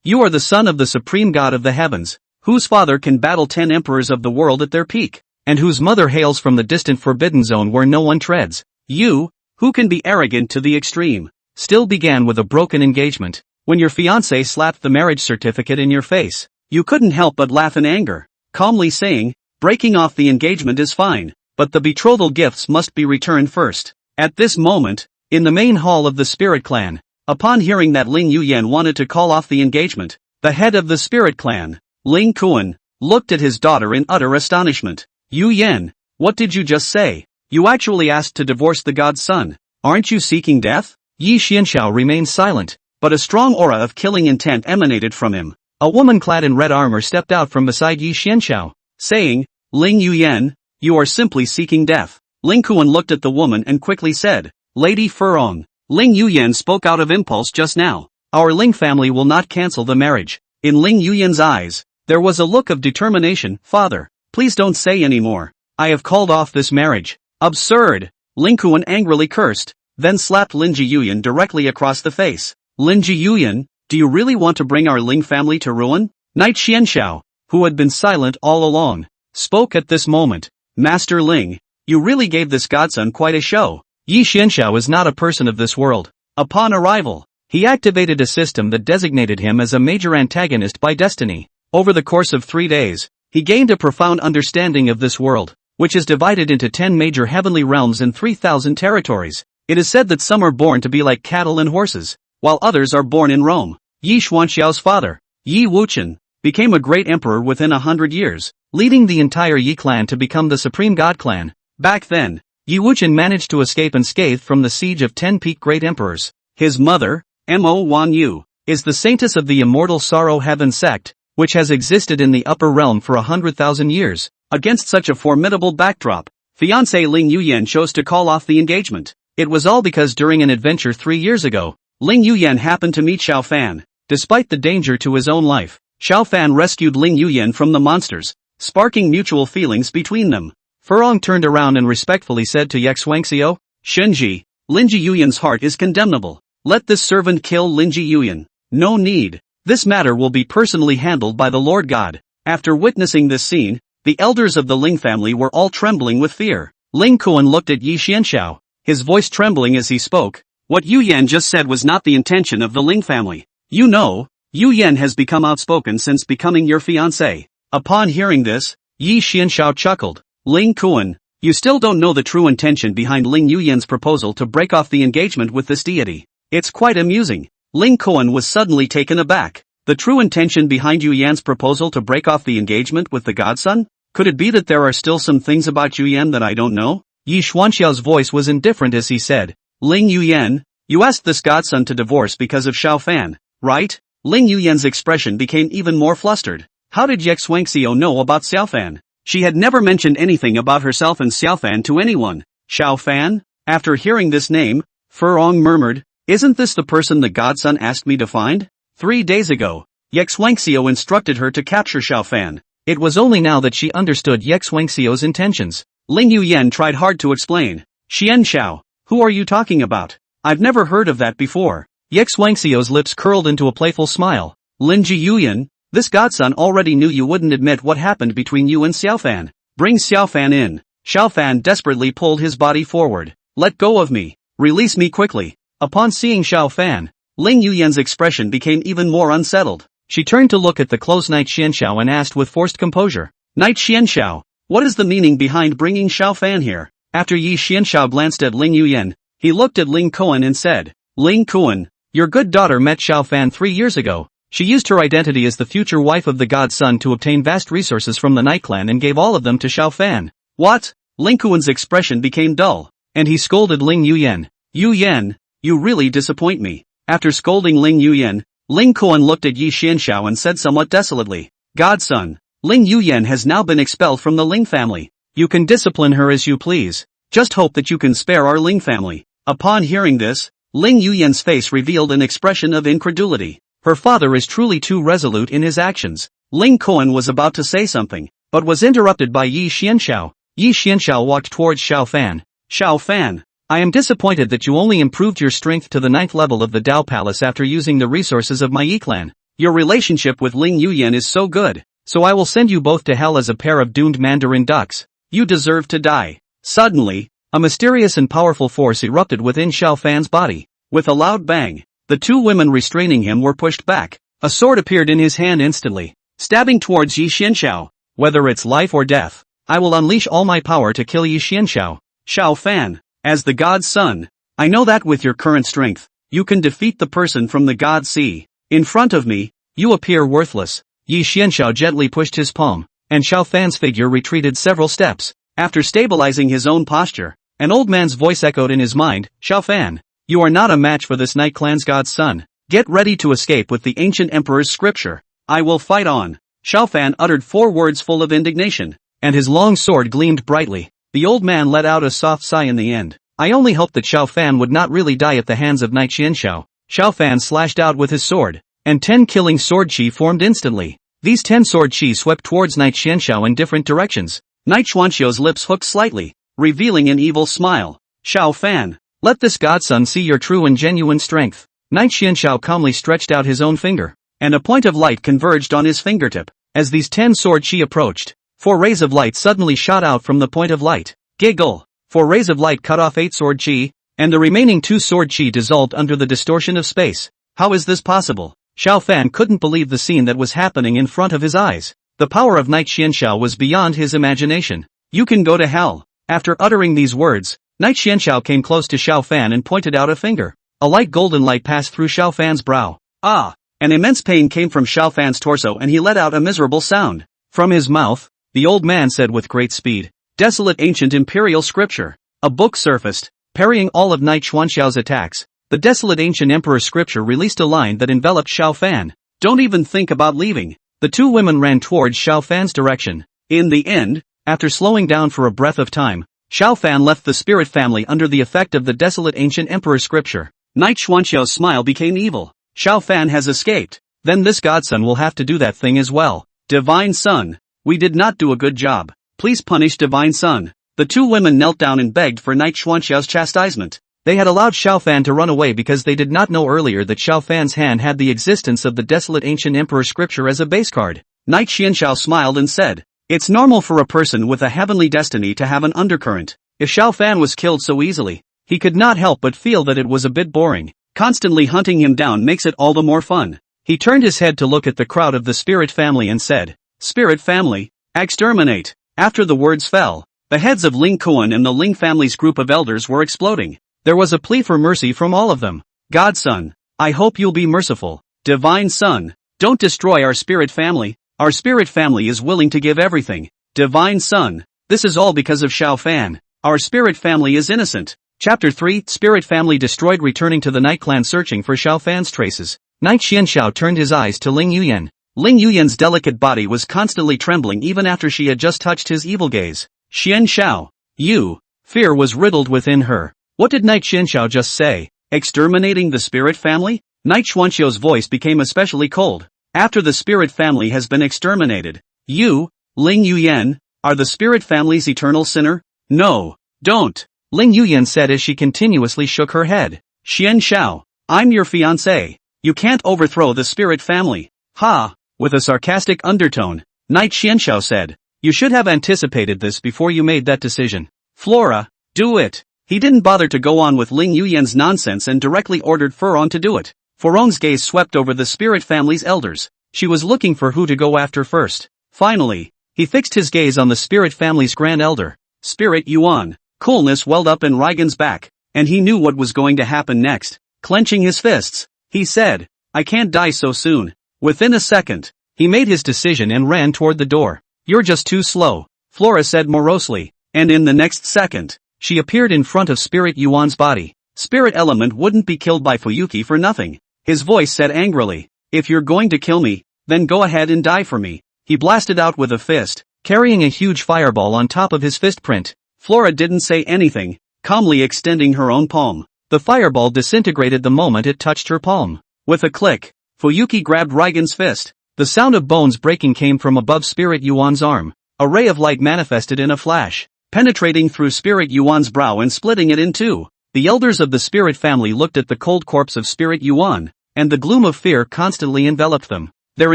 You are the son of the supreme god of the heavens, whose father can battle 10 emperors of the world at their peak, and whose mother hails from the distant forbidden zone where no one treads. You, who can be arrogant to the extreme, still began with a broken engagement. When your fiancé slapped the marriage certificate in your face, you couldn't help but laugh in anger, calmly saying, breaking off the engagement is fine, but the betrothal gifts must be returned first. At this moment, in the main hall of the Spirit Clan, upon hearing that Ling Yuyan wanted to call off the engagement, the head of the Spirit Clan, Ling Kuan, looked at his daughter in utter astonishment. Yuyan, what did you just say? You actually asked to divorce the god's son. Aren't you seeking death? Yi Xianxiao remained silent, but a strong aura of killing intent emanated from him. A woman clad in red armor stepped out from beside Yi Xianxiao, saying, Ling Yuyan, you are simply seeking death. Ling Kuan looked at the woman and quickly said, Lady Furong. Ling Yuyan spoke out of impulse just now. Our Ling family will not cancel the marriage. In Ling Yuyan's eyes, there was a look of determination. Father, please don't say any more. I have called off this marriage. Absurd! Ling Kuan angrily cursed, then slapped Lin Jiyuyan directly across the face. Lin Jiyuyan, do you really want to bring our Ling family to ruin? Knight Xianxiao, who had been silent all along, spoke at this moment. Master Ling, you really gave this godson quite a show. Yi Xianxiao is not a person of this world. Upon arrival, he activated a system that designated him as a major antagonist by destiny. Over the course of 3 days, he gained a profound understanding of this world, which is divided into 10 major heavenly realms and 3,000 territories. It is said that some are born to be like cattle and horses, while others are born in Rome. Yi Xuanxiao's father, Yi Wuchen, became a great emperor within 100 years, leading the entire Yi clan to become the supreme god clan. Back then, Yi Wuchen managed to escape unscathed from the siege of 10 peak great emperors. His mother, Mo Wan Yu, is the saintess of the immortal Sorrow Heaven sect, which has existed in the upper realm for 100,000 years. Against such a formidable backdrop, fiancé Ling Yuyan chose to call off the engagement. It was all because during an adventure 3 years ago, Ling Yuyan happened to meet Xiao Fan. Despite the danger to his own life, Xiao Fan rescued Ling Yuyan from the monsters, sparking mutual feelings between them. Furong turned around and respectfully said to Xuanxiao, Shenji, Lin Jiyuyan's heart is condemnable. Let this servant kill Lin Jiyuyan. No need. This matter will be personally handled by the Lord God. After witnessing this scene, the elders of the Ling family were all trembling with fear. Ling Kuan looked at Yi Xianxiao, his voice trembling as he spoke. What Yu Yan just said was not the intention of the Ling family. You know, Yu Yan has become outspoken since becoming your fiancé. Upon hearing this, Yi Xianxiao chuckled. Ling Kuan, you still don't know the true intention behind Ling Yuyan's proposal to break off the engagement with this deity. It's quite amusing. Ling Kuan was suddenly taken aback. The true intention behind Yu Yan's proposal to break off the engagement with the godson? Could it be that there are still some things about Yu Yan that I don't know? Yi Xuanxiao's voice was indifferent as he said, Ling Yuyan, you asked this godson to divorce because of Xiao Fan, right? Ling Yuyan's expression became even more flustered. How did Xuanxiao know about Xiao Fan? She had never mentioned anything about herself and Xiao Fan to anyone. Xiao Fan? After hearing this name, Furong murmured, isn't this the person the godson asked me to find? 3 days ago, Xuanxiao instructed her to capture Xiao Fan. It was only now that she understood Xuanxiao's intentions. Ling Yuyan tried hard to explain. Xianxiao, who are you talking about? I've never heard of that before. Xuanxiao's lips curled into a playful smile. Lin Jiyuyan, this godson already knew you wouldn't admit what happened between you and Xiao Fan. Bring Xiao Fan in. Xiao Fan desperately pulled his body forward. Let go of me. Release me quickly. Upon seeing Xiao Fan, Ling Yuyan's expression became even more unsettled. She turned to look at the closed Knight Xianxiao and asked with forced composure, Knight Xianxiao, what is the meaning behind bringing Xiao Fan here? After Yi Xianxiao glanced at Ling Yuyan, he looked at Ling Kuan and said, Ling Kuan, your good daughter met Xiao Fan 3 years ago. She used her identity as the future wife of the god's son to obtain vast resources from the Night Clan and gave all of them to Xiao Fan. What? Ling Kuan's expression became dull, and he scolded Ling Yuyan. Yuyan, you really disappoint me. After scolding Ling Yuyan, Ling Kuan looked at Yi Xianxiao and said somewhat desolately, Godson, Ling Yuyan has now been expelled from the Ling family. You can discipline her as you please. Just hope that you can spare our Ling family. Upon hearing this, Ling Yuyan's face revealed an expression of incredulity. Her father is truly too resolute in his actions. Ling Kuan was about to say something, but was interrupted by Yi Xianxiao. Yi Xianxiao walked towards Xiao Fan. Xiao Fan, I am disappointed that you only improved your strength to the 9th level of the Dao Palace after using the resources of my Yi clan. Your relationship with Ling Yuyan is so good, so I will send you both to hell as a pair of doomed mandarin ducks. You deserve to die. Suddenly, a mysterious and powerful force erupted within Xiao Fan's body. With a loud bang, the two women restraining him were pushed back. A sword appeared in his hand instantly, stabbing towards Yi Xianxiao. Whether it's life or death, I will unleash all my power to kill Yi Xianxiao. Xiao Fan, as the god's son, I know that with your current strength, you can defeat the person from the god sea. In front of me, you appear worthless. Yi Xianxiao gently pushed his palm, and Xiao Fan's figure retreated several steps. After stabilizing his own posture, an old man's voice echoed in his mind, Xiao Fan, you are not a match for this Night Clan's god's son. Get ready to escape with the ancient emperor's scripture. I will fight on. Xiao Fan uttered 4 words full of indignation, and his long sword gleamed brightly. The old man let out a soft sigh in the end. I only hoped that Xiao Fan would not really die at the hands of Knight Xianxiao. Xiao Fan slashed out with his sword, and 10 killing sword chi formed instantly. These 10 sword chi swept towards Knight Xianxiao in different directions. Knight Xuanxiao's lips hooked slightly, revealing an evil smile. Xiao Fan, let this godson see your true and genuine strength. Knight Xianxiao calmly stretched out his own finger, and a point of light converged on his fingertip. As these 10 sword chi approached, 4 rays of light suddenly shot out from the point of light. Giggle! 4 rays of light cut off 8 sword chi, and the remaining 2 sword chi dissolved under the distortion of space. How is this possible? Xiao Fan couldn't believe the scene that was happening in front of his eyes. The power of Knight Xianxiao was beyond his imagination. You can go to hell. After uttering these words, Knight Xianxiao came close to Xiao Fan and pointed out a finger. A light golden light passed through Xiao Fan's brow. Ah! An immense pain came from Xiao Fan's torso and he let out a miserable sound. From his mouth, the old man said with great speed, Desolate ancient imperial scripture. A book surfaced, parrying all of Knight Xuanxiao's attacks. The desolate ancient emperor's scripture released a line that enveloped Xiao Fan. Don't even think about leaving. The two women ran towards Xiao Fan's direction. In the end, after slowing down for a breath of time, Xiao Fan left the spirit family under the effect of the desolate ancient emperor's scripture. Knight Xuanxiao's smile became evil. Xiao Fan has escaped. Then this godson will have to do that thing as well. Divine Son, we did not do a good job. Please punish Divine Son. The two women knelt down and begged for Knight Xuanxiao's chastisement. They had allowed Xiao Fan to run away because they did not know earlier that Xiao Fan's hand had the existence of the desolate ancient emperor's scripture as a base card. Knight Xianxiao smiled and said, It's normal for a person with a heavenly destiny to have an undercurrent. If Xiao Fan was killed so easily, he could not help but feel that it was a bit boring. Constantly hunting him down makes it all the more fun. He turned his head to look at the crowd of the spirit family and said, Spirit family, exterminate. After the words fell, the heads of Ling Kuan and the Ling family's group of elders were exploding. There was a plea for mercy from all of them. Godson, I hope you'll be merciful. Divine Son, don't destroy our spirit family. Our spirit family is willing to give everything. Divine Son, this is all because of Xiao Fan. Our spirit family is innocent. Chapter 3, Spirit Family Destroyed. Returning to the Night Clan searching for Xiao Fan's traces, Knight Xianxiao turned his eyes to Ling Yuyan. Ling Yuyan's delicate body was constantly trembling even after she had just touched his evil gaze. Xianxiao, you. Fear was riddled within her. What did Knight Xianxiao just say? Exterminating the spirit family? Knight Xuanxiao's voice became especially cold. After the spirit family has been exterminated, you, Ling Yuyan, are the spirit family's eternal sinner? No, don't. Ling Yuyan said as she continuously shook her head. Xianxiao, I'm your fiancée. You can't overthrow the spirit family. Ha! With a sarcastic undertone, Knight Xianxiao said, You should have anticipated this before you made that decision. Flora, do it. He didn't bother to go on with Ling Yuyan's nonsense and directly ordered Furon to do it. Furon's gaze swept over the spirit family's elders. She was looking for who to go after first. Finally, he fixed his gaze on the spirit family's grand elder, Spirit Yuan. Coolness welled up in Reigen's back, and he knew what was going to happen next. Clenching his fists, he said, I can't die so soon. Within a second, he made his decision and ran toward the door. You're just too slow, Flora said morosely, and in the next second, she appeared in front of Spirit Yuan's body. Spirit Element wouldn't be killed by Fuyuki for nothing. His voice said angrily, If you're going to kill me, then go ahead and die for me. He blasted out with a fist, carrying a huge fireball on top of his fist print. Flora didn't say anything, calmly extending her own palm. The fireball disintegrated the moment it touched her palm. With a click, Fuyuki grabbed Reigen's fist. The sound of bones breaking came from above Spirit Yuan's arm. A ray of light manifested in a flash, penetrating through Spirit Yuan's brow and splitting it in two. The elders of the spirit family looked at the cold corpse of Spirit Yuan. and the gloom of fear constantly enveloped them. Their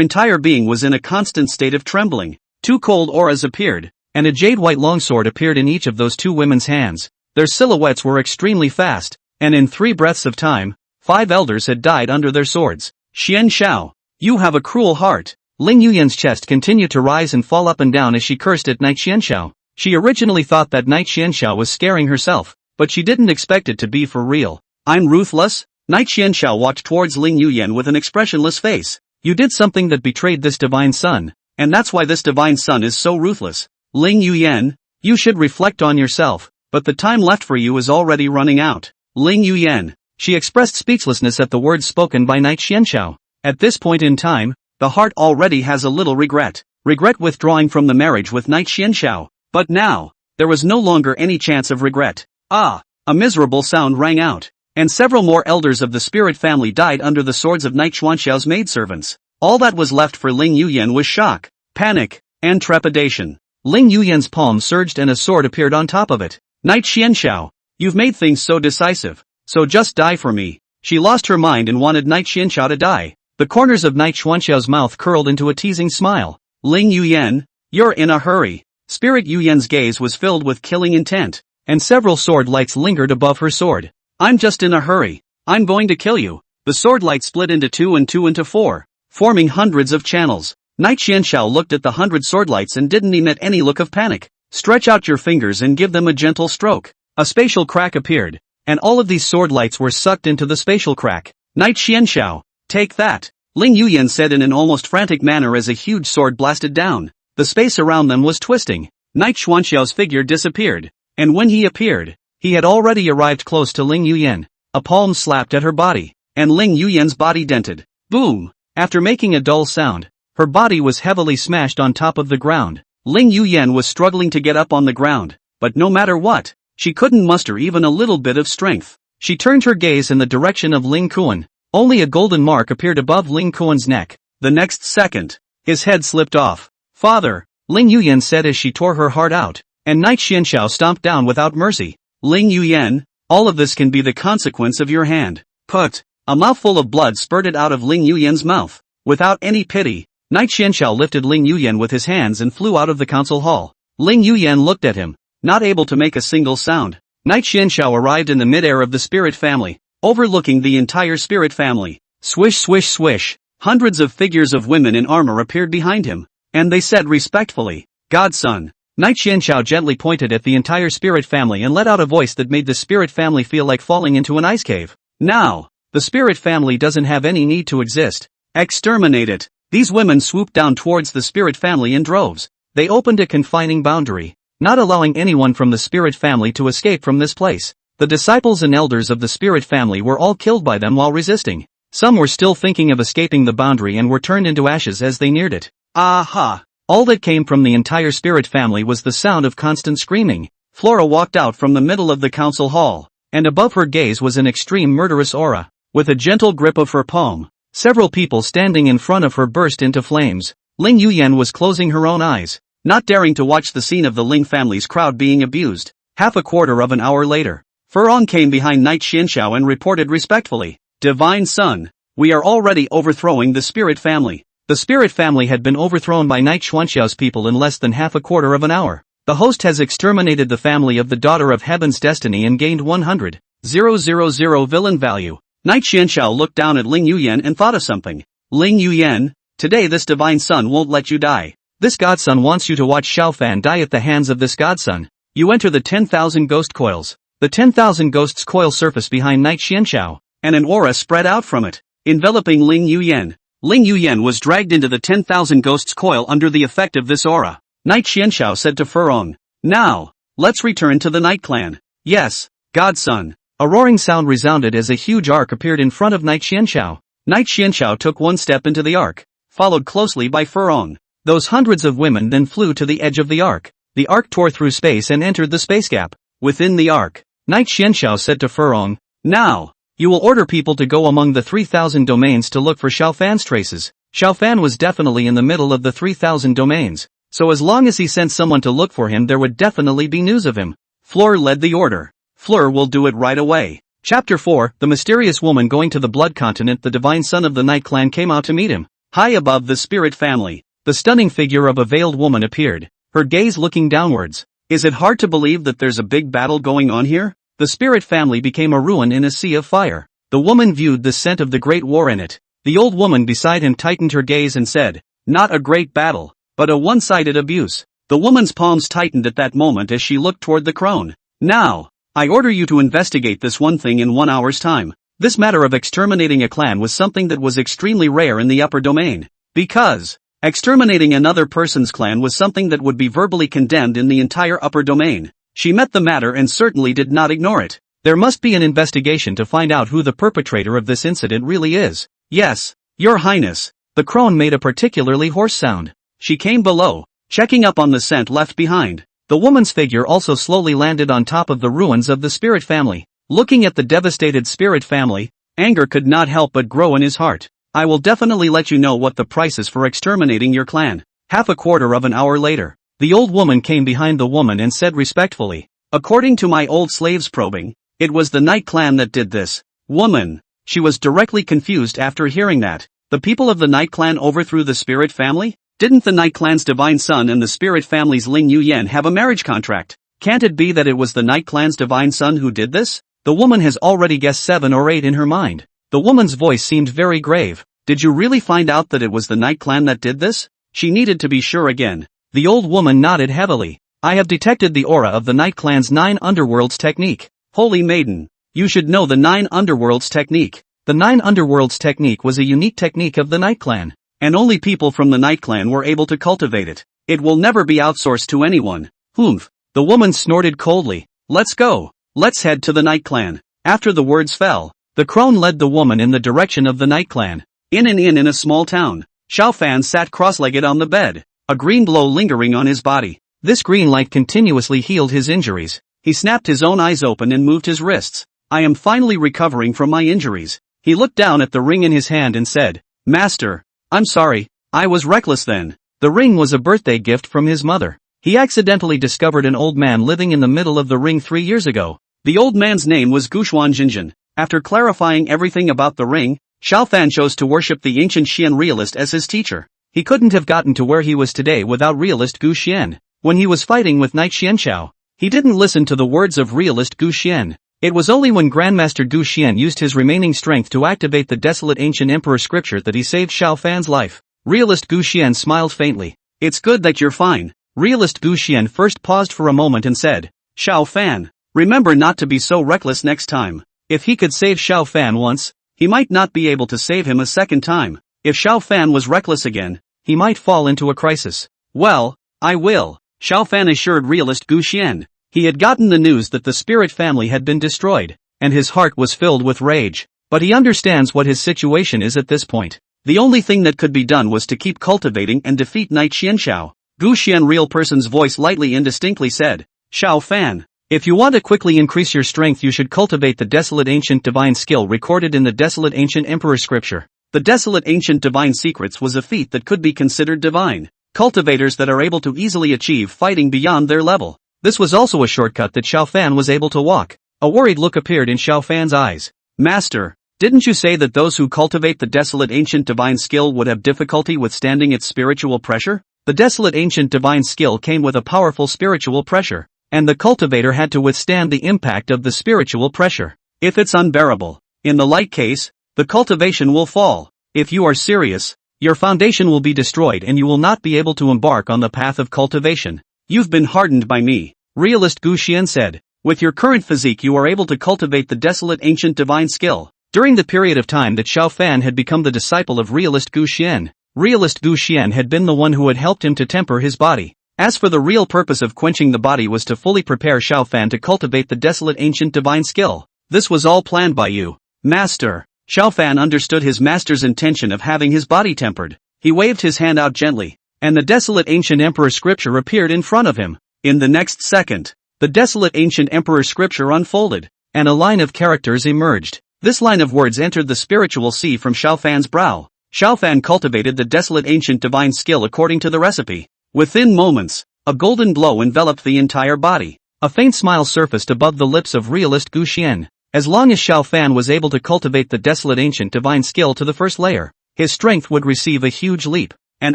entire being was in a constant state of trembling. Two cold auras appeared, and a jade-white longsword appeared in each of those two women's hands. Their silhouettes were extremely fast, and in 3 breaths of time, 5 elders had died under their swords. Xian Xiao, you have a cruel heart. Ling Yuyan's chest continued to rise and fall up and down as she cursed at Knight Xianxiao. She originally thought that Knight Xianxiao was scaring herself, but she didn't expect it to be for real. I'm ruthless? Knight Xianxiao walked towards Ling Yuyan with an expressionless face. You did something that betrayed this divine son, and that's why this divine son is so ruthless. Ling Yuyan, you should reflect on yourself, but the time left for you is already running out. Ling Yuyan. She expressed speechlessness at the words spoken by Knight Xianxiao. At this point in time, the heart already has a little regret. Regret withdrawing from the marriage with Knight Xianxiao. But now, there was no longer any chance of regret. Ah! A miserable sound rang out, and several more elders of the spirit family died under the swords of Knight Xuanxiao's maidservants. All that was left for Ling Yuyan was shock, panic, and trepidation. Ling Yuyan's palm surged and a sword appeared on top of it. Knight Xianxiao, you've made things so decisive, so just die for me. She lost her mind and wanted Knight Xianxiao to die. The corners of Knight Xuanxiao's mouth curled into a teasing smile. Ling Yuyan, you're in a hurry. Spirit Yuyan's gaze was filled with killing intent, and several sword lights lingered above her sword. I'm just in a hurry. I'm going to kill you. The sword light split into 2 and 2 into 4, forming hundreds of channels. Knight Xianxiao looked at the 100 sword lights and didn't emit any look of panic. Stretch out your fingers and give them a gentle stroke. A spatial crack appeared, and all of these sword lights were sucked into the spatial crack. Knight Xianxiao, take that, Ling Yuyan said in an almost frantic manner as a huge sword blasted down. The space around them was twisting. Knight Xuanxiao's figure disappeared, and when he appeared, he had already arrived close to Ling Yuyan. A palm slapped at her body, and Ling Yuyan's body dented. Boom! After making a dull sound, her body was heavily smashed on top of the ground. Ling Yuyan was struggling to get up on the ground, but no matter what, she couldn't muster even a little bit of strength. She turned her gaze in the direction of Ling Kuan. Only a golden mark appeared above Ling Kuan's neck. The next second, his head slipped off. Father, Ling Yuyan said as she tore her heart out, and Knight Xianxiao stomped down without mercy. Ling Yuyan, all of this can be the consequence of your hand. Put. A mouthful of blood spurted out of Ling Yuyan's mouth. Without any pity, Knight Xianxiao lifted Ling Yuyan with his hands and flew out of the council hall. Ling Yuyan looked at him, not able to make a single sound. Knight Xianxiao arrived in the mid-air of the spirit family, overlooking the entire spirit family. Swish swish swish, hundreds of figures of women in armor appeared behind him, and they said respectfully, Godson. Knight Xianxiao gently pointed at the entire spirit family and let out a voice that made the spirit family feel like falling into an ice cave. Now, the spirit family doesn't have any need to exist. Exterminate it. These women swooped down towards the spirit family in droves. They opened a confining boundary, not allowing anyone from the spirit family to escape from this place. The disciples and elders of the spirit family were all killed by them while resisting. Some were still thinking of escaping the boundary and were turned into ashes as they neared it. Aha! All that came from the entire spirit family was the sound of constant screaming. Flora walked out from the middle of the council hall, and above her gaze was an extreme murderous aura. With a gentle grip of her palm, several people standing in front of her burst into flames. Ling Yuyan was closing her own eyes, not daring to watch the scene of the Ling family's crowd being abused. Half a quarter of an hour later, Furong came behind Knight Xianxiao and reported respectfully, Divine Son, we are already overthrowing the spirit family. The spirit family had been overthrown by Knight Xuanxiao's people in less than half a quarter of an hour. The host has exterminated the family of the Daughter of Heaven's Destiny and gained 100,000 villain value. Knight Xianxiao looked down at Ling Yuyan and thought of something. Ling Yuyan, today this divine son won't let you die. This godson wants you to watch Xiaofan die at the hands of this godson. You enter the 10,000 ghost coils. The 10,000 ghosts coil surfaced behind Knight Xianxiao, and an aura spread out from it, enveloping Ling Yuyan. Ling Yuyan was dragged into the 10,000 ghosts coil under the effect of this aura. Knight Xianxiao said to Furong, now, let's return to the Night Clan. Yes, godson. A roaring sound resounded as a huge arc appeared in front of Knight Xianxiao. Knight Xianxiao took one step into the arc, followed closely by Furong. Those hundreds of women then flew to the edge of the arc. The arc tore through space and entered the space gap. Within the arc, Knight Xianxiao said to Furong, now, you will order people to go among the 3,000 domains to look for Xiaofan's traces. Xiaofan was definitely in the middle of the 3,000 domains, so as long as he sent someone to look for him there would definitely be news of him. Fleur led the order. Fleur will do it right away. Chapter 4, The mysterious woman going to the blood continent. The divine son of the Night Clan came out to meet him. High above the spirit family, the stunning figure of a veiled woman appeared, her gaze looking downwards. Is it hard to believe that there's a big battle going on here? The spirit family became a ruin in a sea of fire. The woman viewed the scent of the great war in it. The old woman beside him tightened her gaze and said, "Not a great battle, but a one-sided abuse." The woman's palms tightened at that moment as she looked toward the crone. "Now, I order you to investigate this one thing in 1 hour's time." This matter of exterminating a clan was something that was extremely rare in the upper domain. Because exterminating another person's clan was something that would be verbally condemned in the entire upper domain. She met the matter and certainly did not ignore it. There must be an investigation to find out who the perpetrator of this incident really is. "Yes, Your Highness." The crone made a particularly hoarse sound. She came below, checking up on the scent left behind. The woman's figure also slowly landed on top of the ruins of the spirit family. Looking at the devastated spirit family, anger could not help but grow in his heart. "I will definitely let you know what the price is for exterminating your clan." Half a quarter of an hour later, the old woman came behind the woman and said respectfully, "According to my old slaves probing, it was the Night Clan that did this." Woman. She was directly confused after hearing that. The people of the Night Clan overthrew the spirit family? Didn't the Night Clan's divine son and the spirit family's Ling Yuyen have a marriage contract? Can't it be that it was the Night Clan's divine son who did this? The woman has already guessed 7 or 8 in her mind. The woman's voice seemed very grave. "Did you really find out that it was the Night Clan that did this?" She needed to be sure again. The old woman nodded heavily. "I have detected the aura of the Night Clan's 9 underworlds technique." Holy maiden, you should know the 9 underworlds technique. The 9 underworlds technique was a unique technique of the Night Clan, and only people from the Night Clan were able to cultivate it. It will never be outsourced to anyone. Humph. The woman snorted coldly. "Let's go. Let's head to the Night Clan." After the words fell, the crone led the woman in the direction of the Night Clan. In a small town, Xiao Fan sat cross-legged on the bed, a green glow lingering on his body. This green light continuously healed his injuries. He snapped his own eyes open and moved his wrists. "I am finally recovering from my injuries." He looked down at the ring in his hand and said, "Master, I'm sorry, I was reckless then." The ring was a birthday gift from his mother. He accidentally discovered an old man living in the middle of the ring 3 years ago. The old man's name was Guxuan Jinjin. After clarifying everything about the ring, Xiao Fan chose to worship the ancient Xian realist as his teacher. He couldn't have gotten to where he was today without realist Gu Xian. When he was fighting with Knight Xianqiao, he didn't listen to the words of realist Gu Xian. It was only when Grandmaster Gu Xian used his remaining strength to activate the desolate ancient emperor scripture that he saved Xiao Fan's life. Realist Gu Xian smiled faintly. "It's good that you're fine." Realist Gu Xian first paused for a moment and said, "Xiao Fan, remember not to be so reckless next time." If he could save Xiao Fan once, he might not be able to save him a second time. If Xiao Fan was reckless again, he might fall into a crisis. "Well, I will," Xiao Fan assured realist Gu Xian. He had gotten the news that the spirit family had been destroyed, and his heart was filled with rage. But he understands what his situation is at this point. The only thing that could be done was to keep cultivating and defeat Knight Xianqiao. Gu Xian real person's voice lightly indistinctly said, "Xiao Fan, if you want to quickly increase your strength you should cultivate the desolate ancient divine skill recorded in the desolate ancient emperor scripture." The desolate ancient divine secrets was a feat that could be considered divine. Cultivators that are able to easily achieve fighting beyond their level. This was also a shortcut that Xiao Fan was able to walk. A worried look appeared in Xiao Fan's eyes. "Master, didn't you say that those who cultivate the desolate ancient divine skill would have difficulty withstanding its spiritual pressure?" The desolate ancient divine skill came with a powerful spiritual pressure, and the cultivator had to withstand the impact of the spiritual pressure. If it's unbearable, in the like case, the cultivation will fall. If you are serious, your foundation will be destroyed and you will not be able to embark on the path of cultivation. "You've been hardened by me," realist Gu Xian said. "With your current physique you are able to cultivate the desolate ancient divine skill." During the period of time that Xiao Fan had become the disciple of realist Gu Xian, realist Gu Xian had been the one who had helped him to temper his body. As for the real purpose of quenching the body was to fully prepare Xiao Fan to cultivate the desolate ancient divine skill. "This was all planned by you, Master." Xiao Fan understood his master's intention of having his body tempered. He waved his hand out gently, and the desolate ancient emperor scripture appeared in front of him. In the next second, the desolate ancient emperor scripture unfolded, and a line of characters emerged. This line of words entered the spiritual sea from Xiao Fan's brow. Xiao Fan cultivated the desolate ancient divine skill according to the recipe. Within moments, a golden glow enveloped the entire body. A faint smile surfaced above the lips of realist Gu Xian. As long as Xiao Fan was able to cultivate the desolate ancient divine skill to the first layer, his strength would receive a huge leap. An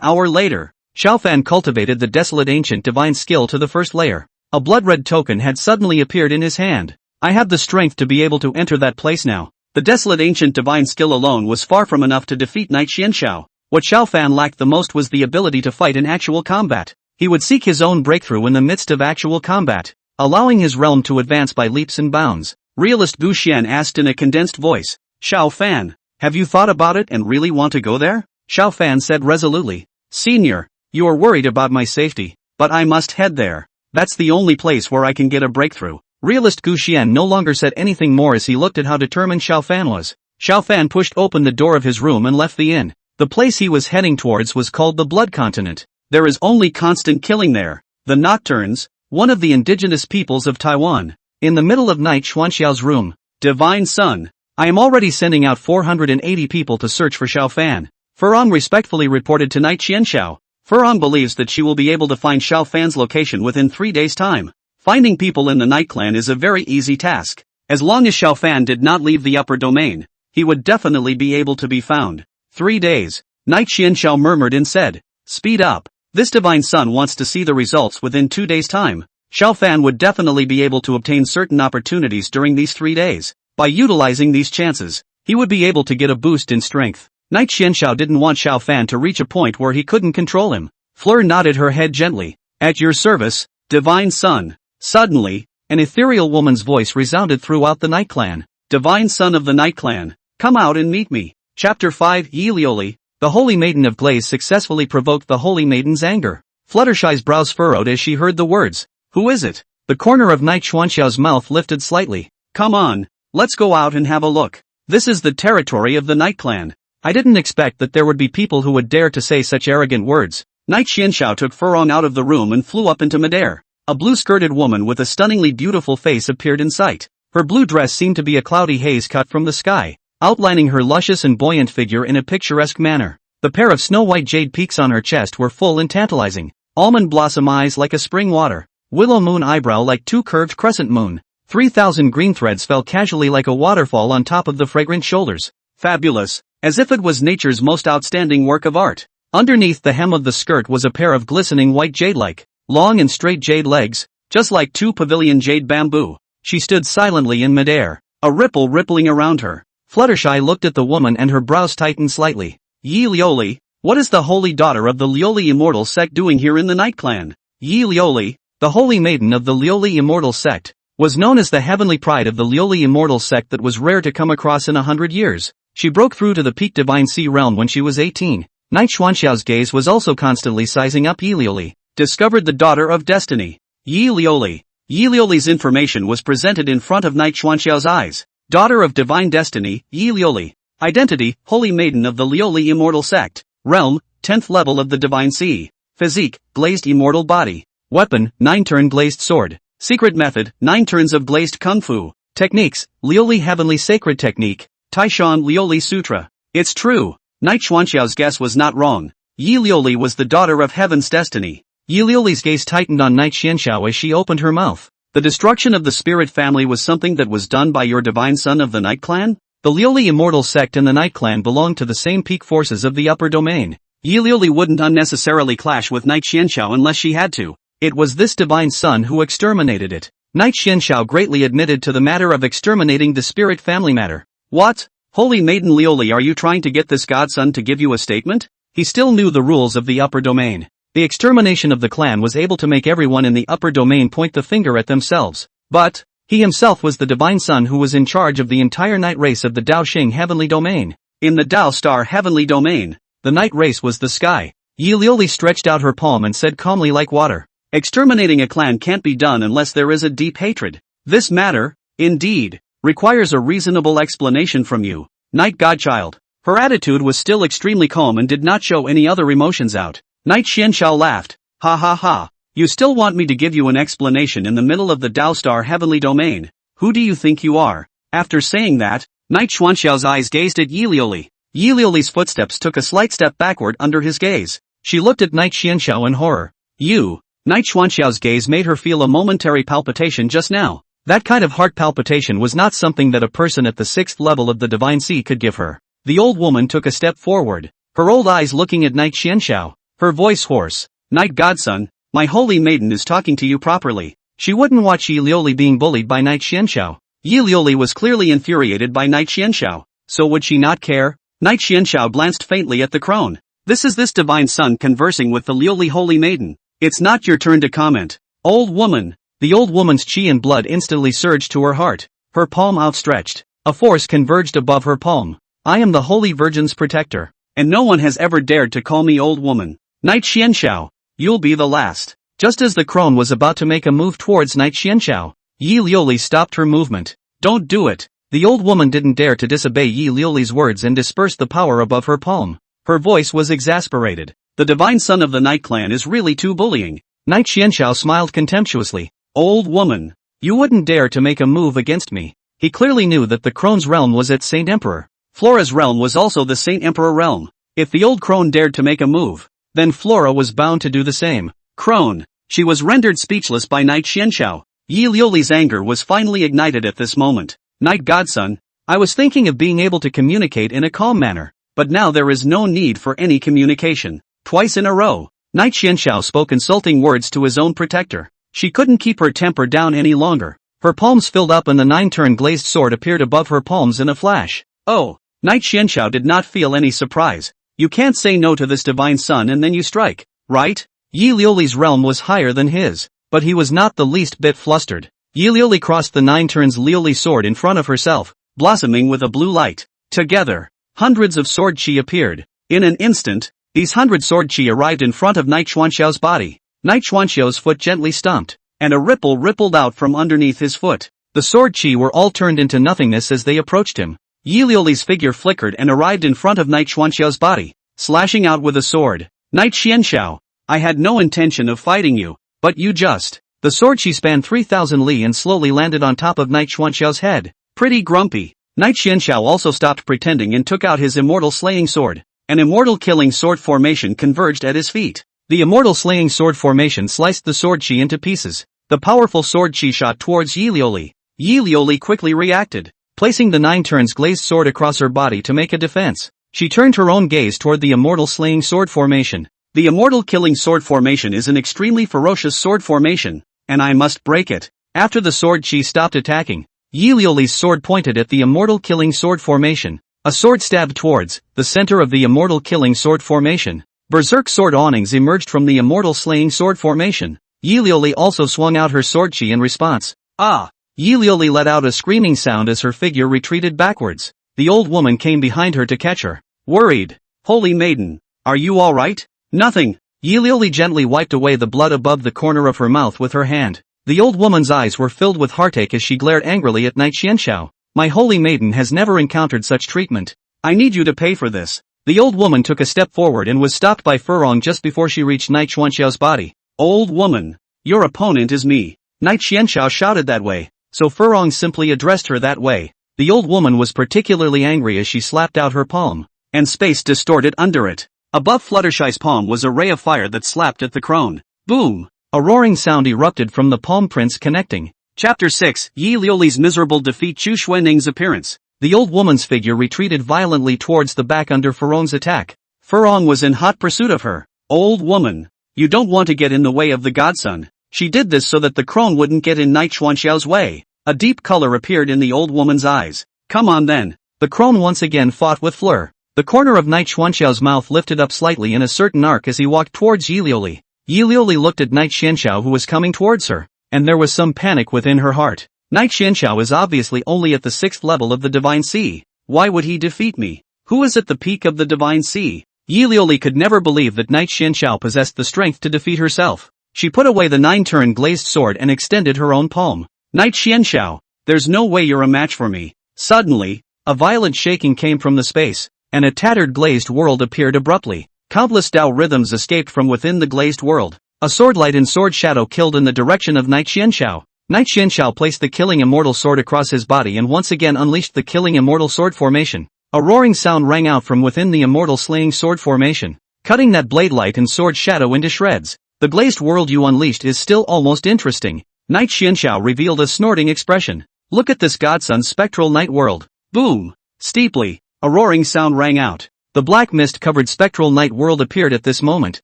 hour later, Xiao Fan cultivated the desolate ancient divine skill to the first layer. A blood-red token had suddenly appeared in his hand. I have the strength to be able to enter that place now. The desolate ancient divine skill alone was far from enough to defeat Knight Xianxiao. What Xiao Fan lacked the most was the ability to fight in actual combat. He would seek his own breakthrough in the midst of actual combat, allowing his realm to advance by leaps and bounds. Realist Gu Xian asked in a condensed voice, Xiao Fan, have you thought about it and really want to go there? Xiao Fan said resolutely, Senior, you are worried about my safety, but I must head there. That's the only place where I can get a breakthrough. Realist Gu Xian no longer said anything more as he looked at how determined Xiao Fan was. Xiao Fan pushed open the door of his room and left the inn. The place he was heading towards was called the Blood Continent. There is only constant killing there. The Nocturnes, one of the indigenous peoples of Taiwan. In the middle of Knight Xuanxiao's room, Divine Sun, I am already sending out 480 people to search for Xiao Fan. Furong respectfully reported to Knight Xianxiao. Furong believes that she will be able to find Xiao Fan's location within 3 days' time. Finding people in the Night Clan is a very easy task. As long as Xiao Fan did not leave the upper domain, he would definitely be able to be found. 3 days. Knight Xianxiao murmured and said, Speed up. This Divine Sun wants to see the results within 2 days' time. Xiao Fan would definitely be able to obtain certain opportunities during these 3 days. By utilizing these chances, he would be able to get a boost in strength. Knight Xianxiao didn't want Xiao Fan to reach a point where he couldn't control him. Fleur nodded her head gently. At your service, Divine Sun. Suddenly, an ethereal woman's voice resounded throughout the Night Clan. Divine Sun of the Night Clan, come out and meet me. Chapter 5 Yi Lioli, the Holy Maiden of Glaze successfully provoked the Holy Maiden's anger. Fluttershy's brows furrowed as she heard the words. Who is it? The corner of Knight Xuanxiao's mouth lifted slightly. Come on, let's go out and have a look. This is the territory of the Night Clan. I didn't expect that there would be people who would dare to say such arrogant words. Knight Xianxiao took Furong out of the room and flew up into midair. A blue-skirted woman with a stunningly beautiful face appeared in sight. Her blue dress seemed to be a cloudy haze cut from the sky, outlining her luscious and buoyant figure in a picturesque manner. The pair of snow-white jade peaks on her chest were full and tantalizing. Almond blossom eyes like a spring water. Willow moon eyebrow like 2 curved crescent moon. 3,000 green threads fell casually like a waterfall on top of the fragrant shoulders. Fabulous, as if it was nature's most outstanding work of art. Underneath the hem of the skirt was a pair of glistening white jade-like, long and straight jade legs, just like 2 pavilion jade bamboo. She stood silently in midair, a ripple rippling around her. Fluttershy looked at the woman and her brows tightened slightly. Yi Lioli, what is the holy daughter of the Lioli Immortal sect doing here in the Night Clan? Yi Lioli, the holy maiden of the Lioli Immortal sect, was known as the heavenly pride of the Lioli Immortal sect that was rare to come across in 100 years. She broke through to the peak Divine Sea realm when she was 18. Knight Xuanxiao's gaze was also constantly sizing up Yi Lioli. Discovered the daughter of destiny. Yi Lioli. Yi Lioli's information was presented in front of Knight Xuanxiao's eyes. Daughter of divine destiny, Yi Lioli. Identity, holy maiden of the Lioli Immortal sect. Realm, 10th level of the Divine Sea. Physique, glazed immortal body. Weapon, 9-turn glazed sword. Secret method, 9 turns of glazed kung fu. Techniques, Lioli Heavenly Sacred Technique. Taishan Lioli Sutra. It's true. Knight Xuanxiao's guess was not wrong. Yi Lioli was the daughter of heaven's destiny. Yi Lioli's gaze tightened on Knight Xianxiao as she opened her mouth. The destruction of the spirit family was something that was done by your divine son of the Night Clan? The Lioli Immortal sect and the Night Clan belonged to the same peak forces of the upper domain. Yi Lioli wouldn't unnecessarily clash with Knight Xianxiao unless she had to. It was this divine son who exterminated it. Knight Xianxiao greatly admitted to the matter of exterminating the spirit family matter. What? Holy Maiden Lioli, are you trying to get this godson to give you a statement? He still knew the rules of the upper domain. The extermination of the clan was able to make everyone in the upper domain point the finger at themselves. But he himself was the divine son who was in charge of the entire night race of the Dao Xing heavenly domain. In the Dao Star heavenly domain, the night race was the sky. Yi Lioli stretched out her palm and said calmly like water. Exterminating a clan can't be done unless there is a deep hatred. This matter, indeed, requires a reasonable explanation from you, Night Godchild. Her attitude was still extremely calm and did not show any other emotions out. Knight Xianxiao laughed. Ha ha ha. You still want me to give you an explanation in the middle of the Dao Star heavenly domain? Who do you think you are? After saying that, Knight Xuanxiao's eyes gazed at Yi Lioli. Yi Lioli's footsteps took a slight step backward under his gaze. She looked at Knight Xianxiao in horror. You. Knight Xuanxiao's gaze made her feel a momentary palpitation just now. That kind of heart palpitation was not something that a person at the 6th level of the Divine Sea could give her. The old woman took a step forward, her old eyes looking at Knight Xianxiao, her voice hoarse. Knight Godson, my holy maiden is talking to you properly. She wouldn't watch Yi Liuli being bullied by Knight Xianxiao. Yi Liuli was clearly infuriated by Knight Xianxiao, so would she not care? Knight Xianxiao glanced faintly at the crone. This is this divine son conversing with the Liuli holy maiden. It's not your turn to comment. Old woman. The old woman's chi and blood instantly surged to her heart, her palm outstretched. A force converged above her palm. I am the Holy Virgin's protector, and no one has ever dared to call me old woman. Knight Xianxiao, you'll be the last. Just as the crone was about to make a move towards Knight Xianxiao, Yi Liuli stopped her movement. Don't do it. The old woman didn't dare to disobey Yi Liuli's words and disperse the power above her palm. Her voice was exasperated. The divine son of the Knight clan is really too bullying. Knight Xianxiao smiled contemptuously. Old woman, you wouldn't dare to make a move against me. He clearly knew that the crone's realm was at Saint Emperor. Flora's realm was also the Saint Emperor realm. If the old crone dared to make a move, then Flora was bound to do the same. Crone. She was rendered speechless by Knight Xianxiao. Yi Liuli's anger was finally ignited at this moment. Knight Godson, I was thinking of being able to communicate in a calm manner, but now there is no need for any communication. Twice in a row, Knight Xianxiao spoke insulting words to his own protector. She couldn't keep her temper down any longer. Her palms filled up and the 9-turn glazed sword appeared above her palms in a flash. Oh, Knight Xianxiao did not feel any surprise. You can't say no to this divine son and then you strike, right? Yi Liuli's realm was higher than his, but he was not the least bit flustered. Yi Liuli crossed the 9-turns Liuli sword in front of herself, blossoming with a blue light. Together, hundreds of sword chi appeared. In an instant, these 100 sword chi arrived in front of Knight Xuanxiao's body. Knight Xuanxiao's foot gently stumped, and a ripple rippled out from underneath his foot. The sword chi were all turned into nothingness as they approached him. Yi Liuli's figure flickered and arrived in front of Knight Xuanxiao's body, slashing out with a sword. Knight Xianxiao, I had no intention of fighting you, but you just. The sword chi spanned 3,000 li and slowly landed on top of Knight Xuanxiao's head. Pretty grumpy. Knight Xianxiao also stopped pretending and took out his immortal slaying sword. An immortal killing sword formation converged at his feet. The immortal slaying sword formation sliced the sword chi into pieces. The powerful sword chi shot towards Yi Liuli. Yi Liuli quickly reacted, placing the 9-turns glazed sword across her body to make a defense. She turned her own gaze toward the immortal slaying sword formation. The immortal killing sword formation is an extremely ferocious sword formation, and I must break it. After the sword chi stopped attacking, Yi Liuli's sword pointed at the immortal killing sword formation. A sword stabbed towards the center of the immortal killing sword formation. Berserk sword awnings emerged from the immortal slaying sword formation. Yi Liuli also swung out her sword chi in response. Ah! Yi Liuli let out a screaming sound as her figure retreated backwards. The old woman came behind her to catch her. Worried. Holy maiden, are you alright? Nothing. Yi Liuli gently wiped away the blood above the corner of her mouth with her hand. The old woman's eyes were filled with heartache as she glared angrily at Knight Xianxiao. My holy maiden has never encountered such treatment. I need you to pay for this. The old woman took a step forward and was stopped by Furong just before she reached Knight Xuanxiao's body. Old woman, your opponent is me. Knight Xianxiao shouted that way, so Furong simply addressed her that way. The old woman was particularly angry as she slapped out her palm, and space distorted under it. Above Fluttershy's palm was a ray of fire that slapped at the crone. Boom! A roaring sound erupted from the palm prints connecting. Chapter 6, Yi Liuli's miserable defeat. Chu Xuanning's appearance. The old woman's figure retreated violently towards the back under Furong's attack. Furong was in hot pursuit of her. Old woman, you don't want to get in the way of the godson. She did this so that the crone wouldn't get in Knight Xuanxiao's way. A deep color appeared in the old woman's eyes. Come on then. The crone once again fought with Fleur. The corner of Knight Xuanxiao's mouth lifted up slightly in a certain arc as he walked towards Yi Liuli. Yi Liuli looked at Knight Xianxiao who was coming towards her, and there was some panic within her heart. Knight Xianxiao is obviously only at the 6th level of the Divine Sea. Why would he defeat me? Who is at the peak of the Divine Sea? Yi Liuli could never believe that Knight Xianxiao possessed the strength to defeat herself. She put away the 9-turn glazed sword and extended her own palm. Knight Xianxiao, there's no way you're a match for me. Suddenly, a violent shaking came from the space, and a tattered glazed world appeared abruptly. Countless Tao rhythms escaped from within the glazed world. A sword light and sword shadow killed in the direction of Knight Xianxiao. Knight Xianxiao placed the killing immortal sword across his body and once again unleashed the killing immortal sword formation. A roaring sound rang out from within the immortal slaying sword formation, cutting that blade light and sword shadow into shreds. The glazed world you unleashed is still almost interesting. Night Xianxiao revealed a snorting expression. Look at this godson's spectral night world. Boom! Steeply, a roaring sound rang out. The black mist-covered spectral night world appeared at this moment,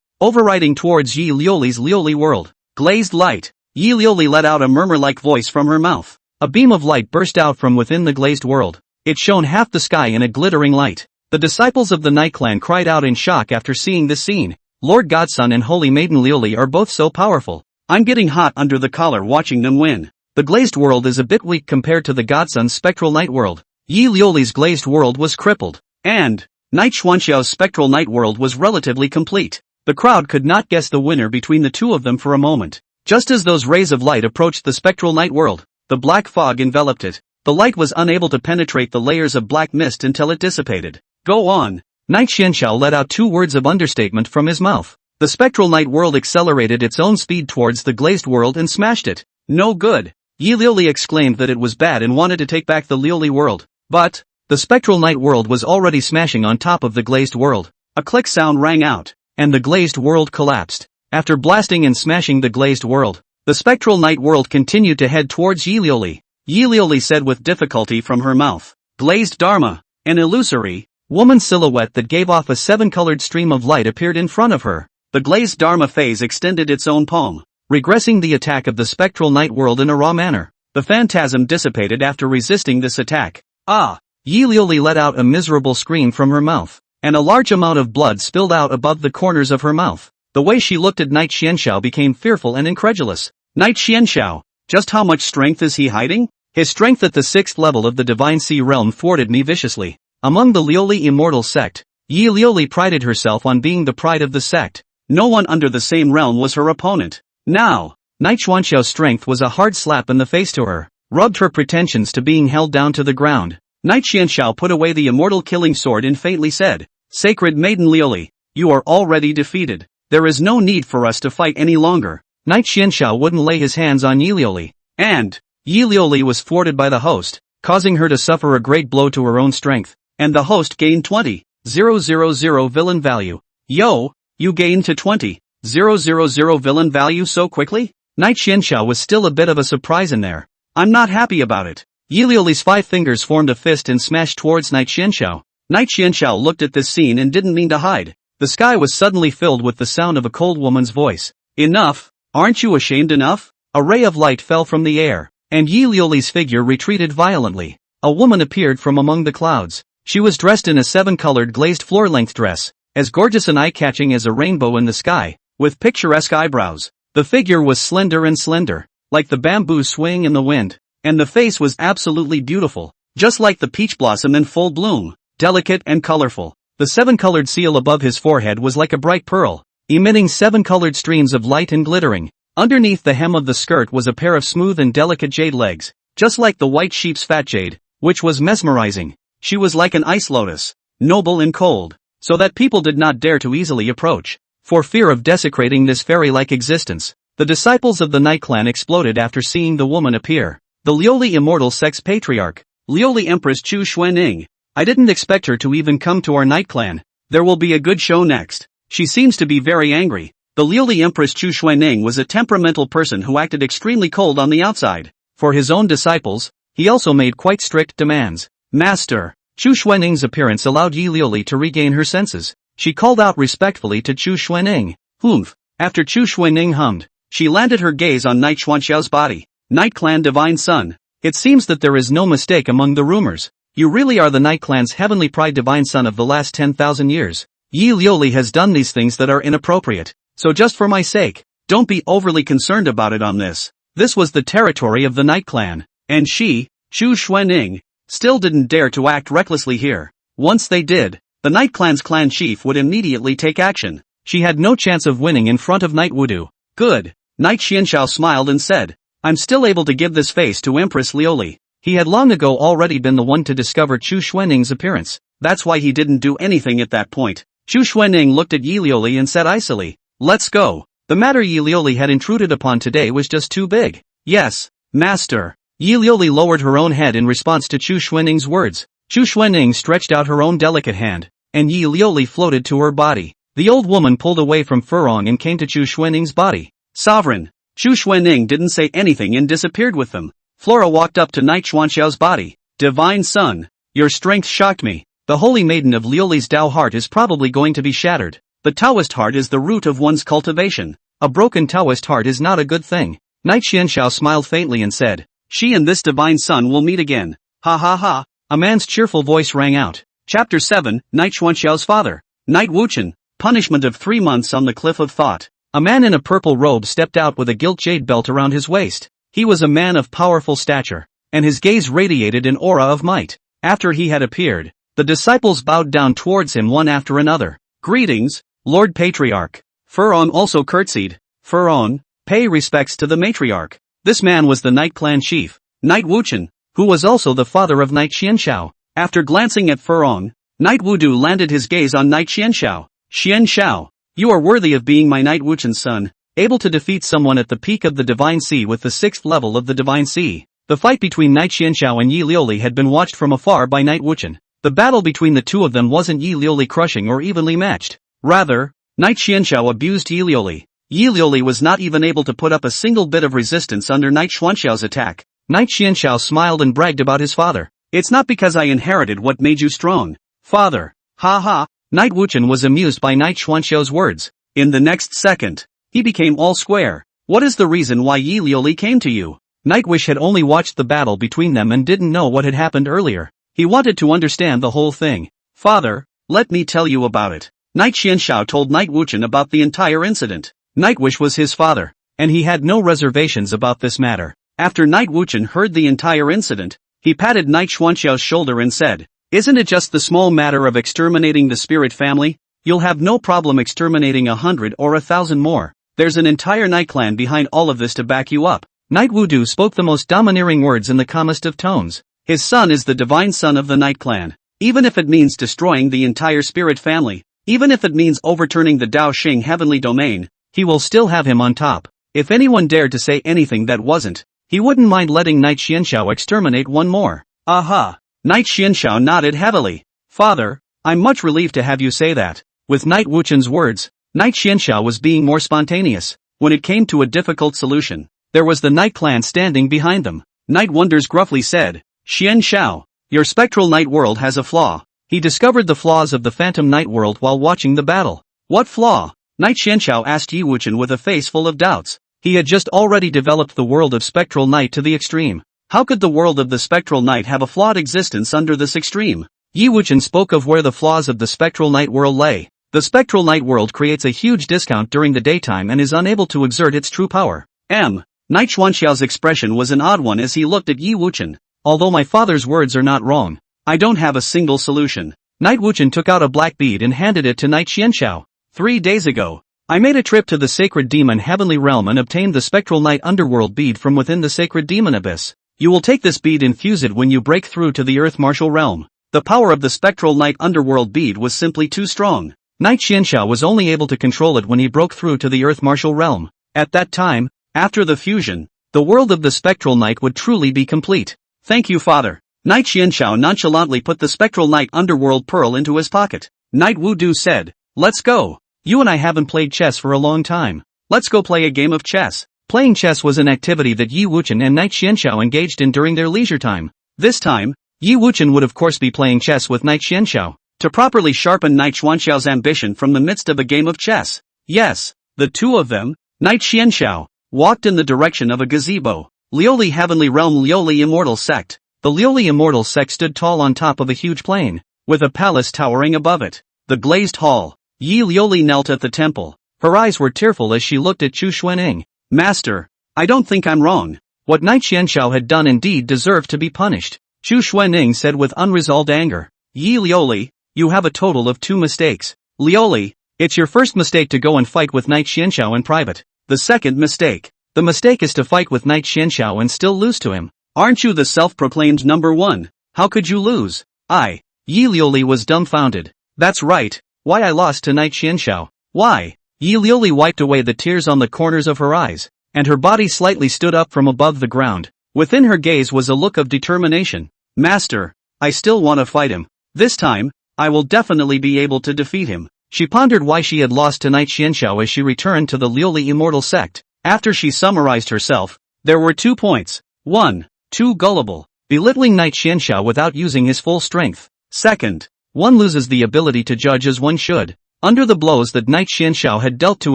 overriding towards Yi Liuli's Liuli world. Glazed light. Yi Liuli let out a murmur-like voice from her mouth. A beam of light burst out from within the glazed world. It shone half the sky in a glittering light. The disciples of the Night Clan cried out in shock after seeing this scene. Lord Godson and Holy Maiden Liuli are both so powerful. I'm getting hot under the collar watching them win. The glazed world is a bit weak compared to the Godson's spectral night world. Yi Liuli's glazed world was crippled. And Night Xuanxiao's spectral night world was relatively complete. The crowd could not guess the winner between the two of them for a moment. Just as those rays of light approached the spectral night world, the black fog enveloped it. The light was unable to penetrate the layers of black mist until it dissipated. Go on. Night Xianxiao let out 2 words of understatement from his mouth. The spectral night world accelerated its own speed towards the glazed world and smashed it. No good. Yi Liuli exclaimed that it was bad and wanted to take back the Liuli world. But the spectral night world was already smashing on top of the glazed world. A click sound rang out, and the glazed world collapsed. After blasting and smashing the glazed world, the spectral night world continued to head towards Yi Liuli. Yi Liuli said with difficulty from her mouth, "Glazed Dharma." An illusory, woman silhouette that gave off a 7-colored stream of light appeared in front of her. The glazed Dharma phase extended its own palm, regressing the attack of the spectral night world in a raw manner. The phantasm dissipated after resisting this attack. Ah! Yi Liuli let out a miserable scream from her mouth, and a large amount of blood spilled out above the corners of her mouth. The way she looked at Night Xianxiao became fearful and incredulous. Night Xianxiao, just how much strength is he hiding? His strength at the 6th level of the Divine Sea realm thwarted me viciously. Among the Liuli immortal sect, Yi Liuli prided herself on being the pride of the sect. No one under the same realm was her opponent. Now, Night Xuanxiao's strength was a hard slap in the face to her, rubbed her pretensions to being held down to the ground. Night Xianxiao put away the immortal killing sword and faintly said, "Sacred Maiden Liuli, you are already defeated. There is no need for us to fight any longer." Night Xianxiao wouldn't lay his hands on Yi Liuli, and Yi Liuli was thwarted by the host, causing her to suffer a great blow to her own strength, and the host gained 20,000 villain value. Yo, you gained to 20,000 villain value so quickly? Night Xianxiao was still a bit of a surprise in there. I'm not happy about it. Yi Liuli's 5 fingers formed a fist and smashed towards Night Xianxiao. Night Xianxiao looked at this scene and didn't mean to hide. The sky was suddenly filled with the sound of a cold woman's voice. Enough! Aren't you ashamed enough? A ray of light fell from the air, and Yi Liuli's figure retreated violently. A woman appeared from among the clouds. She was dressed in a 7-colored glazed floor-length dress, as gorgeous and eye-catching as a rainbow in the sky, with picturesque eyebrows. The figure was slender, like the bamboo swaying in the wind, and the face was absolutely beautiful, just like the peach blossom in full bloom, delicate and colorful. The 7-colored seal above his forehead was like a bright pearl, emitting 7-colored streams of light and glittering. Underneath the hem of the skirt was a pair of smooth and delicate jade legs, just like the white sheep's fat jade, which was mesmerizing. She was like an ice lotus, noble and cold, so that people did not dare to easily approach, for fear of desecrating this fairy-like existence. The disciples of the Night Clan exploded after seeing the woman appear. The Liuli immortal sex patriarch, Liuli Empress Chu Xuanning. I didn't expect her to even come to our Night Clan. There will be a good show next. She seems to be very angry. The Liuli Empress Chu Xuanning was a temperamental person who acted extremely cold on the outside. For his own disciples, he also made quite strict demands. Master, Chu Xuanning's appearance allowed Yi Liuli to regain her senses. She called out respectfully to Chu Xuanning. Humph. After Chu Xuanning hummed, she landed her gaze on Night Xuanxiao's body. Night Clan Divine Son. It seems that there is no mistake among the rumors. You really are the Night Clan's heavenly pride Divine Son of the last 10,000 years. Yi Liuli has done these things that are inappropriate. So just for my sake, don't be overly concerned about it on this. This was the territory of the Night Clan, and she, Chu Xuanning, still didn't dare to act recklessly here. Once they did, the Night Clan's clan chief would immediately take action. She had no chance of winning in front of Night Wudu. Good. Night Xianxiao smiled and said, I'm still able to give this face to Empress Liuli. He had long ago already been the one to discover Chu Xuanning's appearance. That's why he didn't do anything at that point. Chu Xuanning looked at Yi Liuli and said icily, let's go. The matter Yi Liuli had intruded upon today was just too big. Yes, master. Yi Liuli lowered her own head in response to Chu Xuanning's words. Chu Xuanning stretched out her own delicate hand, and Yi Liuli floated to her body. The old woman pulled away from Furong and came to Chu Xuanning's body. Sovereign, Chu Xuanning didn't say anything and disappeared with them. Flora walked up to Knight Xuanxiao's body. Divine Son, your strength shocked me. The holy maiden of Liuli's Tao heart is probably going to be shattered. The Taoist heart is the root of one's cultivation. A broken Taoist heart is not a good thing. Knight Xianxiao smiled faintly and said, she and this divine son will meet again. Ha ha ha. A man's cheerful voice rang out. Chapter 7, Knight Xuanxiao's father. Knight Wuchen, punishment of 3 months on the cliff of thought. A man in a purple robe stepped out with a gilt jade belt around his waist. He was a man of powerful stature, and his gaze radiated an aura of might. After he had appeared, the disciples bowed down towards him one after another. Greetings, Lord Patriarch. Furong also curtsied. Furong, pay respects to the matriarch. This man was the Knight clan chief, Knight Wuchen, who was also the father of Knight Xianxiao. After glancing at Furong, Knight Wudu landed his gaze on Knight Xianxiao. Xianxiao, you are worthy of being my Knight Wuchen's son, able to defeat someone at the peak of the Divine Sea with the 6th level of the Divine Sea. The fight between Knight Xianxiao and Yi Liuli had been watched from afar by Knight Wuchen. The battle between the two of them wasn't Yi Liuli crushing or evenly matched. Rather, Knight Xianxiao abused Yi Liuli. Yi Liuli was not even able to put up a single bit of resistance under Knight Xuanxiao's attack. Knight Xianxiao smiled and bragged about his father. It's not because I inherited what made you strong, father. Ha ha. Knight Wuchen was amused by Knight Xuanxiao's words. In the next second, he became all square. What is the reason why Yi Liuli came to you? Knight Wish had only watched the battle between them and didn't know what had happened earlier. He wanted to understand the whole thing. Father, let me tell you about it. Knight Xianxiao told Knight Wuchen about the entire incident. Knight Wish was his father, and he had no reservations about this matter. After Knight Wuchen heard the entire incident, he patted Knight Xuanxiao's shoulder and said, isn't it just the small matter of exterminating the spirit family? You'll have no problem exterminating 100 or 1,000 more. There's an entire Knight clan behind all of this to back you up. Knight Wudu spoke the most domineering words in the calmest of tones. His son is the divine son of the Knight clan. Even if it means destroying the entire spirit family, even if it means overturning the Dao Xing heavenly domain, he will still have him on top. If anyone dared to say anything that wasn't, he wouldn't mind letting Knight Xianxiao exterminate one more. Aha! Knight Xianxiao nodded heavily. Father, I'm much relieved to have you say that. With Knight Wuchen's words, Knight Xianxiao was being more spontaneous. When it came to a difficult solution, there was the Knight clan standing behind them. Knight Wonders gruffly said, Xianxiao, your spectral night world has a flaw. He discovered the flaws of the phantom night world while watching the battle. What flaw? Knight Xianxiao asked Yi Wuchen with a face full of doubts. He had just already developed the world of spectral night to the extreme. How could the world of the spectral night have a flawed existence under this extreme? Yi Wuchen spoke of where the flaws of the spectral night world lay. The spectral night world creates a huge discount during the daytime and is unable to exert its true power. Knight Xuanxiao's expression was an odd one as he looked at Yi Wuchen. Although my father's words are not wrong, I don't have a single solution. Knight Wuchen took out a black bead and handed it to Knight Xianxiao. 3 days ago, I made a trip to the sacred demon heavenly realm and obtained the spectral night underworld bead from within the sacred demon abyss. You will take this bead and fuse it when you break through to the earth martial realm. The power of the spectral night underworld bead was simply too strong. Knight Xianxiao was only able to control it when he broke through to the earth martial realm. At that time, after the fusion, the world of the spectral night would truly be complete. Thank you, father. Knight Xianxiao nonchalantly put the spectral night underworld pearl into his pocket. Knight Wudu said, let's go. You and I haven't played chess for a long time. Let's go play a game of chess. Playing chess was an activity that Yi Wuchen and Knight Xianxiao engaged in during their leisure time. This time, Yi Wuchen would of course be playing chess with Knight Xianxiao, to properly sharpen Knight Xuanxiao's ambition from the midst of a game of chess. Yes, the two of them, Knight Xianxiao, walked in the direction of a gazebo. Liuli Heavenly Realm Liuli Immortal Sect. The Liuli Immortal Sect stood tall on top of a huge plain, with a palace towering above it. The glazed hall. Yi Liuli knelt at the temple. Her eyes were tearful as she looked at Chu Xuanning. Master, I don't think I'm wrong. What Knight Xianxiao had done indeed deserved to be punished. Chu Xuanning said with unresolved anger. Yi Liuli, you have a total of 2 mistakes. Liuli, it's your first mistake to go and fight with Knight Xianxiao in private. The second mistake. The mistake is to fight with Knight Xianxiao and still lose to him. Aren't you the self-proclaimed number 1? How could you lose? Yi Liuli was dumbfounded. That's right, why I lost to Knight Xianxiao. Why? Yi Liuli wiped away the tears on the corners of her eyes, and her body slightly stood up from above the ground. Within her gaze was a look of determination. Master, I still want to fight him. This time, I will definitely be able to defeat him. She pondered why she had lost to Knight Xianxiao as she returned to the Liuli Immortal Sect. After she summarized herself, there were 2 points. 1. Too gullible, belittling Knight Xianxiao without using his full strength. Second, one loses the ability to judge as one should, under the blows that Knight Xianxiao had dealt to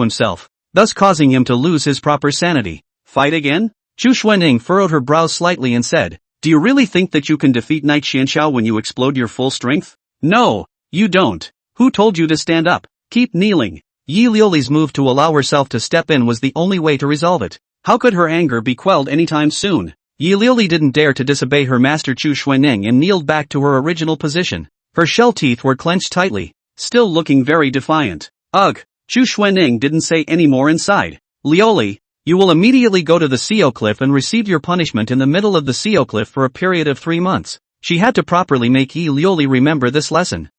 himself, thus causing him to lose his proper sanity. Fight again? Chu Xuanning furrowed her brows slightly and said, do you really think that you can defeat Knight Xianxiao when you explode your full strength? No, you don't. Who told you to stand up? Keep kneeling. Yi Liuli's move to allow herself to step in was the only way to resolve it. How could her anger be quelled anytime soon? Yi Liuli didn't dare to disobey her master Chu Xuanning and kneeled back to her original position. Her shell teeth were clenched tightly, still looking very defiant. Ugh, Chu Xuanning didn't say any more inside. Liuli, you will immediately go to the Seo Cliff and receive your punishment in the middle of the Seo Cliff for a period of 3 months. She had to properly make Yi Liuli remember this lesson.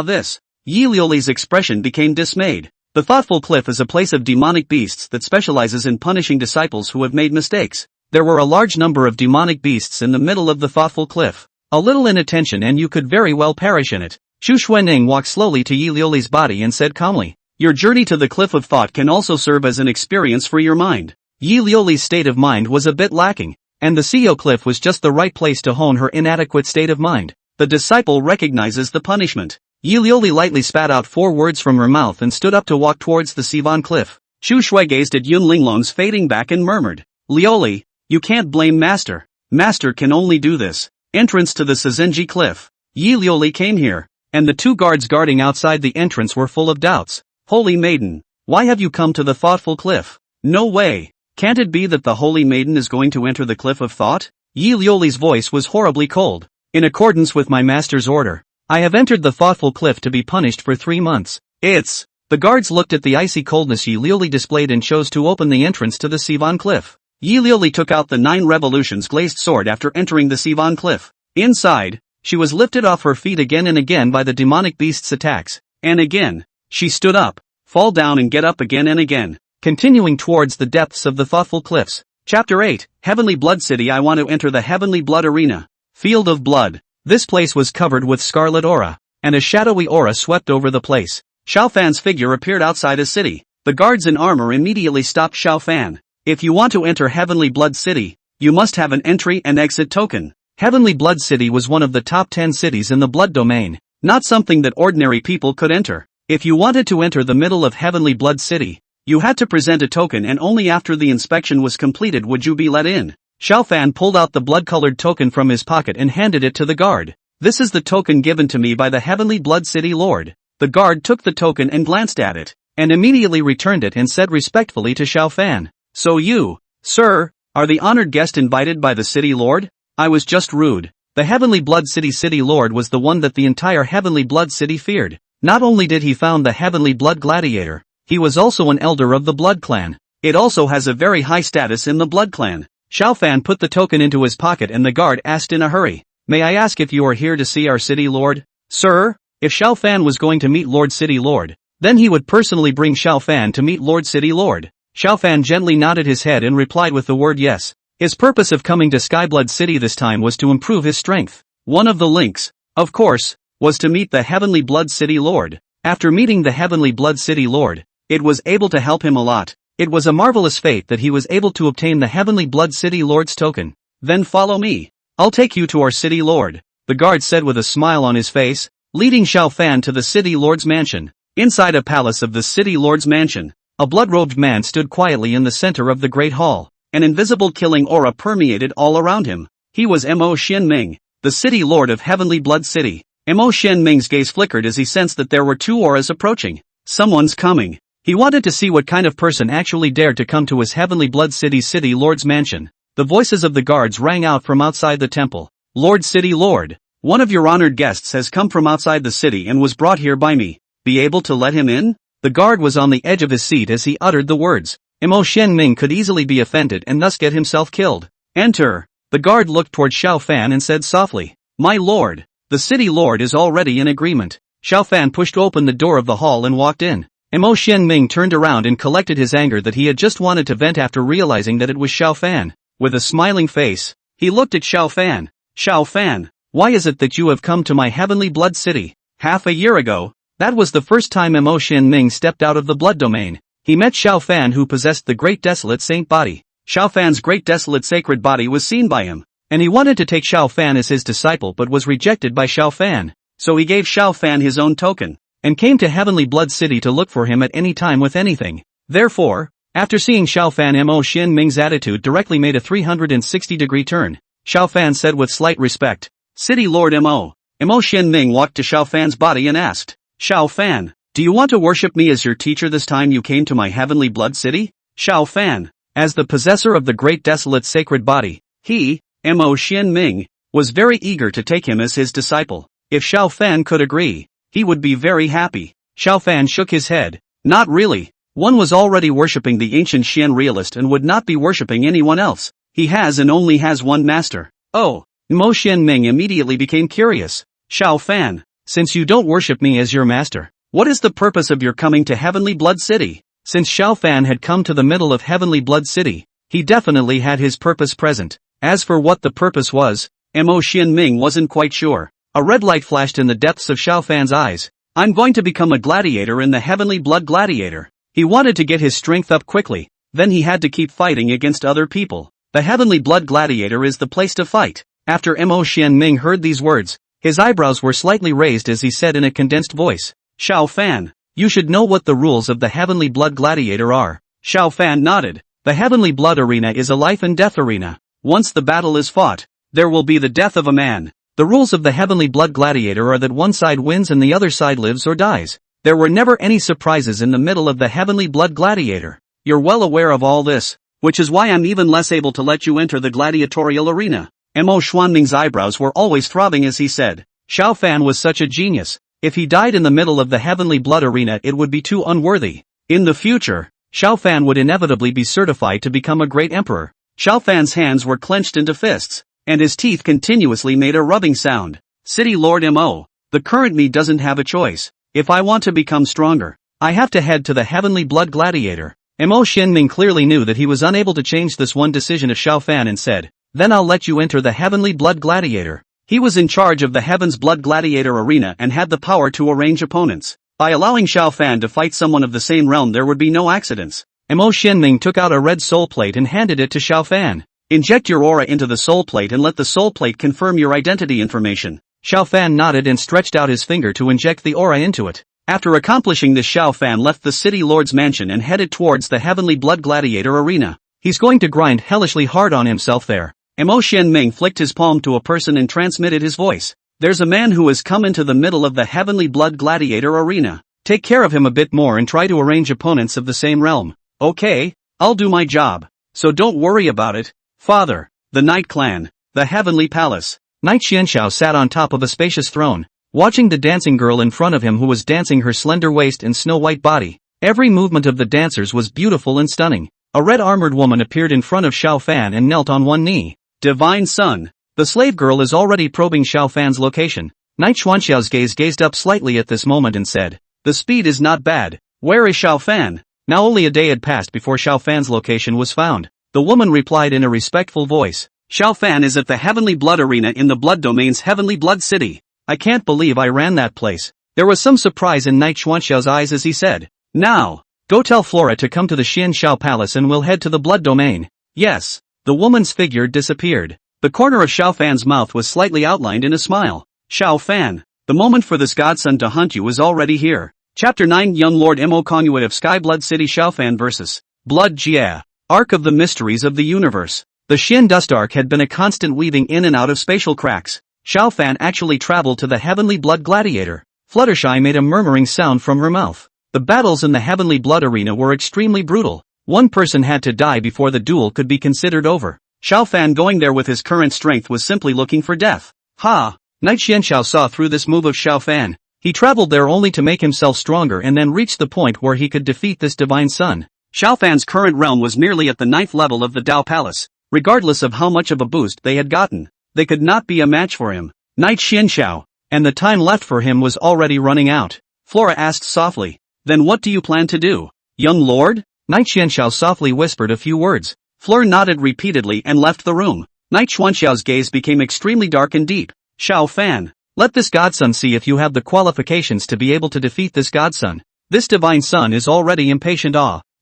This. Yi Liuli's expression became dismayed. The Thoughtful Cliff is a place of demonic beasts that specializes in punishing disciples who have made mistakes. There were a large number of demonic beasts in the middle of the Thoughtful Cliff. A little inattention and you could very well perish in it. Chu Xuanning walked slowly to Yi Liuli's body and said calmly, your journey to the Cliff of Thought can also serve as an experience for your mind. Yi Liuli's state of mind was a bit lacking, and the Seo Cliff was just the right place to hone her inadequate state of mind. The disciple recognizes the punishment. Yi Liuli lightly spat out 4 words from her mouth and stood up to walk towards the Sivan Cliff. Chu Shui gazed at Yun Linglong's fading back and murmured, Liuli, you can't blame Master. Master can only do this. Entrance to the Sizenji Cliff. Yi Liuli came here, and the 2 guards guarding outside the entrance were full of doubts. Holy Maiden, why have you come to the Thoughtful Cliff? No way. Can't it be that the Holy Maiden is going to enter the Cliff of Thought? Yi Liuli's voice was horribly cold. In accordance with my master's order, I have entered the Thoughtful Cliff to be punished for 3 months. The guards looked at the icy coldness Yi Liuli displayed and chose to open the entrance to the Sivan Cliff. Yi Liuli took out the 9 revolutions glazed sword after entering the Sivan Cliff. Inside, she was lifted off her feet again and again by the demonic beast's attacks. And again, she stood up, fall down and get up again and again, continuing towards the depths of the Thoughtful Cliffs. Chapter 8, Heavenly Blood City. I want to enter the Heavenly Blood Arena. Field of Blood. This place was covered with scarlet aura, and a shadowy aura swept over the place. Xiao Fan's figure appeared outside a city. The guards in armor immediately stopped Xiao Fan. If you want to enter Heavenly Blood City, you must have an entry and exit token. Heavenly Blood City was one of the top 10 cities in the Blood Domain, not something that ordinary people could enter. If you wanted to enter the middle of Heavenly Blood City, you had to present a token and only after the inspection was completed would you be let in. Xiao Fan pulled out the blood-colored token from his pocket and handed it to the guard. This is the token given to me by the Heavenly Blood City Lord. The guard took the token and glanced at it, and immediately returned it and said respectfully to Xiao Fan, so you, sir, are the honored guest invited by the City Lord? I was just rude. The Heavenly Blood City Lord was the one that the entire Heavenly Blood City feared. Not only did he found the Heavenly Blood Gladiator, he was also an elder of the Blood Clan. It also has a very high status in the Blood Clan. Xiao Fan put the token into his pocket and the guard asked in a hurry, may I ask if you are here to see our City Lord? Sir, if Xiao Fan was going to meet Lord City Lord, then he would personally bring Xiao Fan to meet Lord City Lord. Xiao Fan gently nodded his head and replied with the word yes. His purpose of coming to Skyblood City this time was to improve his strength. One of the links, of course, was to meet the Heavenly Blood City Lord. After meeting the Heavenly Blood City Lord, it was able to help him a lot. It was a marvelous fate that he was able to obtain the Heavenly Blood City Lord's token. Then follow me. I'll take you to our City Lord, the guard said with a smile on his face, leading Xiao Fan to the City Lord's mansion. Inside a palace of the City Lord's mansion, a blood-robed man stood quietly in the center of the Great Hall. An invisible killing aura permeated all around him. He was Mo Xianming, the City Lord of Heavenly Blood City. Mo Xianming's gaze flickered as he sensed that there were 2 auras approaching. Someone's coming. He wanted to see what kind of person actually dared to come to his Heavenly Blood City's City Lord's mansion. The voices of the guards rang out from outside the temple. Lord City Lord, one of your honored guests has come from outside the city and was brought here by me. Be able to let him in? The guard was on the edge of his seat as he uttered the words. Mo Xianming could easily be offended and thus get himself killed. Enter. The guard looked toward Xiao Fan and said softly, my lord, the City Lord is already in agreement. Xiao Fan pushed open the door of the hall and walked in. Mo Xianming turned around and collected his anger that he had just wanted to vent after realizing that it was Xiao Fan. With a smiling face, he looked at Xiao Fan. Xiao Fan, why is it that you have come to my Heavenly Blood City? Half a year ago, that was the first time Mo Xianming stepped out of the Blood Domain. he met Xiao Fan, who possessed the great desolate saint body. Xiao Fan's great desolate sacred body was seen by him, and he wanted to take Xiao Fan as his disciple but was rejected by Xiao Fan. So he gave Xiao Fan his own token, and came to Heavenly Blood City to look for him at any time with anything. Therefore, after seeing Xiao Fan, Mo Xin Ming's attitude directly made a 360-degree turn. Xiao Fan said with slight respect, "City Lord Mo." Mo Xin Ming walked to Xiao Fan's body and asked, "Xiao Fan, do you want to worship me as your teacher this time you came to my Heavenly Blood City?" Xiao Fan, as the possessor of the great desolate sacred body, he, Mo Xin Ming, was very eager to take him as his disciple. If Xiao Fan could agree, he would be very happy. Xiao Fan shook his head. Not really. One was already worshipping the ancient Xian realist and would not be worshipping anyone else. He has and only has one master. Oh, Mo Xin Ming immediately became curious. Xiao Fan, since you don't worship me as your master, what is the purpose of your coming to Heavenly Blood City? Since Xiao Fan had come to the middle of Heavenly Blood City, he definitely had his purpose present. As for what the purpose was, Mo Xin Ming wasn't quite sure. A red light flashed in the depths of Xiao Fan's eyes. I'm going to become a gladiator in the Heavenly Blood Gladiator. He wanted to get his strength up quickly, then he had to keep fighting against other people. The Heavenly Blood Gladiator is the place to fight. After Mo Xin Ming heard these words, his eyebrows were slightly raised as he said in a condensed voice, "Xiao Fan, you should know what the rules of the Heavenly Blood Gladiator are." Xiao Fan nodded. The Heavenly Blood Arena is a life and death arena. Once the battle is fought, there will be the death of a man. The rules of the Heavenly Blood Gladiator are that one side wins and the other side lives or dies. There were never any surprises in the middle of the Heavenly Blood Gladiator. You're well aware of all this, which is why I'm even less able to let you enter the gladiatorial arena. Mo Xuanming's eyebrows were always throbbing as he said, Xiao Fan was such a genius. If he died in the middle of the Heavenly Blood Arena it would be too unworthy. In the future, Xiao Fan would inevitably be certified to become a great emperor. Xiao Fan's hands were clenched into fists, and his teeth continuously made a rubbing sound. City Lord Mo, the current me doesn't have a choice. If I want to become stronger, I have to head to the Heavenly Blood Gladiator. Mo Xinming clearly knew that he was unable to change this one decision of Xiao Fan and said, then I'll let you enter the Heavenly Blood Gladiator. He was in charge of the Heaven's Blood Gladiator arena and had the power to arrange opponents. By allowing Xiao Fan to fight someone of the same realm there would be no accidents. Mo Xinming took out a red soul plate and handed it to Xiao Fan. Inject your aura into the soul plate and let the soul plate confirm your identity information. Xiao Fan nodded and stretched out his finger to inject the aura into it. After accomplishing this, Xiao Fan left the City Lord's mansion and headed towards the Heavenly Blood Gladiator arena. He's going to grind hellishly hard on himself there. Mo Xianming flicked his palm to a person and transmitted his voice. There's a man who has come into the middle of the Heavenly Blood Gladiator arena. Take care of him a bit more and try to arrange opponents of the same realm. Okay, I'll do my job. So don't worry about it. Father, the Night Clan, the Heavenly Palace. Knight Xianxiao sat on top of a spacious throne, watching the dancing girl in front of him who was dancing her slender waist and snow-white body. Every movement of the dancers was beautiful and stunning. A red-armored woman appeared in front of Xiao Fan and knelt on one knee. Divine Son. The slave girl is already probing Xiao Fan's location. Knight Xuanxiao's gaze gazed up slightly at this moment and said, the speed is not bad. Where is Xiao Fan? Now only a day had passed before Xiao Fan's location was found. The woman replied in a respectful voice, Xiao Fan is at the Heavenly Blood Arena in the Blood Domain's Heavenly Blood City. I can't believe I ran that place. There was some surprise in Knight Xuanxiao's eyes as he said, now, go tell Flora to come to the Xianxiao Palace and we'll head to the Blood Domain. Yes. The woman's figure disappeared. The corner of Xiao Fan's mouth was slightly outlined in a smile. Xiao Fan, the moment for this godson to hunt you is already here. Chapter 9 Young Lord Mo Conduit of Sky Blood City Xiao Fan vs. Blood Jia. Arc of the Mysteries of the Universe. The Xin Dust Arc had been a constant weaving in and out of spatial cracks. Xiao Fan actually traveled to the Heavenly Blood Gladiator. Fluttershy made a murmuring sound from her mouth. The battles in the Heavenly Blood Arena were extremely brutal. One person had to die before the duel could be considered over. Xiao Fan going there with his current strength was simply looking for death. Ha! Knight Xianxiao saw through this move of Xiao Fan. He traveled there only to make himself stronger and then reached the point where he could defeat this divine son. Xiao Fan's current realm was merely at the 9th level of the Dao Palace. Regardless of how much of a boost they had gotten, they could not be a match for him. Knight Xianxiao, and the time left for him was already running out. Flora asked softly, then what do you plan to do, young lord? Knight Xianxiao softly whispered a few words. Fleur nodded repeatedly and left the room. Knight Xuanxiao's gaze became extremely dark and deep. Xiao Fan, let this godson see if you have the qualifications to be able to defeat this godson. This divine son is already impatient.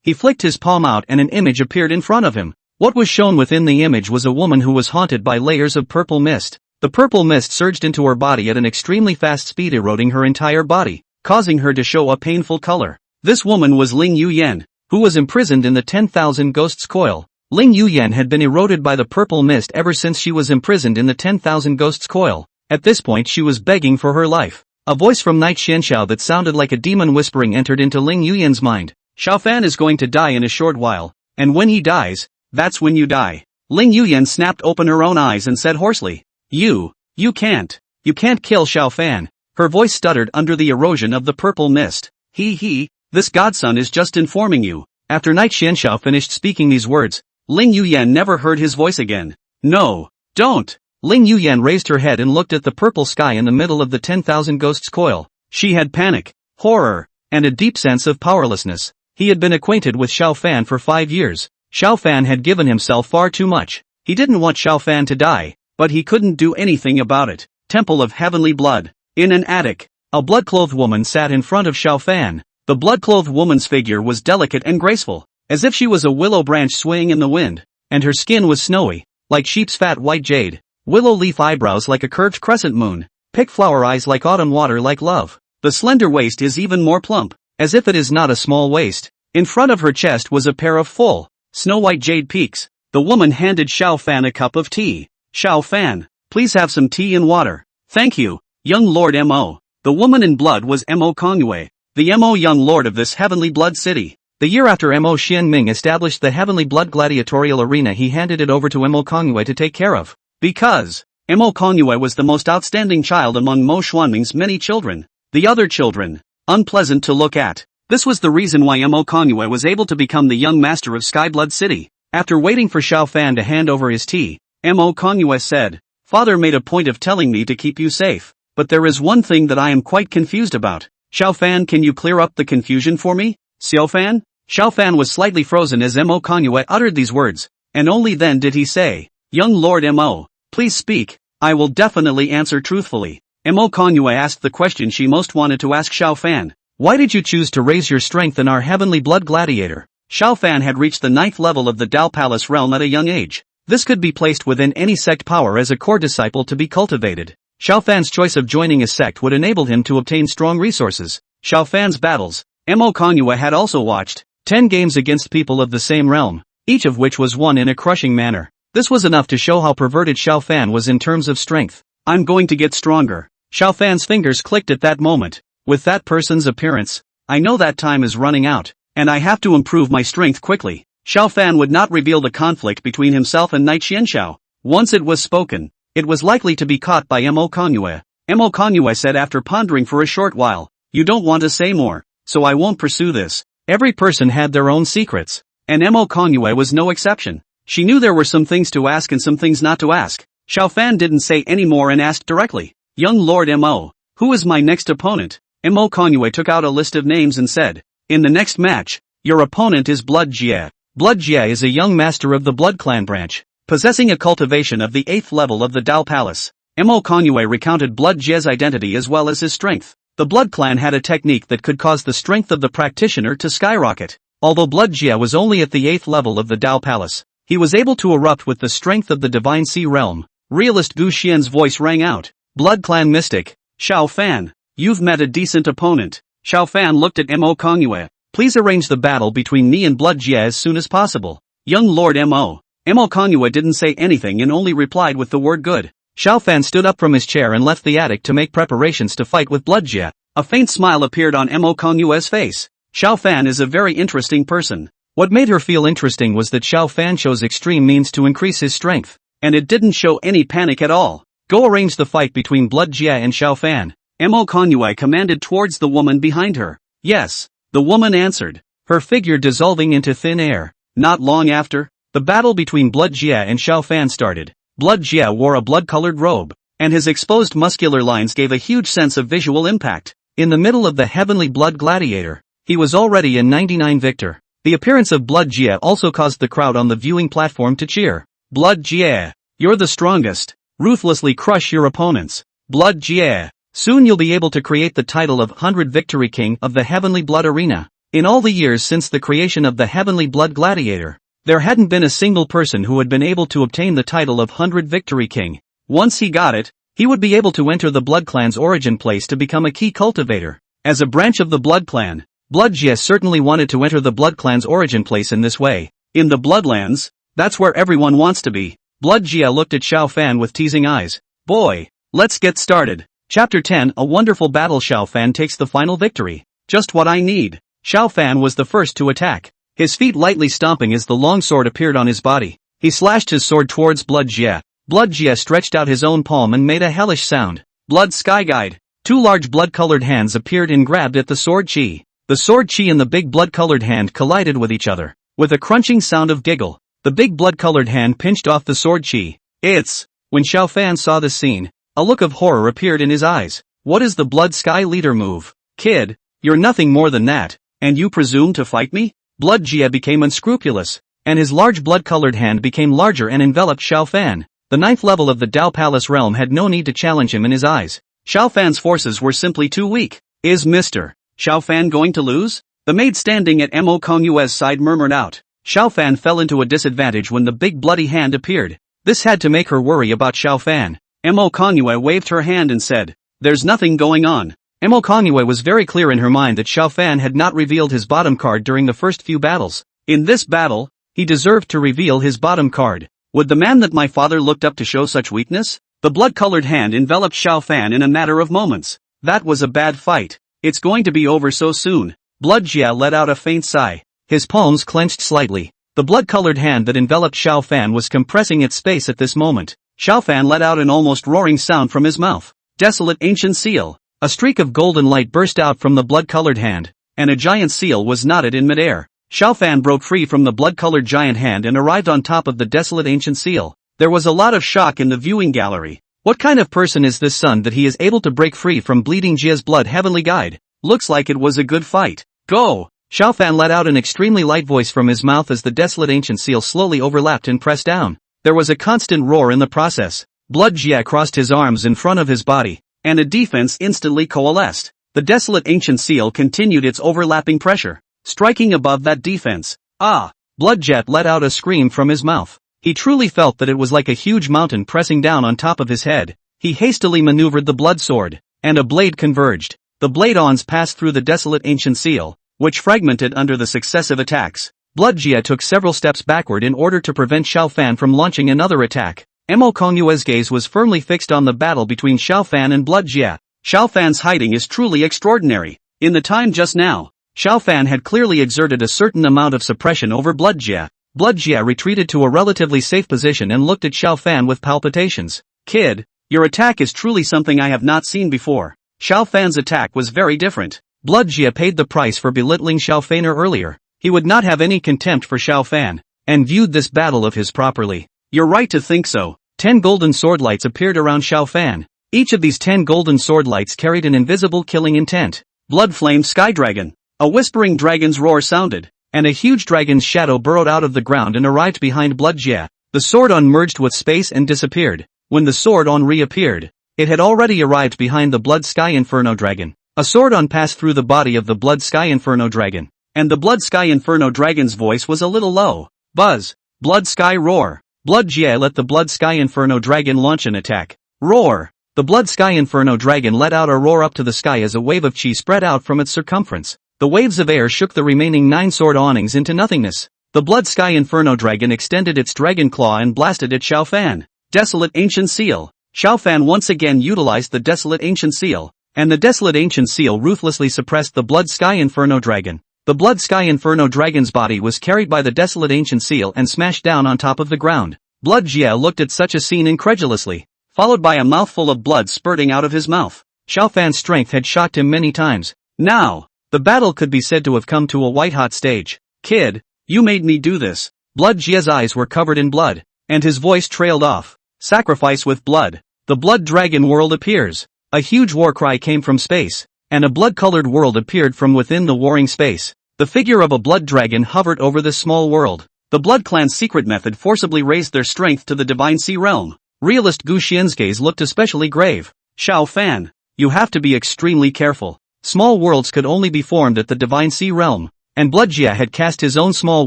He flicked his palm out and an image appeared in front of him. What was shown within the image was a woman who was haunted by layers of purple mist. The purple mist surged into her body at an extremely fast speed, eroding her entire body, causing her to show a painful color. This woman was Ling Yuyan, who was imprisoned in the 10,000 Ghosts Coil. Ling Yuyan had been eroded by the purple mist ever since she was imprisoned in the 10,000 Ghosts Coil. At this point she was begging for her life. A voice from Night Xianxiao that sounded like a demon whispering entered into Ling Yuyan's mind. Xiaofan is going to die in a short while, and when he dies, that's when you die. Ling Yuyan snapped open her own eyes and said hoarsely, You can't kill Xiaofan. Her voice stuttered under the erosion of the purple mist. This godson is just informing you. After Night Xianxiao finished speaking these words, Ling Yuyan never heard his voice again. No, don't. Ling Yuyan raised her head and looked at the purple sky in the middle of the 10,000 Ghosts Coil. She had panic, horror, and a deep sense of powerlessness. He had been acquainted with Xiaofan for 5 years. Xiaofan had given himself far too much. He didn't want Xiaofan to die, but he couldn't do anything about it. Temple of Heavenly Blood. In an attic, a blood-clothed woman sat in front of Xiaofan. The blood-clothed woman's figure was delicate and graceful, as if she was a willow branch swaying in the wind, and her skin was snowy, like sheep's fat white jade, willow leaf eyebrows like a curved crescent moon, pick flower eyes like autumn water like love. The slender waist is even more plump, as if it is not a small waist. In front of her chest was a pair of full, snow-white jade peaks. The woman handed Xiaofan a cup of tea. Xiaofan, please have some tea and water. Thank you, young Lord Mo. The woman in blood was Mo Kongyue, the Mo young lord of this heavenly blood city. The year after Mo Xianming established the Heavenly Blood Gladiatorial Arena, he handed it over to Mo Kongyue to take care of. Because Mo Kongyue was the most outstanding child among Mo Xuanming's many children. The other children, unpleasant to look at. This was the reason why Mo Kongyue was able to become the young master of Skyblood City. After waiting for Xiaofan to hand over his tea, Mo Kongyue said, Father made a point of telling me to keep you safe, but there is one thing that I am quite confused about. Xiaofan, can you clear up the confusion for me? Xiaofan? Xiaofan was slightly frozen as Mo Kongyue uttered these words, and only then did he say, Young Lord Mo, please speak, I will definitely answer truthfully. Mo Kongyue asked the question she most wanted to ask Xiaofan. Why did you choose to raise your strength in our Heavenly Blood Gladiator? Xiaofan had reached the 9th level of the Dao Palace realm at a young age. This could be placed within any sect power as a core disciple to be cultivated. Xiaofan's choice of joining a sect would enable him to obtain strong resources. Xiaofan's battles. Mo Kongyue had also watched 10 games against people of the same realm, each of which was won in a crushing manner. This was enough to show how perverted Xiaofan was in terms of strength. I'm going to get stronger. Xiaofan's fingers clicked at that moment. With that person's appearance, I know that time is running out, and I have to improve my strength quickly. Xiaofan would not reveal the conflict between himself and Night Xianxiao. Once it was spoken, it was likely to be caught by Mo Kongyue. Mo Kongyue said after pondering for a short while, You don't want to say more, so I won't pursue this. Every person had their own secrets, and Mo Kongyue was no exception. She knew there were some things to ask and some things not to ask. Xiaofan didn't say any more and asked directly, Young Lord Mo, who is my next opponent? Mo Kongyue took out a list of names and said, In the next match, your opponent is Blood Jie. Blood Jie is a young master of the Blood Clan branch, possessing a cultivation of the 8th level of the Dao Palace. Mo Kongyue recounted Blood Jie's identity as well as his strength. The Blood Clan had a technique that could cause the strength of the practitioner to skyrocket. Although Blood Jie was only at the 8th level of the Dao Palace, he was able to erupt with the strength of the Divine Sea Realm. Realist Gu Xian's voice rang out. Blood Clan Mystic, Xiaofan, you've met a decent opponent. Xiaofan looked at Mo Kongyue. Please arrange the battle between me and Blood Jie as soon as possible. Young Lord Mo. Mo Kongyue didn't say anything and only replied with the word good. Xiaofan stood up from his chair and left the attic to make preparations to fight with Blood Jie. A faint smile appeared on Mo Kongyue's face. Xiaofan is a very interesting person. What made her feel interesting was that Xiaofan chose extreme means to increase his strength, and it didn't show any panic at all. Go arrange the fight between Blood Jie and Xiaofan. Mo Kongyue commanded towards the woman behind her. Yes, the woman answered, her figure dissolving into thin air. Not long after, the battle between Blood Jie and Xiaofan started. Blood Jie wore a blood-colored robe, and his exposed muscular lines gave a huge sense of visual impact. In the middle of the Heavenly Blood Gladiator, he was already a 99 victor. The appearance of Blood Jie also caused the crowd on the viewing platform to cheer. Blood Jie, you're the strongest. Ruthlessly crush your opponents. Blood Jie. Soon you'll be able to create the title of 100 Victory King of the Heavenly Blood Arena. In all the years since the creation of the Heavenly Blood Gladiator, there hadn't been a single person who had been able to obtain the title of 100 Victory King. Once he got it, he would be able to enter the Blood Clan's origin place to become a key cultivator. As a branch of the Blood Clan, Bloodjia certainly wanted to enter the Blood Clan's origin place in this way. In the Bloodlands, that's where everyone wants to be. Bloodjia looked at Xiao Fan with teasing eyes. Boy, let's get started. Chapter 10, A Wonderful Battle. Xiao Fan takes the final victory. Just what I need. Xiao Fan was the first to attack. His feet lightly stomping as the long sword appeared on his body. He slashed his sword towards Bloodjia. Bloodjia stretched out his own palm and made a hellish sound. Blood Sky Guide. Two large blood-colored hands appeared and grabbed at the sword chi. The sword chi and the big blood-colored hand collided with each other. With a crunching sound of giggle, the big blood-colored hand pinched off the sword chi. When Xiao Fan saw this scene, a look of horror appeared in his eyes. What is the Blood Sky Leader move? Kid, you're nothing more than that, and you presume to fight me? Bloodjia became unscrupulous, and his large blood-colored hand became larger and enveloped Xiao Fan. The 9th level of the Dao Palace realm had no need to challenge him in his eyes. Xiao Fan's forces were simply too weak. Is Mr. Xiao Fan going to lose? The maid standing at Mo Kongyue's side murmured out. Xiao Fan fell into a disadvantage when the big bloody hand appeared. This had to make her worry about Xiao Fan. Mo Kongyue waved her hand and said, "There's nothing going on." Mo Kongyue was very clear in her mind that Xiao Fan had not revealed his bottom card during the first few battles. In this battle, he deserved to reveal his bottom card. Would the man that my father looked up to show such weakness? The blood-colored hand enveloped Xiao Fan in a matter of moments. That was a bad fight. It's going to be over so soon. Bloodjia let out a faint sigh. His palms clenched slightly. The blood-colored hand that enveloped Xiao Fan was compressing its space at this moment. Xiao Fan let out an almost roaring sound from his mouth. Desolate Ancient Seal. A streak of golden light burst out from the blood-colored hand, and a giant seal was knotted in midair. Xiao Fan broke free from the blood-colored giant hand and arrived on top of the desolate ancient seal. There was a lot of shock in the viewing gallery. What kind of person is this son that he is able to break free from Bleeding Jia's blood heavenly guide? Looks like it was a good fight. Go! Xiao Fan let out an extremely light voice from his mouth as the desolate ancient seal slowly overlapped and pressed down. There was a constant roar in the process. Bloodjia crossed his arms in front of his body, and a defense instantly coalesced. The desolate ancient seal continued its overlapping pressure, striking above that defense. Ah! Bloodjet let out a scream from his mouth. He truly felt that it was like a huge mountain pressing down on top of his head. He hastily maneuvered the blood sword, and a blade converged. The blade-ons passed through the desolate ancient seal, which fragmented under the successive attacks. Bloodjia took several steps backward in order to prevent Xiao Fan from launching another attack. Mo Kongyue's gaze was firmly fixed on the battle between Xiao Fan and Bloodjia. Xiao Fan's hiding is truly extraordinary. In the time just now, Xiao Fan had clearly exerted a certain amount of suppression over Bloodjia. Bloodjia retreated to a relatively safe position and looked at Xiao Fan with palpitations. Kid, your attack is truly something I have not seen before. Xiao Fan's attack was very different. Bloodjia paid the price for belittling Xiao Fan earlier. He would not have any contempt for Xiao Fan, and viewed this battle of his properly. You're right to think so. 10 golden sword lights appeared around Xiao Fan. Each of these 10 golden sword lights carried an invisible killing intent. Blood Flame Sky Dragon. A whispering dragon's roar sounded, and a huge dragon's shadow burrowed out of the ground and arrived behind Bloodjia. The sword-on merged with space and disappeared. When the sword-on reappeared, it had already arrived behind the Blood Sky Inferno Dragon. A sword-on passed through the body of the Blood Sky Inferno Dragon, and the Blood Sky Inferno Dragon's voice was a little low. Buzz. Blood Sky Roar. Bloodjia let the Blood Sky Inferno Dragon launch an attack. Roar! The Blood Sky Inferno Dragon let out a roar up to the sky as a wave of chi spread out from its circumference. The waves of air shook the remaining 9 sword awnings into nothingness. The Blood Sky Inferno Dragon extended its dragon claw and blasted at Xiao Fan. Desolate Ancient Seal. Xiao Fan once again utilized the Desolate Ancient Seal, and the Desolate Ancient Seal ruthlessly suppressed the Blood Sky Inferno Dragon. The Blood Sky Inferno Dragon's body was carried by the Desolate Ancient Seal and smashed down on top of the ground. Bloodjia looked at such a scene incredulously, followed by a mouthful of blood spurting out of his mouth. Xiao Fan's strength had shocked him many times. Now, the battle could be said to have come to a white-hot stage. Kid, you made me do this. Bloodjia's eyes were covered in blood, and his voice trailed off. Sacrifice with blood. The Blood Dragon world appears. A huge war cry came from space, and a blood-colored world appeared from within the warring space. The figure of a blood dragon hovered over this small world. The Blood Clan's secret method forcibly raised their strength to the Divine Sea realm. Realist Gu Xian's gaze looked especially grave. Xiao Fan, you have to be extremely careful. Small worlds could only be formed at the Divine Sea realm. and Blood Jia had cast his own small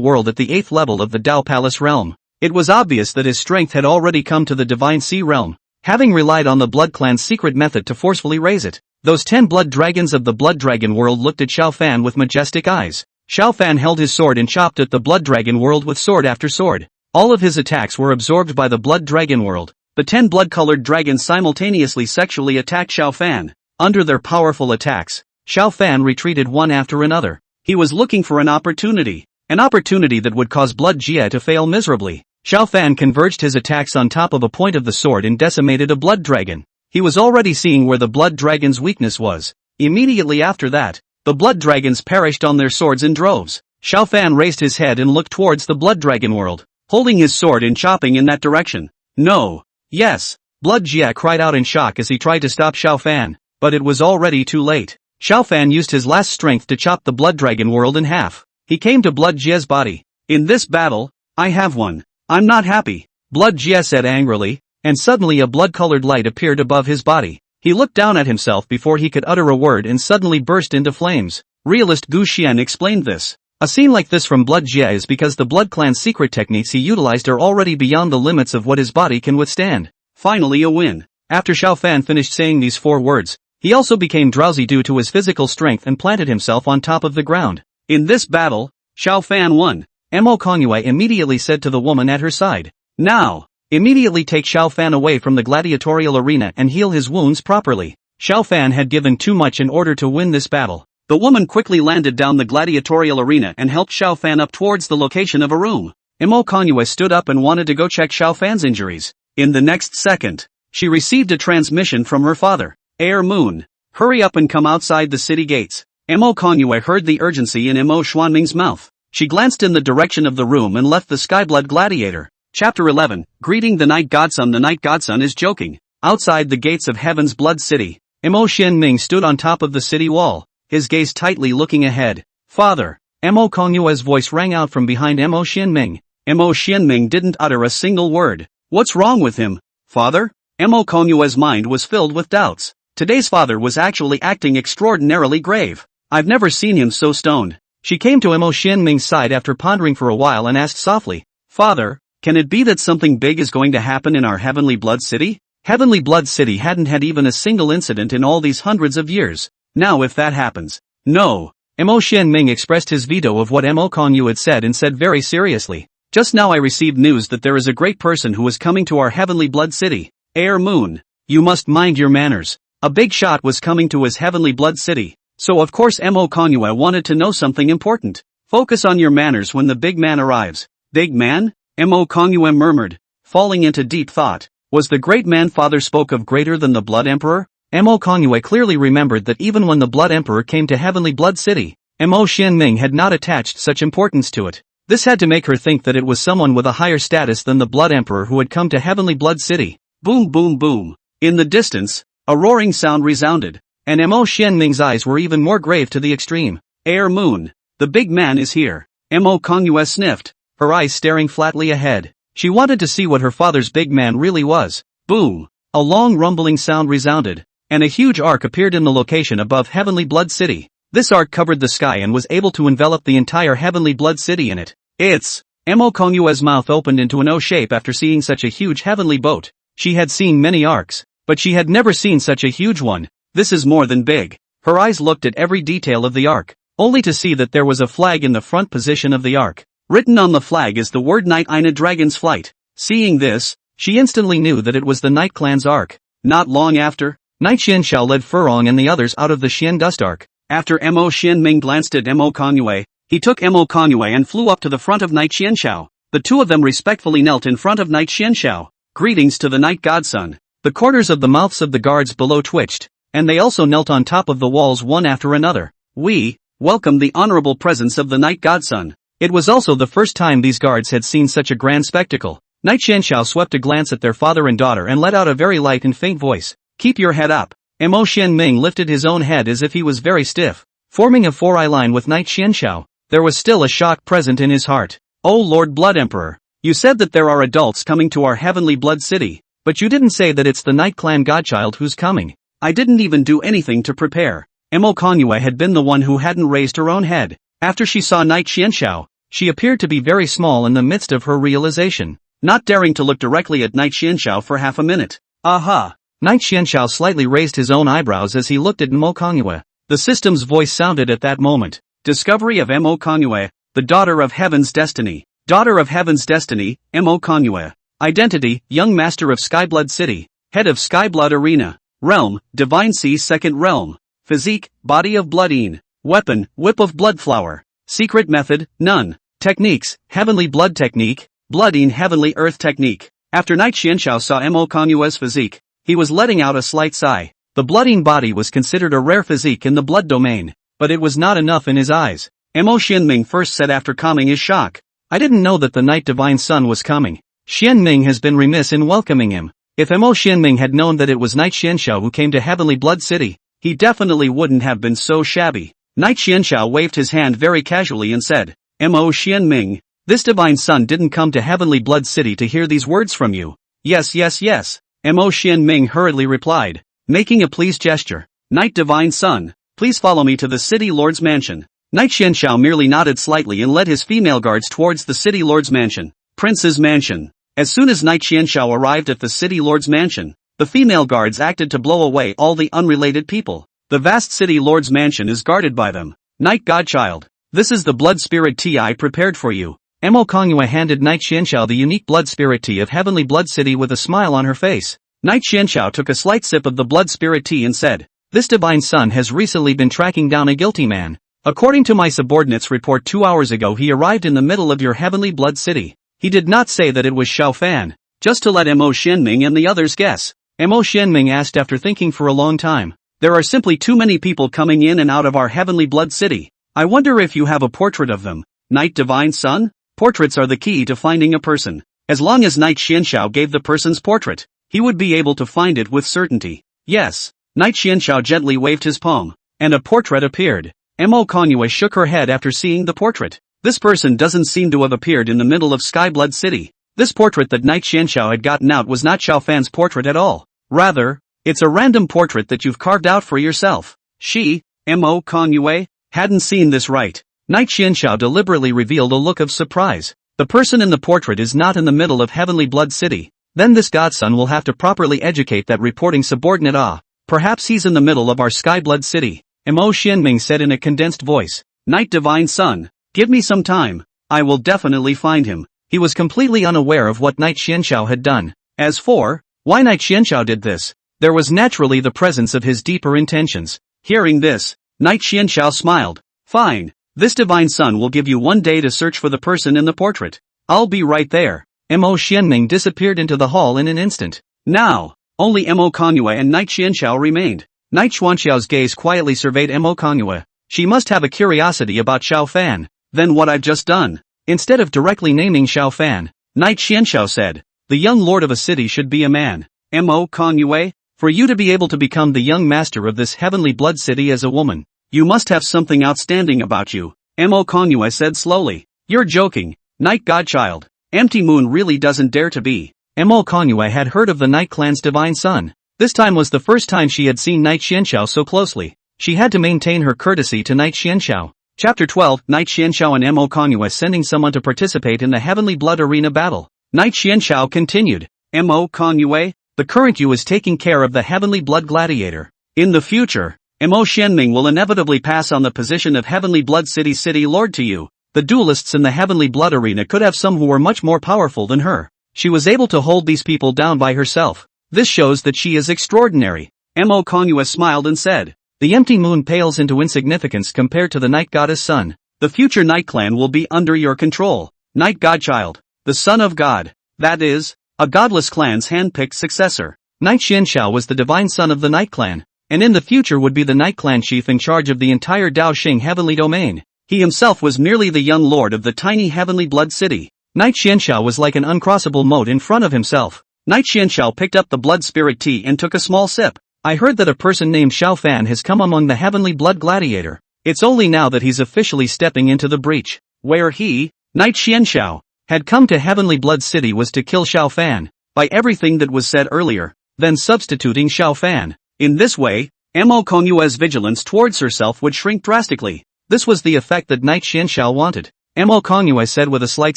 world at the 8th level of the Dao Palace realm. It was obvious that his strength had already come to the Divine Sea realm, having relied on the Blood Clan's secret method to forcefully raise it. Those 10 blood dragons of the Blood Dragon world looked at Xiao Fan with majestic eyes. Xiao Fan held his sword and chopped at the Blood Dragon world with sword after sword. All of his attacks were absorbed by the Blood Dragon world. The 10 blood-colored dragons simultaneously sexually attacked Xiao Fan. Under their powerful attacks, Xiao Fan retreated one after another. He was looking for an opportunity that would cause Blood Jia to fail miserably. Xiao Fan converged his attacks on top of a point of the sword and decimated a blood dragon. He was already seeing where the blood dragon's weakness was. Immediately after that, the blood dragons perished on their swords in droves. Xiao Fan raised his head and looked towards the blood dragon world, holding his sword and chopping in that direction. No. Yes. Blood Jia cried out in shock as he tried to stop Xiao Fan, but it was already too late. Xiao Fan used his last strength to chop the blood dragon world in half. He came to Blood Jia's body. In this battle, I have won. I'm not happy, Blood Jia said angrily, and suddenly a blood-colored light appeared above his body. He looked down at himself before he could utter a word and suddenly burst into flames. Realist Gu Xian explained this. A scene like this from Blood Jia is because the Blood Clan's secret techniques he utilized are already beyond the limits of what his body can withstand. Finally a win. After Xiao Fan finished saying these 4 words, he also became drowsy due to his physical strength and planted himself on top of the ground. In this battle, Xiao Fan won. Mo Kongyue immediately said to the woman at her side. Now, immediately take Xiao Fan away from the gladiatorial arena and heal his wounds properly. Xiao Fan had given too much in order to win this battle. The woman quickly landed down the gladiatorial arena and helped Xiao Fan up towards the location of a room. Mo Kongyue stood up and wanted to go check Xiao Fan's injuries. In the next second, she received a transmission from her father. Air Moon, hurry up and come outside the city gates. Mo Kongyue heard the urgency in Mo Xuanming's mouth. She glanced in the direction of the room and left the Skyblood Gladiator. Chapter 11, Greeting the Night Godson. The Night Godson is joking. Outside the gates of Heaven's Blood City, Mo Xianming stood on top of the city wall, his gaze tightly looking ahead. Father! Mo Kongyue's voice rang out from behind Mo Xianming. Mo Xianming didn't utter a single word. What's wrong with him? Father? Mo Kongyue's mind was filled with doubts. Today's father was actually acting extraordinarily grave. I've never seen him so stoned. She came to Mo Xianming's side after pondering for a while and asked softly, Father, can it be that something big is going to happen in our Heavenly Blood City? Heavenly Blood City hadn't had even a single incident in all these hundreds of years. Now if that happens. No. Mo Xianming expressed his veto of what Mo Kongyue had said and said very seriously. Just now I received news that there is a great person who is coming to our Heavenly Blood City. Air Moon. You must mind your manners. A big shot was coming to his Heavenly Blood City. So of course Mo Kongyue wanted to know something important. Focus on your manners when the big man arrives. Big man? Mo Kongyue murmured, falling into deep thought. Was the great man father spoke of greater than the Blood Emperor? Mo Kongyue clearly remembered that even when the Blood Emperor came to Heavenly Blood City, Mo Xianming had not attached such importance to it. This had to make her think that it was someone with a higher status than the Blood Emperor who had come to Heavenly Blood City. Boom boom boom. In the distance, a roaring sound resounded, and Mo Xianming's eyes were even more grave to the extreme. Air Moon. The big man is here. Mo Kongyue sniffed, her eyes staring flatly ahead. She wanted to see what her father's big man really was. Boom. A long rumbling sound resounded, and a huge arc appeared in the location above Heavenly Blood City. This arc covered the sky and was able to envelop the entire Heavenly Blood City in it. It's... Mo Kongyue's mouth opened into an O shape after seeing such a huge heavenly boat. She had seen many arcs, but she had never seen such a huge one. This is more than big. Her eyes looked at every detail of the arc, only to see that there was a flag in the front position of the arc. Written on the flag is the word Night Ina Dragon's Flight. Seeing this, she instantly knew that it was the Night Clan's arc. Not long after, Night Xianxiao led Furong and the others out of the Xian Dust arc. After Mo Xianming glanced at Mo Kongyue, he took Mo Kongyue and flew up to the front of Night Xianxiao. The two of them respectfully knelt in front of Night Xianxiao. Greetings to the Night Godson. The corners of the mouths of the guards below twitched, and they also knelt on top of the walls one after another. We welcome the honorable presence of the Night Godson. It was also the first time these guards had seen such a grand spectacle. Night Xianxiao swept a glance at their father and daughter and let out a very light and faint voice. Keep your head up. Mo Xianming lifted his own head as if he was very stiff, forming a four-eye line with Night Xianxiao. There was still a shock present in his heart. Oh Lord Blood Emperor, you said that there are adults coming to our Heavenly Blood City, but you didn't say that it's the Night Clan Godchild who's coming. I didn't even do anything to prepare. Mo Kongyue had been the one who hadn't raised her own head. After she saw Knight Xianxiao, she appeared to be very small in the midst of her realization, not daring to look directly at Knight Xianxiao for half a minute. Aha! Knight Xianxiao slightly raised his own eyebrows as he looked at Mo Kongyue. The system's voice sounded at that moment. Discovery of Mo Kongyue, the daughter of Heaven's destiny. Daughter of Heaven's destiny, Mo Kongyue. Identity, young master of Skyblood City. Head of Skyblood Arena. Realm, Divine Sea Second Realm. Physique, Body of Bloodine. Weapon, Whip of Bloodflower. Secret method, none. Techniques, Heavenly Blood Technique, Bloodine Heavenly Earth Technique. After Knight Xianxiao saw Mo Konyue's physique, he was letting out a slight sigh. The Bloodine body was considered a rare physique in the blood domain, but it was not enough in his eyes. Mo Xianming first said after calming his shock. I didn't know that the Night Divine Sun was coming. Xianming has been remiss in welcoming him. If Mo Xianming had known that it was Knight Xianxiao who came to Heavenly Blood City, he definitely wouldn't have been so shabby. Knight Xianxiao waved his hand very casually and said, Mo Xianming, this Divine Sun didn't come to Heavenly Blood City to hear these words from you. Yes. Mo Xianming hurriedly replied, making a pleased gesture. Knight Divine Sun, please follow me to the City Lord's mansion. Knight Xianxiao merely nodded slightly and led his female guards towards the City Lord's mansion. Prince's mansion. As soon as Knight Xianxiao arrived at the City Lord's mansion, the female guards acted to blow away all the unrelated people. The vast City Lord's mansion is guarded by them. Knight Godchild, this is the blood spirit tea I prepared for you. Mo Kongyue handed Knight Xianxiao the unique blood spirit tea of Heavenly Blood City with a smile on her face. Knight Xianxiao took a slight sip of the blood spirit tea and said, this Divine Sun has recently been tracking down a guilty man. According to my subordinate's report 2 hours ago, he arrived in the middle of your Heavenly Blood City. He did not say that it was Xiao Fan, just to let Mo Xianming and the others guess. Mo Xianming asked after thinking for a long time. There are simply too many people coming in and out of our Heavenly Blood City. I wonder if you have a portrait of them. Knight Divine Sun? Portraits are the key to finding a person. As long as Knight Xianxiao gave the person's portrait, he would be able to find it with certainty. Yes. Knight Xianxiao gently waved his palm, and a portrait appeared. Mo Kongyue shook her head after seeing the portrait. This person doesn't seem to have appeared in the middle of Skyblood City. This portrait that Knight Xianxiao had gotten out was not Xiao Fan's portrait at all. Rather, it's a random portrait that you've carved out for yourself. She, Mo Kongyue, hadn't seen this right. Knight Xianxiao deliberately revealed a look of surprise. The person in the portrait is not in the middle of Heavenly Blood City. Then this godson will have to properly educate that reporting subordinate. Perhaps he's in the middle of our Skyblood City. Mo Xianming said in a condensed voice. Knight Divine Sun, give me some time. I will definitely find him. He was completely unaware of what Knight Xianxiao had done. As for why Knight Xianxiao did this, there was naturally the presence of his deeper intentions. Hearing this, Knight Xianxiao smiled. Fine. This Divine Sun will give you 1 day to search for the person in the portrait. I'll be right there. Mo Xianming disappeared into the hall in an instant. Now, only Mo Kongyue and Knight Xianxiao remained. Knight Xuanxiao's gaze quietly surveyed Mo Kongyue. She must have a curiosity about Xiao Fan. Then what I've just done. Instead of directly naming Xiao Fan, Knight Xianxiao said, the young lord of a city should be a man. Mo Kongyue, for you to be able to become the young master of this Heavenly Blood City as a woman, you must have something outstanding about you. Mo Kongyue said slowly. You're joking, Night Godchild. Empty Moon really doesn't dare to be. Mo Kongyue had heard of the Night Clan's Divine Sun. This time was the first time she had seen Knight Xianxiao so closely. She had to maintain her courtesy to Knight Xianxiao. Chapter 12, Knight Xianxiao and Mo Kongyue sending someone to participate in the Heavenly Blood Arena battle. Knight Xianxiao continued. Mo Kongyue, the current you is taking care of the Heavenly Blood Gladiator. In the future, Mo Xianming will inevitably pass on the position of Heavenly Blood City Lord to you. The duelists in the Heavenly Blood Arena could have some who were much more powerful than her. She was able to hold these people down by herself. This shows that she is extraordinary. Mo Kongyue smiled and said. The empty moon pales into insignificance compared to the Night Goddess Sun. The future Night Clan will be under your control. Night Godchild, the son of God. That is, a godless clan's hand-picked successor. Knight Xianxiao was the divine son of the Night Clan, and in the future would be the Night Clan chief in charge of the entire Daoxing heavenly domain. He himself was merely the young lord of the tiny Heavenly Blood City. Knight Xianxiao was like an uncrossable moat in front of himself. Knight Xianxiao picked up the blood spirit tea and took a small sip. I heard that a person named Xiao Fan has come among the Heavenly Blood Gladiator. It's only now that he's officially stepping into the breach. Where he, Knight Xianxiao, had come to Heavenly Blood City was to kill Xiao Fan, by everything that was said earlier, then substituting Xiao Fan. In this way, Mo Kongyue's vigilance towards herself would shrink drastically. This was the effect that Knight Xianxiao wanted. Mo Kongyue said with a slight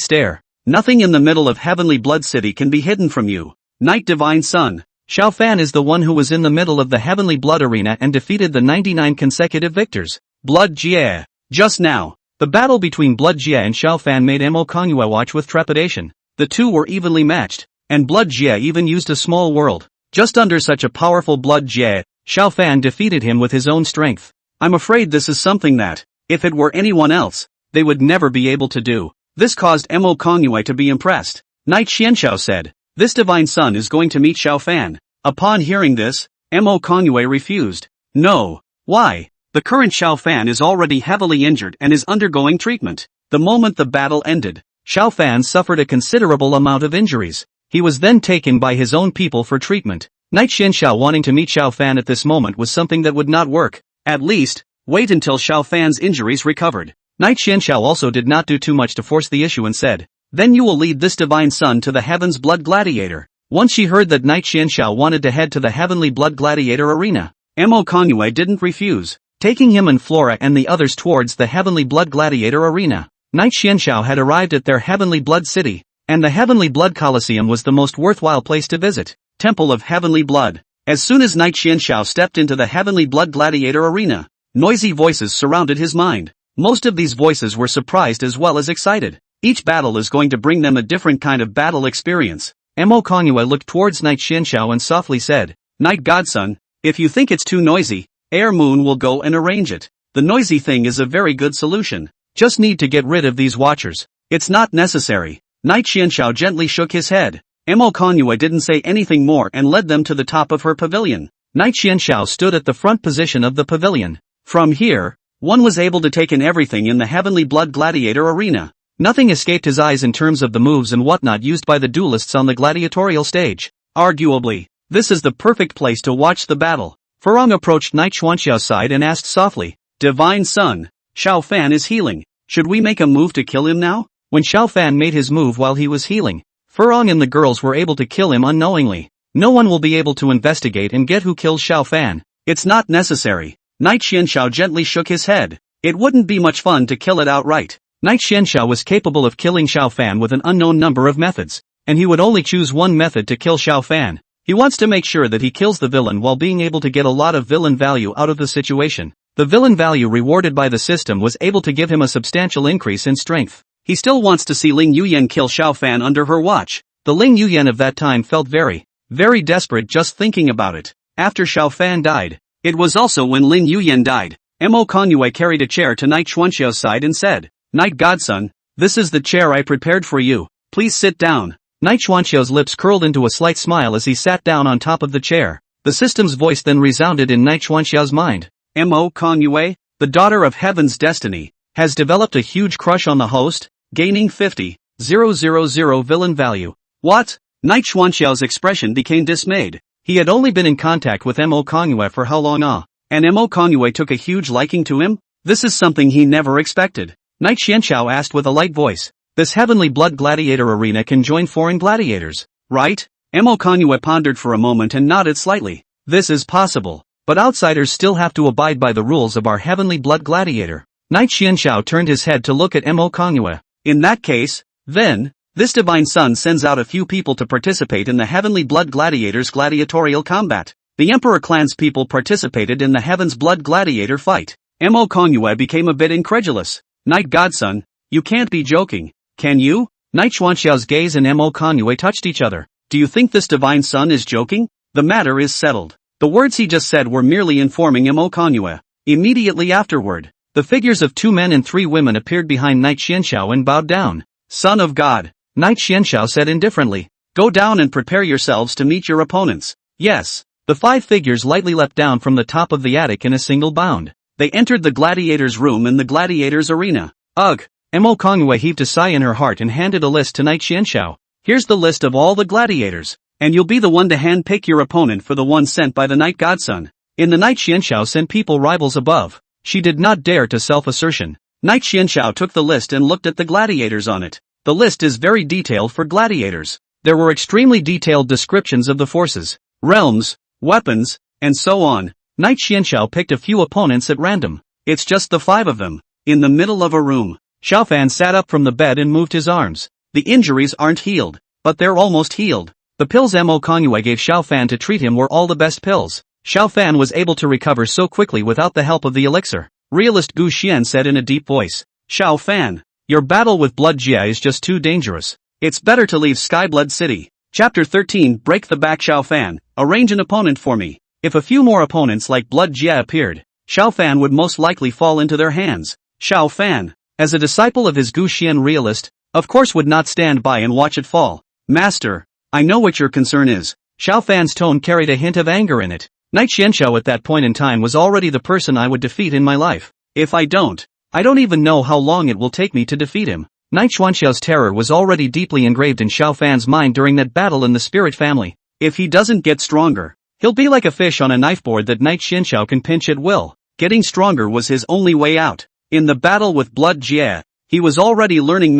stare. Nothing in the middle of Heavenly Blood City can be hidden from you. Knight Divine Sun. Xiao Fan is the one who was in the middle of the Heavenly Blood Arena and defeated the 99 consecutive victors. Blood Jie. Just now, the battle between Blood Jie and Xiao Fan made Mo Kongyue watch with trepidation. The two were evenly matched, and Blood Jie even used a small world. Just under such a powerful Blood Jie, Xiao Fan defeated him with his own strength. I'm afraid this is something that, if it were anyone else, they would never be able to do. This caused Mo Kongyue to be impressed. Knight Xianxiao said, this Divine Sun is going to meet Xiao Fan. Upon hearing this, Mo Kongyue refused. No. Why? The current Xiao Fan is already heavily injured and is undergoing treatment. The moment the battle ended, Xiao Fan suffered a considerable amount of injuries. He was then taken by his own people for treatment. Knight Xianxiao wanting to meet Xiao Fan at this moment was something that would not work. At least, wait until Xiao Fan's injuries recovered. Knight Xianxiao also did not do too much to force the issue and said, then you will lead this Divine Sun to the Heaven's Blood Gladiator. Once she heard that Knight Xianxiao wanted to head to the Heavenly Blood Gladiator arena, Mo Kongyue didn't refuse, taking him and Flora and the others towards the Heavenly Blood Gladiator arena. Knight Xianxiao had arrived at their Heavenly Blood City, and the Heavenly Blood Colosseum was the most worthwhile place to visit. Temple of Heavenly Blood. As soon as Knight Xianxiao stepped into the Heavenly Blood Gladiator arena, noisy voices surrounded his mind. Most of these voices were surprised as well as excited. Each battle is going to bring them a different kind of battle experience. Mo Kongyue looked towards Knight Xianxiao and softly said, Knight Godson, if you think it's too noisy, Air Moon will go and arrange it. The noisy thing is a very good solution. Just need to get rid of these watchers. It's not necessary. Knight Xianxiao gently shook his head. Mo Kongyue didn't say anything more and led them to the top of her pavilion. Knight Xianxiao stood at the front position of the pavilion. From here, one was able to take in everything in the Heavenly Blood Gladiator arena. Nothing escaped his eyes in terms of the moves and whatnot used by the duelists on the gladiatorial stage. Arguably, this is the perfect place to watch the battle. Farong approached Knight Xianxiao's side and asked softly, Divine Sun, Xiao Fan is healing. Should we make a move to kill him now? When Xiao Fan made his move while he was healing, Farong and the girls were able to kill him unknowingly. No one will be able to investigate and get who killed Xiao Fan. It's not necessary. Knight Xianxiao gently shook his head. It wouldn't be much fun to kill it outright. Knight Xianxiao was capable of killing Xiao Fan with an unknown number of methods, and he would only choose one method to kill Xiao Fan. He wants to make sure that he kills the villain while being able to get a lot of villain value out of the situation. The villain value rewarded by the system was able to give him a substantial increase in strength. He still wants to see Ling Yuyan kill Xiao Fan under her watch. The Ling Yuyan of that time felt very desperate just thinking about it. After Xiao Fan died, it was also when Ling Yuyan died. Mo Kongyue carried a chair to Knight Xianxiao's side and said, Knight Godson, this is the chair I prepared for you. Please sit down. Knight Xianxiao's lips curled into a slight smile as he sat down on top of the chair. The system's voice then resounded in Knight Xianxiao's mind. Mo Kongyue, the daughter of Heaven's Destiny, has developed a huge crush on the host, gaining 50,000 villain value. What? Knight Xianxiao's expression became dismayed. He had only been in contact with Mo Kongyue for how long and Mo Kongyue took a huge liking to him? This is something he never expected. Knight Xianxiao asked with a light voice. This Heavenly Blood Gladiator arena can join foreign gladiators, right? Mo Kongyue pondered for a moment and nodded slightly. This is possible, but outsiders still have to abide by the rules of our Heavenly Blood Gladiator. Knight Xianxiao turned his head to look at Mo Kongyue. In that case, then, this Divine Sun sends out a few people to participate in the Heavenly Blood Gladiator's gladiatorial combat. The Emperor Clan's people participated in the Heaven's Blood Gladiator fight. Mo Kongyue became a bit incredulous. Knight Godson, you can't be joking, can you? Knight Xianxiao's gaze and Mo Kongyue touched each other. Do you think this Divine Sun is joking? The matter is settled. The words he just said were merely informing Mo Kongyue. Immediately afterward, the figures of 2 men and 3 women appeared behind Knight Xianxiao and bowed down. Son of God, Knight Xianxiao said indifferently. Go down and prepare yourselves to meet your opponents. Yes. The 5 figures lightly leapt down from the top of the attic in a single bound. They entered the gladiators' room in the gladiators' arena. Ugh! Mo Kongyue heaved a sigh in her heart and handed a list to Knight Xianxiao. Here's the list of all the gladiators, and you'll be the one to hand-pick your opponent for the one sent by the Knight Godson. In the Knight Xianxiao sent people rivals above. She did not dare to self-assertion. Knight Xianxiao took the list and looked at the gladiators on it. The list is very detailed for gladiators. There were extremely detailed descriptions of the forces, realms, weapons, and so on. Knight Xianxiao picked a few opponents at random. It's just the 5 of them. in the middle of a room. Xiao Fan sat up from the bed and moved his arms. The injuries aren't healed, but they're almost healed. The pills Mo Kongyue gave Xiao Fan to treat him were all the best pills. Xiao Fan was able to recover so quickly without the help of the elixir. Realist Gu Xian said in a deep voice. Xiao Fan, your battle with Blood Jia is just too dangerous. It's better to leave Skyblood City. Chapter 13 Break the back. Xiao Fan, arrange an opponent for me. If a few more opponents like Blood Jia appeared, Xiao Fan would most likely fall into their hands. Xiao Fan, as a disciple of his Gu Xian realist, of course would not stand by and watch it fall. Master, I know what your concern is. Xiao Fan's tone carried a hint of anger in it. Knight Xianxiao at that point in time was already the person I would defeat in my life. If I don't even know how long it will take me to defeat him. Knight Xuanxiao's terror was already deeply engraved in Xiao Fan's mind during that battle in the spirit family. If he doesn't get stronger, he'll be like a fish on a knife board that Knight Xianxiao can pinch at will. Getting stronger was his only way out. In the battle with Blood Jia, he was already learning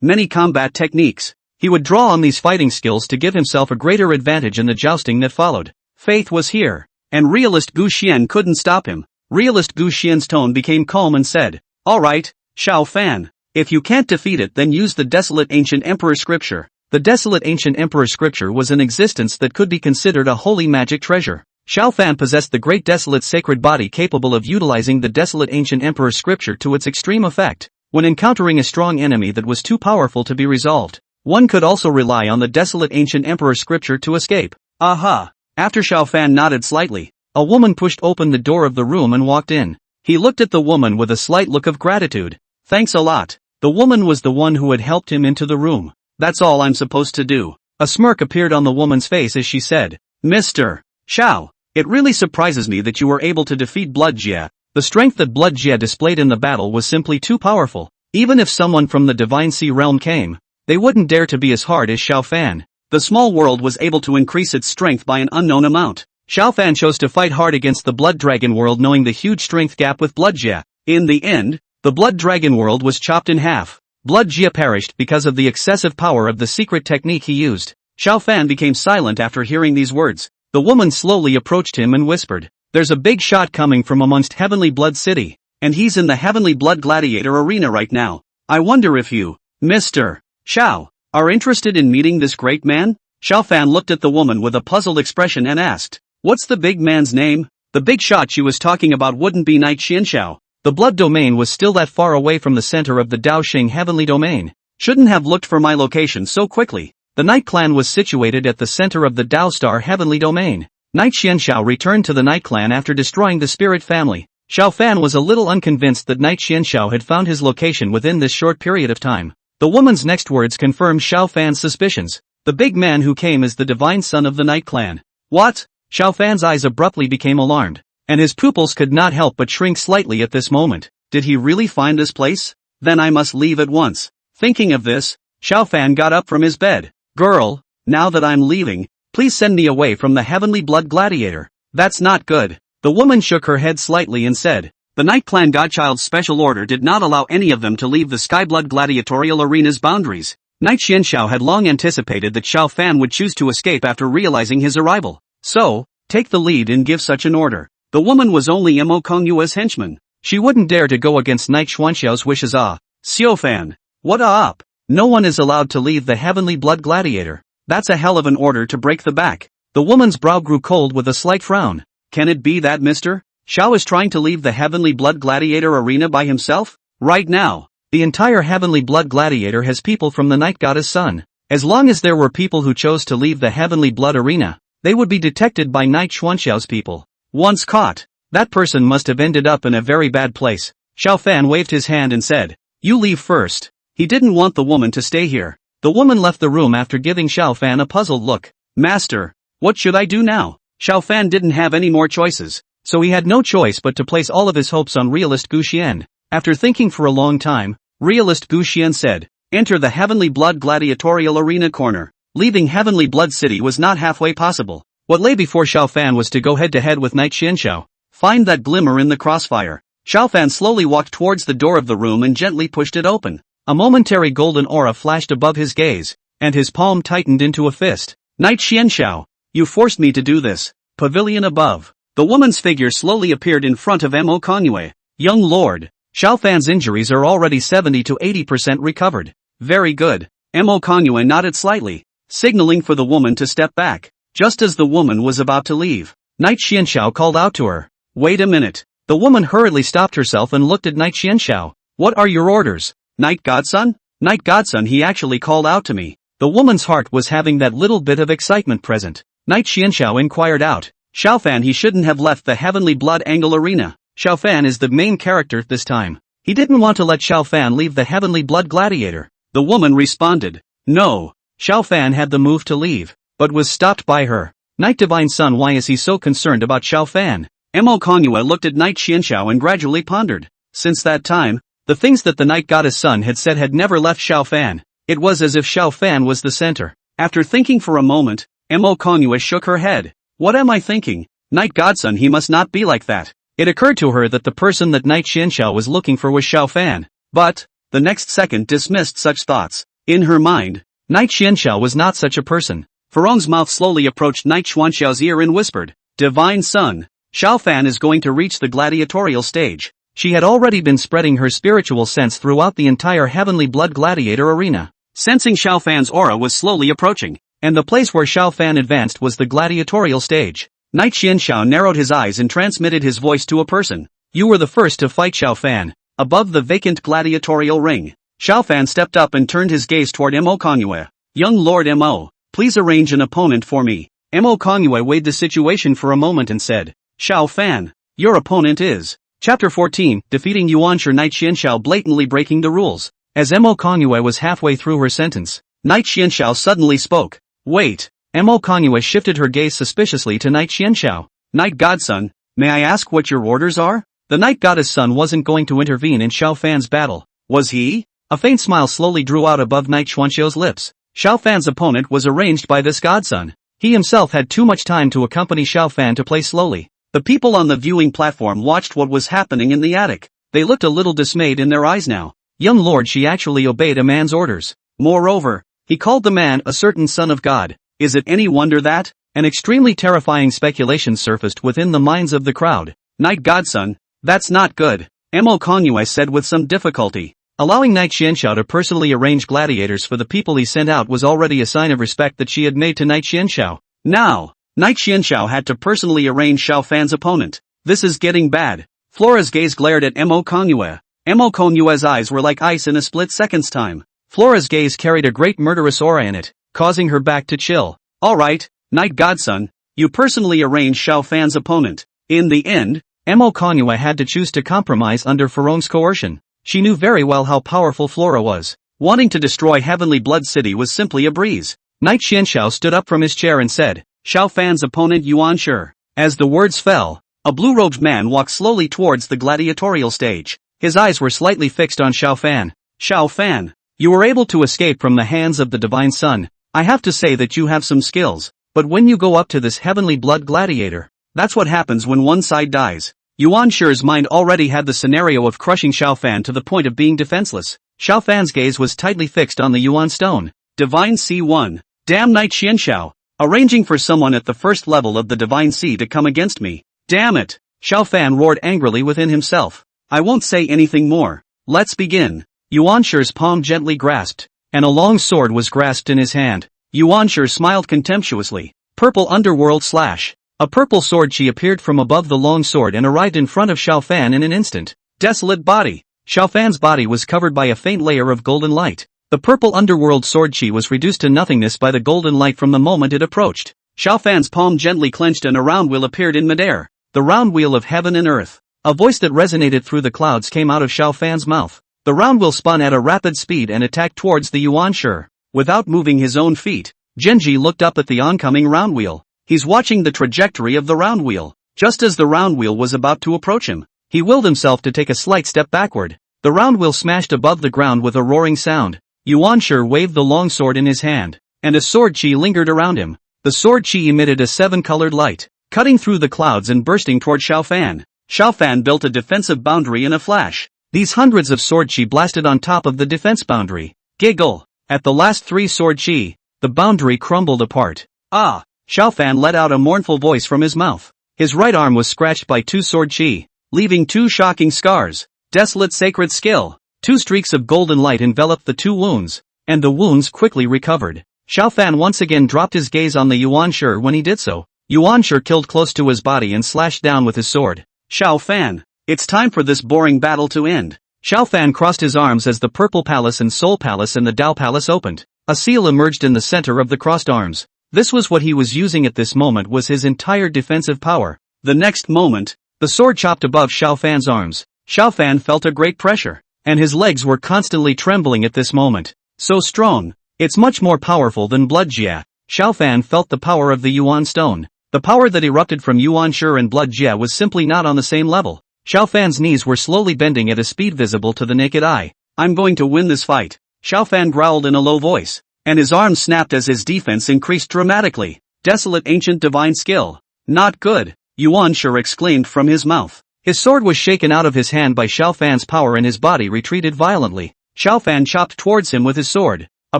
many combat techniques. He would draw on these fighting skills to give himself a greater advantage in the jousting that followed. Faith was here, and realist Gu Xian couldn't stop him. Realist Gu Xian's tone became calm and said, Alright, Xiao Fan. If you can't defeat it, then use the Desolate Ancient Emperor Scripture. The Desolate Ancient Emperor Scripture was an existence that could be considered a holy magic treasure. Xiao Fan possessed the great desolate sacred body capable of utilizing the Desolate Ancient Emperor Scripture to its extreme effect. When encountering a strong enemy that was too powerful to be resolved, one could also rely on the Desolate Ancient Emperor Scripture to escape. Aha! After Xiao Fan nodded slightly, a woman pushed open the door of the room and walked in. He looked at the woman with a slight look of gratitude. Thanks a lot. The woman was the one who had helped him into the room. That's all I'm supposed to do. A smirk appeared on the woman's face as she said, Mr. Xiao, it really surprises me that you were able to defeat Blood Jia. The strength that Blood Jia displayed in the battle was simply too powerful. Even if someone from the Divine Sea realm came, they wouldn't dare to be as hard as Xiao Fan. The small world was able to increase its strength by an unknown amount. Xiao Fan chose to fight hard against the Blood Dragon world knowing the huge strength gap with Blood Jia. In the end, the Blood Dragon world was chopped in half. Blood Jia perished because of the excessive power of the secret technique he used. Xiao Fan became silent after hearing these words. The woman slowly approached him and whispered, There's a big shot coming from amongst Heavenly Blood City, and he's in the Heavenly Blood Gladiator Arena right now. I wonder if you, Mr. Xiao, are interested in meeting this great man? Xiao Fan looked at the woman with a puzzled expression and asked, What's the big man's name? The big shot she was talking about wouldn't be Knight Xianxiao. The blood domain was still that far away from the center of the Daoxing heavenly domain. Shouldn't have looked for my location so quickly. The Night Clan was situated at the center of the Dao Star heavenly domain. Knight Xianxiao returned to the Night Clan after destroying the spirit family. Xiao Fan was a little unconvinced that Knight Xianxiao had found his location within this short period of time. The woman's next words confirmed Xiao Fan's suspicions. The big man who came is the divine son of the Night Clan. What? Xiao Fan's eyes abruptly became alarmed, and his pupils could not help but shrink slightly at this moment. Did he really find this place? Then I must leave at once. Thinking of this, Xiao Fan got up from his bed. Girl, now that I'm leaving, please send me away from the Heavenly Blood Gladiator. That's not good. The woman shook her head slightly and said, The Night Clan Godchild's special order did not allow any of them to leave the Skyblood Gladiatorial Arena's boundaries. Knight Xianxiao had long anticipated that Xiao Fan would choose to escape after realizing his arrival. So, take the lead and give such an order. The woman was only Mo Kongyue's henchman. She wouldn't dare to go against Knight Xuanxiao's wishes. Xiao Fan, what up? No one is allowed to leave the Heavenly Blood Gladiator. That's a hell of an order to break the back. The woman's brow grew cold with a slight frown. Can it be that Mr. Xiao is trying to leave the Heavenly Blood Gladiator Arena by himself? Right now, the entire Heavenly Blood Gladiator has people from the Night Goddess Sun. As long as there were people who chose to leave the Heavenly Blood Arena, they would be detected by Knight Xuanxiao's people. Once caught, that person must have ended up in a very bad place. Xiao Fan waved his hand and said, You leave first. He didn't want the woman to stay here. The woman left the room after giving Xiao Fan a puzzled look. Master, what should I do now? Xiao Fan didn't have any more choices, so he had no choice but to place all of his hopes on realist Gu Xian. After thinking for a long time, realist Gu Xian said, Enter the Heavenly Blood Gladiatorial Arena corner. Leaving Heavenly Blood City was not halfway possible. What lay before Xiao Fan was to go head-to-head with Knight Xianxiao. Find that glimmer in the crossfire. Xiao Fan slowly walked towards the door of the room and gently pushed it open. A momentary golden aura flashed above his gaze, and his palm tightened into a fist. Knight Xianxiao, you forced me to do this. Pavilion above. The woman's figure slowly appeared in front of Mo Kongyue. Young lord, Xiao Fan's injuries are already 70 to 80% recovered. Very good. Mo Kongyue nodded slightly, signaling for the woman to step back. Just as the woman was about to leave, Knight Xianxiao called out to her. Wait a minute. The woman hurriedly stopped herself and looked at Knight Xianxiao. What are your orders? Knight Godson? Knight Godson, he actually called out to me. The woman's heart was having that little bit of excitement present. Knight Xianxiao inquired out. Xiao Fan, he shouldn't have left the Heavenly Blood Angle Arena. Xiao Fan is the main character this time. He didn't want to let Xiao Fan leave the Heavenly Blood Gladiator. The woman responded. No. Xiao Fan had the move to leave, but was stopped by her. Knight Divine Sun, why is he so concerned about Xiao Fan? Mo Kongyue looked at Knight Xianxiao and gradually pondered. Since that time, the things that the Night Goddess Sun had said had never left Xiao Fan. It was as if Xiao Fan was the center. After thinking for a moment, Mo Kongyue shook her head. What am I thinking? Night Godson, he must not be like that. It occurred to her that the person that Knight Xianxiao was looking for was Xiao Fan. But, the next second dismissed such thoughts. In her mind, Knight Xianxiao was not such a person. Ferong's mouth slowly approached Knight Xuanxiao's ear and whispered, Divine Sun, Xiao Fan is going to reach the gladiatorial stage. She had already been spreading her spiritual sense throughout the entire Heavenly Blood Gladiator arena. Sensing Xiao Fan's aura was slowly approaching, and the place where Xiao Fan advanced was the gladiatorial stage. Knight Xianxiao narrowed his eyes and transmitted his voice to a person. You were the first to fight Xiao Fan. Above the vacant gladiatorial ring, Xiao Fan stepped up and turned his gaze toward Mo Kongyue. Young Lord Mo, please arrange an opponent for me. Mo Kongyue weighed the situation for a moment and said, Xiao Fan, your opponent is. Chapter 14, Defeating Yuanshi. Knight Xianxiao blatantly breaking the rules. As Mo Kongyue was halfway through her sentence, Knight Xianxiao suddenly spoke. Wait. Mo Kongyue shifted her gaze suspiciously to Knight Xianxiao. Knight Godson, may I ask what your orders are? The Night Goddess Sun wasn't going to intervene in Xiao Fan's battle, was he? A faint smile slowly drew out above Knight Xuanxiao's lips. Xiao Fan's opponent was arranged by this godson. He himself had too much time to accompany Xiao Fan to play slowly. The people on the viewing platform watched what was happening in the attic. They looked a little dismayed in their eyes now. Young Lord, she actually obeyed a man's orders. Moreover, he called the man a certain son of God. Is it any wonder that? An extremely terrifying speculation surfaced within the minds of the crowd. Night Godson, that's not good, Mo Kongyue said with some difficulty. Allowing Knight Xianxiao to personally arrange gladiators for the people he sent out was already a sign of respect that she had made to Knight Xianxiao. Now, Knight Xianxiao had to personally arrange Xiao Fan's opponent. This is getting bad. Flora's gaze glared at Mo Kongyue. Mo Kongyue's eyes were like ice in a split second's time. Flora's gaze carried a great murderous aura in it, causing her back to chill. Alright, Night Godson, you personally arrange Xiao Fan's opponent. In the end, Mo Kongyue had to choose to compromise under Ferong's coercion. She knew very well how powerful Flora was. Wanting to destroy Heavenly Blood City was simply a breeze. Knight Xianxiao stood up from his chair and said, Xiao Fan's opponent Yuanshi. As the words fell, a blue-robed man walked slowly towards the gladiatorial stage. His eyes were slightly fixed on Xiao Fan. Xiao Fan, you were able to escape from the hands of the Divine Sun. I have to say that you have some skills, but when you go up to this Heavenly Blood Gladiator, that's what happens when one side dies. Yuanshi's mind already had the scenario of crushing Xiao Fan to the point of being defenseless. Xiao Fan's gaze was tightly fixed on the Yuan stone. Divine C1. Damn Knight Xianxiao. Arranging for someone at the first level of the Divine Sea to come against me. Damn it. Xiao Fan roared angrily within himself. I won't say anything more. Let's begin. Yuanshi's palm gently grasped, and a long sword was grasped in his hand. Yuanshi smiled contemptuously. Purple underworld slash. A purple sword chi appeared from above the long sword and arrived in front of Xiao Fan in an instant. Desolate body. Xiao Fan's body was covered by a faint layer of golden light. The purple underworld sword chi was reduced to nothingness by the golden light from the moment it approached. Xiao Fan's palm gently clenched and a round wheel appeared in midair. The round wheel of heaven and earth. A voice that resonated through the clouds came out of Xiao Fan's mouth. The round wheel spun at a rapid speed and attacked towards the Yuanshi. Without moving his own feet, Genji looked up at the oncoming round wheel. He's watching the trajectory of the round wheel. Just as the round wheel was about to approach him, he willed himself to take a slight step backward. The round wheel smashed above the ground with a roaring sound. Yuanshi waved the long sword in his hand, and a sword chi lingered around him. The sword chi emitted a seven-colored light, cutting through the clouds and bursting toward Xiao Fan. Xiao Fan built a defensive boundary in a flash. These hundreds of sword chi blasted on top of the defense boundary. Giggle! At the last three sword chi, the boundary crumbled apart. Ah! Xiao Fan let out a mournful voice from his mouth. His right arm was scratched by two sword chi, leaving two shocking scars. Desolate sacred skill. 2 streaks of golden light enveloped the 2 wounds, and the wounds quickly recovered. Xiao Fan once again dropped his gaze on the Yuan Shi when he did so. Yuan Shi killed close to his body and slashed down with his sword. Xiao Fan, it's time for this boring battle to end. Xiao Fan crossed his arms as the Purple Palace and Soul Palace and the Dao Palace opened. A seal emerged in the center of the crossed arms. This was what he was using at this moment, was his entire defensive power. The next moment, the sword chopped above Xiao Fan's arms. Xiao Fan felt a great pressure, and his legs were constantly trembling at this moment. So strong. It's much more powerful than blood jia. Xiao Fan felt the power of the Yuan stone. The power that erupted from Yuan Shi and blood jia was simply not on the same level. Xiao Fan's knees were slowly bending at a speed visible to the naked eye. I'm going to win this fight. Xiao Fan growled in a low voice, and his arms snapped as his defense increased dramatically. Desolate ancient divine skill. Not good, Yuan Shi exclaimed from his mouth. His sword was shaken out of his hand by Xiao Fan's power and his body retreated violently. Xiao Fan chopped towards him with his sword. A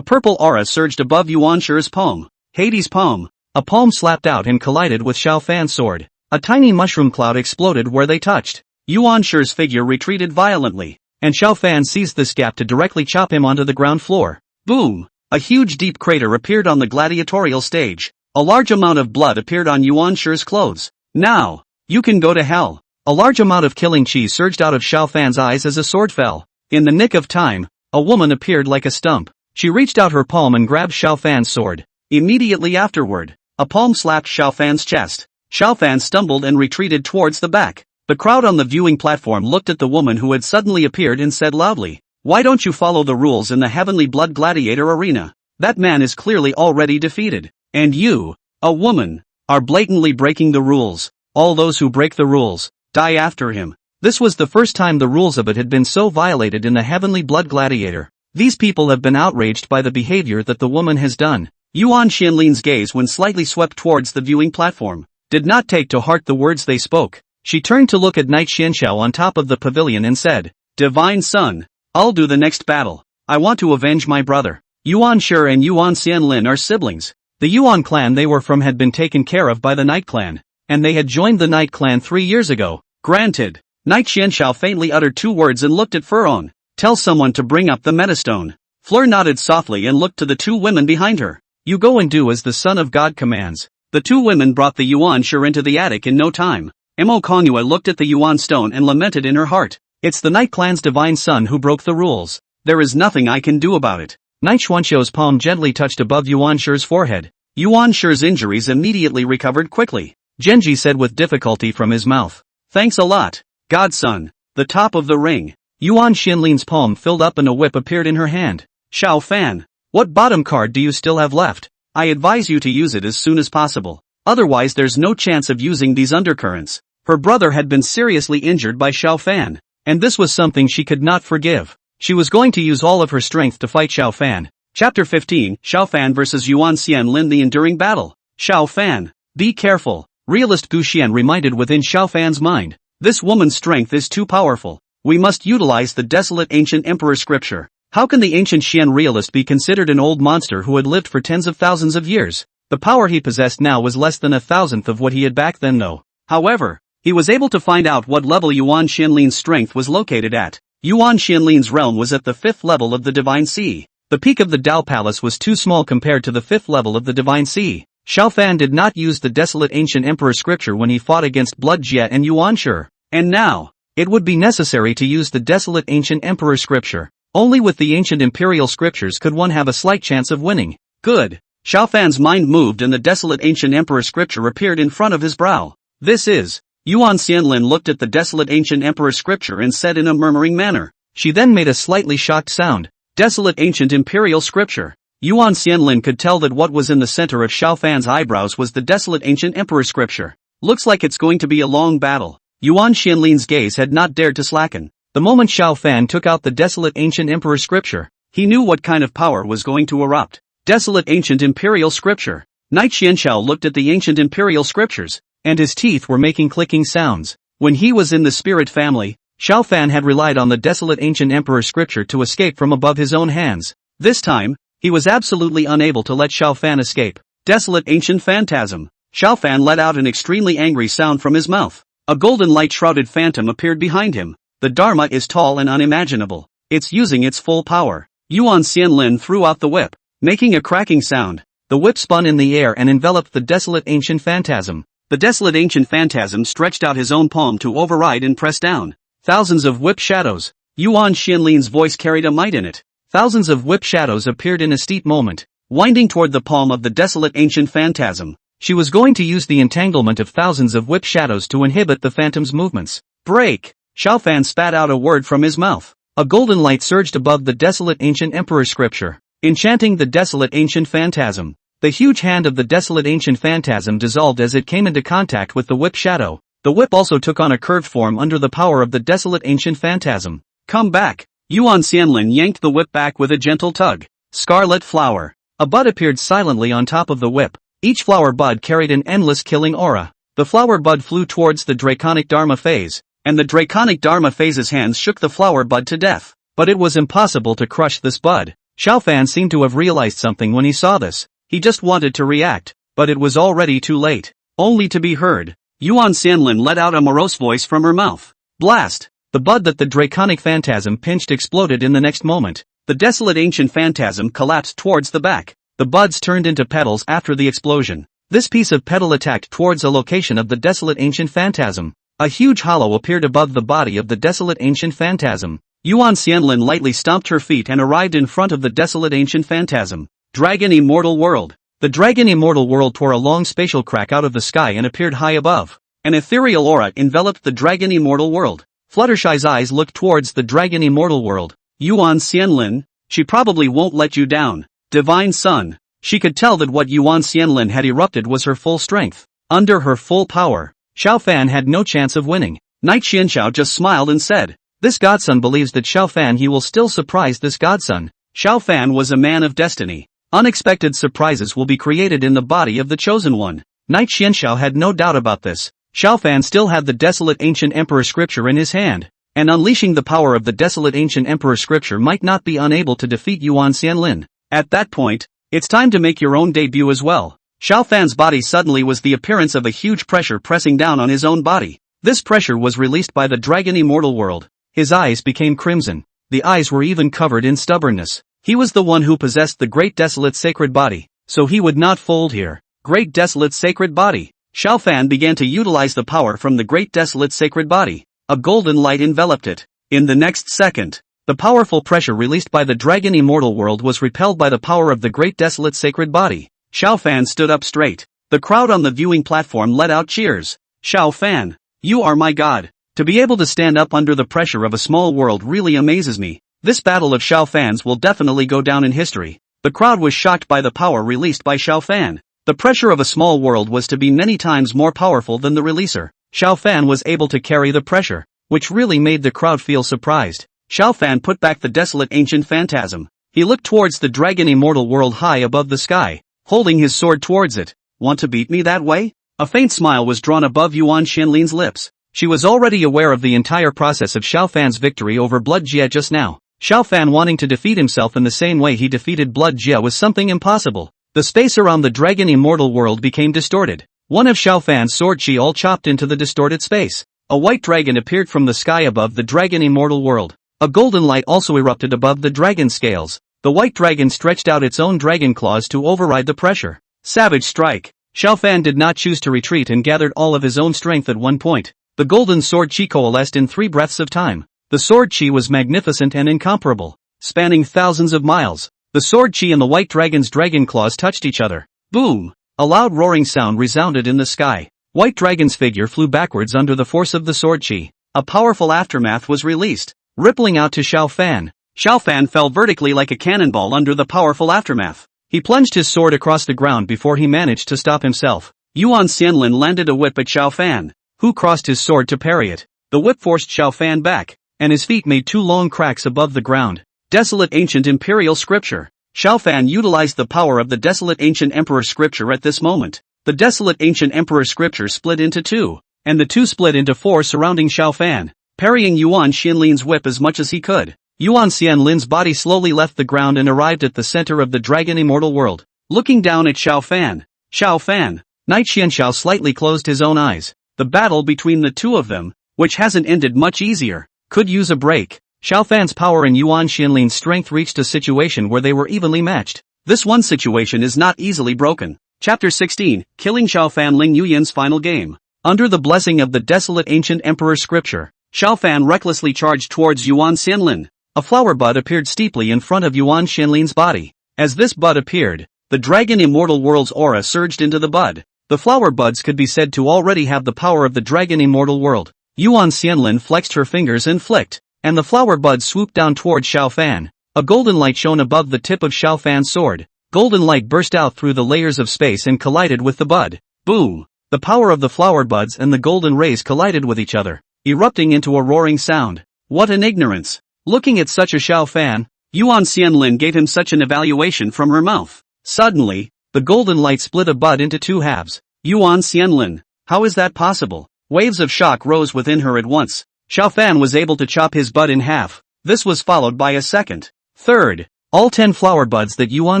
purple aura surged above Yuan Shi's palm. Hades' palm. A palm slapped out and collided with Xiao Fan's sword. A tiny mushroom cloud exploded where they touched. Yuan Shi's figure retreated violently, and Xiao Fan seized this gap to directly chop him onto the ground floor. Boom! A huge deep crater appeared on the gladiatorial stage. A large amount of blood appeared on Yuan Shi's clothes. Now, you can go to hell. A large amount of killing chi surged out of Xiao Fan's eyes as a sword fell. In the nick of time, a woman appeared like a stump. She reached out her palm and grabbed Xiao Fan's sword. Immediately afterward, a palm slapped Xiao Fan's chest. Xiao Fan stumbled and retreated towards the back. The crowd on the viewing platform looked at the woman who had suddenly appeared and said loudly, "Why don't you follow the rules in the Heavenly Blood Gladiator Arena? That man is clearly already defeated. And you, a woman, are blatantly breaking the rules. All those who break the rules, die after him." This was the first time the rules of it had been so violated in the Heavenly Blood Gladiator. These people have been outraged by the behavior that the woman has done. Yuan Xianlin's gaze, when slightly swept towards the viewing platform, did not take to heart the words they spoke. She turned to look at Knight Xianxiao on top of the pavilion and said, "Divine Son, I'll do the next battle. I want to avenge my brother." Yuan Shi and Yuan Xianlin are siblings. The Yuan clan they were from had been taken care of by the Knight clan, and they had joined the Knight clan 3 years ago. Granted. Knight Xianxiao faintly uttered 2 words and looked at Furong. "Tell someone to bring up the metastone." Fleur nodded softly and looked to the 2 women behind her. "You go and do as the Son of God commands." The 2 women brought the Yuan Shi into the attic in no time. Mo Konghua looked at the Yuan stone and lamented in her heart. "It's the Knight clan's divine son who broke the rules. There is nothing I can do about it." Knight Xuanxiao's palm gently touched above Yuan Shi's forehead. Yuan Shi's injuries immediately recovered quickly. Genji said with difficulty from his mouth, "Thanks a lot, Godson." The top of the ring. Yuan Xianlin's palm filled up and a whip appeared in her hand. "Xiao Fan, what bottom card do you still have left? I advise you to use it as soon as possible. Otherwise there's no chance of using these undercurrents." Her brother had been seriously injured by Xiao Fan, and this was something she could not forgive. She was going to use all of her strength to fight Xiao Fan. Chapter 15, Xiao Fan vs Yuan Xianlin, the enduring battle. "Xiao Fan, be careful," realist Gu Xian reminded within Xiao Fan's mind. "This woman's strength is too powerful. We must utilize the desolate ancient emperor scripture." How can the ancient Xian realist be considered an old monster who had lived for tens of thousands of years? The power he possessed now was less than 1,000th of what he had back then though. However, he was able to find out what level Yuan Xianlin's strength was located at. Yuan Xianlin's realm was at the 5th level of the Divine Sea. The peak of the Dao Palace was too small compared to the 5th level of the Divine Sea. Xiao Fan did not use the desolate ancient emperor scripture when he fought against Blood Jia and Yuan Shi. And now, it would be necessary to use the desolate ancient emperor scripture. Only with the ancient imperial scriptures could one have a slight chance of winning. Good. Xiao Fan's mind moved and the desolate ancient emperor scripture appeared in front of his brow. "This is..." Yuan Xianlin looked at the desolate ancient emperor scripture and said in a murmuring manner. She then made a slightly shocked sound. Desolate ancient imperial scripture. Yuan Xianlin could tell that what was in the center of Xiao Fan's eyebrows was the desolate ancient emperor scripture. Looks like it's going to be a long battle. Yuan Xianlin's gaze had not dared to slacken. The moment Xiao Fan took out the desolate ancient emperor scripture, he knew what kind of power was going to erupt. Desolate ancient imperial scripture. Knight Xianxiao looked at the ancient imperial scriptures, and his teeth were making clicking sounds. When he was in the spirit family, Xiao Fan had relied on the desolate ancient emperor scripture to escape from above his own hands. This time, he was absolutely unable to let Xiao Fan escape. Desolate ancient phantasm. Xiao Fan let out an extremely angry sound from his mouth. A golden light-shrouded phantom appeared behind him. The Dharma is tall and unimaginable. It's using its full power. Yuan Xianlin threw out the whip, making a cracking sound. The whip spun in the air and enveloped the desolate ancient phantasm. The desolate ancient phantasm stretched out his own palm to override and press down. Thousands of whip shadows. Yuan Xianlin's voice carried a might in it. Thousands of whip shadows appeared in a steep moment, winding toward the palm of the desolate ancient phantasm. She was going to use the entanglement of thousands of whip shadows to inhibit the phantom's movements. Break! Xiaofan spat out a word from his mouth. A golden light surged above the desolate ancient emperor's scripture, enchanting the desolate ancient phantasm. The huge hand of the desolate ancient phantasm dissolved as it came into contact with the whip shadow. The whip also took on a curved form under the power of the desolate ancient phantasm. Come back! Yuan Xianlin yanked the whip back with a gentle tug. Scarlet flower. A bud appeared silently on top of the whip. Each flower bud carried an endless killing aura. The flower bud flew towards the draconic Dharma phase, and the draconic Dharma phase's hands shook the flower bud to death. But it was impossible to crush this bud. Xiaofan seemed to have realized something when he saw this. He just wanted to react, but it was already too late. Only to be heard. Yuan Xianlin let out a morose voice from her mouth. Blast! The bud that the draconic phantasm pinched exploded in the next moment. The desolate ancient phantasm collapsed towards the back. The buds turned into petals after the explosion. This piece of petal attacked towards a location of the desolate ancient phantasm. A huge hollow appeared above the body of the desolate ancient phantasm. Yuan Xianlin lightly stomped her feet and arrived in front of the desolate ancient phantasm. Dragon Immortal World. The Dragon Immortal World tore a long spatial crack out of the sky and appeared high above. An ethereal aura enveloped the Dragon Immortal World. Fluttershy's eyes looked towards the Dragon Immortal World. Yuan Xianlin, she probably won't let you down. Divine Sun. She could tell that what Yuan Xianlin had erupted was her full strength. Under her full power, Xiaofan had no chance of winning. Knight Xianxiao just smiled and said, "This godson believes that Xiaofan he will still surprise this godson." Xiaofan was a man of destiny. Unexpected surprises will be created in the body of the chosen one. Knight Xianxiao had no doubt about this. Xiaofan still had the desolate ancient emperor scripture in his hand, and unleashing the power of the desolate ancient emperor scripture might not be unable to defeat Yuan Xianlin. At that point, it's time to make your own debut as well. Xiaofan's body suddenly was the appearance of a huge pressure pressing down on his own body. This pressure was released by the Dragon Immortal World. His eyes became crimson. The eyes were even covered in stubbornness. He was the one who possessed the great desolate sacred body, so he would not fold here. Great desolate sacred body. Xiaofan began to utilize the power from the great desolate sacred body. A golden light enveloped it. In the next second, the powerful pressure released by the Dragon Immortal World was repelled by the power of the great desolate sacred body. Xiaofan stood up straight. The crowd on the viewing platform let out cheers. Xiaofan, you are my god. To be able to stand up under the pressure of a small world really amazes me. This battle of Xiaofan's will definitely go down in history. The crowd was shocked by the power released by Xiaofan. The pressure of a small world was to be many times more powerful than the releaser. Xiaofan was able to carry the pressure, which really made the crowd feel surprised. Xiaofan put back the desolate ancient phantasm. He looked towards the Dragon Immortal World high above the sky, holding his sword towards it. Want to beat me that way? A faint smile was drawn above Yuan Xianlin's lips. She was already aware of the entire process of Xiaofan's victory over Blood Jia just now. Xiaofan wanting to defeat himself in the same way he defeated Blood Jia was something impossible. The space around the Dragon Immortal World became distorted. One of Xiaofan's sword chi all chopped into the distorted space. A white dragon appeared from the sky above the Dragon Immortal World. A golden light also erupted above the dragon scales. The white dragon stretched out its own dragon claws to override the pressure. Savage strike. Xiaofan did not choose to retreat and gathered all of his own strength at one point. The golden sword chi coalesced in 3 breaths of time. The sword chi was magnificent and incomparable, spanning thousands of miles. The sword chi and the white dragon's dragon claws touched each other. Boom! A loud roaring sound resounded in the sky. White dragon's figure flew backwards under the force of the sword chi. A powerful aftermath was released, rippling out to Xiaofan. Xiaofan fell vertically like a cannonball under the powerful aftermath. He plunged his sword across the ground before he managed to stop himself. Yuan Xianlin landed a whip at Xiaofan, who crossed his sword to parry it. The whip forced Xiaofan back, and his feet made 2 long cracks above the ground. Desolate ancient imperial scripture. Xiaofan utilized the power of the desolate ancient emperor scripture at this moment. The desolate ancient emperor scripture split into 2, and the 2 split into 4 surrounding Xiaofan, parrying Yuan Xianlin's whip as much as he could. Yuan Xianlin's body slowly left the ground and arrived at the center of the Dragon Immortal World. Looking down at Xiaofan. Xiaofan. Knight Xianxiao slightly closed his own eyes. The battle between the two of them, which hasn't ended much easier, could use a break. Xiao Fan's power and Yuan Xianlin's strength reached a situation where they were evenly matched. This one situation is not easily broken. Chapter 16, Killing Xiao Fan Ling Yuyan's Final Game. Under the blessing of the desolate ancient emperor scripture, Xiao Fan recklessly charged towards Yuan Xianlin. A flower bud appeared steeply in front of Yuan Xianlin's body. As this bud appeared, the dragon immortal world's aura surged into the bud. The flower buds could be said to already have the power of the dragon immortal world. Yuan Xianlin flexed her fingers and flicked, and the flower bud swooped down towards Xiao Fan. A golden light shone above the tip of Xiao Fan's sword. Golden light burst out through the layers of space and collided with the bud. Boom! The power of the flower buds and the golden rays collided with each other, erupting into a roaring sound. What an ignorance! Looking at such a Xiao Fan, Yuan Xianlin gave him such an evaluation from her mouth. Suddenly, the golden light split a bud into two halves. Yuan Xianlin, how is that possible? Waves of shock rose within her at once. Xiao Fan was able to chop his bud in half. This was followed by a second. Third. All 10 flower buds that Yuan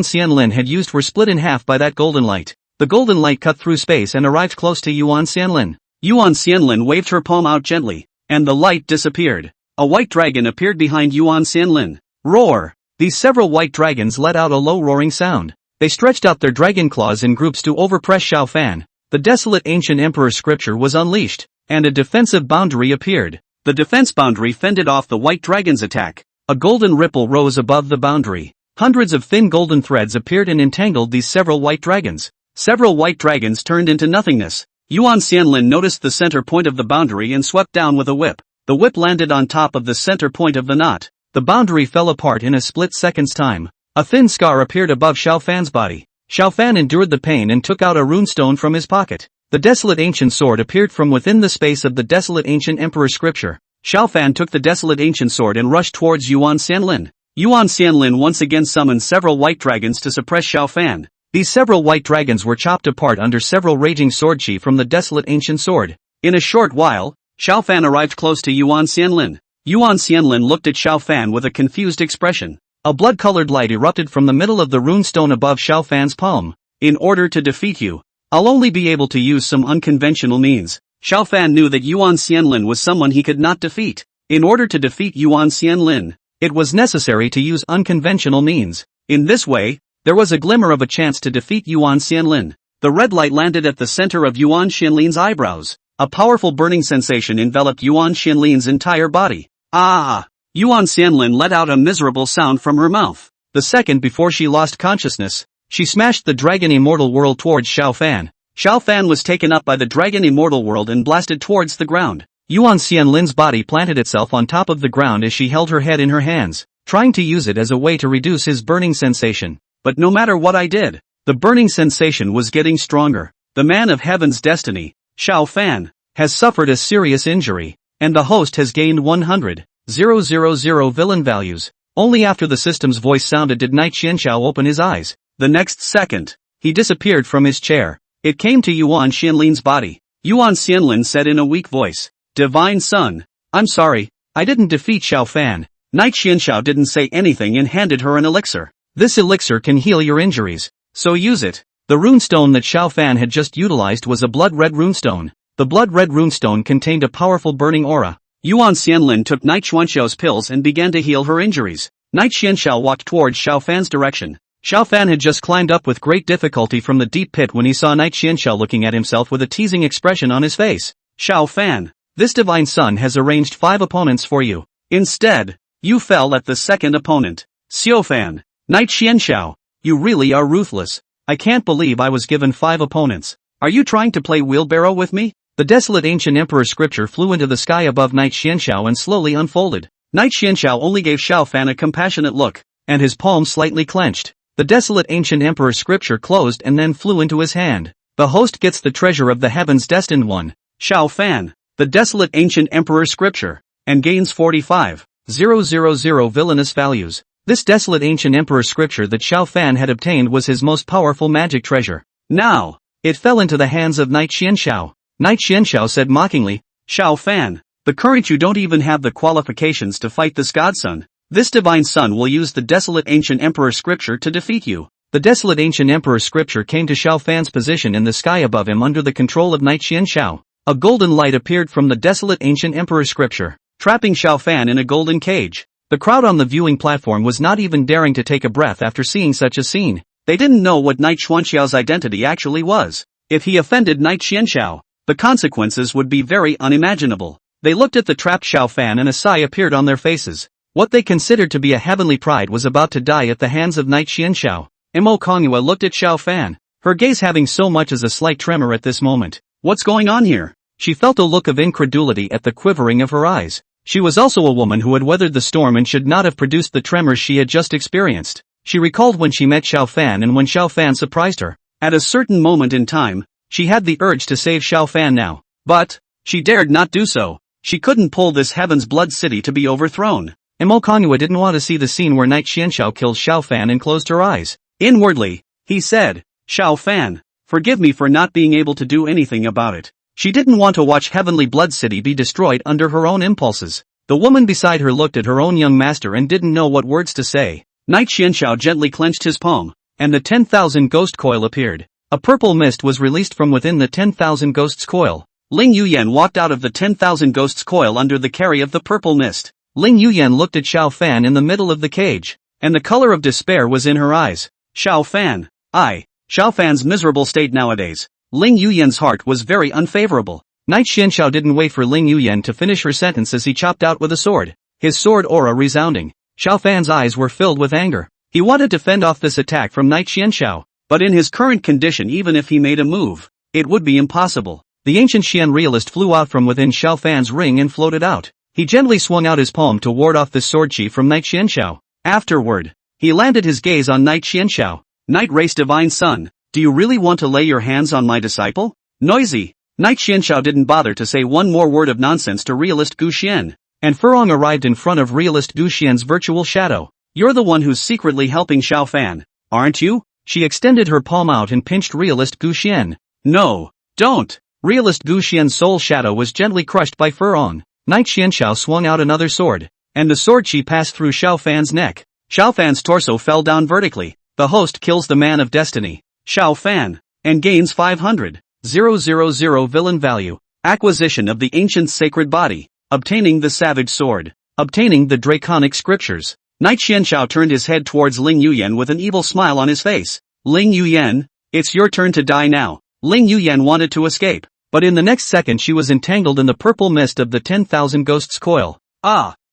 Xianlin had used were split in half by that golden light. The golden light cut through space and arrived close to Yuan Xianlin. Yuan Xianlin waved her palm out gently, and the light disappeared. A white dragon appeared behind Yuan Xianlin. Roar! These several white dragons let out a low roaring sound. They stretched out their dragon claws in groups to overpress Xiao Fan. The desolate ancient emperor scripture was unleashed, and a defensive boundary appeared. The defense boundary fended off the white dragon's attack. A golden ripple rose above the boundary. Hundreds of thin golden threads appeared and entangled these several white dragons. Several white dragons turned into nothingness. Yuan Xianlin noticed the center point of the boundary and swept down with a whip. The whip landed on top of the center point of the knot. The boundary fell apart in a split second's time. A thin scar appeared above Xiao Fan's body. Xiao Fan endured the pain and took out a runestone from his pocket. The desolate ancient sword appeared from within the space of the desolate ancient emperor scripture. Xiao Fan took the desolate ancient sword and rushed towards Yuan Xianlin. Yuan Xianlin once again summoned several white dragons to suppress Xiao Fan. These several white dragons were chopped apart under several raging sword chi from the desolate ancient sword. In a short while, Xiao Fan arrived close to Yuan Xianlin. Yuan Xianlin looked at Xiao Fan with a confused expression. A blood-colored light erupted from the middle of the runestone above Xiao Fan's palm. In order to defeat you, I'll only be able to use some unconventional means. Xiao Fan knew that Yuan Xianlin was someone he could not defeat. In order to defeat Yuan Xianlin, it was necessary to use unconventional means. In this way, there was a glimmer of a chance to defeat Yuan Xianlin. The red light landed at the center of Yuan Xianlin's eyebrows. A powerful burning sensation enveloped Yuan Xianlin's entire body. Ah! Yuan Xianlin let out a miserable sound from her mouth. The second before she lost consciousness, she smashed the dragon immortal world towards Xiao Fan. Xiao Fan was taken up by the dragon immortal world and blasted towards the ground. Yuan Xianlin's body planted itself on top of the ground as she held her head in her hands, trying to use it as a way to reduce his burning sensation. But no matter what I did, the burning sensation was getting stronger. The man of heaven's destiny, Xiao Fan, has suffered a serious injury, and the host has gained 100,000 villain values. Only after the system's voice sounded did Knight Xianxiao open his eyes. The next second, he disappeared from his chair. It came to Yuan Xianlin's body. Yuan Xianlin said in a weak voice, "Divine Son, I'm sorry, I didn't defeat Xiao Fan." Knight Xianxiao didn't say anything and handed her an elixir. This elixir can heal your injuries, so use it. The runestone that Xiao Fan had just utilized was a blood-red runestone. The blood-red runestone contained a powerful burning aura. Yuan Xianlin took Knight Xianxiao's pills and began to heal her injuries. Knight Xianxiao walked towards Xiao Fan's direction. Xiao Fan had just climbed up with great difficulty from the deep pit when he saw Knight Xianxiao looking at himself with a teasing expression on his face. "Xiao Fan, this divine son has arranged 5 opponents for you. Instead, you fell at the second opponent. Xiao Fan, Knight Xianxiao, you really are ruthless. I can't believe I was given 5 opponents. Are you trying to play wheelbarrow with me?" The desolate ancient emperor scripture flew into the sky above Knight Xianxiao and slowly unfolded. Knight Xianxiao only gave Xiao Fan a compassionate look, and his palm slightly clenched. The desolate ancient emperor scripture closed and then flew into his hand. The host gets the treasure of the heavens destined one, Xiao Fan, the desolate ancient emperor scripture, and gains 45,000 villainous values. This desolate ancient emperor scripture that Xiao Fan had obtained was his most powerful magic treasure. Now, it fell into the hands of Knight Xianxiao. Knight Xianxiao said mockingly, "Xiao Fan, the current you don't even have the qualifications to fight this godson. This divine son will use the desolate ancient emperor scripture to defeat you." The desolate ancient emperor scripture came to Xiao Fan's position in the sky above him under the control of Knight Xianxiao. A golden light appeared from the desolate ancient emperor scripture. trapping Xiao Fan in a golden cage. The crowd on the viewing platform was not even daring to take a breath after seeing such a scene. They didn't know what Knight Xuanxiao's identity actually was. If he offended Knight Xianxiao, the consequences would be very unimaginable. They looked at the trapped Xiao Fan and a sigh appeared on their faces. What they considered to be a heavenly pride was about to die at the hands of Knight Xianxiao. Mo Konghua looked at Xiao Fan, her gaze having so much as a slight tremor at this moment. What's going on here? She felt a look of incredulity at the quivering of her eyes. She was also a woman who had weathered the storm and should not have produced the tremors she had just experienced. She recalled when she met Xiao Fan and when Xiao Fan surprised her. At a certain moment in time, she had the urge to save Xiao Fan now. But she dared not do so. She couldn't pull this Heaven's Blood City to be overthrown. Mo Konghua didn't want to see the scene where Knight Xianxiao killed Xiao Fan and closed her eyes. Inwardly, he said, Xiao Fan, forgive me for not being able to do anything about it. She didn't want to watch Heavenly Blood City be destroyed under her own impulses. The woman beside her looked at her own young master and didn't know what words to say. Knight Xianxiao gently clenched his palm, and the 10,000 ghost coil appeared. A purple mist was released from within the 10,000 ghosts coil. Ling Yuyan walked out of the 10,000 ghosts coil under the carry of the purple mist. Ling Yuyan looked at Xiao Fan in the middle of the cage, and the color of despair was in her eyes. Xiao Fan. Xiao Fan's miserable state nowadays. Ling Yuyan's heart was very unfavorable. Knight Xianxiao didn't wait for Ling Yuyan to finish her sentence as he chopped out with a sword, his sword aura resounding. Xiao Fan's eyes were filled with anger. He wanted to fend off this attack from Knight Xianxiao, but in his current condition even if he made a move, it would be impossible. The ancient Xian realist flew out from within Xiao Fan's ring and floated out. He gently swung out his palm to ward off this sword chi from Knight Xianxiao. Afterward, he landed his gaze on Knight Xianxiao. Knight Race Divine Son, do you really want to lay your hands on my disciple? Noisy. Knight Xianxiao didn't bother to say one more word of nonsense to realist Gu Xian, and Furong arrived in front of realist Gu Xian's virtual shadow. You're the one who's secretly helping Xiao Fan, aren't you? She extended her palm out and pinched realist Gu Xian. No, don't. Realist Gu Xian's soul shadow was gently crushed by Furong. Knight Xianxiao swung out another sword, and the sword chi passed through Xiao Fan's neck. Xiao Fan's torso fell down vertically. The host kills the man of destiny, Xiao Fan, and gains 500,000 villain value. Acquisition of the ancient sacred body, obtaining the savage sword, obtaining the draconic scriptures. Knight Xianxiao turned his head towards Ling Yuyan with an evil smile on his face. Ling Yuyan, it's your turn to die now. Ling Yuyan wanted to escape, but in the next second she was entangled in the purple mist of the 10,000 ghosts coil.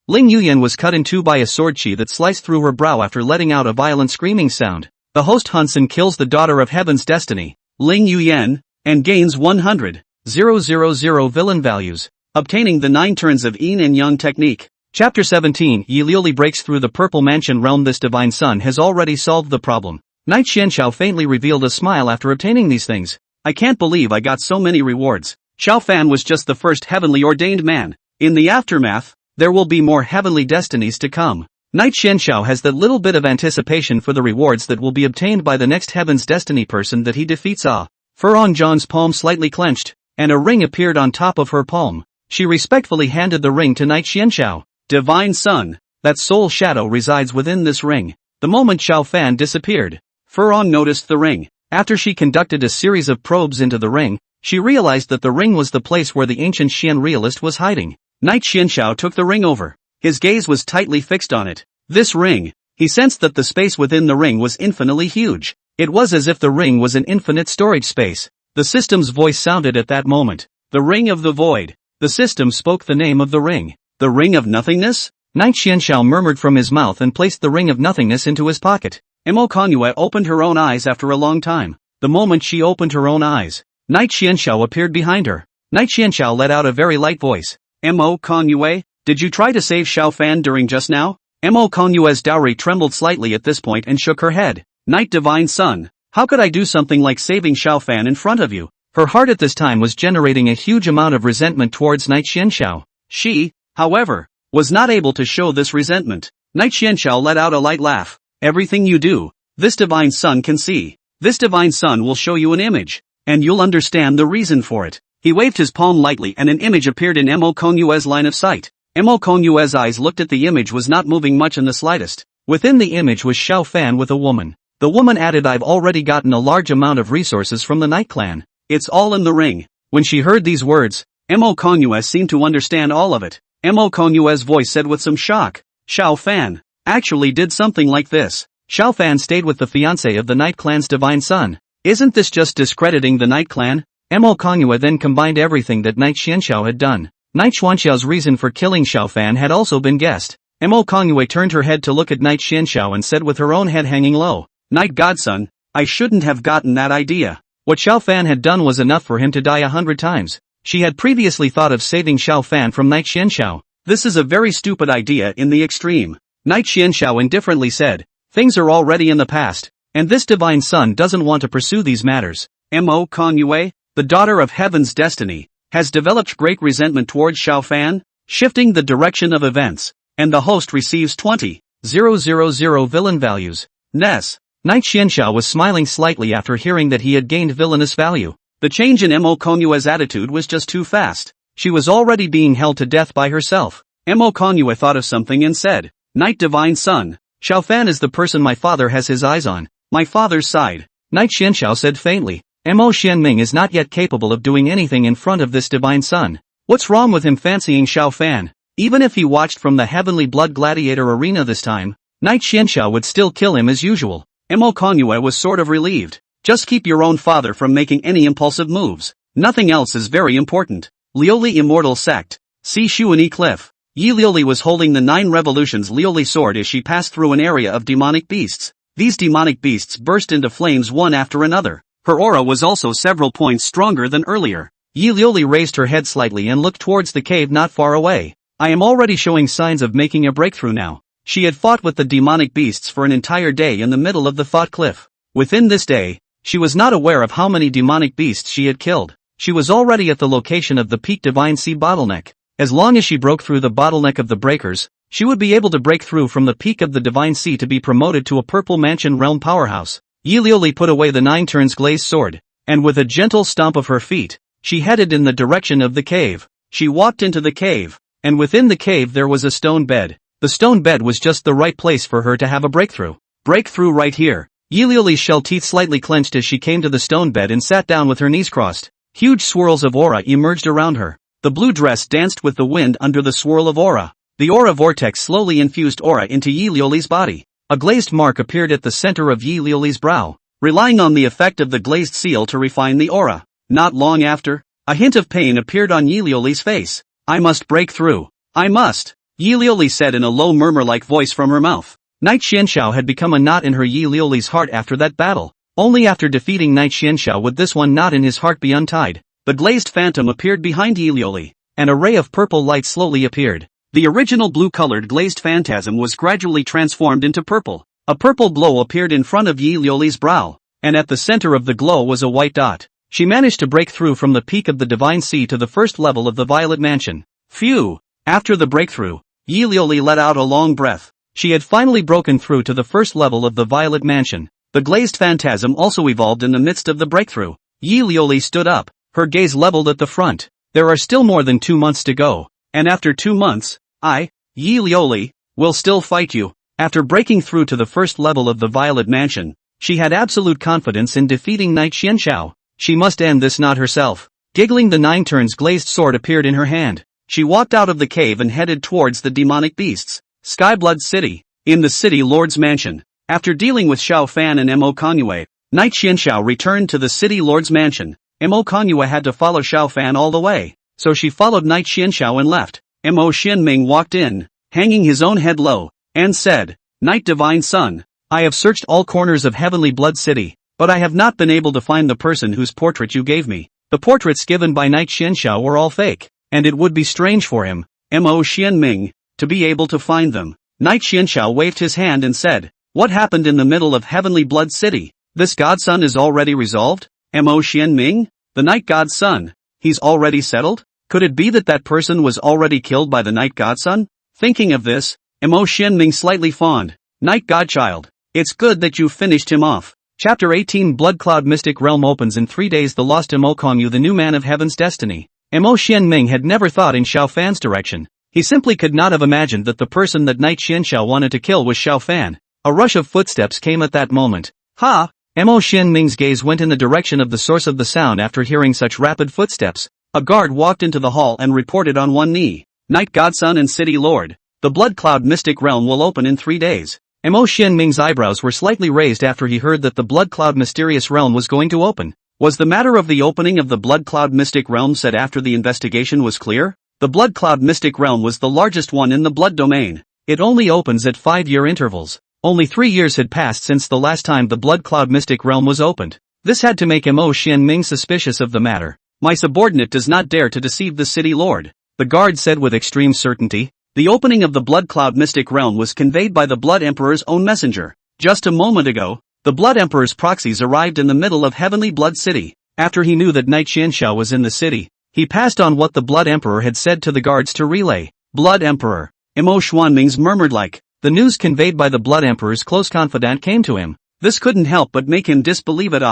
Ling Yuyan was cut in two by a sword chi that sliced through her brow after letting out a violent screaming sound. The host hunts and kills the daughter of heaven's destiny, Ling Yuyan, and gains 100,000 villain values, obtaining the 9 turns of yin and yang technique. Chapter 17 Yi Liuli breaks through the purple mansion realm. This divine son has already solved the problem. Knight Xianxiao faintly revealed a smile after obtaining these things. I can't believe I got so many rewards. Xiao Fan was just the first heavenly ordained man. In the aftermath, there will be more heavenly destinies to come. Knight Xianxiao has that little bit of anticipation for the rewards that will be obtained by the next heaven's destiny person that he defeats. Furong Zhang's palm slightly clenched, and a ring appeared on top of her palm. She respectfully handed the ring to Knight Xianxiao. Divine Son, that soul shadow resides within this ring. The moment Xiao Fan disappeared, Furong noticed the ring. After she conducted a series of probes into the ring, she realized that the ring was the place where the ancient Xian realist was hiding. Knight Xianxiao took the ring over. His gaze was tightly fixed on it. This ring, he sensed that the space within the ring was infinitely huge. It was as if the ring was an infinite storage space. The system's voice sounded at that moment. The Ring of the Void. The system spoke the name of the ring. The Ring of Nothingness? Knight Xianxiao murmured from his mouth and placed the Ring of Nothingness into his pocket. Mo Konghua opened her own eyes after a long time. The moment she opened her own eyes, Knight Xianxiao appeared behind her. Knight Xianxiao let out a very light voice. Mo Konghua, did you try to save Xiao Fan during just now? Mo Konghua's dowry trembled slightly at this point and shook her head. Knight Divine Son, how could I do something like saving Xiao Fan in front of you? Her heart at this time was generating a huge amount of resentment towards Knight Xianxiao. She, however, was not able to show this resentment. Knight Xianxiao let out a light laugh. Everything you do, this Divine Son can see. This Divine Son will show you an image, and you'll understand the reason for it. He waved his palm lightly and an image appeared in Mo Konghua's line of sight. Mo Konghua's eyes looked at the image was not moving much in the slightest. Within the image was Xiao Fan with a woman. The woman added, I've already gotten a large amount of resources from the Night Clan. It's all in the ring. When she heard these words, Mo Konghua seemed to understand all of it. Mo Konyue's voice said with some shock. Xiao Fan actually did something like this. Xiao Fan stayed with the fiancé of the Night Clan's divine son. Isn't this just discrediting the Night Clan? Mo Konyue then combined everything that Night Xianxiao had done. Night Xuanxiao's reason for killing Xiao Fan had also been guessed. Mo Konyue turned her head to look at Night Xianxiao and said with her own head hanging low, Night Godson, I shouldn't have gotten that idea. What Xiao Fan had done was enough for him to die 100 times. She had previously thought of saving Xiao Fan from Night Xianxiao. This is a very stupid idea in the extreme. Night Xianxiao indifferently said, things are already in the past, and this divine son doesn't want to pursue these matters. Mo Konyue, the daughter of heaven's destiny, has developed great resentment towards Xiao Fan, shifting the direction of events, and the host receives 20,000 villain values. Ness. Night Xianxiao was smiling slightly after hearing that he had gained villainous value. The change in Mo Konyue's attitude was just too fast. She was already being held to death by herself. Mo Konyue thought of something and said, Night Divine Son, Xiao Fan is the person my father has his eyes on. My father's side. Night Xianxiao said faintly, Mo Xianming is not yet capable of doing anything in front of this divine son. What's wrong with him fancying Xiao Fan? Even if he watched from the Heavenly Blood Gladiator arena this time, Night Xianxiao would still kill him as usual. Mo Konyue was sort of relieved. Just keep your own father from making any impulsive moves. Nothing else is very important. Lioli Immortal Sect. See Shuani Cliff. Yi Lioli was holding the 9 Revolutions Lioli sword as she passed through an area of demonic beasts. These demonic beasts burst into flames one after another. Her aura was also several points stronger than earlier. Yi Lioli raised her head slightly and looked towards the cave not far away. I am already showing signs of making a breakthrough now. She had fought with the demonic beasts for an entire day in the middle of the thought cliff. Within this day, she was not aware of how many demonic beasts she had killed. She was already at the location of the peak Divine Sea bottleneck. As long as she broke through the bottleneck of the breakers, she would be able to break through from the peak of the Divine Sea to be promoted to a Purple Mansion Realm powerhouse. Yi Lioli put away the 9 turns glazed sword, and with a gentle stomp of her feet, she headed in the direction of the cave. She walked into the cave, and within the cave there was a stone bed. The stone bed was just the right place for her to have a breakthrough. Breakthrough right here. Yi Lioli's shell teeth slightly clenched as she came to the stone bed and sat down with her knees crossed. Huge swirls of aura emerged around her. The blue dress danced with the wind under the swirl of aura. The aura vortex slowly infused aura into Yi Lioli's body. A glazed mark appeared at the center of Yi Lioli's brow, relying on the effect of the glazed seal to refine the aura. Not long after, a hint of pain appeared on Yi Lioli's face. I must break through. I must. Yi Lioli said in a low murmur-like voice from her mouth. Night Xianxiao had become a knot in her Yi Lioli's heart after that battle. Only after defeating Night Xianxiao would this one knot in his heart be untied. The glazed phantom appeared behind Yi Lioli. An array of purple light slowly appeared. The original blue-colored glazed phantasm was gradually transformed into purple. A purple glow appeared in front of Yi Lioli's brow, and at the center of the glow was a white dot. She managed to break through from the peak of the Divine Sea to the first level of the Violet Mansion. Phew! After the breakthrough, Yi Lioli let out a long breath. She had finally broken through to the first level of the Violet Mansion. The glazed phantasm also evolved in the midst of the breakthrough. Yi Lioli stood up, her gaze leveled at the front. There are still more than 2 months to go, and after 2 months, I, Yi Lioli, will still fight you. After breaking through to the first level of the Violet Mansion, she had absolute confidence in defeating Night Xianxiao. She must end this knot herself. Giggling, the 9 turns glazed sword appeared in her hand. She walked out of the cave and headed towards the demonic beasts. Skyblood City. In the City Lord's Mansion. After dealing with Xiao Fan and Mo Konyue, Night Xianxiao returned to the City Lord's Mansion. Mo Konyue had to follow Xiao Fan all the way, so she followed Night Xianxiao and left. Mo Xianming walked in, hanging his own head low, and said, Night Divine Son, I have searched all corners of Heavenly Blood City, but I have not been able to find the person whose portrait you gave me. The portraits given by Night Xianxiao were all fake, and it would be strange for him, Mo Xianming, to be able to find them. Night Xianxiao waved his hand and said, What happened in the middle of Heavenly Blood City? This godson is already resolved? Mo Xianming? The Night Godson? He's already settled? Could it be that that person was already killed by the Night Godson? Thinking of this, Mo Xianming slightly fawned. Night Godchild, it's good that you finished him off. Chapter 18 Blood Cloud Mystic Realm opens in 3 days. The lost Mo Kongyu, the new man of heaven's destiny. Mo Xianming had never thought in Xiao Fan's direction. He simply could not have imagined that the person that Night Xianxiao wanted to kill was Xiao Fan. A rush of footsteps came at that moment. Ha! Mo Xianming's gaze went in the direction of the source of the sound after hearing such rapid footsteps. A guard walked into the hall and reported on one knee. Night Godson and City Lord. The Blood Cloud Mystic Realm will open in 3 days. Mo Xianming's eyebrows were slightly raised after he heard that the Blood Cloud Mysterious Realm was going to open. Was the matter of the opening of the Blood Cloud Mystic Realm said after the investigation was clear? The Blood Cloud Mystic Realm was the largest one in the Blood Domain. It only opens at 5-year intervals. Only 3 years had passed since the last time the Blood Cloud Mystic Realm was opened. This had to make Mo Xianming suspicious of the matter. My subordinate does not dare to deceive the city lord, the guard said with extreme certainty. The opening of the Blood Cloud Mystic Realm was conveyed by the Blood Emperor's own messenger. Just a moment ago, the Blood Emperor's proxies arrived in the middle of Heavenly Blood City. After he knew that Knight Xianxiao was in the city, he passed on what the Blood Emperor had said to the guards to relay. Blood Emperor. Mo Xianming's murmured like. The news conveyed by the Blood Emperor's close confidant came to him. This couldn't help but make him disbelieve it.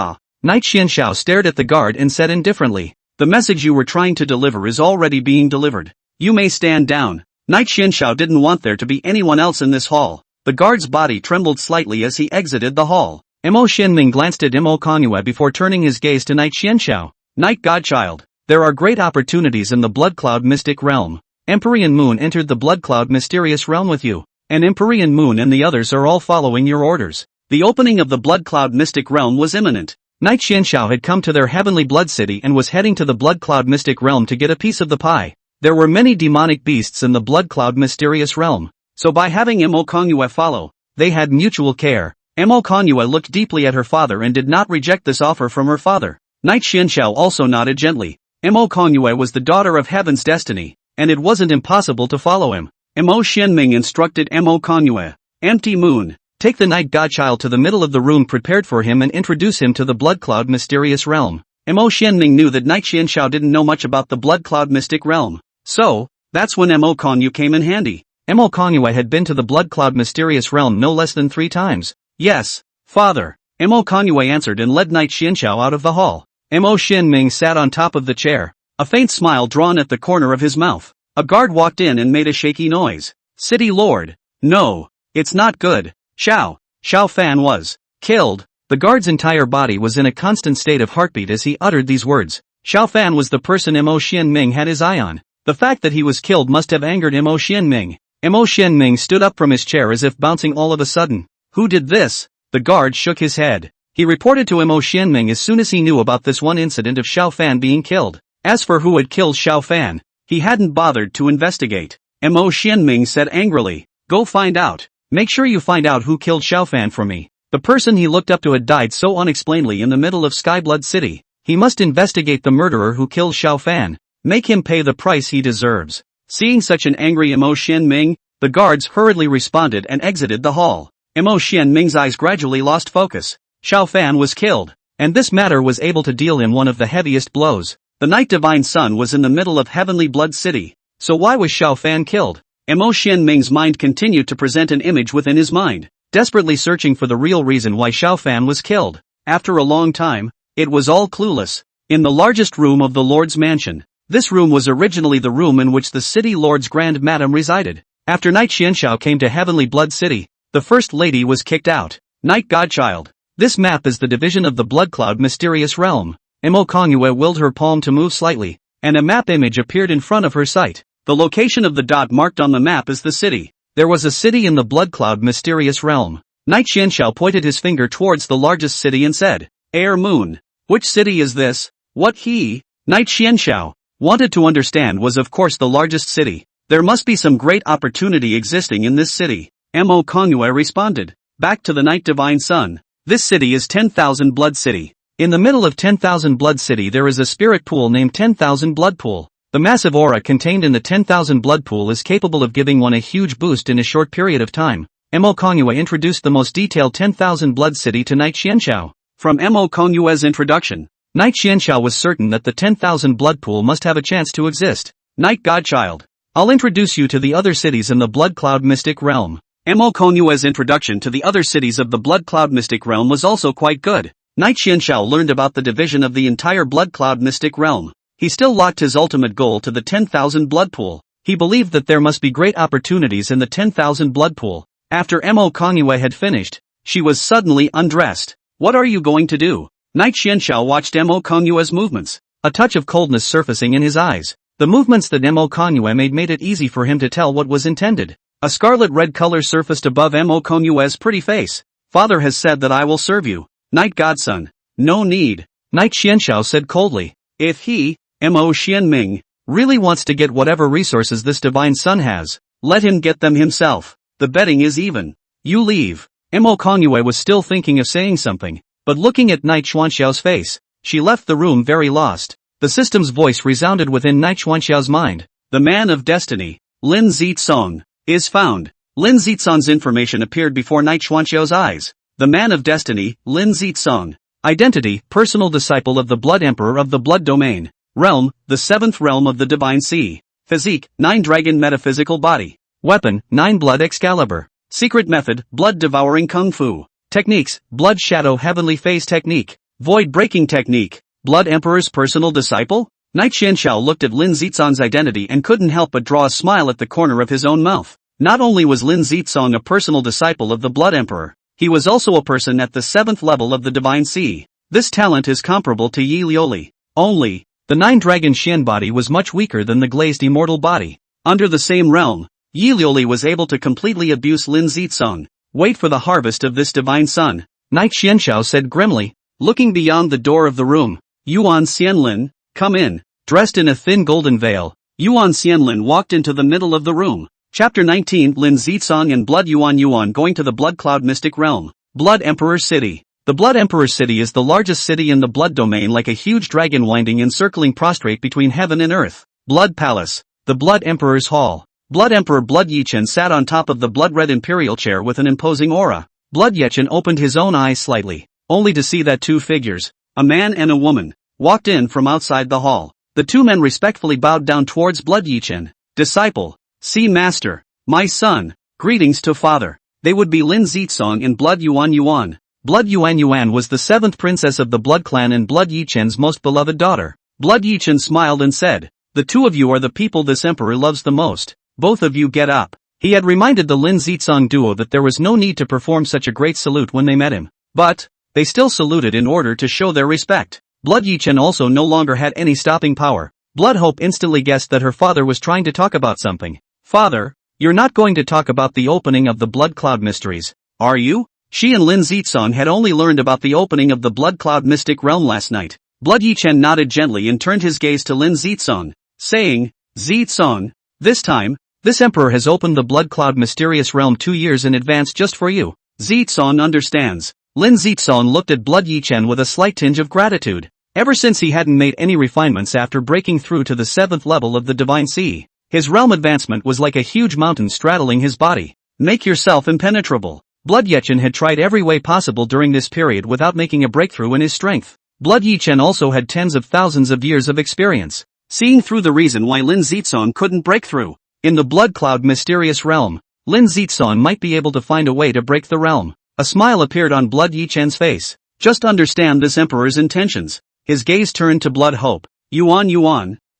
Knight Xianxiao stared at the guard and said indifferently, "The message you were trying to deliver is already being delivered. You may stand down." Knight Xianxiao didn't want there to be anyone else in this hall. The guard's body trembled slightly as he exited the hall. Mo Xianming glanced at Mo Kongyue before turning his gaze to Knight Xianxiao. "Knight Godchild, there are great opportunities in the Blood Cloud Mystic Realm. Empyrean Moon entered the Blood Cloud Mysterious Realm with you, and Empyrean Moon and the others are all following your orders." The opening of the Blood Cloud Mystic Realm was imminent. Knight Xianxiao had come to their Heavenly Blood City and was heading to the Blood Cloud Mystic Realm to get a piece of the pie. There were many demonic beasts in the Blood Cloud Mysterious Realm, so by having Mo Kongyue follow, they had mutual care. Mo Kongyue looked deeply at her father and did not reject this offer from her father. Knight Xianxiao also nodded gently. Mo Kongyue was the daughter of Heaven's destiny, and it wasn't impossible to follow him. Mo Xianming instructed Mo Kongyue, "Empty Moon, take the Night Godchild to the middle of the room prepared for him and introduce him to the Blood Cloud Mysterious Realm." Mo Xianming knew that Knight Xianxiao didn't know much about the Blood Cloud Mystic Realm. So, that's when Mo Kongyue came in handy. Mo Kongyue had been to the Blood Cloud Mysterious Realm no less than 3 times. "Yes, father," Mo Kongyue answered and led Knight Xianxiao out of the hall. Mo Xianming sat on top of the chair, a faint smile drawn at the corner of his mouth. A guard walked in and made a shaky noise. "City Lord, no, it's not good. Xiao Fan was killed." The guard's entire body was in a constant state of heartbeat as he uttered these words. Xiao Fan was the person Mo Xianming had his eye on. The fact that he was killed must have angered Mo Xianming. Mo Xianming stood up from his chair as if bouncing all of a sudden. "Who did this?" The guard shook his head. He reported to Mo Xianming as soon as he knew about this one incident of Xiao Fan being killed. As for who had killed Xiao Fan, he hadn't bothered to investigate. Mo Xianming said angrily, "Go find out. Make sure you find out who killed Xiao Fan for me." The person he looked up to had died so unexplainably in the middle of Skyblood City. He must investigate the murderer who killed Xiao Fan. Make him pay the price he deserves. Seeing such an angry Mo Xianming, the guards hurriedly responded and exited the hall. Mo Xianming's eyes gradually lost focus. Xiao Fan was killed, and this matter was able to deal him one of the heaviest blows. The Night Divine Sun was in the middle of Heavenly Blood City, so why was Xiao Fan killed? Mo Xianming's mind continued to present an image within his mind, desperately searching for the real reason why Xiao Fan was killed. After a long time, it was all clueless. In the largest room of the Lord's mansion, this room was originally the room in which the City Lord's Grand Madam resided. After Knight Xianxiao came to Heavenly Blood City, the First Lady was kicked out. Night Godchild. This map is the division of the Blood Cloud Mysterious Realm. Mo Kongyue willed her palm to move slightly, and a map image appeared in front of her sight. The location of the dot marked on the map is the city. There was a city in the Blood Cloud Mysterious Realm. Knight Xianxiao pointed his finger towards the largest city and said, "Air Moon. Which city is this?" What he, Knight Xianxiao, wanted to understand was of course the largest city. There must be some great opportunity existing in this city. Mo Kongyue responded. Back to the Night Divine Sun. This city is 10,000 Blood City. In the middle of 10,000 Blood City there is a spirit pool named 10,000 Blood Pool. The massive aura contained in the 10,000 Blood Pool is capable of giving one a huge boost in a short period of time. Mo Kongyue introduced the most detailed 10,000 Blood City to Knight Xianxiao. From Mo Kongyue's introduction, Knight Xianxiao was certain that the 10,000 Blood Pool must have a chance to exist. Night Godchild. I'll introduce you to the other cities in the Blood Cloud Mystic Realm. Mo Kongyue's introduction to the other cities of the Blood Cloud Mystic Realm was also quite good. Knight Xianxiao learned about the division of the entire Blood Cloud Mystic Realm. He still locked his ultimate goal to the 10,000 Blood Pool. He believed that there must be great opportunities in the 10,000 Blood Pool. After Mo Kongyue had finished, she was suddenly undressed. What are you going to do? Knight Xianxiao watched Mo Kongyue's movements, a touch of coldness surfacing in his eyes. The movements that Mo Konghua made it easy for him to tell what was intended. A scarlet-red color surfaced above Mo Konghua's pretty face. Father has said that I will serve you, Night Godson. No need. Knight Xianxiao said coldly. If he, Mo Xianming, really wants to get whatever resources this divine son has, let him get them himself. The betting is even. You leave. Mo Konghua was still thinking of saying something, but looking at Knight Xianxiao's face, she left the room very lost. The system's voice resounded within Knight Xianxiao's mind. The man of destiny, Lin Zitsong, is found. Lin Zitsong's information appeared before Knight Xianxiao's eyes. The man of destiny, Lin Zitsong. Identity, personal disciple of the Blood Emperor of the Blood Domain. Realm, the 7th realm of the Divine Sea. Physique, 9 dragon metaphysical body. Weapon, 9 blood Excalibur. Secret method, blood devouring kung fu. Techniques, blood shadow heavenly phase technique. Void breaking technique. Blood Emperor's personal disciple? Knight Xianxiao looked at Lin Zitsong's identity and couldn't help but draw a smile at the corner of his own mouth. Not only was Lin Zitsong a personal disciple of the Blood Emperor, he was also a person at the 7th level of the Divine Sea. This talent is comparable to Yi Lioli. Only, the 9-dragon Xian body was much weaker than the glazed immortal body. Under the same realm, Yi Lioli was able to completely abuse Lin Zitsong. Wait for the harvest of this divine son, Knight Xianxiao said grimly, looking beyond the door of the room. Yuan Xianlin, come in. Dressed in a thin golden veil, Yuan Xianlin walked into the middle of the room. Chapter 19 Lin Zitsong and Blood Yuan going to the Blood Cloud Mystic Realm. Blood Emperor City. The Blood Emperor City is the largest city in the Blood Domain, like a huge dragon winding and circling prostrate between heaven and earth. Blood Palace. The Blood Emperor's Hall. Blood Emperor Blood Yichen sat on top of the blood-red imperial chair with an imposing aura. Blood Yichen opened his own eyes slightly, only to see that 2 figures, a man and a woman, walked in from outside the hall. The 2 men respectfully bowed down towards Blood Yichen. Disciple. See Master. My son. Greetings to Father. They would be Lin Zitsong and Blood Yuan. Blood Yuan was the 7th princess of the Blood Clan and Blood Yichen's most beloved daughter. Blood Yichen smiled and said, the 2 of you are the people this emperor loves the most. Both of you get up. He had reminded the Lin Zitsong duo that there was no need to perform such a great salute when they met him. But, they still saluted in order to show their respect. Blood Yichen also no longer had any stopping power. Blood Hope instantly guessed that her father was trying to talk about something. Father, you're not going to talk about the opening of the Blood Cloud Mysteries, are you? She and Lin Zitsong had only learned about the opening of the Blood Cloud Mystic Realm last night. Blood Yichen nodded gently and turned his gaze to Lin Zitsong, saying, Zitsong, this time, this emperor has opened the Blood Cloud Mysterious Realm 2 years in advance just for you. Zitsong understands. Lin Zitsong looked at Blood Yichen with a slight tinge of gratitude. Ever since he hadn't made any refinements after breaking through to the 7th level of the Divine Sea, his realm advancement was like a huge mountain straddling his body. Make yourself impenetrable. Blood Yichen had tried every way possible during this period without making a breakthrough in his strength. Blood Yichen also had tens of thousands of years of experience, seeing through the reason why Lin Zitsong couldn't break through. In the Blood Cloud Mysterious Realm, Lin Zitsong might be able to find a way to break the realm. A smile appeared on Blood Yichen's face. Just understand this emperor's intentions. His gaze turned to Blood Hope. Yuan,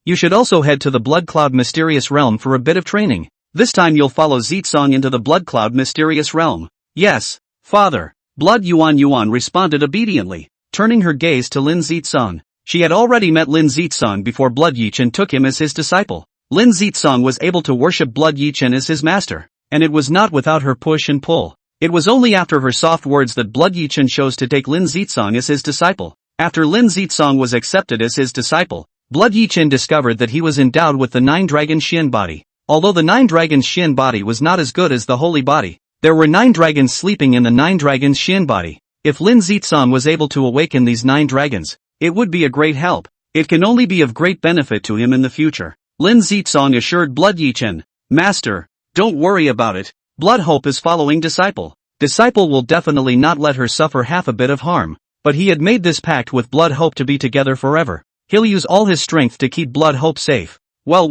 you should also head to the Blood Cloud Mysterious Realm for a bit of training. This time you'll follow Zitsong into the Blood Cloud Mysterious Realm. Yes, Father. Blood Yuan responded obediently, turning her gaze to Lin Zitsong. She had already met Lin Zitsong before Blood Yichen took him as his disciple. Lin Zitsong was able to worship Blood Yichen as his master, and it was not without her push and pull. It was only after her soft words that Blood Yichen chose to take Lin Zitsong as his disciple. After Lin Zitsong was accepted as his disciple, Blood Yichen discovered that he was endowed with the 9-dragon Xian body. Although the 9-dragon Xian body was not as good as the holy body, there were 9 dragons sleeping in the 9-dragon Xian body. If Lin Zitsong was able to awaken these 9 dragons, it would be a great help. It can only be of great benefit to him in the future. Lin Zitsong assured Blood Yichen, Master, don't worry about it. Blood Hope is following Disciple. Disciple will definitely not let her suffer half a bit of harm. But he had made this pact with Blood Hope to be together forever. He'll use all his strength to keep Blood Hope safe. Well.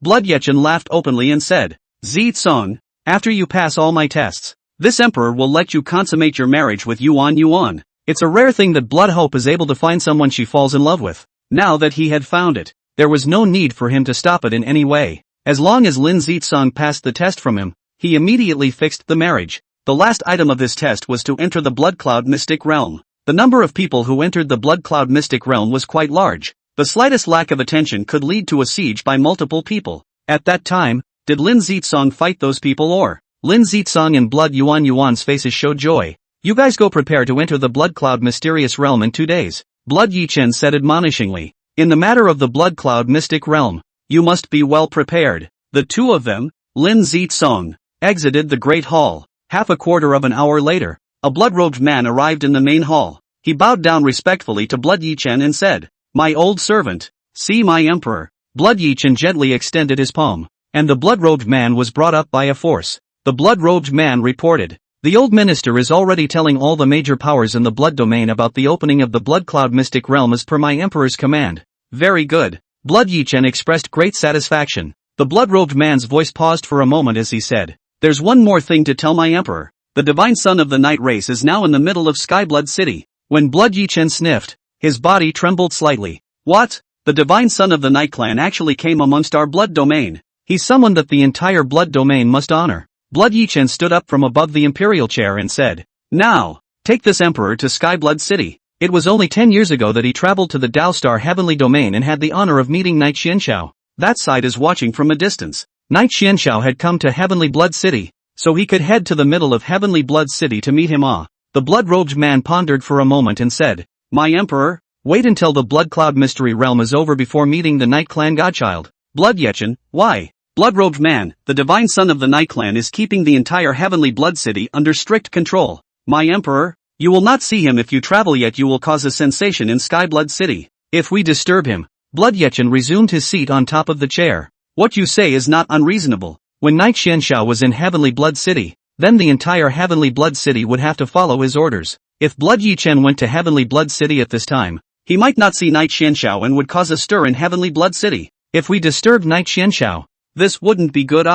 Blood Yichen laughed openly and said, Zitsong, after you pass all my tests, this emperor will let you consummate your marriage with Yuan. It's a rare thing that Blood Hope is able to find someone she falls in love with. Now that he had found it, there was no need for him to stop it in any way. As long as Lin Zitsong passed the test from him, he immediately fixed the marriage. The last item of this test was to enter the Blood Cloud Mystic Realm. The number of people who entered the Blood Cloud Mystic Realm was quite large. The slightest lack of attention could lead to a siege by multiple people. At that time, did Lin Zitsong fight those people or? Lin Zitsong and Blood Yuan's faces showed joy. You guys go prepare to enter the Blood Cloud mysterious realm in 2 days. Blood Yichen said admonishingly. In the matter of the Blood Cloud mystic realm, you must be well prepared. The two of them, Lin Zitsong, exited the great hall. Half a quarter of an hour later, a blood-robed man arrived in the main hall. He bowed down respectfully to Blood Yichen and said, "My old servant, see my emperor." Blood Yichen gently extended his palm, and the blood-robed man was brought up by a force. The blood-robed man reported, "The old minister is already telling all the major powers in the blood domain about the opening of the Blood Cloud mystic realm as per my emperor's command." Very good. Blood Yichen expressed great satisfaction. The blood-robed man's voice paused for a moment as he said, "There's one more thing to tell my emperor. The divine son of the night race is now in the middle of Skyblood City." When Blood Yichen sniffed, his body trembled slightly. What? The divine son of the night clan actually came amongst our blood domain. He's someone that the entire blood domain must honor. Blood Yichen stood up from above the imperial chair and said, "Now, take this emperor to Skyblood City." It was only 10 years ago that he traveled to the Dao heavenly domain and had the honor of meeting Knight Xianxiao. That side is watching from a distance. Knight Xianxiao had come to Heavenly Blood City, so he could head to the middle of Heavenly Blood City to meet him. The blood-robed man pondered for a moment and said, "My emperor, wait until the Blood Cloud mystery realm is over before meeting the Night Clan godchild." Blood Yichen, why? Blood-robed man, the divine son of the Night Clan is keeping the entire Heavenly Blood City under strict control. My emperor, you will not see him if you travel, yet you will cause a sensation in Skyblood City. If we disturb him. Blood Yichen resumed his seat on top of the chair. What you say is not unreasonable. When Knight Xianxiao was in Heavenly Blood City, then the entire Heavenly Blood City would have to follow his orders. If Blood Yichen went to Heavenly Blood City at this time, he might not see Knight Xianxiao and would cause a stir in Heavenly Blood City. If we disturbed Knight Xianxiao, this wouldn't be good.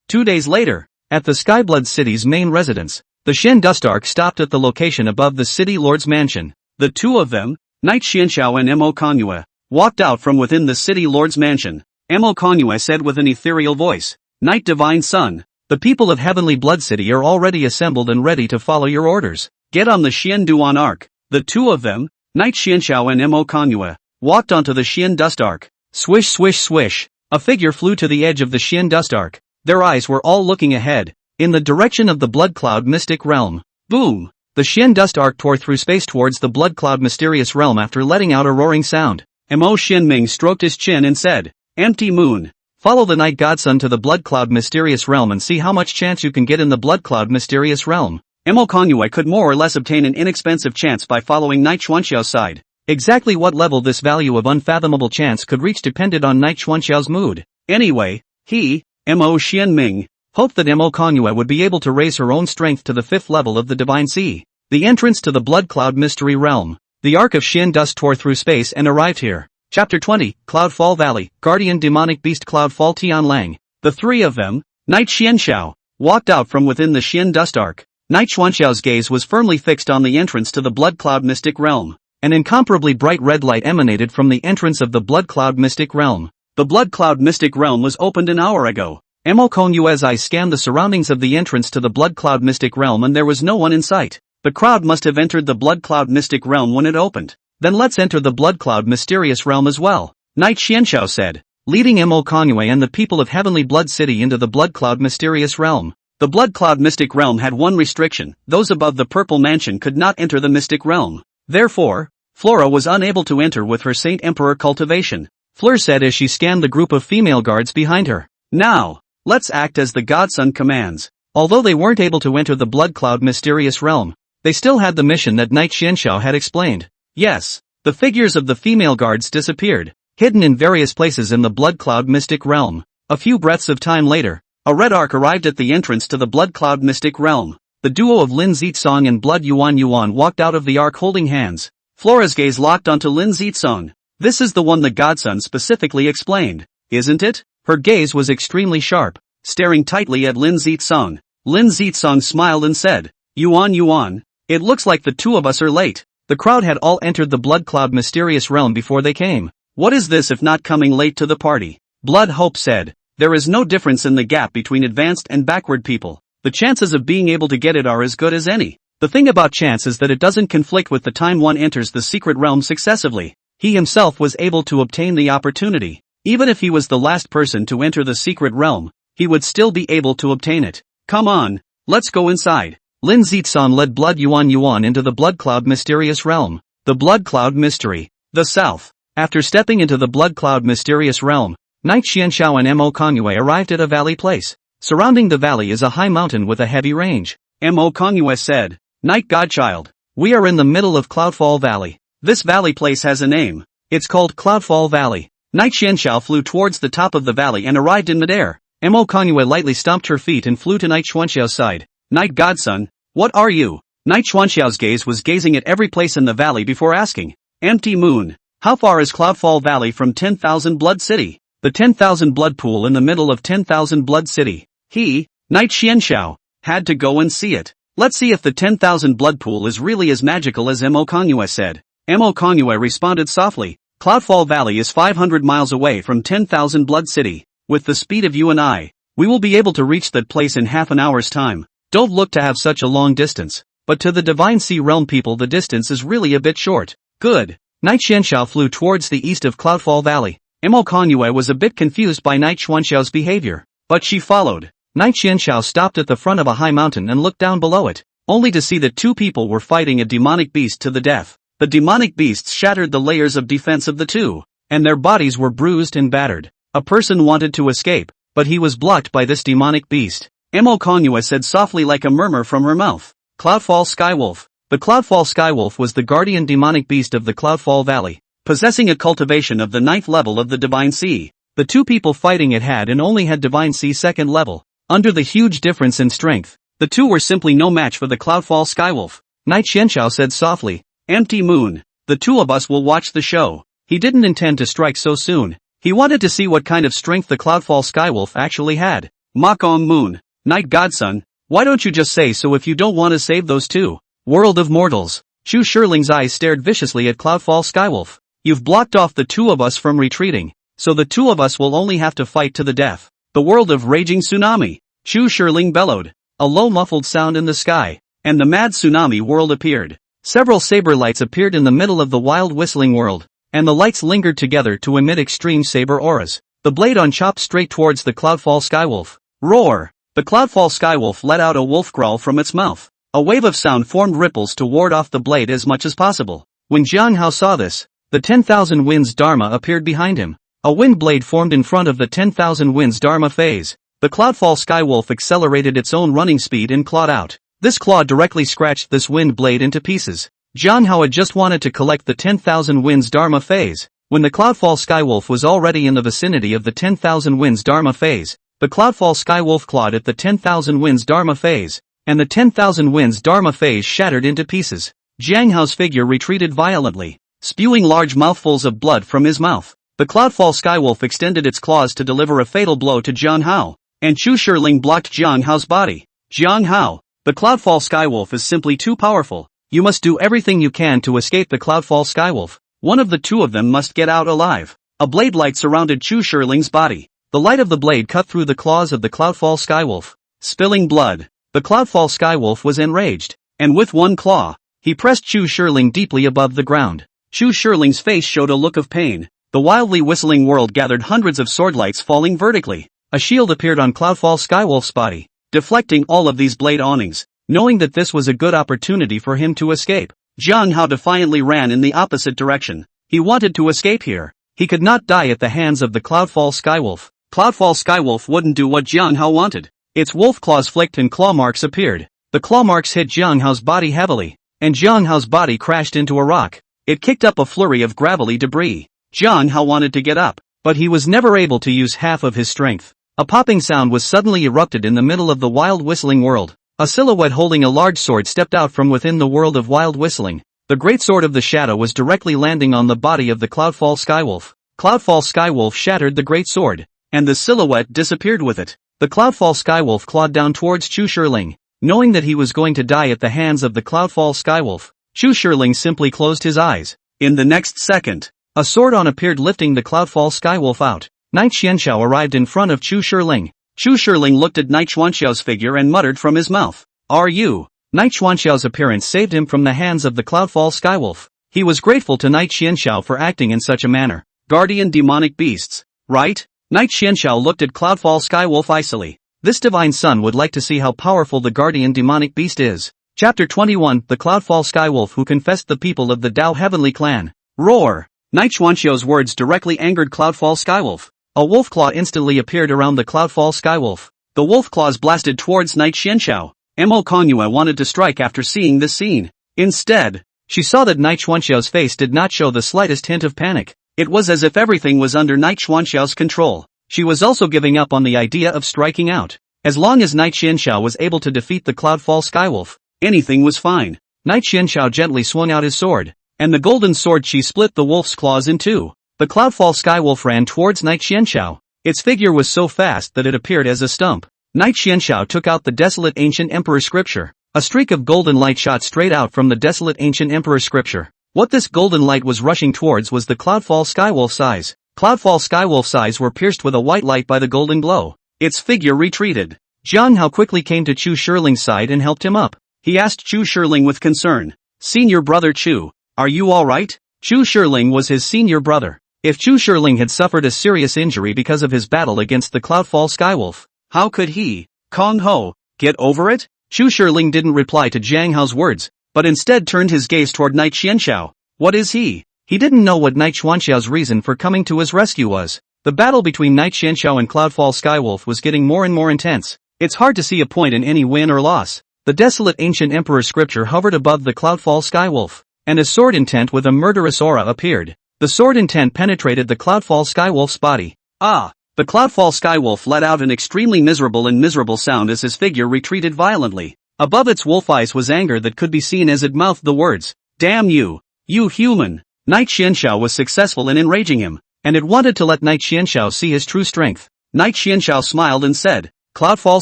2 days later, at the Skyblood City's main residence, the Shen Dust Ark stopped at the location above the City Lord's mansion. The two of them, Knight Xianxiao and Mo Kanyue, walked out from within the City Lord's mansion. Mo Kanyue said with an ethereal voice, "Knight Divine Son, the people of Heavenly Blood City are already assembled and ready to follow your orders. Get on the Xian Duan Ark." The two of them, Knight Xianxiao and Mo Kanyue, walked onto the Xian Dust Ark. Swish swish swish. A figure flew to the edge of the Xian Dust Ark. Their eyes were all looking ahead, in the direction of the Blood Cloud mystic realm. Boom! The Xian Dust Ark tore through space towards the Blood Cloud mysterious realm after letting out a roaring sound. Mo Xianming stroked his chin and said, "Empty moon. Follow the Night Godson to the Blood Cloud mysterious realm and see how much chance you can get in the Blood Cloud mysterious realm." Mo Kanyue could more or less obtain an inexpensive chance by following Knight Xuanxiao's side. Exactly what level this value of unfathomable chance could reach depended on Knight Xuanxiao's mood. Anyway, he, Mo Xianming, hoped that Mo Kanyue would be able to raise her own strength to the 5th level of the Divine Sea. The entrance to the Blood Cloud mystery realm. The Ark of Xian Dust tore through space and arrived here. Chapter 20, Cloudfall Valley, Guardian Demonic Beast Cloudfall Tianlang. The three of them, Knight Xianxiao, walked out from within the Xian Dust Ark. Knight Xuanxiao's gaze was firmly fixed on the entrance to the Blood Cloud mystic realm. An incomparably bright red light emanated from the entrance of the Blood Cloud mystic realm. The Blood Cloud mystic realm was opened an hour ago. Mo Konyue's eyes scanned the surroundings of the entrance to the Blood Cloud mystic realm and there was no one in sight. The crowd must have entered the Blood Cloud mystic realm when it opened. Then let's enter the Blood Cloud mysterious realm as well, Knight Xianxiao said, leading Mo Kanyue and the people of Heavenly Blood City into the Blood Cloud mysterious realm. The Blood Cloud mystic realm had one restriction: those above the Purple Mansion could not enter the mystic realm. Therefore, Flora was unable to enter with her Saint Emperor cultivation. Fleur said as she scanned the group of female guards behind her. Now, let's act as the Godson commands. Although they weren't able to enter the Blood Cloud mysterious realm, they still had the mission that Knight Xianxiao had explained. Yes, the figures of the female guards disappeared, hidden in various places in the Blood Cloud mystic realm. A few breaths of time later, a red arc arrived at the entrance to the Blood Cloud mystic realm. The duo of Lin Zitsong and Blood Yuan walked out of the arc holding hands. Flora's gaze locked onto Lin Zitsong. This is the one the Godson specifically explained, isn't it? Her gaze was extremely sharp, staring tightly at Lin Zitsong. Lin Zitsong smiled and said, Yuan, it looks like the two of us are late. The crowd had all entered the Blood Cloud mysterious realm before they came. What is this if not coming late to the party? Blood Hope said, there is no difference in the gap between advanced and backward people. The chances of being able to get it are as good as any. The thing about chance is that it doesn't conflict with the time one enters the secret realm successively. he himself was able to obtain the opportunity. Even if he was the last person to enter the secret realm, he would still be able to obtain it. Come on, let's go inside. Lin Zitsan led Blood Yuan Yuan into the Blood Cloud mysterious realm. The Blood Cloud mystery. The South. After stepping into the Blood Cloud mysterious realm, Knight Xianxiao and Mo Kongyue arrived at a valley place. Surrounding the valley is a high mountain with a heavy range. Mo Kongyue said, Knight Godchild, we are in the middle of Cloudfall Valley. This valley place has a name. It's called Cloudfall Valley. Knight Xianxiao flew towards the top of the valley and arrived in midair. Mo Kongyue lightly stomped her feet and flew to Knight Xuanxiao's side. Knight Godson, what are you? Knight Xuanxiao's gaze was gazing at every place in the valley before asking. Empty Moon, how far is Cloudfall Valley from 10,000 Blood City? The 10,000 Blood Pool in the middle of 10,000 Blood City. He, Knight Xianxiao, had to go and see it. Let's see if the 10,000 Blood Pool is really as magical as Mo Kongyue said. Mo Kongyue responded softly. Cloudfall Valley is 500 miles away from 10,000 Blood City. With the speed of you and I, we will be able to reach that place in half an hour's time. Don't look to have such a long distance. But to the Divine Sea Realm people the distance is really a bit short. Good. Knight Xianxiao flew towards the east of Cloudfall Valley. Mo Kongyue was a bit confused by Knight Xuanxiao's behavior, but she followed. Knight Xianxiao stopped at the front of a high mountain and looked down below it, only to see that two people were fighting a demonic beast to the death. The demonic beasts shattered the layers of defense of the two, and their bodies were bruised and battered. A person wanted to escape, but he was blocked by this demonic beast. Mo Kongyue said softly like a murmur from her mouth. Cloudfall Skywolf. The Cloudfall Skywolf was the guardian demonic beast of the Cloudfall Valley, possessing a cultivation of the 9th level of the Divine Sea. The two people fighting it had and only had Divine Sea 2nd level. Under the huge difference in strength, the two were simply no match for the Cloudfall Skywolf. Knight Xianxiao said softly, Empty Moon, the two of us will watch the show. He didn't intend to strike so soon. He wanted to see what kind of strength the Cloudfall Skywolf actually had. Makong Moon, Knight Godson, why don't you just say so if you don't want to save those two? World of Mortals. Chu Shirling's eyes stared viciously at Cloudfall Skywolf. You've blocked off the two of us from retreating, so the two of us will only have to fight to the death. The world of Raging Tsunami. Chu Shirling bellowed. A low muffled sound in the sky, and the mad tsunami world appeared. Several saber lights appeared in the middle of the wild whistling world, and the lights lingered together to emit extreme saber auras. The blade on chopped straight towards the Cloudfall Skywolf. Roar! The Cloudfall Skywolf let out a wolf growl from its mouth. A wave of sound formed ripples to ward off the blade as much as possible. When Jiang Hao saw this, the 10,000 Winds Dharma appeared behind him. A wind blade formed in front of the 10,000 Winds Dharma phase. The Cloudfall Skywolf accelerated its own running speed and clawed out. This claw directly scratched this wind blade into pieces. Jiang Hao had just wanted to collect the 10,000 Winds Dharma phase. When the Cloudfall Skywolf was already in the vicinity of the 10,000 Winds Dharma phase, the Cloudfall Skywolf clawed at the 10,000 Winds Dharma phase, and the 10,000 Winds Dharma phase shattered into pieces. Jiang Hao's figure retreated violently, spewing large mouthfuls of blood from his mouth. The Cloudfall Skywolf extended its claws to deliver a fatal blow to Jiang Hao, and Chu Shirling blocked Jiang Hao's body. Jiang Hao, the Cloudfall Skywolf is simply too powerful. You must do everything you can to escape the Cloudfall Skywolf. One of the two of them must get out alive. A blade light surrounded Chu Shirling's body. The light of the blade cut through the claws of the Cloudfall Skywolf, spilling blood. The Cloudfall Skywolf was enraged, and with one claw, he pressed Chu Shirling deeply above the ground. Chu Shirling's face showed a look of pain. The wildly whistling world gathered hundreds of sword lights falling vertically. A shield appeared on Cloudfall Skywolf's body, deflecting all of these blade awnings. Knowing that this was a good opportunity for him to escape, Jiang Hao defiantly ran in the opposite direction. He wanted to escape here. He could not die at the hands of the Cloudfall Skywolf. Cloudfall Skywolf wouldn't do what Jiang Hao wanted. Its wolf claws flicked and claw marks appeared. The claw marks hit Jiang Hao's body heavily, and Jiang Hao's body crashed into a rock. It kicked up a flurry of gravelly debris. Jiang Hao wanted to get up, but he was never able to use half of his strength. A popping sound was suddenly erupted in the middle of the wild whistling world. A silhouette holding a large sword stepped out from within the world of wild whistling. The great sword of the shadow was directly landing on the body of the Cloudfall Skywolf. Cloudfall Skywolf shattered the great sword, and the silhouette disappeared with it. The Cloudfall Skywolf clawed down towards Chu Shirling. Knowing that he was going to die at the hands of the Cloudfall Skywolf, Chu Shirling simply closed his eyes. In the next second, a sword-on appeared lifting the Cloudfall Skywolf out. Knight Xianxiao arrived in front of Chu Shirling. Chu Shirling looked at Knight Xuanxiao's figure and muttered from his mouth, "Are you?" Knight Xuanxiao's appearance saved him from the hands of the Cloudfall Skywolf. He was grateful to Knight Xianxiao for acting in such a manner. Guardian demonic beasts, right? Knight Xianxiao looked at Cloudfall Skywolf icily. This divine son would like to see how powerful the guardian demonic beast is. Chapter 21, The Cloudfall Skywolf Who Confessed the People of the Dao Heavenly Clan. Roar! Knight Xuanxiao's words directly angered Cloudfall Skywolf. A wolf claw instantly appeared around the Cloudfall Skywolf. The wolf claws blasted towards Knight Xianxiao. Manhwa wanted to strike after seeing this scene. Instead, she saw that Knight Xuanxiao's face did not show the slightest hint of panic. It was as if everything was under Knight Xuanxiao's control. She was also giving up on the idea of striking out. As long as Knight Xianxiao was able to defeat the Cloudfall Skywolf, anything was fine. Knight Xianxiao gently swung out his sword, and the golden sword chi split the wolf's claws in two. The Cloudfall Skywolf ran towards Knight Xianxiao. Its figure was so fast that it appeared as a stump. Knight Xianxiao took out the desolate ancient emperor scripture. A streak of golden light shot straight out from the desolate ancient emperor scripture. What this golden light was rushing towards was the Cloudfall Skywolf's eyes. Cloudfall Skywolf's eyes were pierced with a white light by the golden glow. Its figure retreated. Jiang Hao quickly came to Chu Shiling's side and helped him up. He asked Chu Shiling with concern. Senior brother Chu, are you alright? Chu Shiling was his senior brother. If Chu Shiling had suffered a serious injury because of his battle against the Cloudfall Skywolf, how could he, Kong Ho, get over it? Chu Shiling didn't reply to Jiang Hao's words, but instead turned his gaze toward Knight Xianxiao. What is he? He didn't know what Knight Xuanxiao's reason for coming to his rescue was. The battle between Knight Xianxiao and Cloudfall Skywolf was getting more and more intense. It's hard to see a point in any win or loss. The desolate ancient emperor scripture hovered above the Cloudfall Skywolf, and a sword intent with a murderous aura appeared. The sword intent penetrated the Cloudfall Skywolf's body. Ah! The Cloudfall Skywolf let out an extremely miserable sound as his figure retreated violently. Above its wolf eyes was anger that could be seen as it mouthed the words, "Damn you! You human!" Knight Xianxiao was successful in enraging him, and it wanted to let Knight Xianxiao see his true strength. Knight Xianxiao smiled and said, "Cloudfall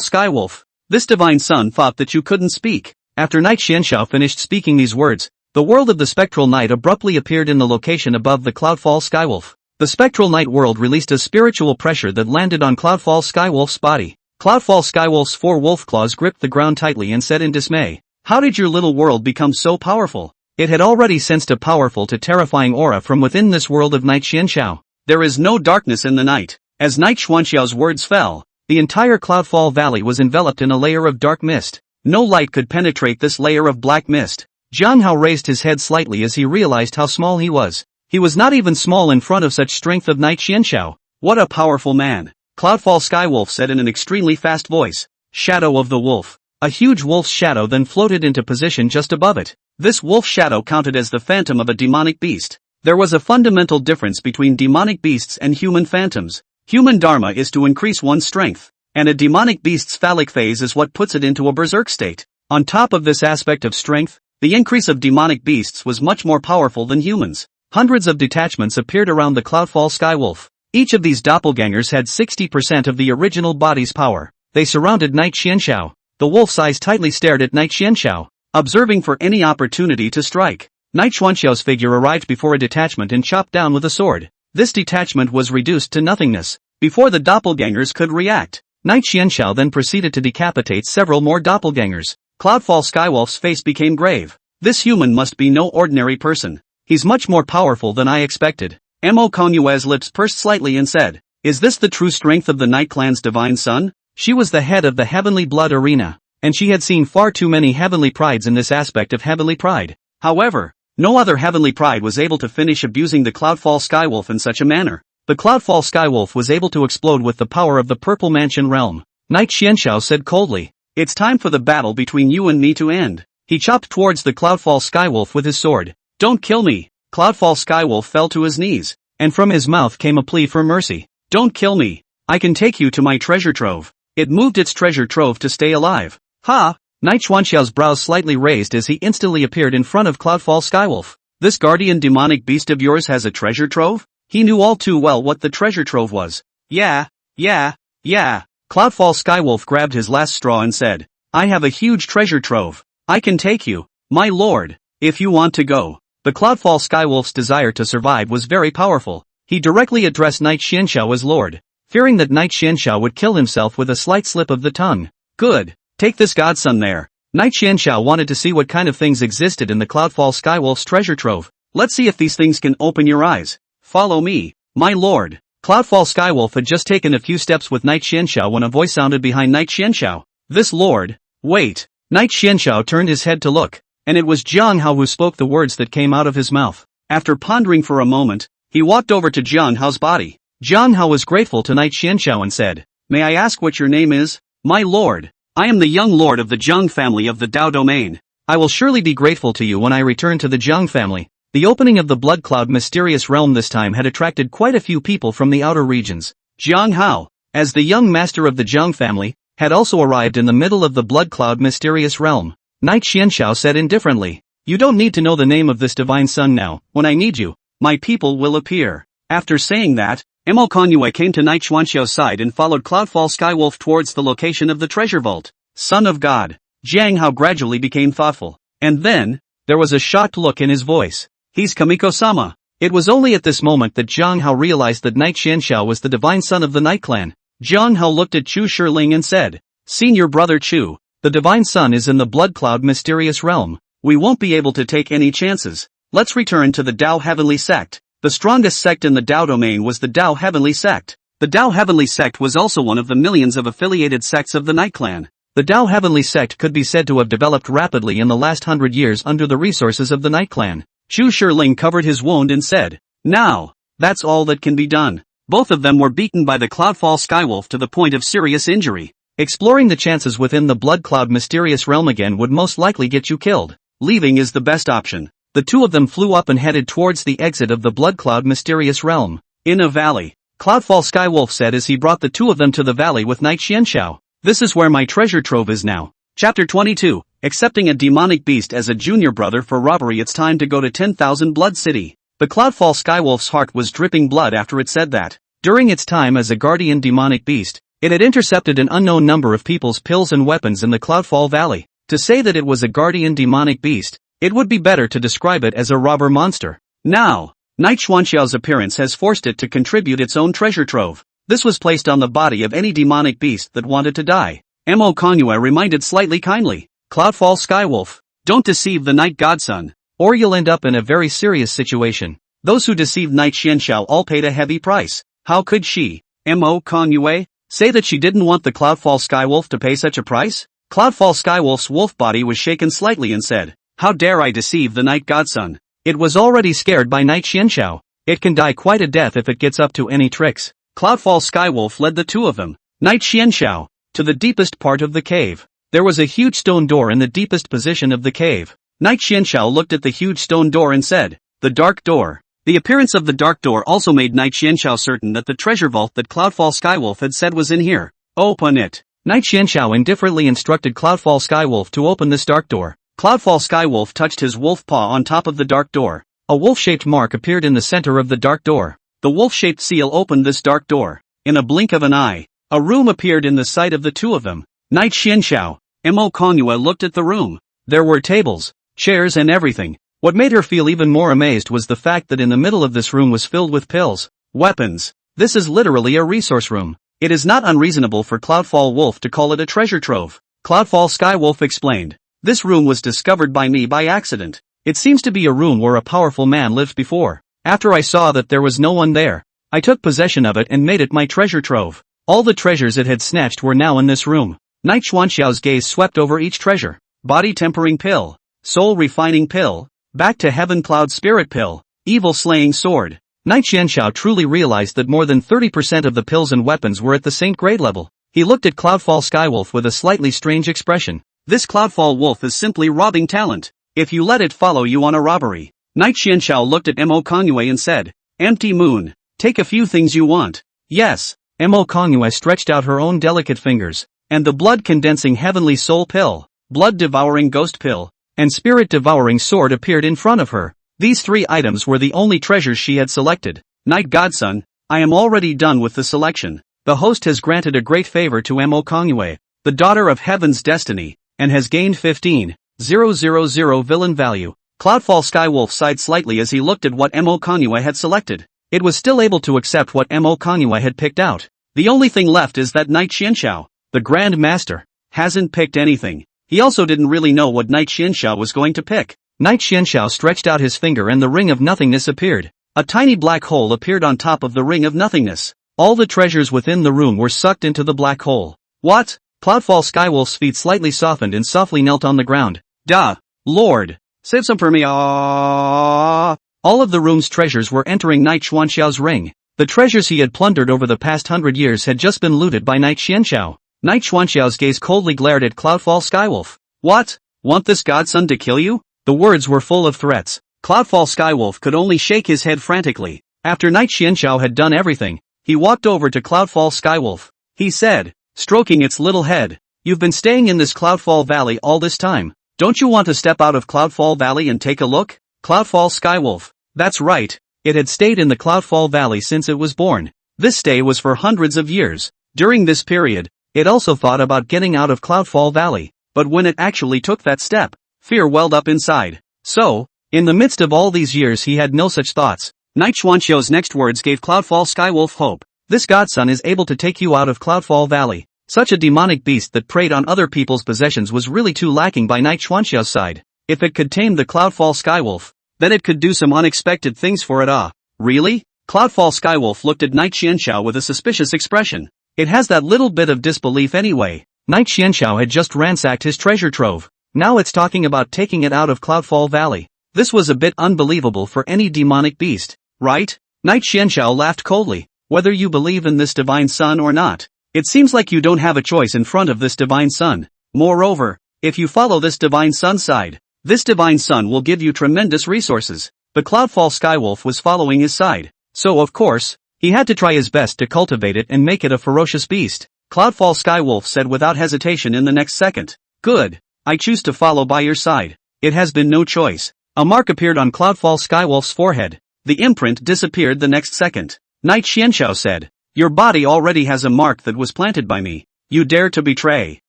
Skywolf, this divine son thought that you couldn't speak." After Knight Xianxiao finished speaking these words, the world of the Spectral Knight abruptly appeared in the location above the Cloudfall Skywolf. The Spectral Knight world released a spiritual pressure that landed on Cloudfall Skywolf's body. Cloudfall Skywolf's four wolf claws gripped the ground tightly and said in dismay, "How did your little world become so powerful?" It had already sensed a powerful to terrifying aura from within this world of Knight Xianxiao. There is no darkness in the night. As Knight Xuanxiao's words fell, the entire Cloudfall Valley was enveloped in a layer of dark mist. No light could penetrate this layer of black mist. Jiang Hao raised his head slightly as he realized how small he was. He was not even small in front of such strength of Knight Xianxiao. What a powerful man! Cloudfall Skywolf said in an extremely fast voice. Shadow of the wolf. A huge wolf's shadow then floated into position just above it. This wolf shadow counted as the phantom of a demonic beast. There was a fundamental difference between demonic beasts and human phantoms. Human dharma is to increase one's strength, and a demonic beast's phallic phase is what puts it into a berserk state. On top of this aspect of strength, the increase of demonic beasts was much more powerful than humans. Hundreds of detachments appeared around the Cloudfall Skywolf. Each of these doppelgangers had 60% of the original body's power. They surrounded Knight Xianxiao. The wolf's eyes tightly stared at Knight Xianxiao, observing for any opportunity to strike. Knight Xuanxiao's figure arrived before a detachment and chopped down with a sword. This detachment was reduced to nothingness before the doppelgangers could react. Knight Xianxiao then proceeded to decapitate several more doppelgangers. Cloudfall Skywolf's face became grave. This human must be no ordinary person. He's much more powerful than I expected. Mo Konyue's lips pursed slightly and said, "Is this the true strength of the Night Clan's divine son?" She was the head of the Heavenly Blood Arena, and she had seen far too many Heavenly Prides in this aspect of Heavenly Pride. However, no other Heavenly Pride was able to finish abusing the Cloudfall Skywolf in such a manner. The Cloudfall Skywolf was able to explode with the power of the Purple Mansion realm. Knight Xianxiao said coldly, "It's time for the battle between you and me to end." He chopped towards the Cloudfall Skywolf with his sword. "Don't kill me." Cloudfall Skywolf fell to his knees, and from his mouth came a plea for mercy. "Don't kill me. I can take you to my treasure trove." It moved its treasure trove to stay alive. Ha! Knight Xuanxiao's brows slightly raised as he instantly appeared in front of Cloudfall Skywolf. "This guardian demonic beast of yours has a treasure trove?" He knew all too well what the treasure trove was. Yeah. Cloudfall Skywolf grabbed his last straw and said, "I have a huge treasure trove. I can take you, my lord, if you want to go." The Cloudfall Skywolf's desire to survive was very powerful. He directly addressed Knight Xianxiao as lord, fearing that Knight Xianxiao would kill himself with a slight slip of the tongue. "Good. Take this godson there." Knight Xianxiao wanted to see what kind of things existed in the Cloudfall Skywolf's treasure trove. Let's see if these things can open your eyes. Follow me, my lord. Cloudfall Skywolf had just taken a few steps with Knight Xianxiao when a voice sounded behind Knight Xianxiao. This lord. Wait. Knight Xianxiao turned his head to look, and it was Jiang Hao who spoke the words that came out of his mouth. After pondering for a moment, he walked over to Jiang Hao's body. Jiang Hao was grateful to Knight Xianxiao and said, "May I ask what your name is?" "My lord. I am the young lord of the Jiang family of the Dao domain. I will surely be grateful to you when I return to the Jiang family." The opening of the Blood Cloud mysterious realm this time had attracted quite a few people from the outer regions. Jiang Hao, as the young master of the Jiang family, had also arrived in the middle of the Blood Cloud mysterious realm. Knight Xianxiao said indifferently, "You don't need to know the name of this divine son now. When I need you, my people will appear." After saying that, Mo Kongyue came to Knight Xianxiao's side and followed Cloudfall Skywolf towards the location of the treasure vault. Son of God. Jiang Hao gradually became thoughtful. And then, there was a shocked look in his voice. "He's Kamiko-sama." It was only at this moment that Jiang Hao realized that Knight Xianxiao was the divine son of the Night Clan. Jiang Hao looked at Chu Shiling and said, "Senior brother Chu, the divine son is in the Blood Cloud mysterious realm. We won't be able to take any chances. Let's return to the Dao Heavenly Sect." The strongest sect in the Dao domain was the Dao Heavenly Sect. The Dao Heavenly Sect was also one of the millions of affiliated sects of the Night Clan. The Dao Heavenly Sect could be said to have developed rapidly in the last 100 years under the resources of the Night Clan. Chu Shiling covered his wound and said, "Now, that's all that can be done." Both of them were beaten by the Cloudfall Skywolf to the point of serious injury. Exploring the chances within the Blood Cloud mysterious realm again would most likely get you killed. Leaving is the best option. The two of them flew up and headed towards the exit of the Blood Cloud mysterious realm. In a valley, Cloudfall Skywolf said as he brought the two of them to the valley with Knight Xianxiao. "This is where my treasure trove is now." Chapter 22. Accepting a demonic beast as a junior brother for robbery. It's time to go to 10,000 Blood City. The Cloudfall Skywolf's heart was dripping blood after it said that. During its time as a guardian demonic beast, it had intercepted an unknown number of people's pills and weapons in the Cloudfall Valley. To say that it was a guardian demonic beast, it would be better to describe it as a robber monster. Now, Knight Xianxiao's appearance has forced it to contribute its own treasure trove. This was placed on the body of any demonic beast that wanted to die. Mo Kongyue reminded slightly kindly, "Cloudfall Skywolf, don't deceive the Night Godson, or you'll end up in a very serious situation." Those who deceived Knight Xianxiao all paid a heavy price. How could she, Mo Kongyue, say that she didn't want the Cloudfall Skywolf to pay such a price? Cloudfall Skywolf's wolf body was shaken slightly and said, "How dare I deceive the Night Godson?" It was already scared by Knight Xianxiao. It can die quite a death if it gets up to any tricks. Cloudfall Skywolf led the two of them, Knight Xianxiao, to the deepest part of the cave. There was a huge stone door in the deepest position of the cave. Knight Xianxiao looked at the huge stone door and said, "The dark door." The appearance of the dark door also made Knight Xianxiao certain that the treasure vault that Cloudfall Skywolf had said was in here. "Open it." Knight Xianxiao indifferently instructed Cloudfall Skywolf to open this dark door. Cloudfall Skywolf touched his wolf paw on top of the dark door. A wolf-shaped mark appeared in the center of the dark door. The wolf-shaped seal opened this dark door. In a blink of an eye, a room appeared in the sight of the two of them. Knight Xianxiao, Mo Kongyue looked at the room. There were tables, chairs and everything. What made her feel even more amazed was the fact that in the middle of this room was filled with pills, weapons. This is literally a resource room. It is not unreasonable for Cloudfall Wolf to call it a treasure trove. Cloudfall Skywolf explained, "This room was discovered by me by accident. It seems to be a room where a powerful man lived before. After I saw that there was no one there, I took possession of it and made it my treasure trove. All the treasures it had snatched were now in this room." Knight Xianxiao's gaze swept over each treasure. Body tempering pill, soul refining pill, back to heaven cloud spirit pill, evil slaying sword. Knight Xianxiao truly realized that more than 30% of the pills and weapons were at the Saint grade level. He looked at Cloudfall Skywolf with a slightly strange expression. This Cloudfall Wolf is simply robbing talent. If you let it follow you on a robbery. Knight Xianxiao looked at Mo Kongyue and said, "Empty moon, take a few things you want." Yes. Mo Kongyue stretched out her own delicate fingers, and the blood-condensing heavenly soul pill, blood-devouring ghost pill, and spirit-devouring sword appeared in front of her. These three items were the only treasures she had selected. Night Godson, I am already done with the selection. The host has granted a great favor to Mo Kongyue, the daughter of Heaven's destiny, and has gained 15,000 villain value. Cloudfall Skywolf sighed slightly as he looked at what Mo Kongyue had selected. It was still able to accept what Mo Kongyue had picked out. The only thing left is that Knight Xianxiao, the Grand Master, hasn't picked anything. He also didn't really know what Knight Xianxiao was going to pick. Night Xianxiao stretched out his finger and the ring of nothingness appeared. A tiny black hole appeared on top of the ring of nothingness. All the treasures within the room were sucked into the black hole. What? Cloudfall Skywolf's feet slightly softened and softly knelt on the ground. Duh! Lord! Save some for me, All of the room's treasures were entering Night Xuanxiao's ring. The treasures he had plundered over the past 100 years had just been looted by Night Xianxiao. Night Xuanxiao's gaze coldly glared at Cloudfall Skywolf. What? Want this godson to kill you? The words were full of threats. Cloudfall Skywolf could only shake his head frantically. After Night Xianxiao had done everything, he walked over to Cloudfall Skywolf. He said, stroking its little head, "You've been staying in this Cloudfall Valley all this time. Don't you want to step out of Cloudfall Valley and take a look?" Cloudfall Skywolf. That's right. It had stayed in the Cloudfall Valley since it was born. This stay was for hundreds of years. During this period, it also thought about getting out of Cloudfall Valley, but when it actually took that step, fear welled up inside. So, in the midst of all these years he had no such thoughts. Night Xuanxiao's next words gave Cloudfall Skywolf hope. This godson is able to take you out of Cloudfall Valley. Such a demonic beast that preyed on other people's possessions was really too lacking by Night Xuanxiao's side. If it could tame the Cloudfall Skywolf, then it could do some unexpected things for it. Really? Cloudfall Skywolf looked at Night Xianxiao with a suspicious expression. It has that little bit of disbelief anyway. Night Xianxiao had just ransacked his treasure trove. Now it's talking about taking it out of Cloudfall Valley. This was a bit unbelievable for any demonic beast, right? Night Xianxiao laughed coldly. Whether you believe in this divine son or not, it seems like you don't have a choice in front of this divine son. Moreover, if you follow this divine son's side, this divine son will give you tremendous resources. The Cloudfall Skywolf was following his side, so of course, he had to try his best to cultivate it and make it a ferocious beast. Cloudfall Skywolf said without hesitation in the next second. Good. I choose to follow by your side. It has been no choice. A mark appeared on Cloudfall Skywolf's forehead. The imprint disappeared the next second. Night Xianxiao said, "Your body already has a mark that was planted by me. You dare to betray.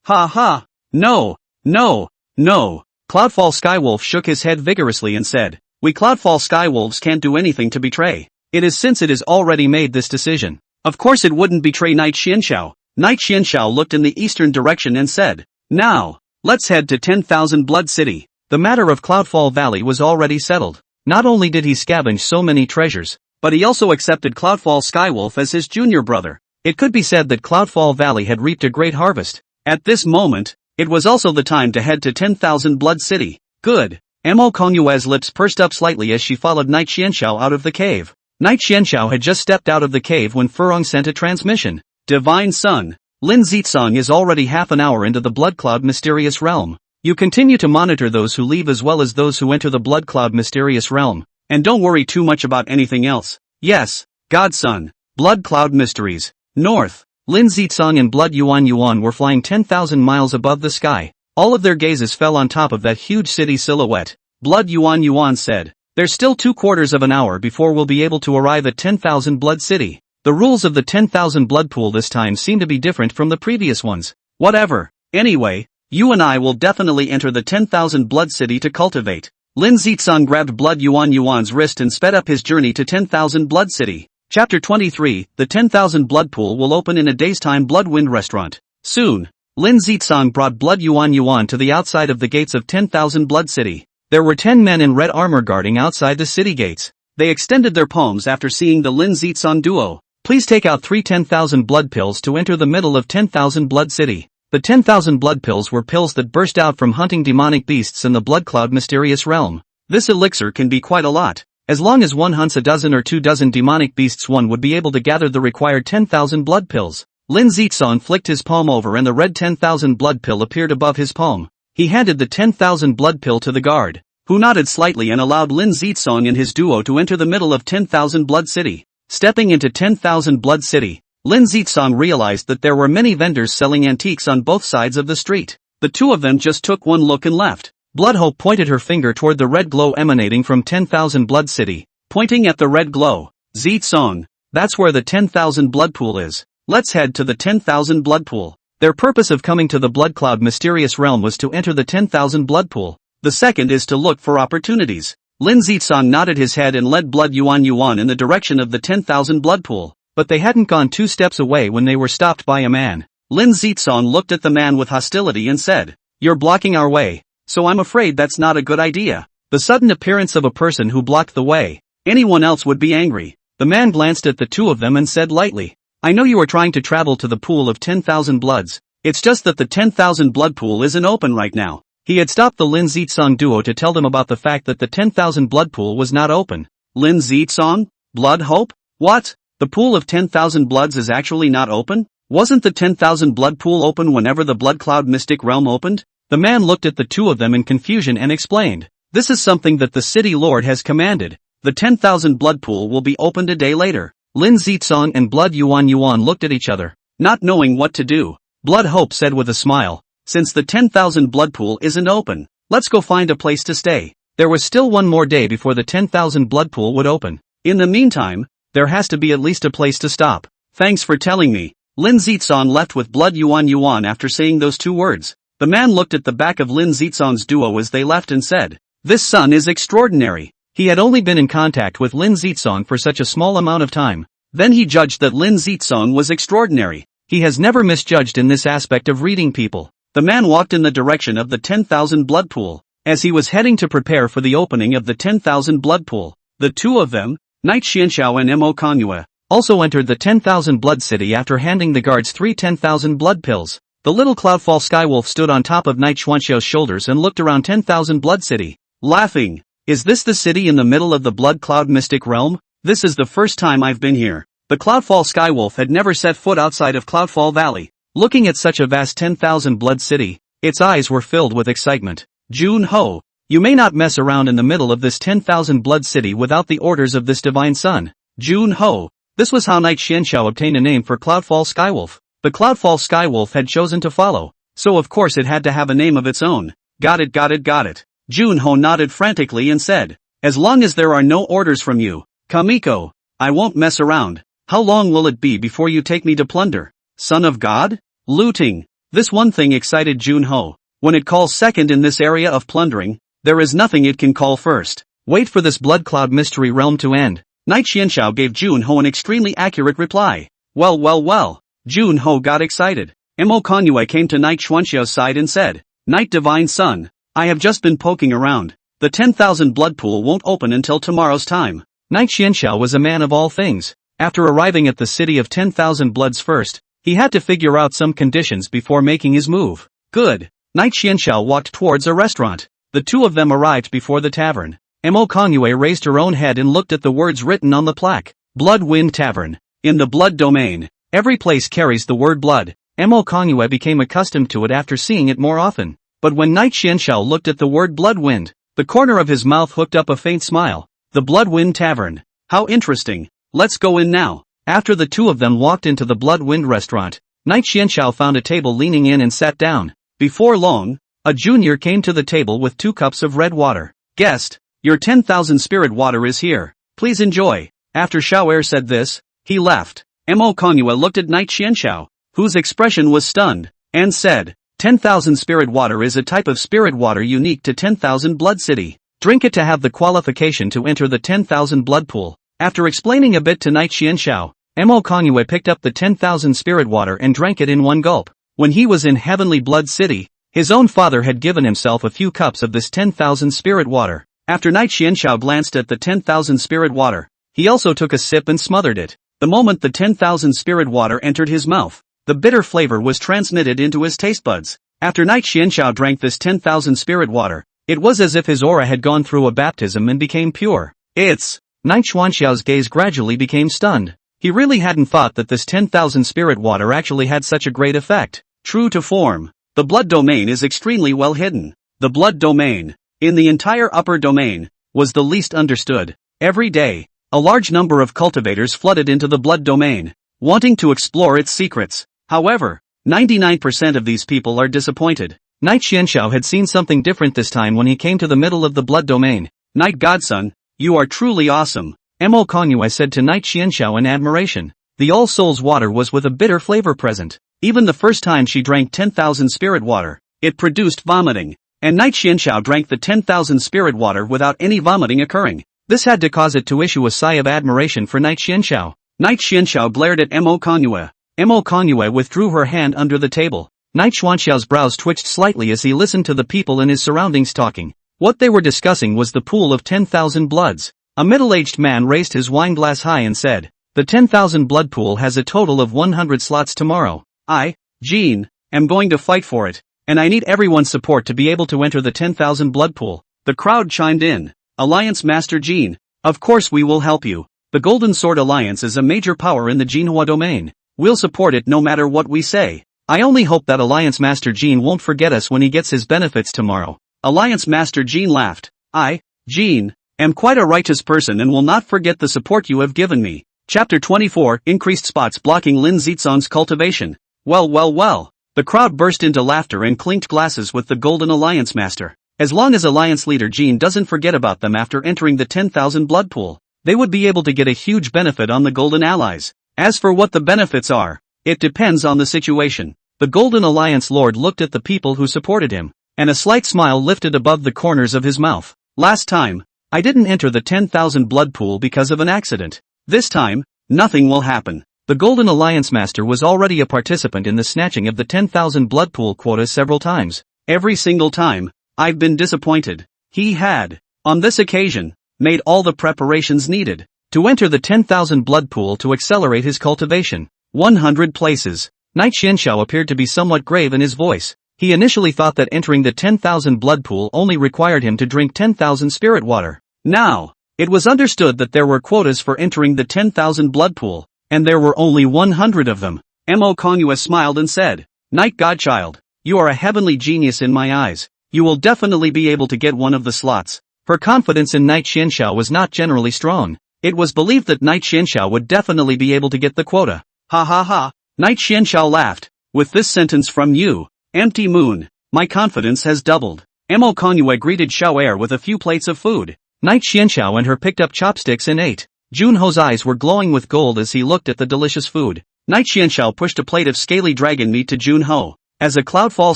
Ha ha. No, no, no." Cloudfall Skywolf shook his head vigorously and said, "We Cloudfall Skywolves can't do anything to betray. It is since it has already made this decision. Of course it wouldn't betray Night Xianxiao." Night Xianxiao looked in the eastern direction and said, "Now, let's head to 10,000 Blood City." The matter of Cloudfall Valley was already settled. Not only did he scavenge so many treasures, but he also accepted Cloudfall Skywolf as his junior brother. It could be said that Cloudfall Valley had reaped a great harvest. At this moment, it was also the time to head to 10,000 Blood City. Good. Mo Kongyue's lips pursed up slightly as she followed Night Xianxiao out of the cave. Night Xianxiao had just stepped out of the cave when Furong sent a transmission. Divine Son, Lin Zitsong is already half an hour into the Blood Cloud Mysterious Realm. You continue to monitor those who leave as well as those who enter the Blood Cloud Mysterious Realm. And don't worry too much about anything else. Yes, Godson, Blood Cloud Mysteries, North. Lin Zitsong and Blood Yuan Yuan were flying 10,000 miles above the sky. All of their gazes fell on top of that huge city silhouette. Blood Yuan Yuan said, "There's still 2/4 of an hour before we'll be able to arrive at 10,000 Blood City." The rules of the 10,000 Blood Pool this time seem to be different from the previous ones. Whatever. Anyway, you and I will definitely enter the 10,000 Blood City to cultivate. Lin Zitsong grabbed Blood Yuan Yuan's wrist and sped up his journey to 10,000 Blood City. Chapter 23, the 10,000 Blood Pool will open in a day's time. Bloodwind Restaurant. Soon, Lin Zitsong brought Blood Yuan Yuan to the outside of the gates of 10,000 Blood City. There were 10 men in red armor guarding outside the city gates. They extended their palms after seeing the Lin Zitsong duo. Please take out 3 10,000 blood pills to enter the middle of 10,000 Blood City. The 10,000 blood pills were pills that burst out from hunting demonic beasts in the Blood Cloud Mysterious Realm. This elixir can be quite a lot. As long as one hunts a dozen or 2 dozen demonic beasts, one would be able to gather the required 10,000 blood pills. Lin Zitsong flicked his palm over and the red 10,000 blood pill appeared above his palm. He handed the 10,000 blood pill to the guard, who nodded slightly and allowed Lin Zitsong and his duo to enter the middle of 10,000 Blood City. Stepping into 10,000 Blood City, Lin Zitsong realized that there were many vendors selling antiques on both sides of the street. The two of them just took one look and left. Bloodhope pointed her finger toward the red glow emanating from 10,000 Blood City. Pointing at the red glow, Zitsong, that's where the 10,000 blood pool is. Let's head to the 10,000 blood pool. Their purpose of coming to the Blood Cloud Mysterious Realm was to enter the 10,000 blood pool. The second is to look for opportunities. Lin Zitsong nodded his head and led Blood Yuan Yuan in the direction of the 10,000 blood pool. But they hadn't gone 2 steps away when they were stopped by a man. Lin Zitsong looked at the man with hostility and said, "You're blocking our way, so I'm afraid that's not a good idea." the sudden appearance of a person who blocked the way. Anyone else would be angry. The man glanced at the two of them and said lightly, "I know you are trying to travel to the pool of 10,000 bloods. It's just that the 10,000 blood pool isn't open right now." He had stopped the Lin Zitsong duo to tell them about the fact that the 10,000 blood pool was not open. Lin Zitsong? Blood hope? What? The pool of 10,000 bloods is actually not open? Wasn't the 10,000 blood pool open whenever the blood cloud mystic realm opened? The man looked at the two of them in confusion and explained, "This is something that the city lord has commanded. The 10,000 blood pool will be opened a day later." Lin Zitsong and Blood Yuan looked at each other, not knowing what to do. Blood Hope said with a smile, "Since the 10,000 blood pool isn't open, let's go find a place to stay." There was still one more day before the 10,000 blood pool would open. In the meantime, there has to be at least a place to stop. "Thanks for telling me." Lin Zitsong left with Blood Yuan after saying those two words. The man looked at the back of Lin Zitsong's duo as they left and said, "This son is extraordinary." He had only been in contact with Lin Zitsong for such a small amount of time. Then he judged that Lin Zitsong was extraordinary. He has never misjudged in this aspect of reading people. The man walked in the direction of the 10,000 blood pool. As he was heading to prepare for the opening of the 10,000 blood pool, the two of them, Knight Xianxiao and Mo Kanyue, also entered the 10,000 blood city after handing the guards 3 10,000 blood pills. The little Cloudfall Skywolf stood on top of Knight Xuanxiao's shoulders and looked around 10,000 blood city, laughing. "Is this the city in the middle of the blood cloud mystic realm? This is the first time I've been here." The Cloudfall Skywolf had never set foot outside of Cloudfall Valley. Looking at such a vast 10,000 blood city, its eyes were filled with excitement. "Jun Ho, you may not mess around in the middle of this 10,000 blood city without the orders of this divine son." Jun Ho. This was how Knight Xianxiao obtained a name for Cloudfall Skywolf. The Cloudfall Skywolf had chosen to follow, so of course it had to have a name of its own. Got it. Jun Ho nodded frantically and said, "As long as there are no orders from you, Kamiko, I won't mess around. How long will it be before you take me to plunder? Son of God? Looting." This one thing excited Jun Ho. When it calls second in this area of plundering, there is nothing it can call first. Wait for this blood cloud mystery realm to end. Knight Xianxiao gave Jun Ho an extremely accurate reply. Well. Jun Ho got excited. Mo Kanyue came to Knight Xuanxiao's side and said, "Knight Divine Son, I have just been poking around. The 10,000 blood pool won't open until tomorrow's time." Knight Xianxiao was a man of all things. After arriving at the city of 10,000 bloods first, he had to figure out some conditions before making his move. Good. Knight Xianxiao walked towards a restaurant. The two of them arrived before the tavern. Mo Kanyue raised her own head and looked at the words written on the plaque. Blood Wind Tavern. In the blood domain, every place carries the word blood. Mo Kanyue became accustomed to it after seeing it more often. But when Knight Xianxiao looked at the word Blood Wind, the corner of his mouth hooked up a faint smile. The Blood Wind Tavern. How interesting. Let's go in now. After the two of them walked into the Blood Wind restaurant, Knight Xianxiao found a table leaning in and sat down. Before long, a junior came to the table with 2 cups of red water. "Guest, your 10,000 spirit water is here. Please enjoy." After Xiao'er said this, he left. Mo Kanyue looked at Knight Xianxiao, whose expression was stunned, and said, 10,000 spirit water is a type of spirit water unique to 10,000 blood city. Drink it to have the qualification to enter the 10,000 blood pool. After explaining a bit to Knight Xianxiao, Mo Kanyue picked up the 10,000 spirit water and drank it in one gulp. When he was in Heavenly Blood City, his own father had given himself a few cups of this 10,000 spirit water. After Knight Xianxiao glanced at the 10,000 spirit water, he also took a sip and smothered it. The moment the 10,000 spirit water entered his mouth, the bitter flavor was transmitted into his taste buds. After Knight Xianxiao drank this 10,000 spirit water, it was as if his aura had gone through a baptism and became pure. Knight Xuanxiao's gaze gradually became stunned. He really hadn't thought that this 10,000 spirit water actually had such a great effect. True to form, the blood domain is extremely well hidden. The blood domain, in the entire upper domain, was the least understood. Every day, a large number of cultivators flooded into the blood domain, wanting to explore its secrets. However, 99% of these people are disappointed. Knight Xianxiao had seen something different this time when he came to the middle of the blood domain. "Knight Godson, you are truly awesome," Mo Kanyue said to Knight Xianxiao in admiration. The All Souls water was with a bitter flavor present. Even the first time she drank 10,000 spirit water, it produced vomiting. And Knight Xianxiao drank the 10,000 spirit water without any vomiting occurring. This had to cause it to issue a sigh of admiration for Knight Xianxiao. Knight Xianxiao glared at Mo Kanyue. Mo Kanyue withdrew her hand under the table. Knight Xuanxiao's brows twitched slightly as he listened to the people in his surroundings talking. What they were discussing was the pool of 10,000 bloods. A middle-aged man raised his wine glass high and said, "The 10,000 blood pool has a total of 100 slots tomorrow. I, Jean, am going to fight for it, and I need everyone's support to be able to enter the 10,000 blood pool." The crowd chimed in. "Alliance Master Jean, of course we will help you. The Golden Sword Alliance is a major power in the Manhwa domain. We'll support it no matter what we say. I only hope that Alliance Master Jean won't forget us when he gets his benefits tomorrow." Alliance Master Jean laughed. "I, Jean, am quite a righteous person and will not forget the support you have given me." Chapter 24, Increased Spots Blocking Lin Zizong's Cultivation. Well. The crowd burst into laughter and clinked glasses with the Golden Alliance Master. As long as Alliance Leader Jean doesn't forget about them after entering the 10,000 blood pool, they would be able to get a huge benefit on the Golden Allies. As for what the benefits are, it depends on the situation. The Golden Alliance Lord looked at the people who supported him, and a slight smile lifted above the corners of his mouth. "Last time, I didn't enter the 10,000 blood pool because of an accident. This time, nothing will happen." The Golden Alliance Master was already a participant in the snatching of the 10,000 blood pool quota several times. Every single time, I've been disappointed. He had, on this occasion, made all the preparations needed to enter the 10,000 blood pool to accelerate his cultivation. 100 places. Knight Xianxiao appeared to be somewhat grave in his voice. He initially thought that entering the 10,000 blood pool only required him to drink 10,000 spirit water. Now, it was understood that there were quotas for entering the 10,000 blood pool, and there were only 100 of them. Mo Kongyue smiled and said, "Knight Godchild, you are a heavenly genius in my eyes. You will definitely be able to get one of the slots." Her confidence in Knight Xianxiao was not generally strong. It was believed that Knight Xianxiao would definitely be able to get the quota. Ha ha ha. Knight Xianxiao laughed. "With this sentence from you, Empty Moon, my confidence has doubled." Mo Kongyue greeted Xiao Er with a few plates of food. Knight Xianxiao and her picked up chopsticks and ate. Junho's eyes were glowing with gold as he looked at the delicious food. Knight Xianxiao pushed a plate of scaly dragon meat to Junho. "As a Cloudfall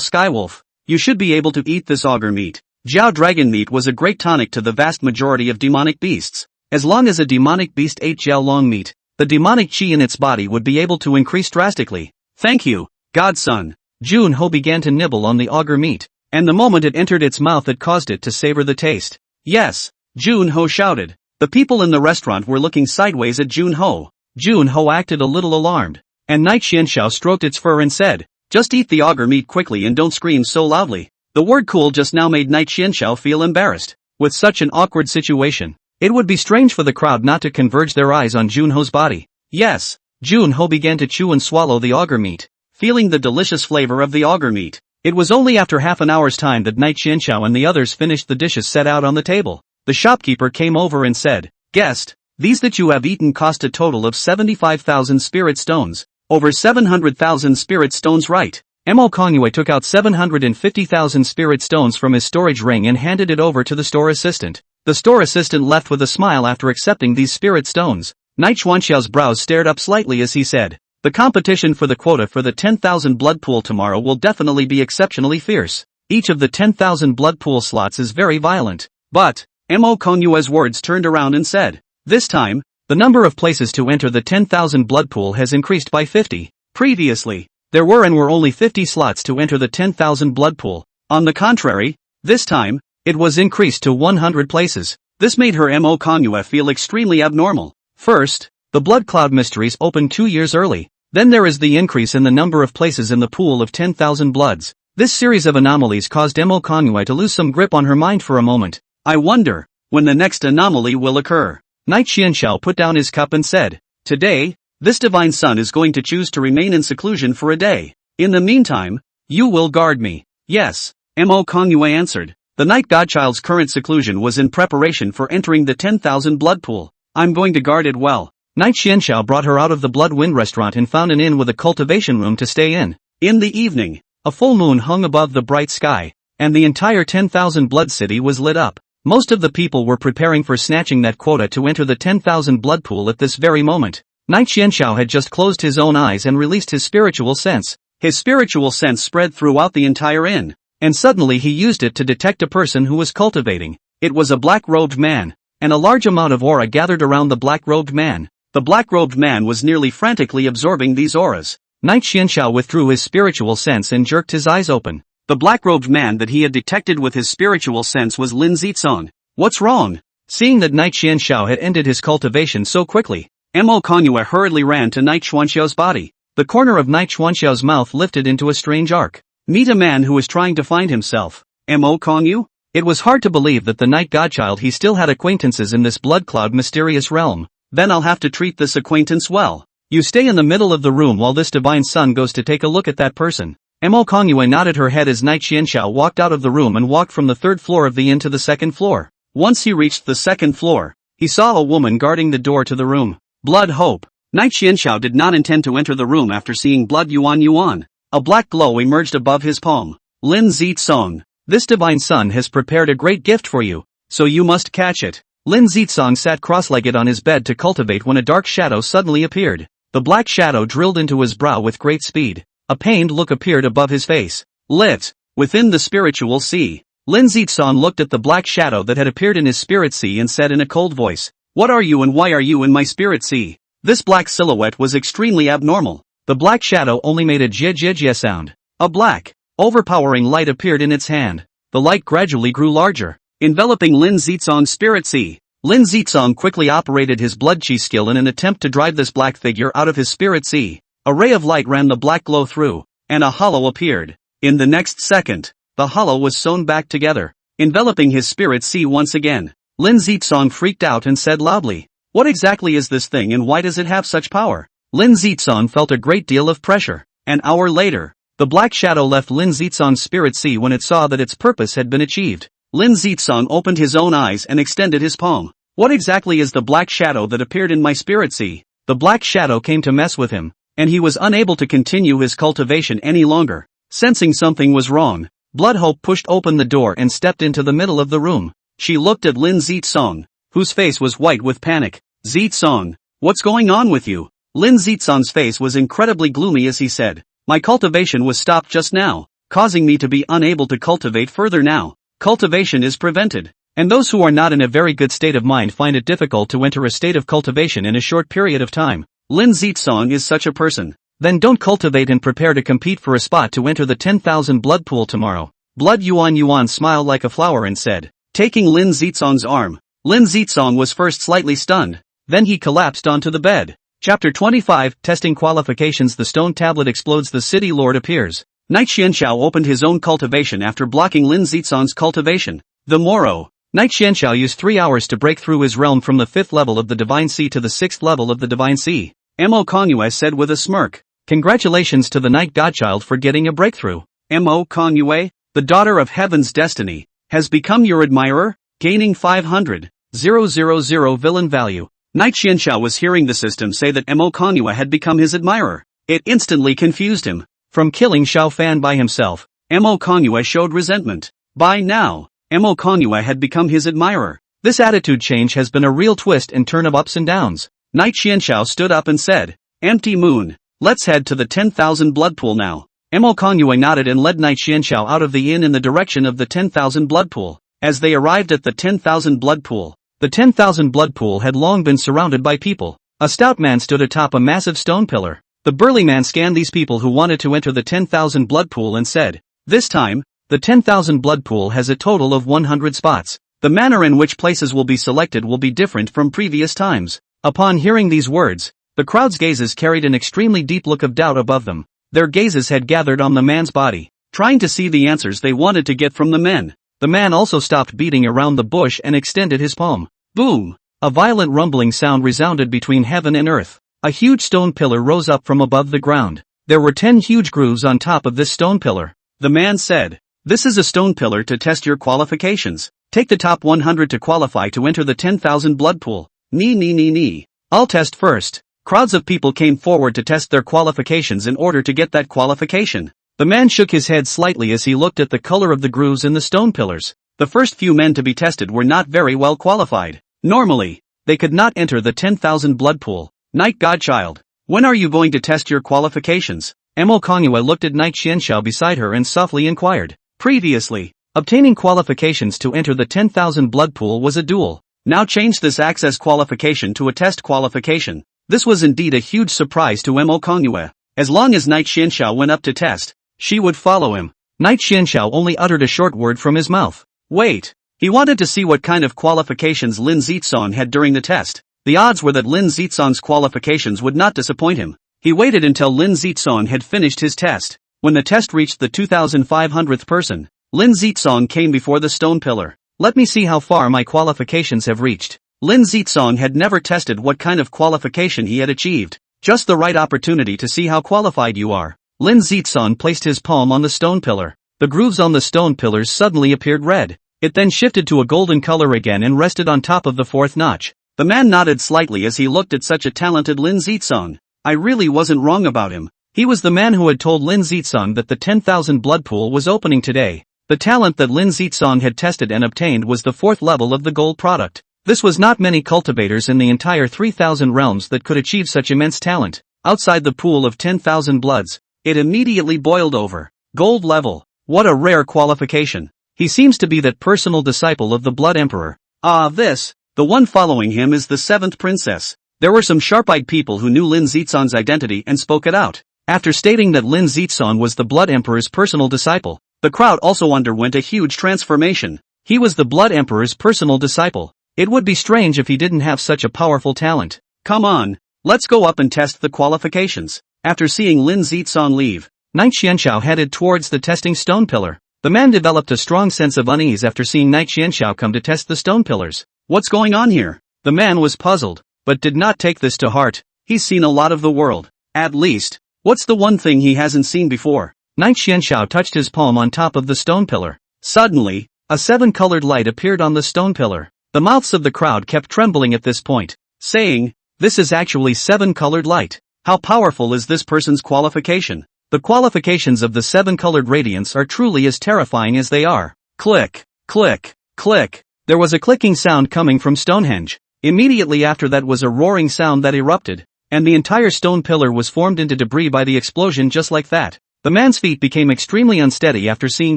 Skywolf, you should be able to eat this auger meat." Jiao dragon meat was a great tonic to the vast majority of demonic beasts. As long as a demonic beast ate Jiao long meat, the demonic chi in its body would be able to increase drastically. "Thank you, Godson." Junho began to nibble on the auger meat, and the moment it entered its mouth it caused it to savor the taste. "Yes," Junho shouted. The people in the restaurant were looking sideways at Junho. Junho acted a little alarmed, and Knight Xianxiao stroked its fur and said, "Just eat the auger meat quickly and don't scream so loudly." The word "cool" just now made Knight Xianxiao feel embarrassed. With such an awkward situation, it would be strange for the crowd not to converge their eyes on Junho's body. "Yes." Junho began to chew and swallow the auger meat, feeling the delicious flavor of the auger meat. It was only after half an hour's time that Knight Xianxiao and the others finished the dishes set out on the table. The shopkeeper came over and said, "Guest, these that you have eaten cost a total of 75,000 spirit stones. Over 700,000 spirit stones, right?" Mo Kongyue took out 750,000 spirit stones from his storage ring and handed it over to the store assistant. The store assistant left with a smile after accepting these spirit stones. Knight Xuanxiao's brows stared up slightly as he said, "The competition for the quota for the 10,000 blood pool tomorrow will definitely be exceptionally fierce. Each of the 10,000 blood pool slots is very violent." But, Mo Konyue's words turned around and said, "This time, the number of places to enter the 10,000 blood pool has increased by 50. Previously, there were only 50 slots to enter the 10,000 blood pool. On the contrary, this time, it was increased to 100 places." This made her Mo Konyue feel extremely abnormal. First, the blood cloud mysteries opened 2 years early. Then there is the increase in the number of places in the pool of 10,000 bloods. This series of anomalies caused Mo Konyue to lose some grip on her mind for a moment. "I wonder when the next anomaly will occur." Knight Xianxiao put down his cup and said, "Today, this divine son is going to choose to remain in seclusion for a day. In the meantime, you will guard me." "Yes," Mo Kongyue answered. The Night Godchild's current seclusion was in preparation for entering the 10,000 blood pool. "I'm going to guard it well." Knight Xianxiao brought her out of the Blood Wind restaurant and found an inn with a cultivation room to stay in. In the evening, a full moon hung above the bright sky, and the entire 10,000 blood city was lit up. Most of the people were preparing for snatching that quota to enter the 10,000 blood pool at this very moment. Knight Xianxiao had just closed his own eyes and released his spiritual sense. His spiritual sense spread throughout the entire inn, and suddenly he used it to detect a person who was cultivating. It was a black-robed man, and a large amount of aura gathered around the black-robed man. The black-robed man was nearly frantically absorbing these auras. Knight Xianxiao withdrew his spiritual sense and jerked his eyes open. The black-robed man that he had detected with his spiritual sense was Lin Zitsong. What's wrong? Seeing that Knight Xianxiao had ended his cultivation so quickly, Mo Kongyue hurriedly ran to Knight Xuanxiao's body. The corner of Knight Xuanxiao's mouth lifted into a strange arc. Meet a man who is trying to find himself. Mo Kongyue? It was hard to believe that the Knight Godchild he still had acquaintances in this blood cloud mysterious realm. Then I'll have to treat this acquaintance well. You stay in the middle of the room while this divine son goes to take a look at that person. Mo Kongyue nodded her head as Knight Xianxiao walked out of the room and walked from the third floor of the inn to the second floor. Once he reached the second floor, he saw a woman guarding the door to the room. Blood Hope. Knight Xianxiao did not intend to enter the room after seeing Blood Yuan. A black glow emerged above his palm. Lin Zitsong. This divine son has prepared a great gift for you, so you must catch it. Lin Zitsong sat cross-legged on his bed to cultivate when a dark shadow suddenly appeared. The black shadow drilled into his brow with great speed. A pained look appeared above his face. Lit. Within the spiritual sea. Lin Zitsong looked at the black shadow that had appeared in his spirit sea and said in a cold voice, "What are you and why are you in my spirit sea?" This black silhouette was extremely abnormal. The black shadow only made a jia sound. A black, overpowering light appeared in its hand. The light gradually grew larger, enveloping Lin Zitsong's spirit sea. Lin Zitsong quickly operated his blood chi skill in an attempt to drive this black figure out of his spirit sea. A ray of light ran the black glow through, and a hollow appeared. In the next second, the hollow was sewn back together, enveloping his spirit sea once again. Lin Zitsong freaked out and said loudly, "What exactly is this thing and why does it have such power?" Lin Zitsong felt a great deal of pressure. An hour later, the black shadow left Lin Zitsong's spirit sea when it saw that its purpose had been achieved. Lin Zitsong opened his own eyes and extended his palm. What exactly is the black shadow that appeared in my spirit sea? The black shadow came to mess with him, and he was unable to continue his cultivation any longer. Sensing something was wrong, Blood Hope pushed open the door and stepped into the middle of the room. She looked at Lin Zitsong, whose face was white with panic. "Zitsong, what's going on with you?" Lin Zitsong's face was incredibly gloomy as he said, "My cultivation was stopped just now, causing me to be unable to cultivate further now. Cultivation is prevented, and those who are not in a very good state of mind find it difficult to enter a state of cultivation in a short period of time. Lin Zitsong is such a person. Then don't cultivate and prepare to compete for a spot to enter the 10,000 blood pool tomorrow." Blood Yuan smiled like a flower and said, taking Lin Zitsong's arm. Lin Zitsong was first slightly stunned, then he collapsed onto the bed. Chapter 25, Testing Qualifications. The stone tablet explodes. The city lord appears. Knight Xianxiao opened his own cultivation after blocking Lin Zitsong's cultivation. The morrow, Knight Xianxiao used 3 hours to break through his realm from the 5th level of the Divine Sea to the 6th level of the Divine Sea. Mo Kongyue said with a smirk, "Congratulations to the Knight Godchild for getting a breakthrough. Mo Kongyue, the daughter of Heaven's destiny, has become your admirer, gaining 500,000 villain value." Knight Xianxiao was hearing the system say that Mo Kongyue had become his admirer. It instantly confused him. From killing Xiao Fan by himself, Mo Kongyue showed resentment. By now, Mo Kongyue had become his admirer. This attitude change has been a real twist and turn of ups and downs. Knight Xianxiao stood up and said, "Empty moon, let's head to the 10,000 blood pool now." Mo Kongyue nodded and led Knight Xianxiao out of the inn in the direction of the 10,000 blood pool. As they arrived at the 10,000 blood pool, the 10,000 blood pool had long been surrounded by people. A stout man stood atop a massive stone pillar. The burly man scanned these people who wanted to enter the 10,000 blood pool and said, "This time, the 10,000 blood pool has a total of 100 spots. The manner in which places will be selected will be different from previous times." Upon hearing these words, the crowd's gazes carried an extremely deep look of doubt above them. Their gazes had gathered on the man's body, trying to see the answers they wanted to get from the men. The man also stopped beating around the bush and extended his palm. Boom! A violent rumbling sound resounded between heaven and earth. A huge stone pillar rose up from above the ground. There were 10 huge grooves on top of this stone pillar. The man said, "This is a stone pillar to test your qualifications. Take the top 100 to qualify to enter the 10,000 blood pool." Nee. "I'll test first." Crowds of people came forward to test their qualifications in order to get that qualification. The man shook his head slightly as he looked at the color of the grooves in the stone pillars. The first few men to be tested were not very well qualified. Normally, they could not enter the 10,000 blood pool. Knight Godchild, when are you going to test your qualifications? Mo Kongyue looked at Knight Xianxiao beside her and softly inquired. Previously, obtaining qualifications to enter the 10,000 blood pool was a duel. Now change this access qualification to a test qualification. This was indeed a huge surprise to Mo Kongyue. As long as Knight Xianxiao went up to test, she would follow him. Knight Xianxiao only uttered a short word from his mouth. Wait. He wanted to see what kind of qualifications Lin Zizong had during the test. The odds were that Lin Zizong's qualifications would not disappoint him. He waited until Lin Zizong had finished his test. When the test reached the 2500th person, Lin Zizong came before the stone pillar. Let me see how far my qualifications have reached. Lin Zizong had never tested what kind of qualification he had achieved. Just the right opportunity to see how qualified you are. Lin Zizong placed his palm on the stone pillar. The grooves on the stone pillars suddenly appeared red. It then shifted to a golden color again and rested on top of the fourth notch. The man nodded slightly as he looked at such a talented Lin Zizong. I really wasn't wrong about him. He was the man who had told Lin Zizong that the 10,000 blood pool was opening today. The talent that Lin Zizong had tested and obtained was the fourth level of the gold product. This was not many cultivators in the entire 3,000 realms that could achieve such immense talent. Outside the pool of 10,000 bloods, it immediately boiled over. Gold level. What a rare qualification. He seems to be that personal disciple of the Blood Emperor. The one following him is the seventh princess. There were some sharp-eyed people who knew Lin Zizong's identity and spoke it out. After stating that Lin Zizong was the Blood Emperor's personal disciple, the crowd also underwent a huge transformation. He was the Blood Emperor's personal disciple. It would be strange if he didn't have such a powerful talent. Come on, let's go up and test the qualifications. After seeing Lin Zizong leave, Knight Xianxiao headed towards the testing stone pillar. The man developed a strong sense of unease after seeing Knight Xianxiao come to test the stone pillars. What's going on here? The man was puzzled, but did not take this to heart. He's seen a lot of the world. At least, what's the one thing he hasn't seen before? Knight Xianxiao touched his palm on top of the stone pillar. Suddenly, a seven-colored light appeared on the stone pillar. The mouths of the crowd kept trembling at this point, saying, "This is actually seven-colored light. How powerful is this person's qualification?" The qualifications of the seven-colored radiance are truly as terrifying as they are. Click, click, click. There was a clicking sound coming from Stonehenge. Immediately after that was a roaring sound that erupted, and the entire stone pillar was formed into debris by the explosion just like that. The man's feet became extremely unsteady after seeing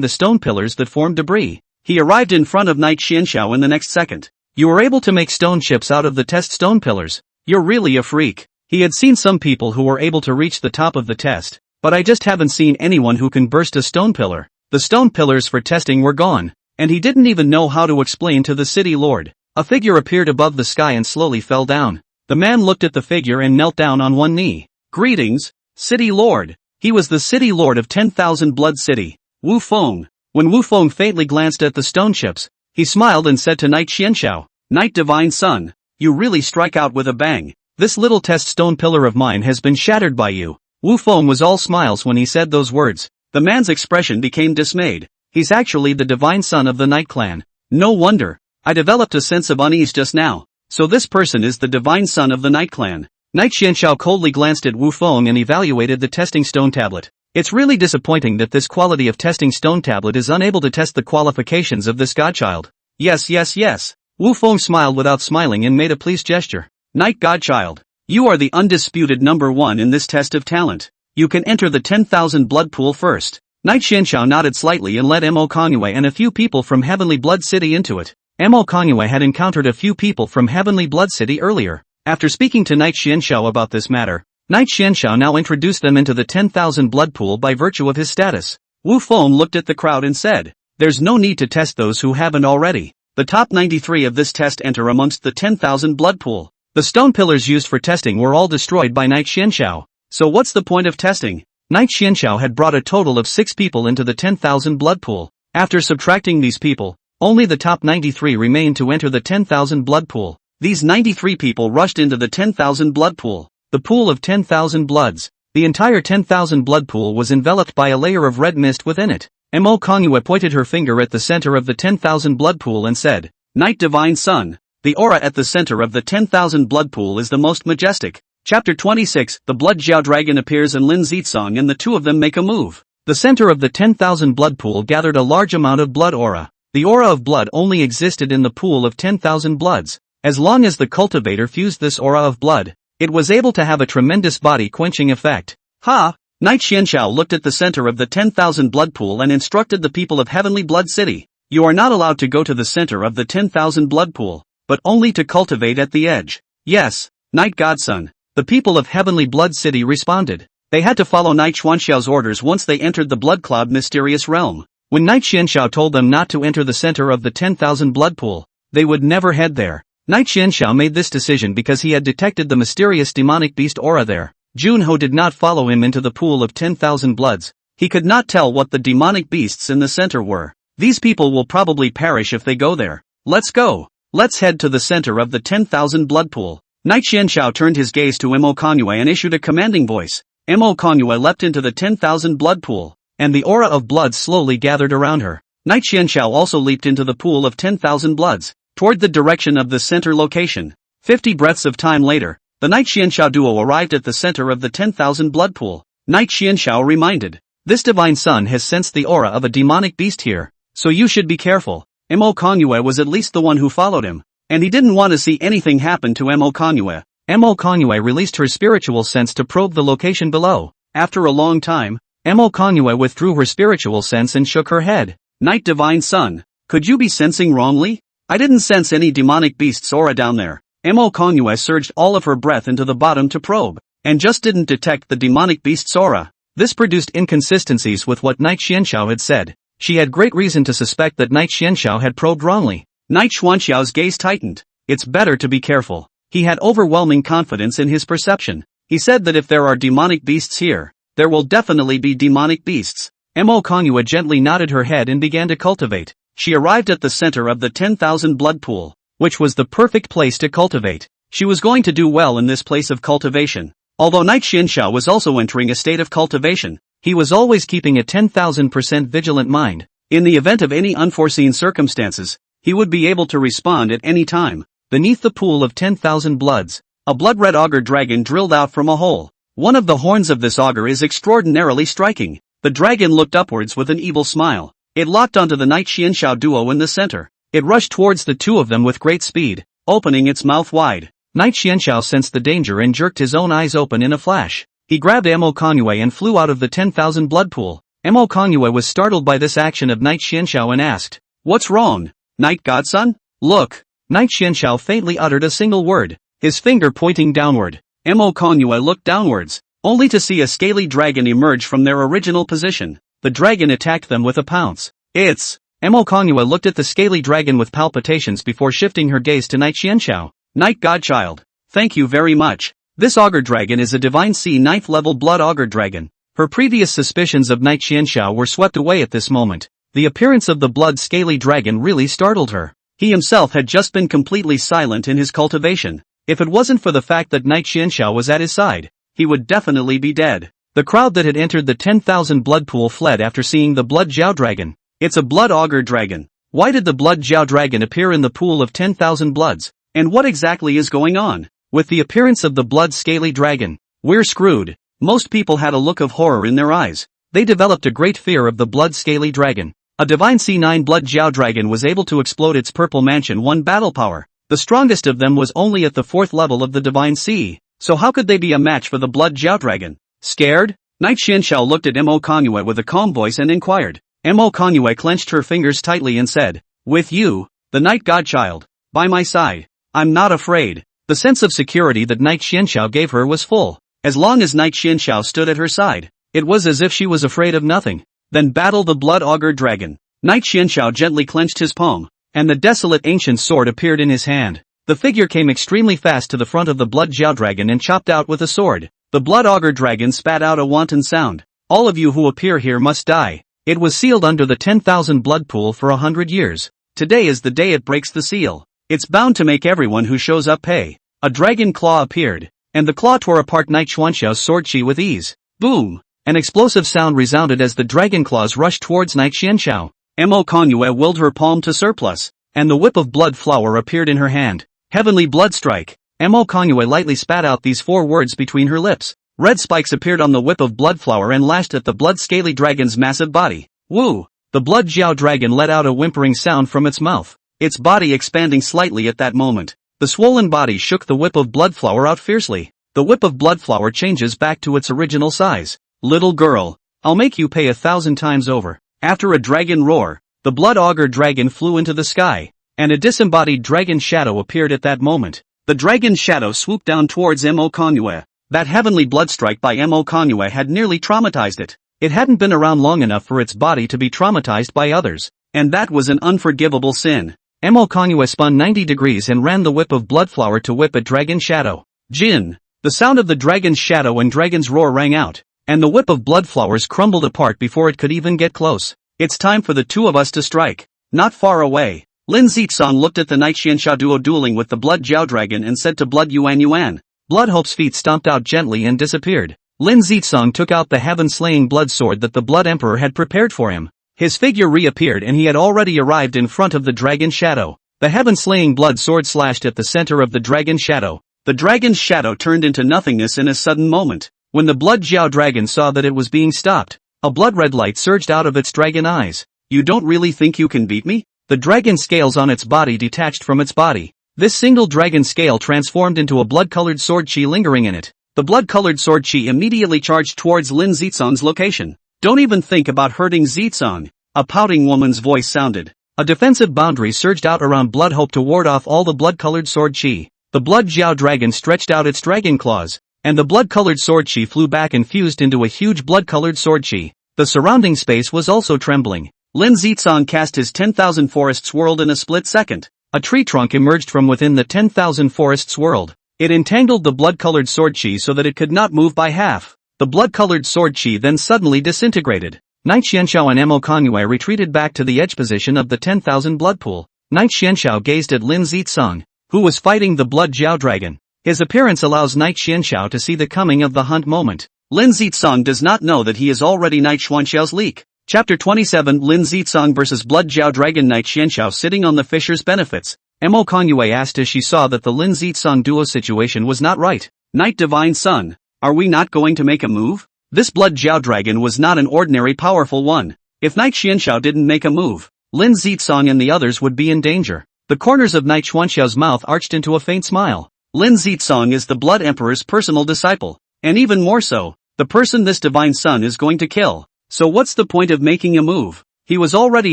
the stone pillars that formed debris. He arrived in front of Knight Xianxiao in the next second. You were able to make stone ships out of the test stone pillars. You're really a freak. He had seen some people who were able to reach the top of the test, but I just haven't seen anyone who can burst a stone pillar. The stone pillars for testing were gone, and he didn't even know how to explain to the city lord. A figure appeared above the sky and slowly fell down. The man looked at the figure and knelt down on one knee. Greetings, city lord. He was the city lord of 10,000 Blood City, Wu Feng. When Wu Feng faintly glanced at the stone ships, he smiled and said to Knight Xianxiao, "Knight Divine Son, you really strike out with a bang. This little test stone pillar of mine has been shattered by you." Wu Feng was all smiles when he said those words. The man's expression became dismayed. He's actually the divine son of the Knight clan. No wonder. I developed a sense of unease just now. So this person is the divine son of the Knight clan. Knight Xianxiao coldly glanced at Wu Feng and evaluated the testing stone tablet. It's really disappointing that this quality of testing stone tablet is unable to test the qualifications of this godchild. Yes. Wu Feng smiled without smiling and made a pleased gesture. Knight Godchild, you are the undisputed number one in this test of talent. You can enter the 10,000 blood pool first. Knight Xianxiao nodded slightly and led Mo Kongyue and a few people from Heavenly Blood City into it. Mo Kongyue had encountered a few people from Heavenly Blood City earlier. After speaking to Knight Xianxiao about this matter, Knight Xianxiao now introduced them into the 10,000 blood pool by virtue of his status. Wu Feng looked at the crowd and said, "There's no need to test those who haven't already. The top 93 of this test enter amongst the 10,000 blood pool." The stone pillars used for testing were all destroyed by Knight Xianxiao. So what's the point of testing? Knight Xianxiao had brought a total of 6 people into the 10,000 blood pool. After subtracting these people, only the top 93 remained to enter the 10,000 blood pool. These 93 people rushed into the 10,000 blood pool. The pool of 10,000 bloods. The entire 10,000 blood pool was enveloped by a layer of red mist within it. Mo Kongyue pointed her finger at the center of the 10,000 blood pool and said, "Knight Divine Son, the aura at the center of the 10,000 blood pool is the most majestic." Chapter 26, the Blood Jiao Dragon appears and Lin Zizong and the two of them make a move. The center of the 10,000 blood pool gathered a large amount of blood aura. The aura of blood only existed in the pool of 10,000 bloods. As long as the cultivator fused this aura of blood, it was able to have a tremendous body-quenching effect. Knight Xianxiao looked at the center of the 10,000 blood pool and instructed the people of Heavenly Blood City. You are not allowed to go to the center of the 10,000 blood pool, but only to cultivate at the edge. Yes, Knight Godson. The people of Heavenly Blood City responded. They had to follow Knight Xuanxiao's orders once they entered the blood cloud mysterious realm. When Knight Xianxiao told them not to enter the center of the 10,000 blood pool, they would never head there. Knight Xianxiao made this decision because he had detected the mysterious demonic beast aura there. Junho did not follow him into the pool of 10,000 bloods. He could not tell what the demonic beasts in the center were. These people will probably perish if they go there. Let's go. Let's head to the center of the 10,000 blood pool. Knight Xianxiao turned his gaze to Mo Kongyue and issued a commanding voice. Mo Kongyue leapt into the 10,000 blood pool, and the aura of blood slowly gathered around her. Knight Xianxiao also leaped into the pool of 10,000 bloods, toward the direction of the center location. 50 breaths of time later, the Knight Xianxiao duo arrived at the center of the 10,000 blood pool. Knight Xianxiao reminded, "This divine son has sensed the aura of a demonic beast here, so you should be careful." Mo Kongyue was at least the one who followed him, and he didn't want to see anything happen to Mo Kongyue. Mo Kongyue released her spiritual sense to probe the location below. After a long time, Mo Kongyue withdrew her spiritual sense and shook her head. "Knight Divine Son, could you be sensing wrongly? I didn't sense any demonic beast's aura down there." Mo Kongyue surged all of her breath into the bottom to probe, and just didn't detect the demonic beast's aura. This produced inconsistencies with what Knight Xianxiao had said. She had great reason to suspect that Knight Xianxiao had probed wrongly. Knight Xuanxiao's gaze tightened. It's better to be careful. He had overwhelming confidence in his perception. He said that if there are demonic beasts here, there will definitely be demonic beasts. Mo Kongyue gently nodded her head and began to cultivate. She arrived at the center of the 10,000 blood pool, which was the perfect place to cultivate. She was going to do well in this place of cultivation. Although Knight Xianxiao was also entering a state of cultivation, he was always keeping a 10,000% vigilant mind. In the event of any unforeseen circumstances, he would be able to respond at any time. Beneath the pool of 10,000 bloods, a blood-red auger dragon drilled out from a hole. One of the horns of this auger is extraordinarily striking. The dragon looked upwards with an evil smile. It locked onto the Knight Xianxiao duo in the center. It rushed towards the two of them with great speed, opening its mouth wide. Knight Xianxiao sensed the danger and jerked his own eyes open in a flash. He grabbed Mo Kongyue and flew out of the 10,000 blood pool. Mo Kongyue was startled by this action of Knight Xianxiao and asked, "What's wrong, Knight Godson?" "Look." Knight Xianxiao faintly uttered a single word, his finger pointing downward. Mo Kongyue looked downwards, only to see a scaly dragon emerge from their original position. The dragon attacked them with a pounce. "It's..." Mo Kongyue looked at the scaly dragon with palpitations before shifting her gaze to Knight Xianxiao. "Knight Godchild, thank you very much. This auger dragon is a divine C 9th level blood auger dragon." Her previous suspicions of Knight Xianxiao were swept away at this moment. The appearance of the blood scaly dragon really startled her. He himself had just been completely silent in his cultivation. If it wasn't for the fact that Knight Xianxiao was at his side, he would definitely be dead. The crowd that had entered the 10,000 blood pool fled after seeing the blood Jiao dragon. "It's a blood auger dragon. Why did the blood Jiao dragon appear in the pool of 10,000 bloods? And what exactly is going on with the appearance of the blood scaly dragon? We're screwed." Most people had a look of horror in their eyes. They developed a great fear of the blood scaly dragon. A divine C9 blood Jiao dragon was able to explode its purple mansion 1 battle power. The strongest of them was only at the 4th level of the divine C, so how could they be a match for the blood Jiao dragon? Scared? Knight Xianxiao looked at Mo Kongyue with a calm voice and inquired. Mo Kongyue clenched her fingers tightly and said, "With you, the Knight Godchild, by my side, I'm not afraid." The sense of security that Knight Xianxiao gave her was full. As long as Knight Xianxiao stood at her side, it was as if she was afraid of nothing. Then battle the blood auger dragon. Knight Xianxiao gently clenched his palm, and the desolate ancient sword appeared in his hand. The figure came extremely fast to the front of the blood Jiao dragon and chopped out with a sword. The blood auger dragon spat out a wanton sound. "All of you who appear here must die." It was sealed under the 10,000 blood pool for 100 years. Today is the day it breaks the seal. It's bound to make everyone who shows up pay. A dragon claw appeared, and the claw tore apart Knight Xuanxiao's sword chi with ease. Boom! An explosive sound resounded as the dragon claws rushed towards Knight Xianxiao. Mo Kongyue willed her palm to surplus, and the whip of blood flower appeared in her hand. Heavenly blood strike. Mo Kongyue lightly spat out these 4 words between her lips. Red spikes appeared on the whip of blood flower and lashed at the blood scaly dragon's massive body. Woo! The blood Jiao dragon let out a whimpering sound from its mouth, its body expanding slightly at that moment. The swollen body shook the whip of blood flower out fiercely. The whip of blood flower changes back to its original size. "Little girl, I'll make you pay 1,000 times over." After a dragon roar, the blood auger dragon flew into the sky, and a disembodied dragon shadow appeared at that moment. The dragon shadow swooped down towards Mo Kongyue. That heavenly blood strike by Mo Kanyue had nearly traumatized it. It hadn't been around long enough for its body to be traumatized by others. And that was an unforgivable sin. Mo Kanyue spun 90 degrees and ran the whip of blood flower to whip at Dragon Shadow. Jin! The sound of the dragon's shadow and dragon's roar rang out, and the whip of blood flowers crumbled apart before it could even get close. It's time for the two of us to strike. Not far away, Lin Zitsong looked at the Night Xianxia duo dueling with the Blood Jiao Dragon and said to Blood Yuan Yuan. Blood Hope's feet stomped out gently and disappeared. Lin Zitsong took out the heaven-slaying blood sword that the Blood Emperor had prepared for him. His figure reappeared and he had already arrived in front of the Dragon Shadow. The heaven-slaying blood sword slashed at the center of the Dragon Shadow. The Dragon's shadow turned into nothingness in a sudden moment. When the Blood Jiao Dragon saw that it was being stopped, a blood-red light surged out of its dragon eyes. You don't really think you can beat me? The dragon scales on its body detached from its body. This single dragon scale transformed into a blood-colored sword chi lingering in it. The blood-colored sword chi immediately charged towards Lin Zitsong's location. Don't even think about hurting Zitsong. A pouting woman's voice sounded. A defensive boundary surged out around Blood Hope to ward off all the blood-colored sword chi. The Blood Jiao Dragon stretched out its dragon claws, and the blood-colored sword chi flew back and fused into a huge blood-colored sword chi. The surrounding space was also trembling. Lin Zitsong cast his 10,000 forests world in a split second. A tree trunk emerged from within the 10,000 forests world. It entangled the blood-colored sword chi so that it could not move by half. The blood-colored sword chi then suddenly disintegrated. Night Xianxiao and Mo Kanyue retreated back to the edge position of the 10,000 blood pool. Night Xianxiao gazed at Lin Zitsong, who was fighting the Blood Jiao Dragon. His appearance allows Night Xianxiao to see the coming of the hunt moment. Lin Zitsong does not know that he is already Night Xianxiao's leak. Chapter 27 Lin Zitsong vs Blood Jiao Dragon. Night Xianxiao sitting on the Fisher's benefits. Mo Kanyue asked as she saw that the Lin Zitsong duo situation was not right. Night Divine Sun, are we not going to make a move? This Blood Jiao Dragon was not an ordinary powerful one. If Night Xianxiao didn't make a move, Lin Zitsong and the others would be in danger. The corners of Night Xianxiao's mouth arched into a faint smile. Lin Zitsong is the Blood Emperor's personal disciple. And even more so, the person this Divine Sun is going to kill. So what's the point of making a move? He was already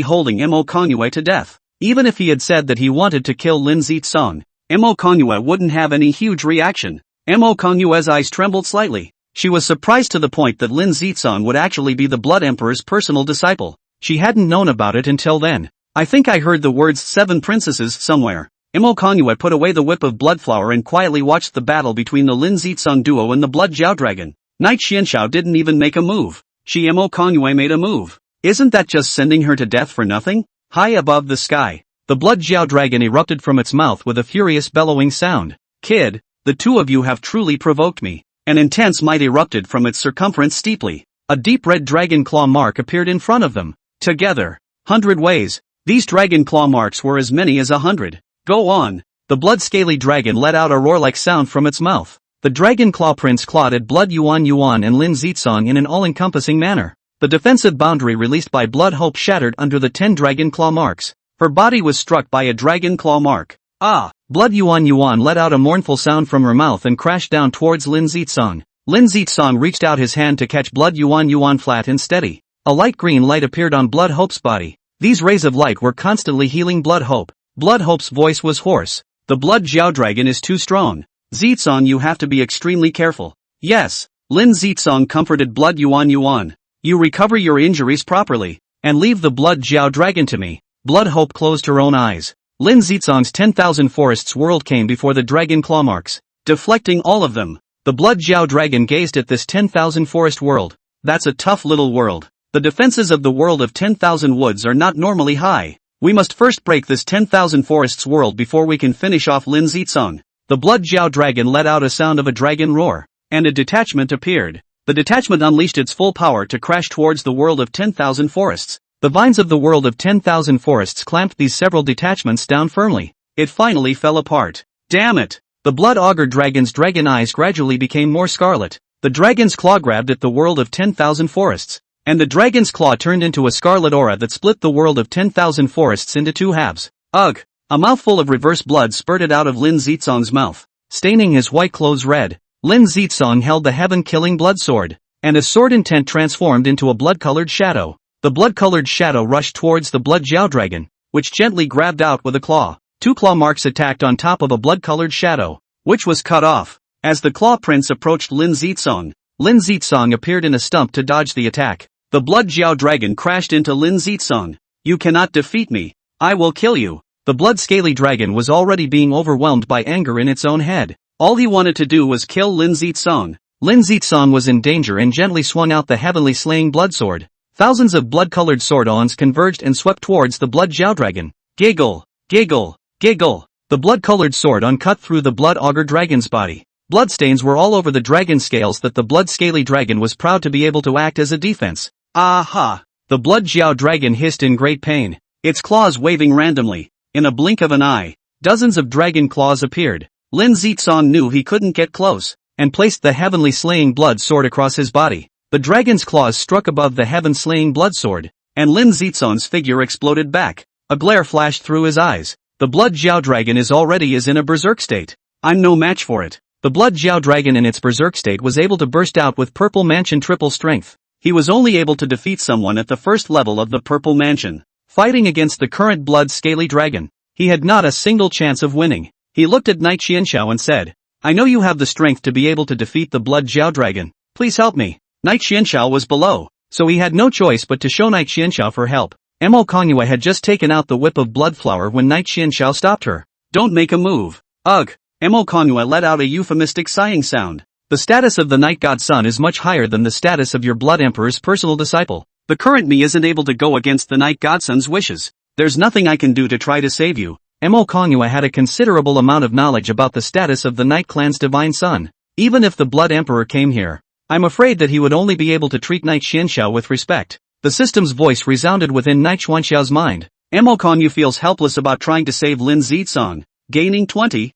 holding Mo Kanyue to death. Even if he had said that he wanted to kill Lin Zitsong, Mo Kanyue wouldn't have any huge reaction. Mo Kanyue's eyes trembled slightly. She was surprised to the point that Lin Zitsong would actually be the Blood Emperor's personal disciple. She hadn't known about it until then. I think I heard the words 7 princesses somewhere. Mo Kanyue put away the whip of blood flower and quietly watched the battle between the Lin Zitsong duo and the Blood Jiao Dragon. Night Xianxiao didn't even make a move. Mo Kanyue made a move. Isn't that just sending her to death for nothing? High above the sky, the Blood Jiao Dragon erupted from its mouth with a furious bellowing sound. Kid, the two of you have truly provoked me. An intense might erupted from its circumference steeply. A deep red dragon claw mark appeared in front of them. Together, 100 ways. These dragon claw marks were as many as 100. Go on. The blood-scaly dragon let out a roar-like sound from its mouth. The dragon claw prince clawed at Blood Yuan Yuan and Lin Zitsong in an all-encompassing manner. The defensive boundary released by Blood Hope shattered under the 10 dragon claw marks. Her body was struck by a dragon claw mark. Ah! Blood Yuan Yuan let out a mournful sound from her mouth and crashed down towards Lin Zitsong. Lin Zitsong reached out his hand to catch Blood Yuan Yuan flat and steady. A light green light appeared on Blood Hope's body. These rays of light were constantly healing Blood Hope. Blood Hope's voice was hoarse. The Blood Jiao Dragon is too strong. Zitsong, you have to be extremely careful. Yes. Lin Zitsong comforted Blood Yuan Yuan. You recover your injuries properly, and leave the Blood Jiao Dragon to me. Blood Hope closed her own eyes. Lin Zitsong's 10,000 forests world came before the dragon claw marks, deflecting all of them. The Blood Jiao Dragon gazed at this 10,000 forest world. That's a tough little world. The defenses of the world of 10,000 woods are not normally high. We must first break this 10,000 forests world before we can finish off Lin Zitsong. The Blood Jiao Dragon let out a sound of a dragon roar, and a detachment appeared. The detachment unleashed its full power to crash towards the world of 10,000 forests. The vines of the world of 10,000 forests clamped these several detachments down firmly. It finally fell apart. Damn it! The Blood Augur Dragon's dragon eyes gradually became more scarlet. The dragon's claw grabbed at the world of 10,000 forests, and the dragon's claw turned into a scarlet aura that split the world of 10,000 forests into 2 halves. Ugh! A mouthful of reverse blood spurted out of Lin Zitsong's mouth, staining his white clothes red. Lin Zitsong held the heaven-killing blood sword, and his sword intent transformed into a blood-colored shadow. The blood-colored shadow rushed towards the Blood Jiao Dragon, which gently grabbed out with a claw. 2 claw marks attacked on top of a blood-colored shadow, which was cut off. As the Claw Prince approached Lin Zitsong appeared in a stump to dodge the attack. The Blood Jiao Dragon crashed into Lin Zitsong. You cannot defeat me. I will kill you. The Blood Scaly Dragon was already being overwhelmed by anger in its own head. All he wanted to do was kill Lin Zitsong. Lin Zitsong was in danger and gently swung out the heavenly slaying blood sword. Thousands of blood-colored sword-ons converged and swept towards the Blood Jiao Dragon. Giggle, giggle, giggle. The blood-colored sword-on cut through the Blood Augur Dragon's body. Bloodstains were all over the dragon scales that the Blood Scaly Dragon was proud to be able to act as a defense. Aha! The Blood Jiao Dragon hissed in great pain, its claws waving randomly. In a blink of an eye, dozens of dragon claws appeared. Lin Zitsong knew he couldn't get close, and placed the heavenly slaying blood sword across his body. The dragon's claws struck above the heaven-slaying blood sword, and Lin Zitsong's figure exploded back. A glare flashed through his eyes. The Blood Jiao Dragon is in a berserk state. I'm no match for it. The Blood Jiao Dragon in its berserk state was able to burst out with Purple Mansion triple strength. He was only able to defeat someone at the first level of the Purple Mansion. Fighting against the current Blood Scaly Dragon, he had not a single chance of winning. He looked at Knight Xianxiao and said, I know you have the strength to be able to defeat the Blood Jiao Dragon. Please help me. Knight Xianxiao was below, so he had no choice but to show Knight Xianxiao for help. Mo Kongyue had just taken out the whip of blood flower when Knight Xianxiao stopped her. Don't make a move. Ugh. Mo Kongyue let out a euphemistic sighing sound. The status of the Night God Son is much higher than the status of your Blood Emperor's personal disciple. The current me isn't able to go against the Night God Son's wishes. There's nothing I can do to try to save you. Mo Kongyue had a considerable amount of knowledge about the status of the Night Clan's divine son. Even if the Blood Emperor came here, I'm afraid that he would only be able to treat Knight Xianxiao with respect. The system's voice resounded within Knight Xuanxiao's mind. Mo Kongyue feels helpless about trying to save Lin Zitsong. Gaining 20,000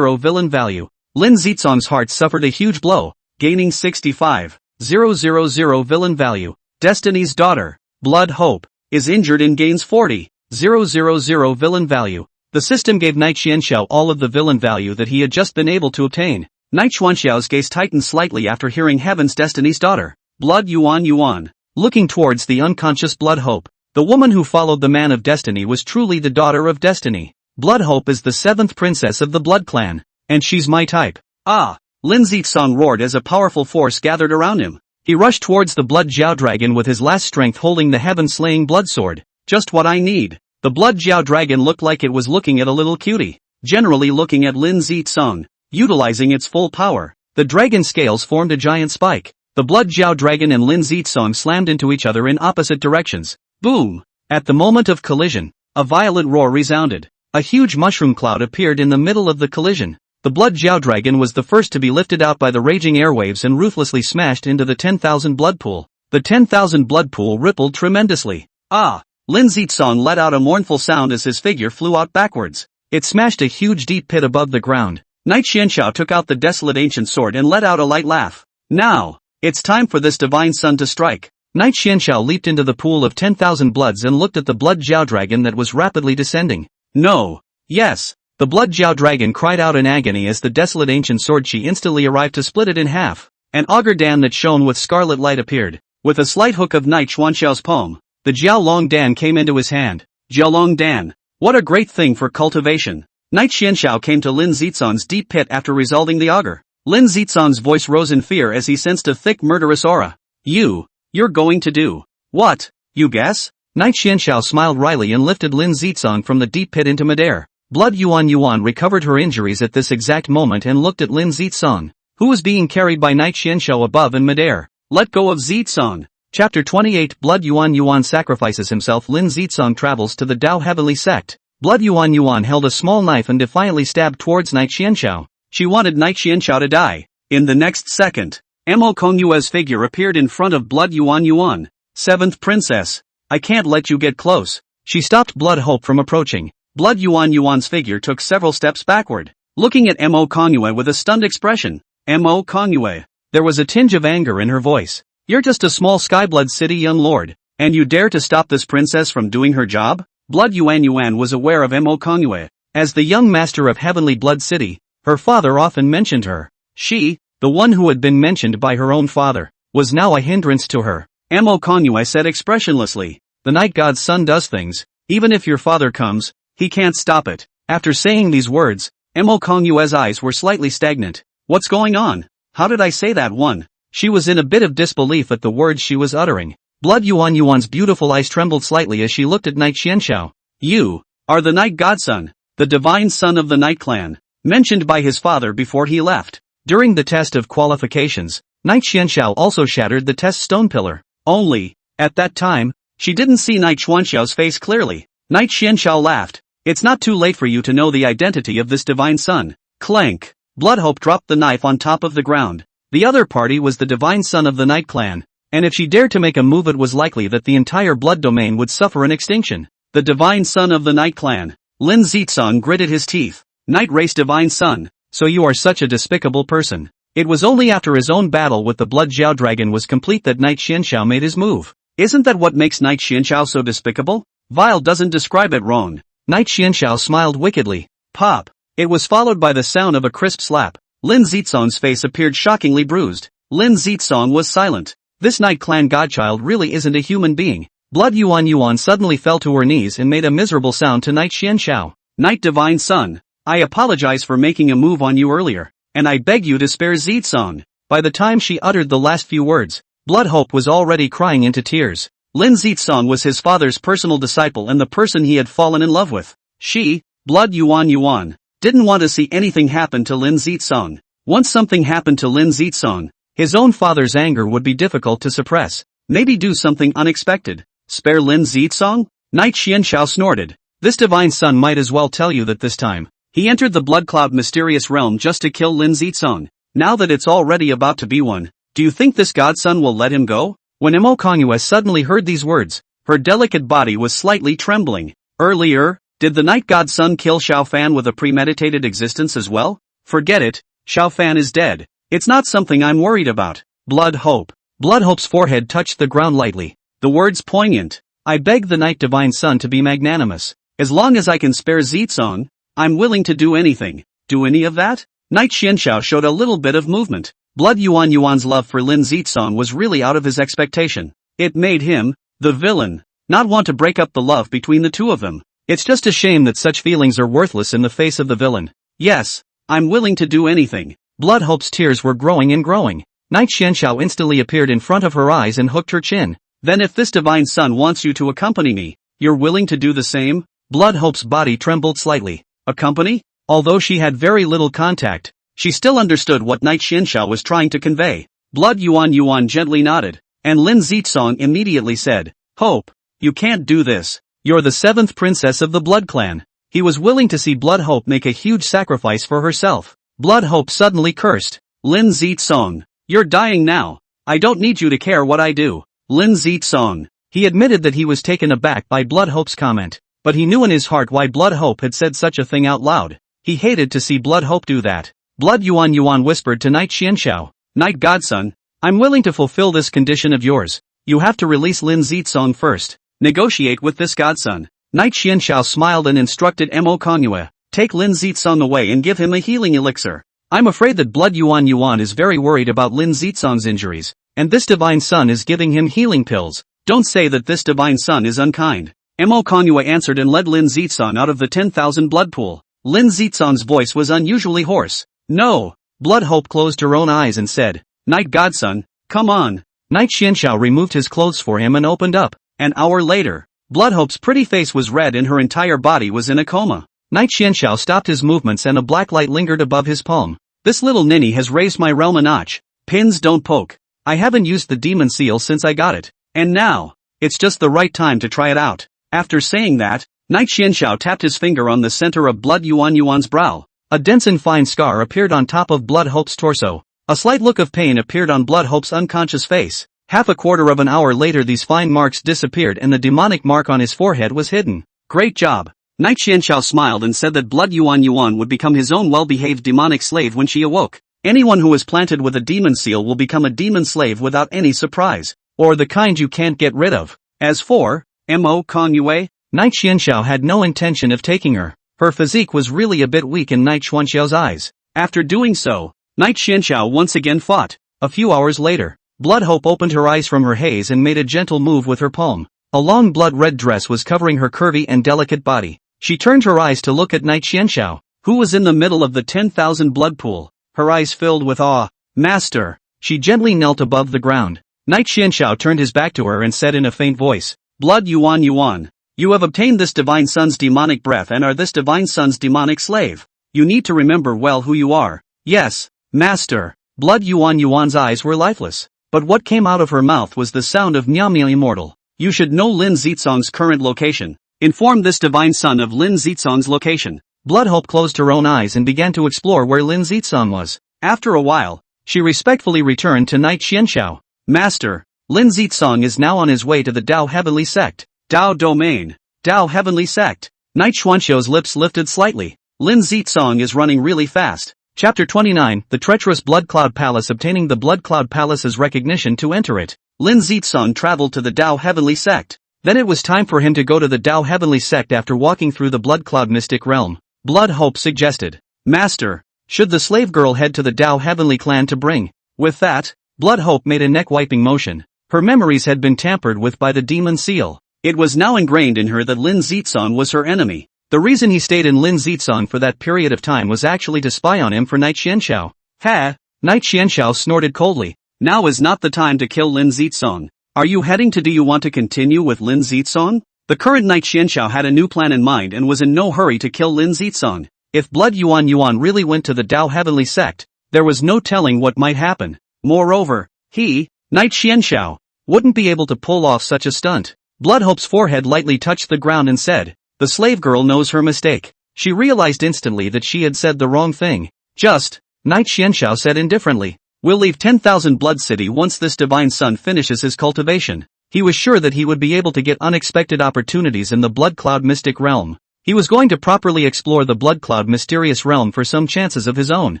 villain value. Lin Zitsong's heart suffered a huge blow, gaining 65,000 villain value. Destiny's daughter, Blood Hope, is injured and gains 40,000 villain value. The system gave Knight Xianxiao all of the villain value that he had just been able to obtain. Knight Xuanxiao's gaze tightened slightly after hearing Heaven's Destiny's daughter, Blood Yuan. Looking towards the unconscious Blood Hope, the woman who followed the man of destiny was truly the daughter of destiny. Blood Hope is the 7th princess of the Blood Clan, and she's my type. Ah! Lin Zitsong roared as a powerful force gathered around him. He rushed towards the Blood Jiao Dragon with his last strength holding the heaven-slaying blood sword. Just what I need. The Blood Jiao Dragon looked like it was looking at a little cutie, generally looking at Lin Zitsong. Utilizing its full power, the dragon scales formed a giant spike. The Blood Jiao Dragon and Lin Zitsong slammed into each other in opposite directions. Boom! At the moment of collision, a violent roar resounded. A huge mushroom cloud appeared in the middle of the collision. The Blood Jiao Dragon was the first to be lifted out by the raging airwaves and ruthlessly smashed into the 10,000 blood pool. The 10,000 blood pool rippled tremendously. Ah! Lin Zitsong let out a mournful sound as his figure flew out backwards. It smashed a huge deep pit above the ground. Knight Xianxiao took out the desolate ancient sword and let out a light laugh. Now, it's time for this divine sun to strike. Knight Xianxiao leaped into the pool of 10,000 bloods and looked at the Blood Jiao Dragon that was rapidly descending. No. Yes. The Blood Jiao Dragon cried out in agony as the desolate ancient sword chi instantly arrived to split it in half. An auger Dan that shone with scarlet light appeared. With a slight hook of Knight Xuanxiao's palm, the Jiaolong Dan came into his hand. Jiaolong Dan. What a great thing for cultivation. Knight Xianxiao came to Lin Zitsong's deep pit after resolving the auger. Lin Zitsong's voice rose in fear as he sensed a thick murderous aura. You're going to do. What? You guess? Knight Xianxiao smiled wryly and lifted Lin Zitsong from the deep pit into midair. Blood Yuan recovered her injuries at this exact moment and looked at Lin Zitsong, who was being carried by Knight Xianxiao above in midair. Let go of Zitsong. Chapter 28 Blood Yuan sacrifices himself. Lin Zitsong travels to the Dao Heavenly Sect. Blood Yuan held a small knife and defiantly stabbed towards Knight Xianxiao. She wanted Knight Xianxiao to die. In the next second, Mo Kongyue's figure appeared in front of Blood Yuan. 7th princess. I can't let you get close. She stopped Blood Hope from approaching. Blood Yuan's figure took several steps backward, looking at Mo Kongyue with a stunned expression. Mo Kongyue. There was a tinge of anger in her voice. You're just a small Skyblood City young lord, and you dare to stop this princess from doing her job? Blood Yuan was aware of Mo Kongyue. As the young master of Heavenly Blood City, her father often mentioned her. She, the one who had been mentioned by her own father, was now a hindrance to her. Mo Kongyue said expressionlessly, the Night God's son does things. Even if your father comes, he can't stop it. After saying these words, Mo Kongyue's eyes were slightly stagnant. What's going on? How did I say that one? She was in a bit of disbelief at the words she was uttering. Blood Yuan's beautiful eyes trembled slightly as she looked at Night Xianxiao. You are the Night Godson, the divine son of the Night Clan, mentioned by his father before he left. During the test of qualifications, Night Xianxiao also shattered the test stone pillar. Only, at that time, she didn't see Night Xuanxiao's face clearly. Night Xianxiao laughed. It's not too late for you to know the identity of this divine son. Clank. Bloodhope dropped the knife on top of the ground. The other party was the divine son of the Night Clan, and if she dared to make a move it was likely that the entire blood domain would suffer an extinction. The divine son of the Night Clan. Lin Zitsong gritted his teeth. Night race divine son, so you are such a despicable person. It was only after his own battle with the blood Zhao dragon was complete that Night Xianxiao made his move. Isn't that what makes Night Xianxiao so despicable? Vile doesn't describe it wrong. Night Xianxiao smiled wickedly. Pop. It was followed by the sound of a crisp slap. Lin Zitsong's face appeared shockingly bruised. Lin Zitsong was silent. This Night Clan godchild really isn't a human being. Blood Yuan suddenly fell to her knees and made a miserable sound to Night Xianxiao. Night divine son, I apologize for making a move on you earlier, and I beg you to spare Zitsong. By the time she uttered the last few words, Bloodhope was already crying into tears. Lin Zitsong was his father's personal disciple and the person he had fallen in love with. She, Blood Yuan, didn't want to see anything happen to Lin Zitsong. Once something happened to Lin Zitsong, his own father's anger would be difficult to suppress. Maybe do something unexpected. Spare Lin Zitsong? Night Xianxiao snorted. This divine son might as well tell you that this time, he entered the blood cloud mysterious realm just to kill Lin Zitsong. Now that it's already about to be one, do you think this godson will let him go? When Kongua suddenly heard these words, her delicate body was slightly trembling. Earlier, did the night godson kill Xiaofan with a premeditated existence as well? Forget it, Xiaofan is dead. It's not something I'm worried about. Bloodhope. Bloodhope's forehead touched the ground lightly. The words poignant. I beg the night divine son to be magnanimous. As long as I can spare Zitsong, I'm willing to do anything. Do any of that? Night Xianxiao showed a little bit of movement. Blood Yuan's love for Lin Zitsong was really out of his expectation. It made him, the villain, not want to break up the love between the two of them. It's just a shame that such feelings are worthless in the face of the villain. Yes, I'm willing to do anything. Bloodhope's tears were growing and growing. Night Xianxiao instantly appeared in front of her eyes and hooked her chin. Then if this divine son wants you to accompany me, you're willing to do the same? Bloodhope's body trembled slightly. Accompany? Although she had very little contact, she still understood what Night Xianxiao was trying to convey. Blood Yuan gently nodded, and Lin Zitsong immediately said, Hope, you can't do this. You're the seventh princess of the Blood Clan. He was willing to see Bloodhope make a huge sacrifice for herself. Bloodhope suddenly cursed. Lin Zitsong, you're dying now. I don't need you to care what I do. Lin Zitsong. He admitted that he was taken aback by Bloodhope's comment, but he knew in his heart why Bloodhope had said such a thing out loud. He hated to see Bloodhope do that. Blood Yuan whispered to Night Xianxiao, Night Godson, I'm willing to fulfill this condition of yours. You have to release Lin Zitsong first. Negotiate with this godson. Night Xianxiao smiled and instructed Kongua, take Lin Zitsong away and give him a healing elixir. I'm afraid that Blood Yuan is very worried about Lin Zitsong's injuries, and this divine son is giving him healing pills. Don't say that this divine son is unkind. Kongua answered and led Lin Zitsong out of the 10,000 blood pool. Lin Zitsong's voice was unusually hoarse. No. Bloodhope closed her own eyes and said, Night Godson, come on. Night Xianxiao removed his clothes for him and opened up. An hour later, Bloodhope's pretty face was red and her entire body was in a coma. Night Xianxiao stopped his movements and a black light lingered above his palm. This little ninny has raised my realm a notch. Pins don't poke. I haven't used the demon seal since I got it. And now, it's just the right time to try it out. After saying that, Night Xianxiao tapped his finger on the center of Blood Yuan's brow. A dense and fine scar appeared on top of Bloodhope's torso. A slight look of pain appeared on Bloodhope's unconscious face. Half a quarter of an hour later these fine marks disappeared and the demonic mark on his forehead was hidden. Great job. Night Xianxiao smiled and said that Blood Yuan would become his own well-behaved demonic slave when she awoke. Anyone who is planted with a demon seal will become a demon slave without any surprise, or the kind you can't get rid of. As for Kongua, Night Xianxiao had no intention of taking her. Her physique was really a bit weak in Night Xianxiao's eyes. After doing so, Night Xianxiao once again fought. A few hours later, Bloodhope opened her eyes from her haze and made a gentle move with her palm. A long blood-red dress was covering her curvy and delicate body. She turned her eyes to look at Night Xianxiao, who was in the middle of the 10,000 blood pool. her eyes filled with awe. Master! She gently knelt above the ground. Knight Xianxiao turned his back to her and said in a faint voice, Blood Yuan Yuan. You have obtained this divine son's demonic breath and are this divine son's demonic slave. You need to remember well who you are. Yes, Master. Blood Yuan Yuan's eyes were lifeless, but what came out of her mouth was the sound of Miao Immortal. You should know Lin Zizong's current location. Inform this divine son of Lin Zizong's location. Bloodhope closed her own eyes and began to explore where Lin Zizong was. After a while, she respectfully returned to Knight Xianxiao. Master, Lin Zizong is now on his way to the Dao Heavenly Sect. Dao Domain. Dao Heavenly Sect. Knight Xuanxiao's lips lifted slightly. Lin Zizong is running really fast. Chapter 29, The Treacherous Blood Cloud Palace. Obtaining the Blood Cloud Palace's recognition to enter it, Lin Zizong traveled to the Dao Heavenly Sect. Then it was time for him to go to the Dao Heavenly Sect after walking through the Blood Cloud Mystic Realm. Blood Hope suggested, Master, should the slave girl head to the Dao Heavenly Clan to bring? With that, Blood Hope made a neck-wiping motion. Her memories had been tampered with by the demon seal. It was now ingrained in her that Lin Zizong was her enemy. The reason he stayed in Lin Zizong for that period of time was actually to spy on him for Knight Xianxiao. Ha! Knight Xianxiao snorted coldly. Now is not the time to kill Lin Zizong. Are you heading to? Do you want to continue with Lin Zizong? The current Knight Xianxiao had a new plan in mind and was in no hurry to kill Lin Zizong. If Blood Yuan Yuan really went to the Dao Heavenly Sect, there was no telling what might happen. Moreover, he, Knight Xianxiao, wouldn't be able to pull off such a stunt. Bloodhope's forehead lightly touched the ground and said, The slave girl knows her mistake. She realized instantly that she had said the wrong thing. Just, Knight Xianxiao said indifferently, We'll leave 10,000 Blood City once this divine son finishes his cultivation. He was sure that he would be able to get unexpected opportunities in the Blood Cloud Mystic Realm. He was going to properly explore the Blood Cloud Mysterious Realm for some chances of his own.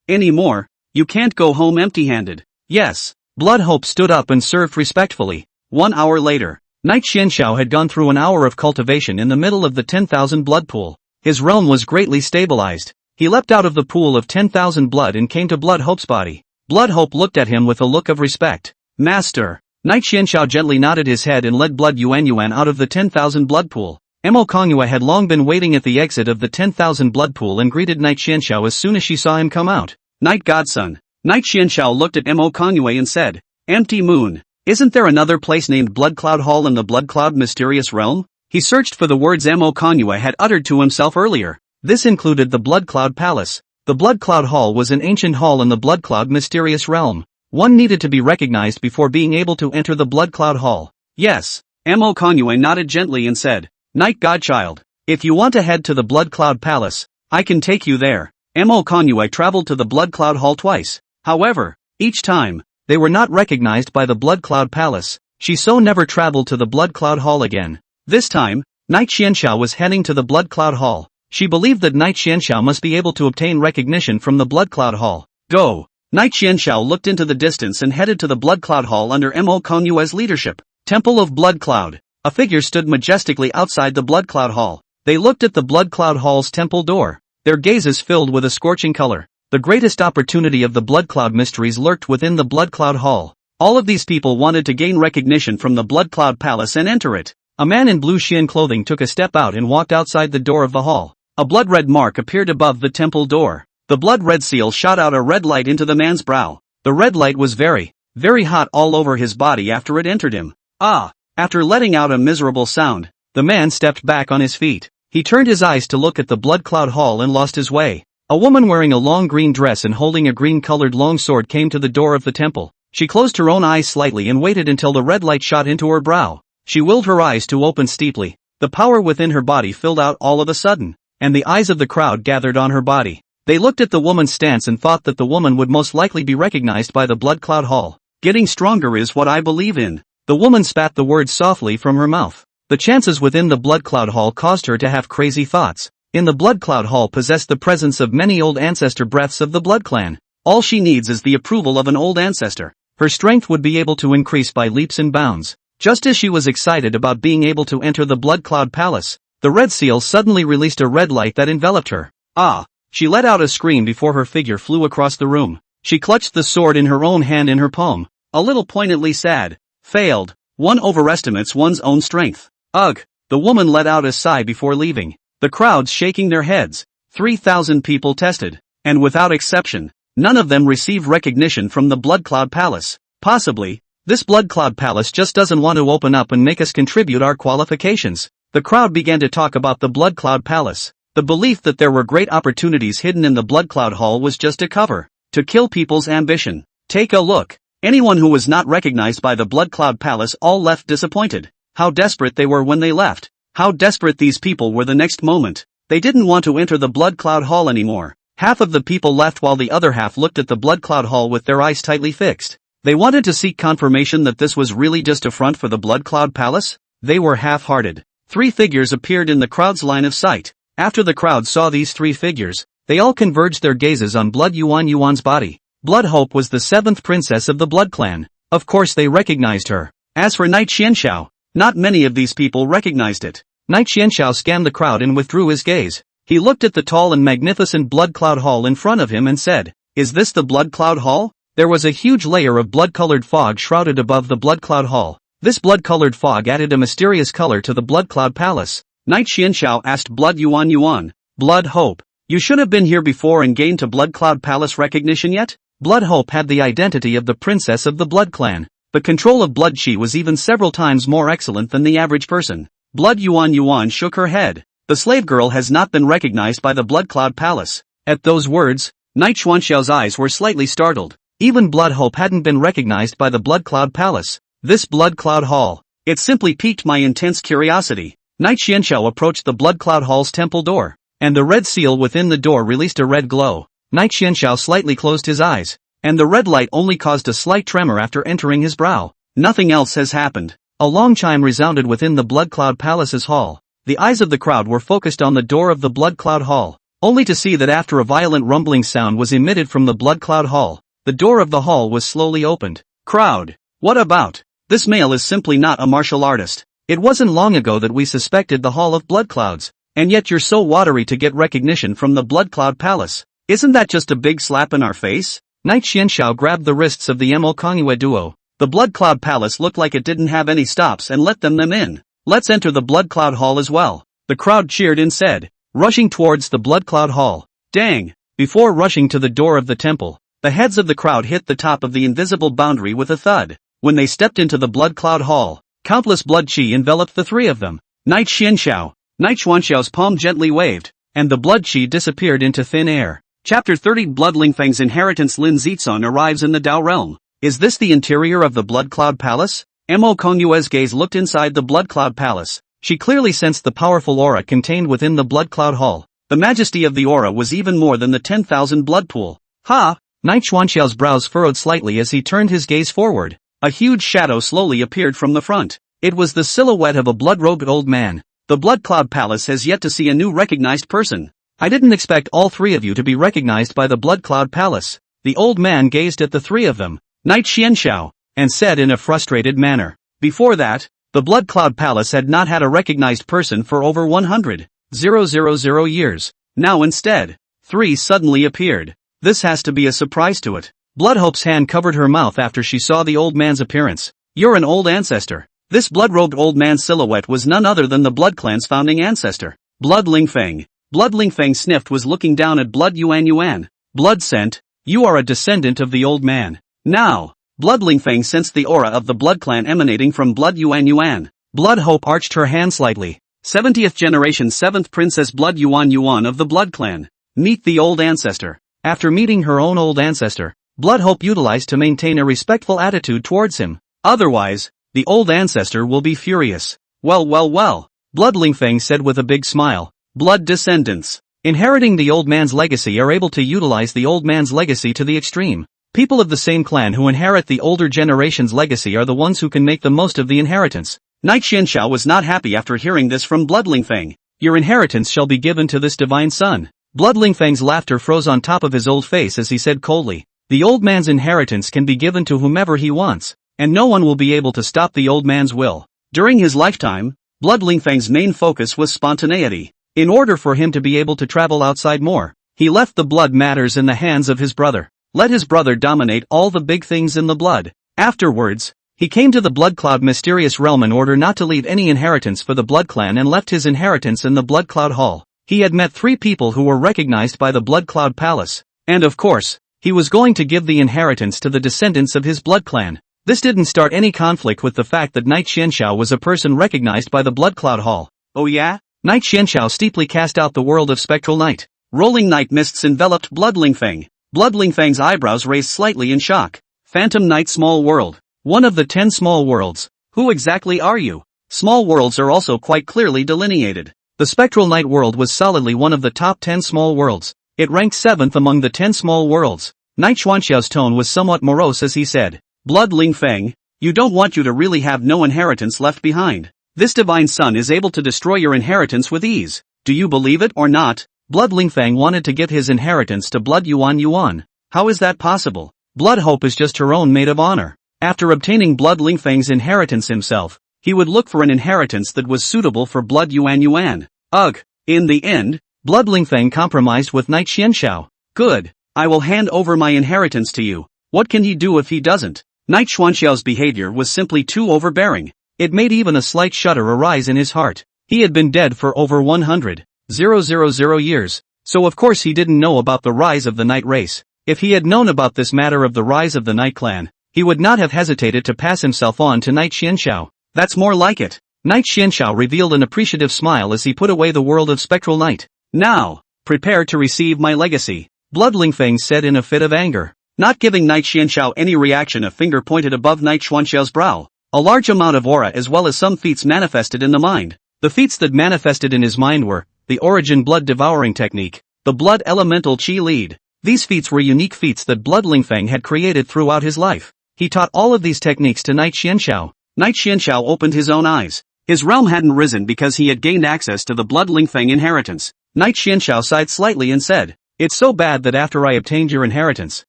Anymore, you can't go home empty-handed. Yes. Bloodhope stood up and served respectfully. 1 hour later, Knight Xianxiao had gone through an hour of cultivation in the middle of the 10,000 blood pool. His realm was greatly stabilized. He leapt out of the pool of 10,000 blood and came to Bloodhope's body. Bloodhope looked at him with a look of respect. Master. Knight Xianxiao gently nodded his head and led Blood Yuan Yuan out of the 10,000 blood pool. Mo Kongyue had long been waiting at the exit of the 10,000 blood pool and greeted Knight Xianxiao as soon as she saw him come out. Knight Godson. Knight Xianxiao looked at Mo Kongyue and said, Empty Moon. Isn't there another place named Blood Cloud Hall in the Blood Cloud Mysterious Realm? He searched for the words Mo Kongyue had uttered to himself earlier. This included the Blood Cloud Palace. The Blood Cloud Hall was an ancient hall in the Blood Cloud Mysterious Realm. One needed to be recognized before being able to enter the Blood Cloud Hall. Yes. Mo Kongyue nodded gently and said, Knight Godchild, if you want to head to the Blood Cloud Palace, I can take you there. Mo Kongyue traveled to the Blood Cloud Hall twice. However, each time, they were not recognized by the Blood Cloud Palace. She so never traveled to the Blood Cloud Hall again. This time, Knight Xianxiao was heading to the Blood Cloud Hall. She believed that Knight Xianxiao must be able to obtain recognition from the Blood Cloud Hall. Go! Knight Xianxiao looked into the distance and headed to the Blood Cloud Hall under Mo Konyue's leadership. Temple of Blood Cloud. A figure stood majestically outside the Blood Cloud Hall. They looked at the Blood Cloud Hall's temple door. Their gazes filled with a scorching color. The greatest opportunity of the Blood Cloud mysteries lurked within the Blood Cloud Hall. All of these people wanted to gain recognition from the Blood Cloud Palace and enter it. A man in blue Xian clothing took a step out and walked outside the door of the hall. A blood-red mark appeared above the temple door. The blood-red seal shot out a red light into the man's brow. The red light was very, very hot all over his body after it entered him. Ah! After letting out a miserable sound, the man stepped back on his feet. He turned his eyes to look at the Blood Cloud Hall and lost his way. A woman wearing a long green dress and holding a green-colored longsword came to the door of the temple. She closed her own eyes slightly and waited until the red light shot into her brow. She willed her eyes to open steeply. The power within her body filled out all of a sudden, and the eyes of the crowd gathered on her body. They looked at the woman's stance and thought that the woman would most likely be recognized by the Blood Cloud Hall. Getting stronger is what I believe in. The woman spat the words softly from her mouth. The chances within the Blood Cloud Hall caused her to have crazy thoughts. In the Blood Cloud Hall possessed the presence of many old ancestor breaths of the Blood Clan. All she needs is the approval of an old ancestor. Her strength would be able to increase by leaps and bounds. Just as she was excited about being able to enter the Blood Cloud Palace, the red seal suddenly released a red light that enveloped her. Ah! She let out a scream before her figure flew across the room. She clutched the sword in her own hand in her palm. A little pointedly sad. Failed. One overestimates one's own strength. Ugh! The woman let out a sigh before leaving. The crowds shaking their heads. 3,000 people tested. And without exception, none of them receive recognition from the Blood Cloud Palace. Possibly, this Blood Cloud Palace just doesn't want to open up and make us contribute our qualifications. The crowd began to talk about the Blood Cloud Palace. The belief that there were great opportunities hidden in the Blood Cloud Hall was just a cover to kill people's ambition. Take a look. Anyone who was not recognized by the Blood Cloud Palace all left disappointed. How desperate they were when they left. How desperate these people were the next moment. They didn't want to enter the Blood Cloud Hall anymore. Half of the people left while the other half looked at the Blood Cloud Hall with their eyes tightly fixed. They wanted to seek confirmation that this was really just a front for the Blood Cloud Palace. They were half-hearted. 3 figures appeared in the crowd's line of sight. After the crowd saw these 3 figures, they all converged their gazes on Blood Yuan's body. Blood Hope was the 7th princess of the Blood Clan. Of course they recognized her. As for Knight Xianxiao, not many of these people recognized it. Knight Xianxiao scanned the crowd and withdrew his gaze. He looked at the tall and magnificent Blood Cloud Hall in front of him and said, "Is this the Blood Cloud Hall?" There was a huge layer of blood-colored fog shrouded above the Blood Cloud Hall. This blood-colored fog added a mysterious color to the Blood Cloud Palace. Knight Xianxiao asked Blood Yuan, "Blood Hope, you should have been here before and gained to Blood Cloud Palace recognition yet?" Blood Hope had the identity of the princess of the Blood Clan. The control of blood chi was even several times more excellent than the average person. Blood Yuan shook her head. The slave girl has not been recognized by the Blood Cloud Palace. At those words, Knight Xuanxiao's eyes were slightly startled. Even Blood Hope hadn't been recognized by the Blood Cloud Palace. This Blood Cloud Hall. It simply piqued my intense curiosity. Knight Xianxiao approached the Blood Cloud Hall's temple door, and the red seal within the door released a red glow. Knight Xianxiao slightly closed his eyes, and the red light only caused a slight tremor after entering his brow. Nothing else has happened. A long chime resounded within the Blood Cloud Palace's hall. The eyes of the crowd were focused on the door of the Blood Cloud Hall, only to see that after a violent rumbling sound was emitted from the Blood Cloud Hall, the door of the hall was slowly opened. Crowd, what about? This male is simply not a martial artist. It wasn't long ago that we suspected the Hall of Blood Clouds, and yet you're so watery to get recognition from the Blood Cloud Palace. Isn't that just a big slap in our face? Knight Xianxiao grabbed the wrists of the manhwa duo. The Blood Cloud Palace looked like it didn't have any stops and let them in. Let's enter the Blood Cloud Hall as well. The crowd cheered and said, rushing towards the Blood Cloud Hall. Dang! Before rushing to the door of the temple, the heads of the crowd hit the top of the invisible boundary with a thud. When they stepped into the Blood Cloud Hall, countless blood chi enveloped the 3 of them. Knight Xuanxiao's palm gently waved, and the blood chi disappeared into thin air. Chapter 30 Blood Lingfeng's inheritance. Lin Zizun arrives in the Dao realm. Is this the interior of the Blood Cloud Palace? Mo Kongyue's gaze looked inside the Blood Cloud Palace. She clearly sensed the powerful aura contained within the Blood Cloud Hall. The majesty of the aura was even more than the 10,000 blood pool. Ha! Knight Xuanxiao's brows furrowed slightly as he turned his gaze forward. A huge shadow slowly appeared from the front. It was the silhouette of a blood-robed old man. The Blood Cloud Palace has yet to see a new recognized person. I didn't expect all 3 of you to be recognized by the Blood Cloud Palace. The old man gazed at the 3 of them, Knight Xianxiao, and said in a frustrated manner. Before that, the Blood Cloud Palace had not had a recognized person for over 100,000 years. Now instead, 3 suddenly appeared. This has to be a surprise to it. Bloodhope's hand covered her mouth after she saw the old man's appearance. You're an old ancestor. This blood-robed old man's silhouette was none other than the Blood Clan's founding ancestor, Blood Lingfeng. Blood Lingfeng sniffed was looking down at Blood Yuan. Blood scent, you are a descendant of the old man. Now, Blood Lingfeng sensed the aura of the Blood Clan emanating from Blood Yuan. Blood Hope arched her hand slightly. 70th generation 7th Princess Blood Yuan of the Blood Clan. Meet the old ancestor. After meeting her own old ancestor, Blood Hope utilized to maintain a respectful attitude towards him. Otherwise, the old ancestor will be furious. Well, Blood Lingfeng said with a big smile. Blood descendants, inheriting the old man's legacy, are able to utilize the old man's legacy to the extreme. People of the same clan who inherit the older generation's legacy are the ones who can make the most of the inheritance. Knight Xianxiao was not happy after hearing this from Blood Lingfeng. Your inheritance shall be given to this divine son. Blood Lingfeng's laughter froze on top of his old face as he said coldly. The old man's inheritance can be given to whomever he wants, and no one will be able to stop the old man's will. During his lifetime, Blood Lingfeng's main focus was spontaneity. In order for him to be able to travel outside more, he left the blood matters in the hands of his brother. Let his brother dominate all the big things in the blood. Afterwards, he came to the Blood Cloud mysterious realm in order not to leave any inheritance for the Blood Clan and left his inheritance in the Blood Cloud Hall. He had met 3 people who were recognized by the Blood Cloud Palace, and of course, He was going to give the inheritance to the descendants of his blood clan. This didn't start any conflict with the fact that Knight Xianxiao was a person recognized by the Blood Cloud Hall. Oh yeah? Knight Xianxiao steeply cast out the world of spectral night. Rolling night mists enveloped Blood Lingfeng. Blood Lingfeng's eyebrows raised slightly in shock. Phantom Night Small World. One of the 10 small worlds. Who exactly are you? Small worlds are also quite clearly delineated. The spectral night world was solidly one of the top 10 small worlds. It ranked 7th among the 10 small worlds. Knight Xuanxiao's tone was somewhat morose as he said, Blood Lingfeng, you don't want you to really have no inheritance left behind. This divine son is able to destroy your inheritance with ease. Do you believe it or not? Blood Lingfeng wanted to give his inheritance to Blood Yuan. How is that possible? Blood Hope is just her own maid of honor. After obtaining Blood Lingfeng's inheritance himself, he would look for an inheritance that was suitable for Blood Yuan. Ugh. In the end, Blood Lingfeng compromised with Knight Xianxiao. Good. I will hand over my inheritance to you. What can he do if he doesn't? Knight Xuanxiao's behavior was simply too overbearing. It made even a slight shudder arise in his heart. He had been dead for over 100,000 years, so of course he didn't know about the rise of the Night race. If he had known about this matter of the rise of the Night clan, he would not have hesitated to pass himself on to Knight Xianxiao. That's more like it. Knight Xianxiao revealed an appreciative smile as he put away the world of spectral night. Now, prepare to receive my legacy. Blood Lingfeng said in a fit of anger. Not giving Knight Xianxiao any reaction, a finger pointed above Knight Xuanxiao's brow. A large amount of aura as well as some feats manifested in the mind. The feats that manifested in his mind were, the Origin Blood Devouring Technique, the Blood Elemental Qi Lead. These feats were unique feats that Blood Lingfeng had created throughout his life. He taught all of these techniques to Knight Xianxiao. Knight Xianxiao opened his own eyes. His realm hadn't risen because he had gained access to the Blood Lingfeng inheritance. Knight Xianxiao sighed slightly and said, It's so bad that after I obtained your inheritance,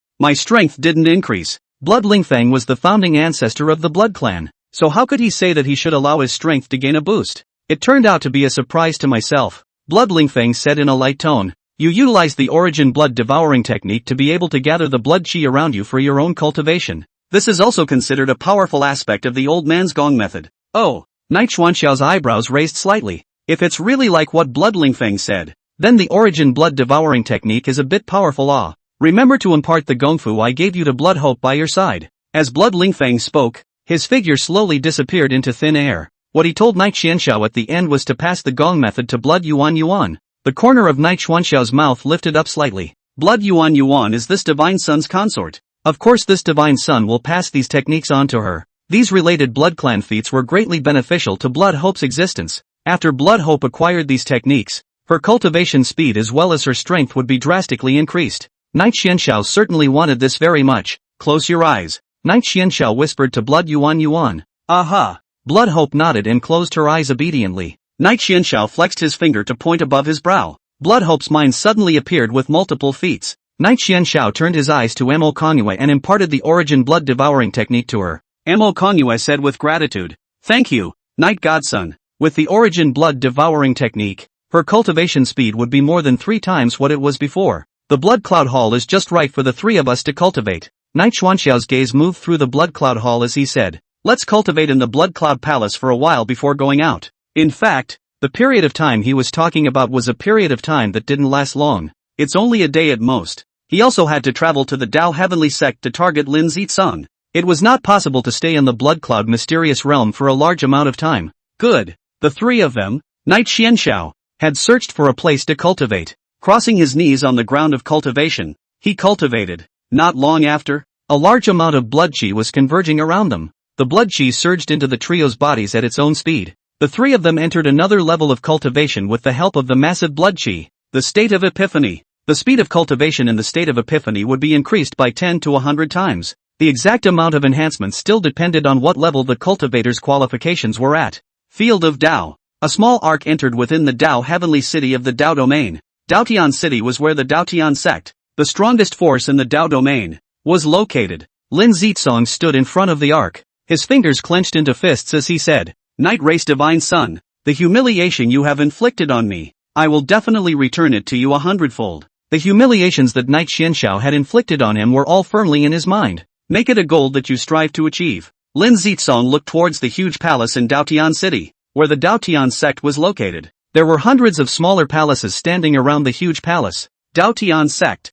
my strength didn't increase. Blood Lingfeng was the founding ancestor of the Blood Clan, so how could he say that he should allow his strength to gain a boost? It turned out to be a surprise to myself. Blood Lingfeng said in a light tone, You utilized the Origin Blood Devouring Technique to be able to gather the blood qi around you for your own cultivation. This is also considered a powerful aspect of the old man's gong method. Oh, Knight Xuanxiao's eyebrows raised slightly. If it's really like what Blood Lingfeng said, then the Origin Blood Devouring Technique is a bit powerful. Remember to impart the gongfu I gave you to Blood Hope by your side. As Blood Lingfeng spoke, his figure slowly disappeared into thin air. What he told Knight Xianxiao at the end was to pass the gong method to Blood Yuan. The corner of Knight Xuanxiao's mouth lifted up slightly. Blood Yuan is this divine son's consort. Of course this divine son will pass these techniques on to her. These related Blood Clan feats were greatly beneficial to Blood Hope's existence. After Blood Hope acquired these techniques, her cultivation speed as well as her strength would be drastically increased. Knight Xianxiao certainly wanted this very much. Close your eyes. Knight Xianxiao whispered to Blood Yuan. Aha. Blood Hope nodded and closed her eyes obediently. Knight Xianxiao flexed his finger to point above his brow. Blood Hope's mind suddenly appeared with multiple feats. Knight Xianxiao turned his eyes to Amo Kongyue and imparted the Origin Blood Devouring Technique to her. Amo Kongyue said with gratitude, Thank you, Knight Godson. With the Origin Blood Devouring Technique, her cultivation speed would be more than 3 times what it was before. The Blood Cloud Hall is just right for the 3 of us to cultivate. Knight Xuanxiao's gaze moved through the Blood Cloud Hall as he said, Let's cultivate in the Blood Cloud Palace for a while before going out. In fact, the period of time he was talking about was a period of time that didn't last long. It's only a day at most. He also had to travel to the Dao Heavenly Sect to target Lin Zitsong. It was not possible to stay in the Blood Cloud mysterious realm for a large amount of time. Good. The 3 of them, Knight Xianxiao, had searched for a place to cultivate. Crossing his knees on the ground of cultivation, he cultivated. Not long after, a large amount of blood qi was converging around them. The blood qi surged into the trio's bodies at its own speed. The 3 of them entered another level of cultivation with the help of the massive blood qi. The state of epiphany. The speed of cultivation in the state of epiphany would be increased by 10 to 100 times. The exact amount of enhancement still depended on what level the cultivator's qualifications were at. Field of Dao. A small arc entered within the Dao Heavenly City of the Dao Domain. Daotian City was where the Daotian sect, the strongest force in the Dao Domain, was located. Lin Zitsong stood in front of the arc, his fingers clenched into fists as he said, Night Race Divine Son, the humiliation you have inflicted on me, I will definitely return it to you 100-fold. The humiliations that Knight Xianxiao had inflicted on him were all firmly in his mind. Make it a goal that you strive to achieve. Lin Zitsong looked towards the huge palace in Daotian City, where the Daotian sect was located. There were hundreds of smaller palaces standing around the huge palace. Daotian sect.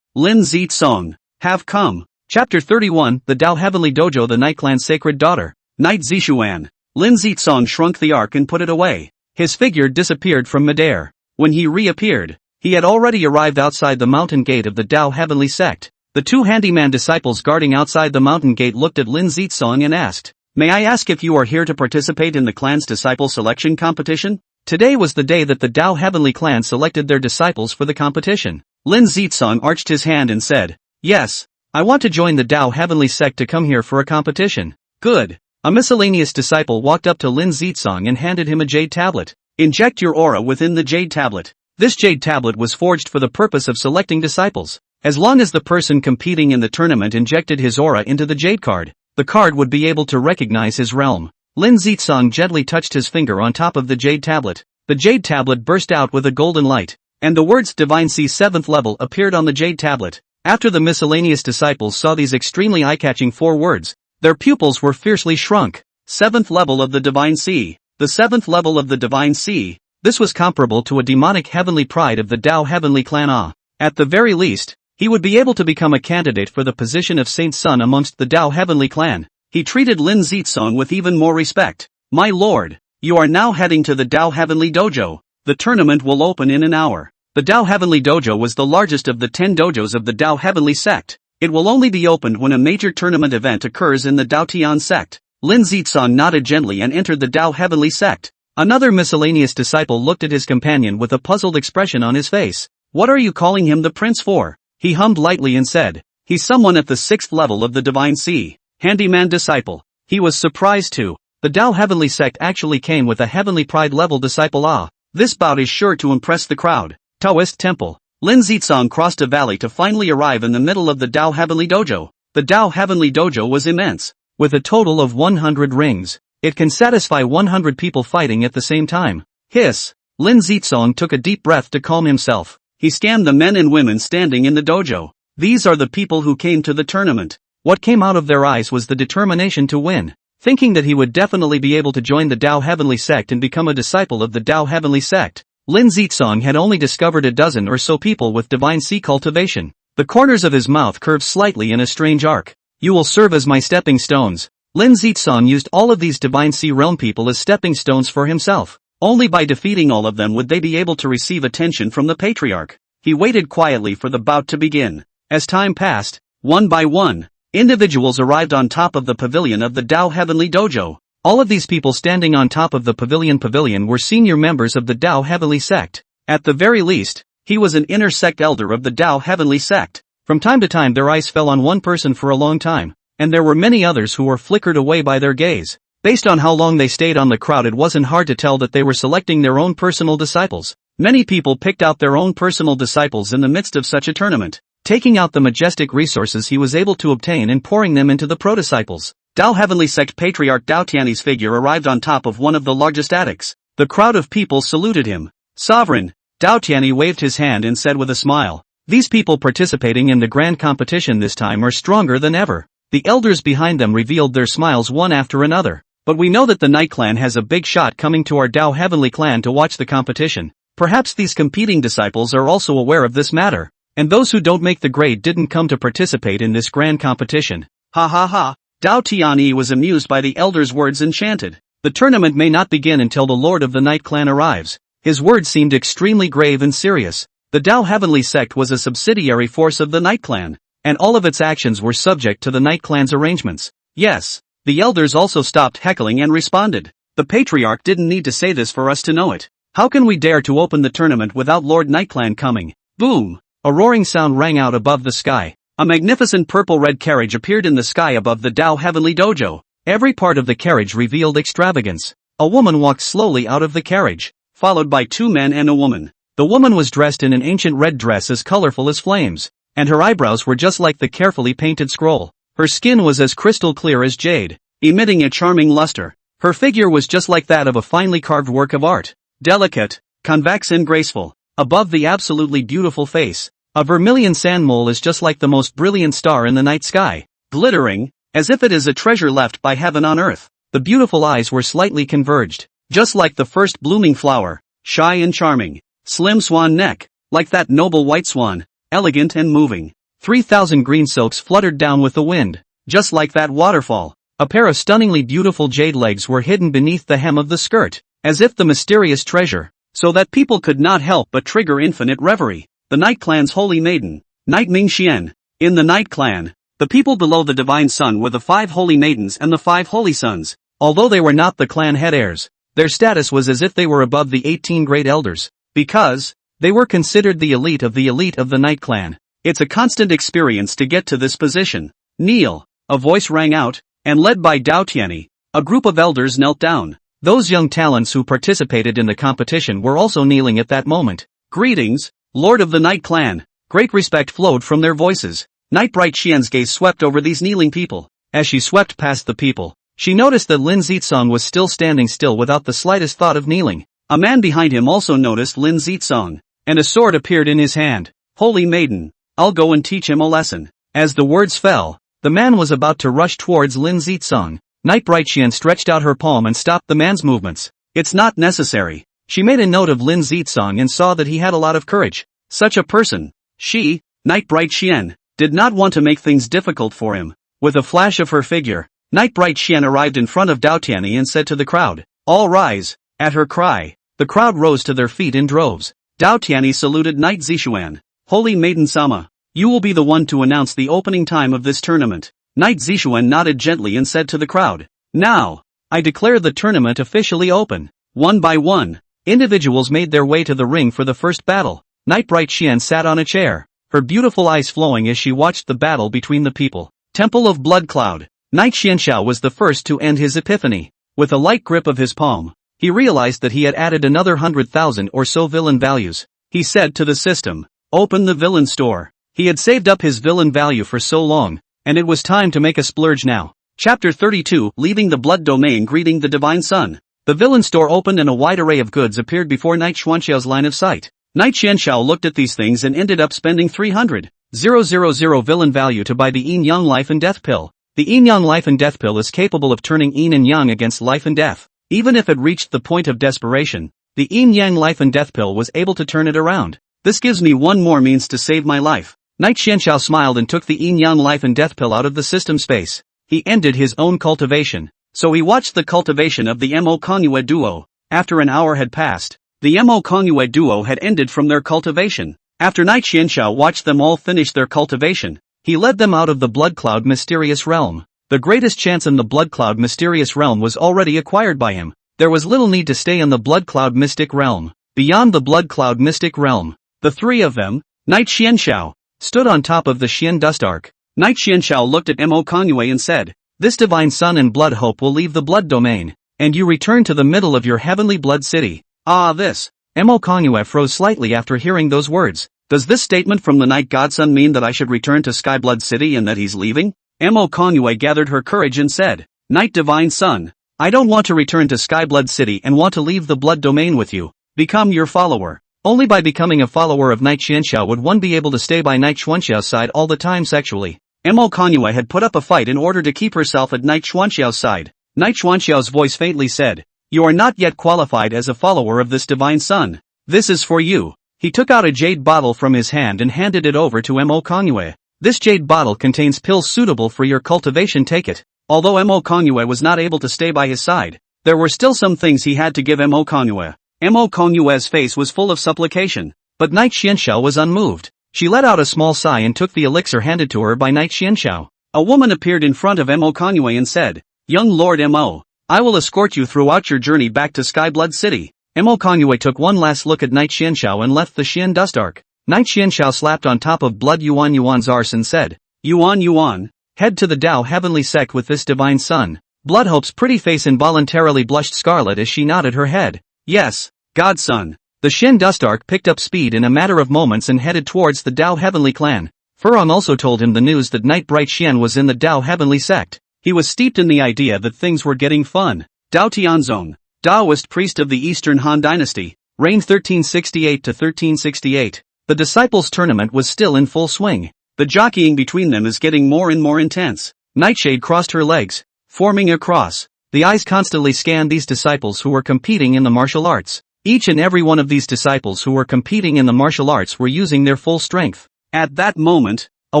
Lin Zitsong, have come. Chapter 31, The Tao Heavenly Dojo, the Night Clan's Sacred Daughter. Night Zishuan. Lin Zitsong shrunk the ark and put it away. His figure disappeared from midair. When he reappeared, he had already arrived outside the mountain gate of the Tao Heavenly Sect. The two handyman disciples guarding outside the mountain gate looked at Lin Zitsong and asked, "May I ask if you are here to participate in the clan's disciple selection competition?" Today was the day that the Tao Heavenly clan selected their disciples for the competition. Lin Zitsong arched his hand and said, "Yes, I want to join the Tao Heavenly Sect to come here for a competition." Good. A miscellaneous disciple walked up to Lin Zitsong and handed him a jade tablet. Inject your aura within the jade tablet. This jade tablet was forged for the purpose of selecting disciples. As long as the person competing in the tournament injected his aura into the jade card, the card would be able to recognize his realm. Lin Zitsong gently touched his finger on top of the jade tablet. The jade tablet burst out with a golden light, and the words Divine Sea 7th level appeared on the jade tablet. After the miscellaneous disciples saw these extremely eye-catching 4 words, their pupils were fiercely shrunk. 7th level of the Divine Sea. The 7th level of the Divine Sea. This was comparable to a demonic heavenly pride of the Tao Heavenly Clan. At the very least, he would be able to become a candidate for the position of Saint Sun amongst the Tao Heavenly Clan. He treated Lin Zitsong with even more respect. "My lord, you are now heading to the Tao Heavenly Dojo. The tournament will open in an hour." The Tao Heavenly Dojo was the largest of the 10 dojos of the Tao Heavenly Sect. It will only be opened when a major tournament event occurs in the Tao Tian Sect. Lin Zitsong nodded gently and entered the Tao Heavenly Sect. Another miscellaneous disciple looked at his companion with a puzzled expression on his face. "What are you calling him the prince for?" He hummed lightly and said, "He's someone at the 6th level of the Divine Sea." Handyman disciple. He was surprised too. The Tao Heavenly Sect actually came with a Heavenly Pride level disciple. This bout is sure to impress the crowd. Taoist Temple. Lin Zitsong crossed a valley to finally arrive in the middle of the Tao Heavenly Dojo. The Tao Heavenly Dojo was immense. With a total of 100 rings, it can satisfy 100 people fighting at the same time. Hiss. Lin Zitsong took a deep breath to calm himself. He scanned the men and women standing in the dojo. These are the people who came to the tournament. What came out of their eyes was the determination to win. Thinking that he would definitely be able to join the Tao Heavenly Sect and become a disciple of the Tao Heavenly Sect, Lin Zitsong had only discovered a dozen or so people with Divine Sea cultivation. The corners of his mouth curved slightly in a strange arc. "You will serve as my stepping stones." Lin Zitsong used all of these Divine Sea realm people as stepping stones for himself. Only by defeating all of them would they be able to receive attention from the Patriarch. He waited quietly for the bout to begin. As time passed, one by one, individuals arrived on top of the pavilion of the Tao Heavenly Dojo. All of these people standing on top of the pavilion were senior members of the Tao Heavenly Sect. At the very least, he was an inner sect elder of the Tao Heavenly Sect. From time to time their eyes fell on one person for a long time, and there were many others who were flickered away by their gaze. Based on how long they stayed on the crowd, it wasn't hard to tell that they were selecting their own personal disciples. Many people picked out their own personal disciples in the midst of such a tournament, taking out the majestic resources he was able to obtain and pouring them into the pro-disciples. Tao Heavenly Sect Patriarch Dao Tianyi's figure arrived on top of one of the largest attics. The crowd of people saluted him. "Sovereign." Dao Tianyi waved his hand and said with a smile, "These people participating in the grand competition this time are stronger than ever." The elders behind them revealed their smiles one after another. "But we know that the Night Clan has a big shot coming to our Tao Heavenly Clan to watch the competition. Perhaps these competing disciples are also aware of this matter, and those who don't make the grade didn't come to participate in this grand competition." Ha ha ha. Dao Tianyi was amused by the elders' words and chanted, "The tournament may not begin until the Lord of the Night Clan arrives." His words seemed extremely grave and serious. The Tao Heavenly Sect was a subsidiary force of the Night Clan, and all of its actions were subject to the Night Clan's arrangements. Yes. The elders also stopped heckling and responded, "The Patriarch didn't need to say this for us to know it. How can we dare to open the tournament without Lord Night Clan coming?" Boom! A roaring sound rang out above the sky. A magnificent purple-red carriage appeared in the sky above the Tao Heavenly Dojo. Every part of the carriage revealed extravagance. A woman walked slowly out of the carriage, followed by 2 men and a woman. The woman was dressed in an ancient red dress as colorful as flames, and her eyebrows were just like the carefully painted scroll. Her skin was as crystal clear as jade, emitting a charming luster. Her figure was just like that of a finely carved work of art, delicate, convex and graceful. Above the absolutely beautiful face, a vermilion sand mole is just like the most brilliant star in the night sky, glittering, as if it is a treasure left by heaven on earth. The beautiful eyes were slightly converged, just like the first blooming flower, shy and charming. Slim swan neck, like that noble white swan, elegant and moving. 3,000 green silks fluttered down with the wind. Just like that waterfall, a pair of stunningly beautiful jade legs were hidden beneath the hem of the skirt, as if the mysterious treasure, so that people could not help but trigger infinite reverie. The Night Clan's holy maiden, Night Mingxian. In the Night Clan, the people below the Divine Sun were the 5 holy maidens and the 5 holy sons. Although they were not the clan head heirs, their status was as if they were above the 18 great elders, because they were considered the elite of the Night Clan. It's a constant experience to get to this position. Kneel, a voice rang out, and led by Dao Tianyi, a group of elders knelt down. Those young talents who participated in the competition were also kneeling at that moment. Greetings, Lord of the Night Clan. Great respect flowed from their voices. Night Bright Xian's gaze swept over these kneeling people. As she swept past the people, she noticed that Lin Zitsong was still standing still without the slightest thought of kneeling. A man behind him also noticed Lin Zitsong, and a sword appeared in his hand. Holy maiden, I'll go and teach him a lesson. As the words fell, the man was about to rush towards Lin Zitsong. Night Bright Xian stretched out her palm and stopped the man's movements. It's not necessary. She made a note of Lin Zitsong and saw that he had a lot of courage. Such a person. She, Night Bright Xian, did not want to make things difficult for him. With a flash of her figure, Night Bright Xian arrived in front of Dao Tianyi and said to the crowd, "All rise." At her cry, the crowd rose to their feet in droves. Dao Tianyi saluted Night Zishuan. "Holy Maiden Sama, you will be the one to announce the opening time of this tournament." Night Zishuan nodded gently and said to the crowd, "Now, I declare the tournament officially open." One by one, individuals made their way to the ring for the first battle. Night Bright Xian sat on a chair, her beautiful eyes flowing as she watched the battle between the people. Temple of Blood Cloud. Night Xianxiao was the first to end his epiphany. With a light grip of his palm, he realized that he had added another 100,000 or so villain values. He said to the system, "Open the villain store." He had saved up his villain value for so long, and it was time to make a splurge now. Chapter 32, Leaving the Blood Domain, Greeting the Divine Sun. The villain store opened and a wide array of goods appeared before Night Xuanxiao's line of sight. Night Xianxiao looked at these things and ended up spending 300,000 villain value to buy the Yin Yang Life and Death Pill. The Yin Yang Life and Death Pill is capable of turning Yin and Yang against life and death. Even if it reached the point of desperation, the Yin Yang Life and Death Pill was able to turn it around. This gives me one more means to save my life. Night Xianxiao smiled and took the Yin Yang Life and Death Pill out of the system space. He ended his own cultivation, so he watched the cultivation of the Mo Kongyue duo. After an hour had passed, the Mo Kongyue duo had ended from their cultivation. After Night Xianxiao watched them all finish their cultivation, he led them out of the Blood Cloud Mysterious Realm. The greatest chance in the Blood Cloud Mysterious Realm was already acquired by him. There was little need to stay in the Blood Cloud Mystic Realm. Beyond the Blood Cloud Mystic Realm, the three of them, Night Xianxiao, stood on top of the Xian Dust Arc. Night Xianxiao looked at Mo Kongyue and said, "This Divine Sun and Blood Hope will leave the Blood Domain, and you return to the middle of your heavenly Blood City." Ah, this. Mo Kongyue froze slightly after hearing those words. Does this statement from the Night Godson mean that I should return to Sky Blood City and that he's leaving? Mo Kongyue gathered her courage and said, "Night Divine Sun, I don't want to return to Sky Blood City and want to leave the Blood Domain with you. Become your follower." Only by becoming a follower of Night Xianxiao would one be able to stay by Night Xuanxiao's side all the time sexually. Mo Kongyue had put up a fight in order to keep herself at Night Xuanxiao's side. Night Xuanxiao's voice faintly said, "You are not yet qualified as a follower of this Divine Sun. This is for you." He took out a jade bottle from his hand and handed it over to Mo Kongyue. "This jade bottle contains pills suitable for your cultivation, take it." Although Mo Kongyue was not able to stay by his side, there were still some things he had to give Mo Kongyue. Mo Kongyue's face was full of supplication, but Night Xianxiao was unmoved. She let out a small sigh and took the elixir handed to her by Night Xianxiao. A woman appeared in front of Mo Kongyue and said, "Young Lord Mo, I will escort you throughout your journey back to Sky Blood City." Mo Kongyue took one last look at Night Xianxiao and left the Xian Dust Arc. Night Xianxiao slapped on top of Blood Yuan's arse and said, Yuan, head to the Tao Heavenly Sect with this Divine Sun." Bloodhope's pretty face involuntarily blushed scarlet as she nodded her head. "Yes, Godson." The Xian Dust Arc picked up speed in a matter of moments and headed towards the Tao Heavenly Clan. Furong also told him the news that Night Bright Xian was in the Tao Heavenly Sect. He was steeped in the idea that things were getting fun. Dao Tianzong, Taoist priest of the Eastern Han Dynasty, reigned 1368 to 1368. The Disciples' Tournament was still in full swing. The jockeying between them is getting more and more intense. Nightshade crossed her legs, forming a cross. The eyes constantly scanned these disciples who were competing in the martial arts. Each and every one of these disciples who were competing in the martial arts were using their full strength. At that moment, A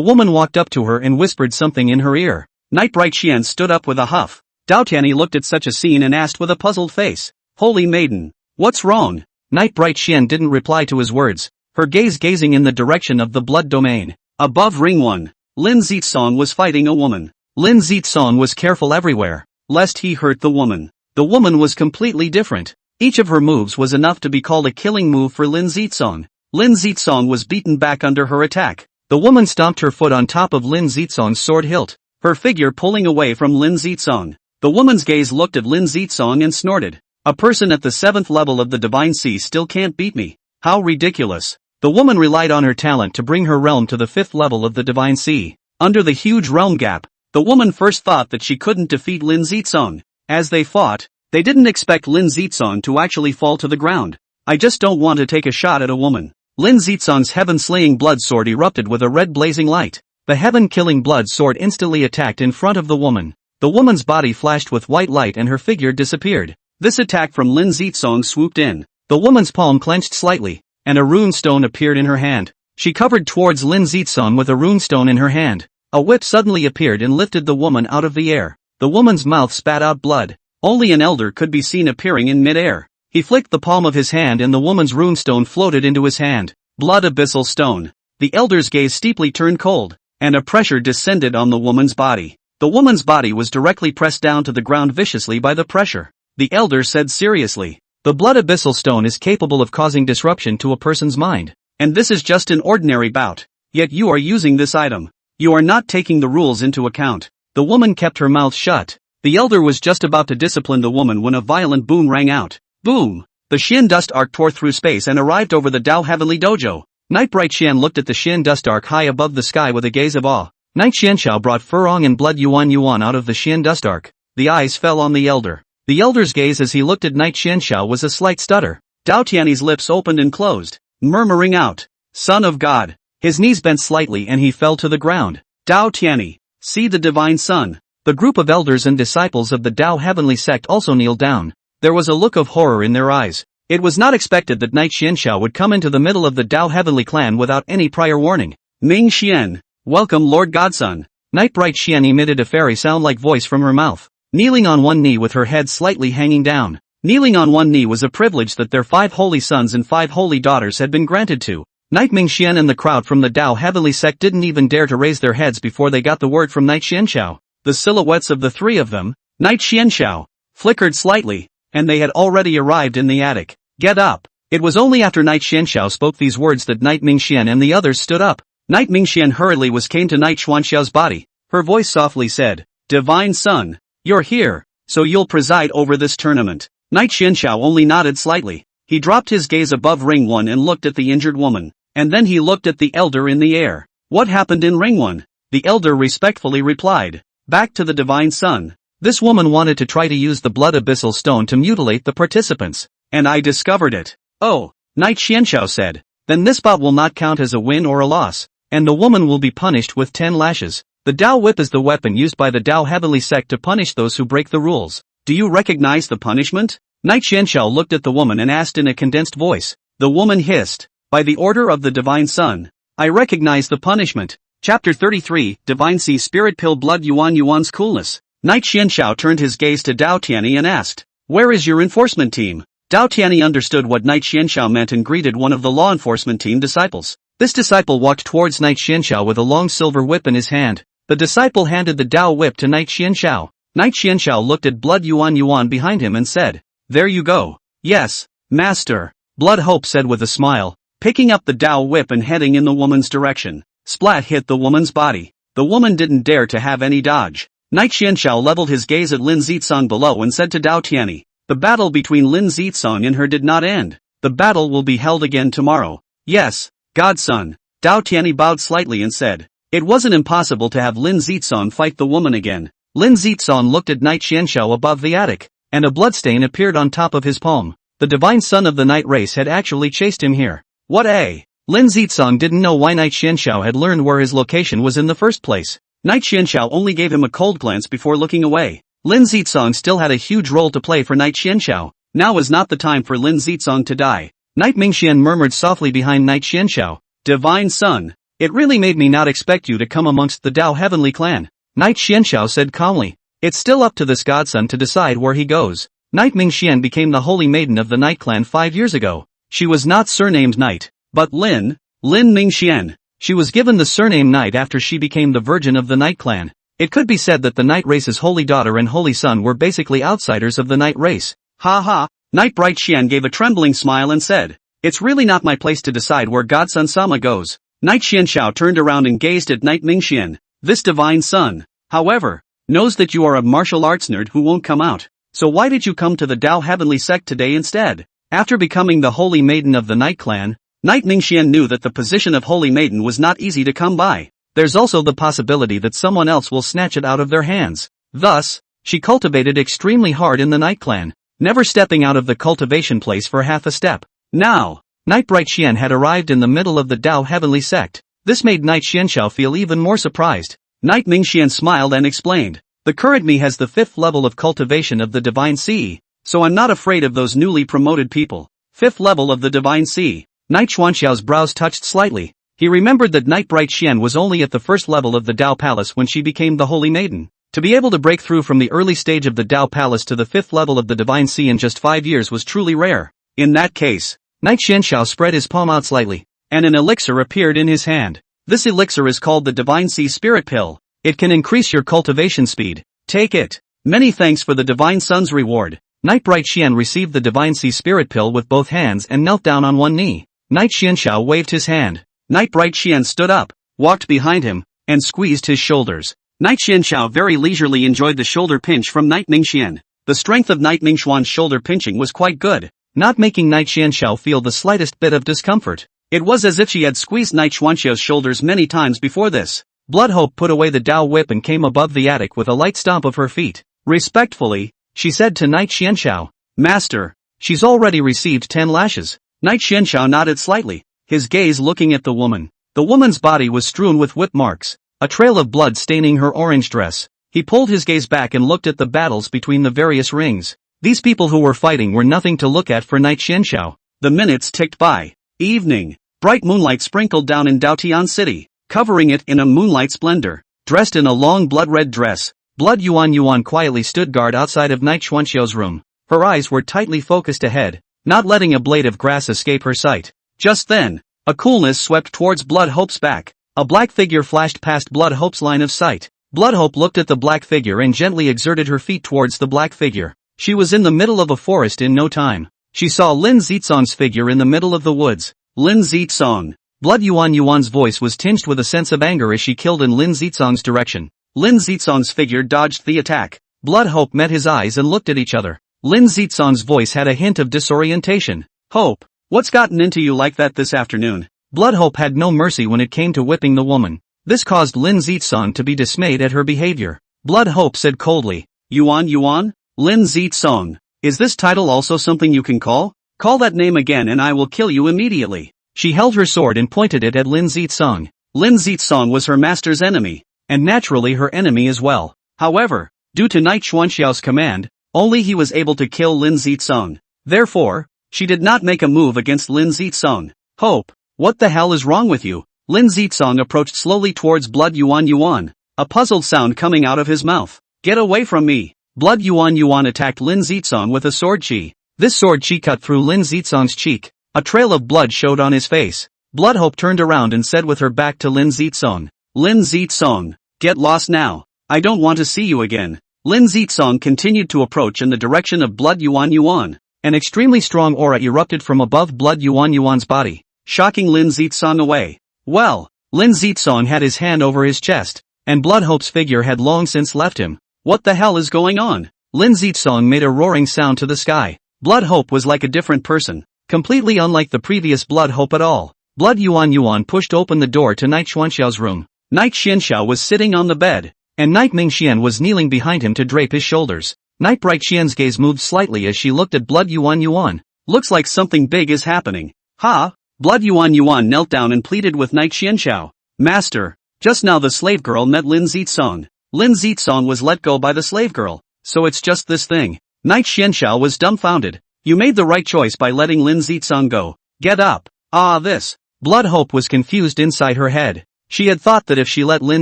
woman walked up to her and whispered something in her ear. Night Bright Xian stood up with a huff. Dao Tianyi looked at such a scene and asked with a puzzled face, "Holy maiden, what's wrong?" Night Bright Xian didn't reply to his words, her gaze gazing in the direction of the blood domain. Above Ring 1, Lin Zitsong was fighting a woman. Lin Zitsong was careful everywhere, lest he hurt the woman. The woman was completely different. Each of her moves was enough to be called a killing move for Lin Zitsong. Lin Zitsong was beaten back under her attack. The woman stomped her foot on top of Lin Zitsong's sword hilt, her figure pulling away from Lin Zitsong. The woman's gaze looked at Lin Zitsong and snorted. A person at the 7th level of the Divine Sea still can't beat me. How ridiculous. The woman relied on her talent to bring her realm to the 5th level of the Divine Sea. Under the huge realm gap, the woman first thought that she couldn't defeat Lin Zitsong. As they fought, they didn't expect Lin Zitsong to actually fall to the ground. I just don't want to take a shot at a woman. Lin Zitsong's heaven-slaying blood sword erupted with a red blazing light. The heaven-killing blood sword instantly attacked in front of the woman. The woman's body flashed with white light and her figure disappeared. This attack from Lin Zitsong swooped in. The woman's palm clenched slightly, and a rune stone appeared in her hand. She covered towards Lin Zitsong with a rune stone in her hand. A whip suddenly appeared and lifted the woman out of the air. The woman's mouth spat out blood. Only an elder could be seen appearing in mid-air. He flicked the palm of his hand and the woman's rune stone floated into his hand. Blood abyssal stone. The elder's gaze steeply turned cold, and a pressure descended on the woman's body. The woman's body was directly pressed down to the ground viciously by the pressure. The elder said seriously, "The blood abyssal stone is capable of causing disruption to a person's mind. And this is just an ordinary bout. Yet you are using this item. You are not taking the rules into account." The woman kept her mouth shut. The elder was just about to discipline the woman when a violent boom rang out. Boom! The Shin dust arc tore through space and arrived over the Dao Heavenly Dojo. Night Bright Xian looked at the Shin dust arc high above the sky with a gaze of awe. Night Xianxiao brought Furong and Blood Yuan out of the Shin dust arc. The eyes fell on the elder. The elder's gaze as he looked at Night Xianxiao was a slight stutter. Dao Tianyi's lips opened and closed, murmuring out, "Son of God." His knees bent slightly and he fell to the ground. Dao Tianyi, see the divine son. The group of elders and disciples of the Dao Heavenly Sect also kneeled down. There was a look of horror in their eyes. It was not expected that Night Xianxiao would come into the middle of the Dao Heavenly clan without any prior warning. Ming Xian, welcome Lord Godson. Night Bright Xian emitted a fairy sound-like voice from her mouth, kneeling on one knee with her head slightly hanging down. Kneeling on one knee was a privilege that their 5 holy sons and 5 holy daughters had been granted to. Night Ming Xian and the crowd from the Dao Heavenly Sect didn't even dare to raise their heads before they got the word from Night Xianxiao. The silhouettes of the 3 of them, Night Xianxiao, flickered slightly, and they had already arrived in the attic. Get up. It was only after Night Xianxiao spoke these words that Night Mingxian and the others stood up. Night Mingxian hurriedly came to Night Xuanxiao's body. Her voice softly said, "Divine Son, you're here, so you'll preside over this tournament." Night Xianxiao only nodded slightly. He dropped his gaze above Ring 1 and looked at the injured woman, and then he looked at the elder in the air. What happened in Ring 1? The elder respectfully replied, "Back to the Divine Son. This woman wanted to try to use the blood abyssal stone to mutilate the participants, and I discovered it." "Oh," Night Xianxiao said, "then this bout will not count as a win or a loss, and the woman will be punished with 10 lashes. The Dao Whip is the weapon used by the Dao Heavenly Sect to punish those who break the rules. Do you recognize the punishment?" Night Xianxiao looked at the woman and asked in a condensed voice. The woman hissed, "By the order of the Divine Son, I recognize the punishment." Chapter 33, Divine Sea Spirit Pill Blood Yuan's coolness. Night Xianxiao turned his gaze to Dao Tianyi and asked, "Where is your enforcement team?" Dao Tianyi understood what Night Xianxiao meant and greeted one of the law enforcement team disciples. This disciple walked towards Night Xianxiao with a long silver whip in his hand. The disciple handed the Dao whip to Night Xianxiao. Night Xianxiao looked at Blood Yuan behind him and said, "There you go." "Yes, Master," Blood Hope said with a smile, picking up the Dao whip and heading in the woman's direction. Splat hit the woman's body. The woman didn't dare to have any dodge. Night Xianxiao leveled his gaze at Lin Zitsong below and said to Dao Tianyi, "The battle between Lin Zitsong and her did not end. The battle will be held again tomorrow." "Yes, Godson." Dao Tianyi bowed slightly and said, "It wasn't impossible to have Lin Zitsong fight the woman again." Lin Zitsong looked at Night Xianxiao above the attic, and a bloodstain appeared on top of his palm. The divine son of the night race had actually chased him here. What a... Lin Zitsong didn't know why Night Xianxiao had learned where his location was in the first place. Night Xianxiao only gave him a cold glance before looking away. Lin Zitsong still had a huge role to play for Night Xianxiao. Now was not the time for Lin Zitsong to die. Night Mingxian murmured softly behind Night Xianxiao, "Divine Son, It really made me not expect you to come amongst the Dao Heavenly Clan. Knight Xianxiao said calmly. It's still up to this godson to decide where he goes. Knight Mingxian became the holy maiden of the Knight Clan 5 years ago. She was not surnamed Knight, but Lin Mingxian. She was given the surname Knight after she became the virgin of the Knight Clan. It could be said that the Knight race's holy daughter and holy son were basically outsiders of the Knight race. Ha ha, Knight Bright Xian gave a trembling smile and said, "It's really not my place to decide where Godson Sama goes." Knight Xianxiao turned around and gazed at Knight Mingxian. This divine son, however, knows that you are a martial arts nerd who won't come out. So why did you come to the Dao Heavenly Sect today instead? After becoming the holy maiden of the Knight Clan, Knight Mingxian knew that the position of holy maiden was not easy to come by. There's also the possibility that someone else will snatch it out of their hands. Thus, she cultivated extremely hard in the Knight Clan, never stepping out of the cultivation place for half a step. Now, Knight Bright Xian had arrived in the middle of the Dao Heavenly Sect. This made Knight Xianxiao feel even more surprised. Knight Mingxian smiled and explained, "The current me has the 5th level of cultivation of the Divine Sea, so I'm not afraid of those newly promoted people." 5th level of the Divine Sea. Knight Xuanxiao's brows touched slightly. He remembered that Knight Bright Xian was only at the 1st level of the Dao Palace when she became the Holy Maiden. To be able to break through from the early stage of the Dao Palace to the 5th level of the Divine Sea in just 5 years was truly rare. In that case, Knight Xianxiao spread his palm out slightly, and an elixir appeared in his hand. This elixir is called the Divine Sea Spirit Pill. It can increase your cultivation speed. Take it. Many thanks for the Divine Sun's reward. Knight Bright Xian received the Divine Sea Spirit Pill with both hands and knelt down on one knee. Knight Xianxiao waved his hand. Knight Bright Xian stood up, walked behind him, and squeezed his shoulders. Knight Xianxiao very leisurely enjoyed the shoulder pinch from Knight Mingxian. The strength of Knight Mingxuan's shoulder pinching was quite good, not making Knight Xianxiao feel the slightest bit of discomfort. It was as if she had squeezed Knight Xuanxiao's shoulders many times before this. Bloodhope put away the Dao whip and came above the attic with a light stomp of her feet. Respectfully, she said to Knight Xianxiao, "Master, she's already received 10 lashes." Knight Xianxiao nodded slightly, his gaze looking at the woman. The woman's body was strewn with whip marks, a trail of blood staining her orange dress. He pulled his gaze back and looked at the battles between the various rings. These people who were fighting were nothing to look at for Knight Xianxiao. The minutes ticked by. Evening. Bright moonlight sprinkled down in Daotian City, covering it in a moonlight splendor. Dressed in a long blood-red dress, Blood Yuan quietly stood guard outside of Knight Xuanxiao's room. Her eyes were tightly focused ahead, not letting a blade of grass escape her sight. Just then, a coolness swept towards Blood Hope's back. A black figure flashed past Blood Hope's line of sight. Blood Hope looked at the black figure and gently exerted her feet towards the black figure. She was in the middle of a forest in no time. She saw Lin Zitsong's figure in the middle of the woods. Lin Zitsong. Blood Yuan's voice was tinged with a sense of anger as she killed in Lin Zitsong's direction. Lin Zitsong's figure dodged the attack. Blood Hope met his eyes and looked at each other. Lin Zitsong's voice had a hint of disorientation. "Hope, what's gotten into you like that this afternoon?" Blood Hope had no mercy when it came to whipping the woman. This caused Lin Zitsong to be dismayed at her behavior. Blood Hope said coldly, Yuan? Lin Zitsong. Is this title also something you can call? Call that name again and I will kill you immediately. She held her sword and pointed it at Lin Zitsong. Lin Zitsong was her master's enemy, and naturally her enemy as well. However, due to Knight Xuanxiao's command, only he was able to kill Lin Zitsong. Therefore, she did not make a move against Lin Zitsong. Hope, what the hell is wrong with you? Lin Zitsong approached slowly towards Blood Yuan, a puzzled sound coming out of his mouth. Get away from me. Blood Yuan attacked Lin Zitsong with a sword chi. This sword chi cut through Lin Zitsong's cheek. A trail of blood showed on his face. Bloodhope turned around and said with her back to Lin Zitsong, Lin Zitsong, get lost now. I don't want to see you again. Lin Zitsong continued to approach in the direction of Blood Yuan. An extremely strong aura erupted from above Blood Yuan's body, shocking Lin Zitsong away. Well, Lin Zitsong had his hand over his chest, and Bloodhope's figure had long since left him. What the hell is going on? Lin Zitsong made a roaring sound to the sky. Bloodhope was like a different person, completely unlike the previous Bloodhope at all. Blood Yuan pushed open the door to Knight Xuanxiao's room. Knight Xianxiao was sitting on the bed, and Knight Mingxian was kneeling behind him to drape his shoulders. Knight Bright Xian's gaze moved slightly as she looked at Blood Yuan. Looks like something big is happening. Ha! Blood Yuan knelt down and pleaded with Knight Xianxiao. Master, just now the slave girl met Lin Zitsong. Lin Zitsong was let go by the slave girl, so it's just this thing. Knight Xianxiao was dumbfounded. You made the right choice by letting Lin Zitsong go. Get up. Ah, this. Blood Hope was confused inside her head. She had thought that if she let Lin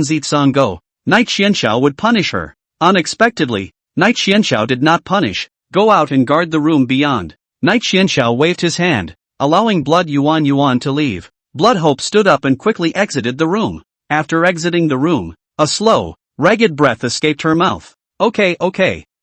Zitsong go, Knight Xianxiao would punish her. Unexpectedly, Knight Xianxiao did not punish. Go out and guard the room beyond. Knight Xianxiao waved his hand, allowing Blood Yuan to leave. Blood Hope stood up and quickly exited the room. After exiting the room, a slow, ragged breath escaped her mouth. Okay.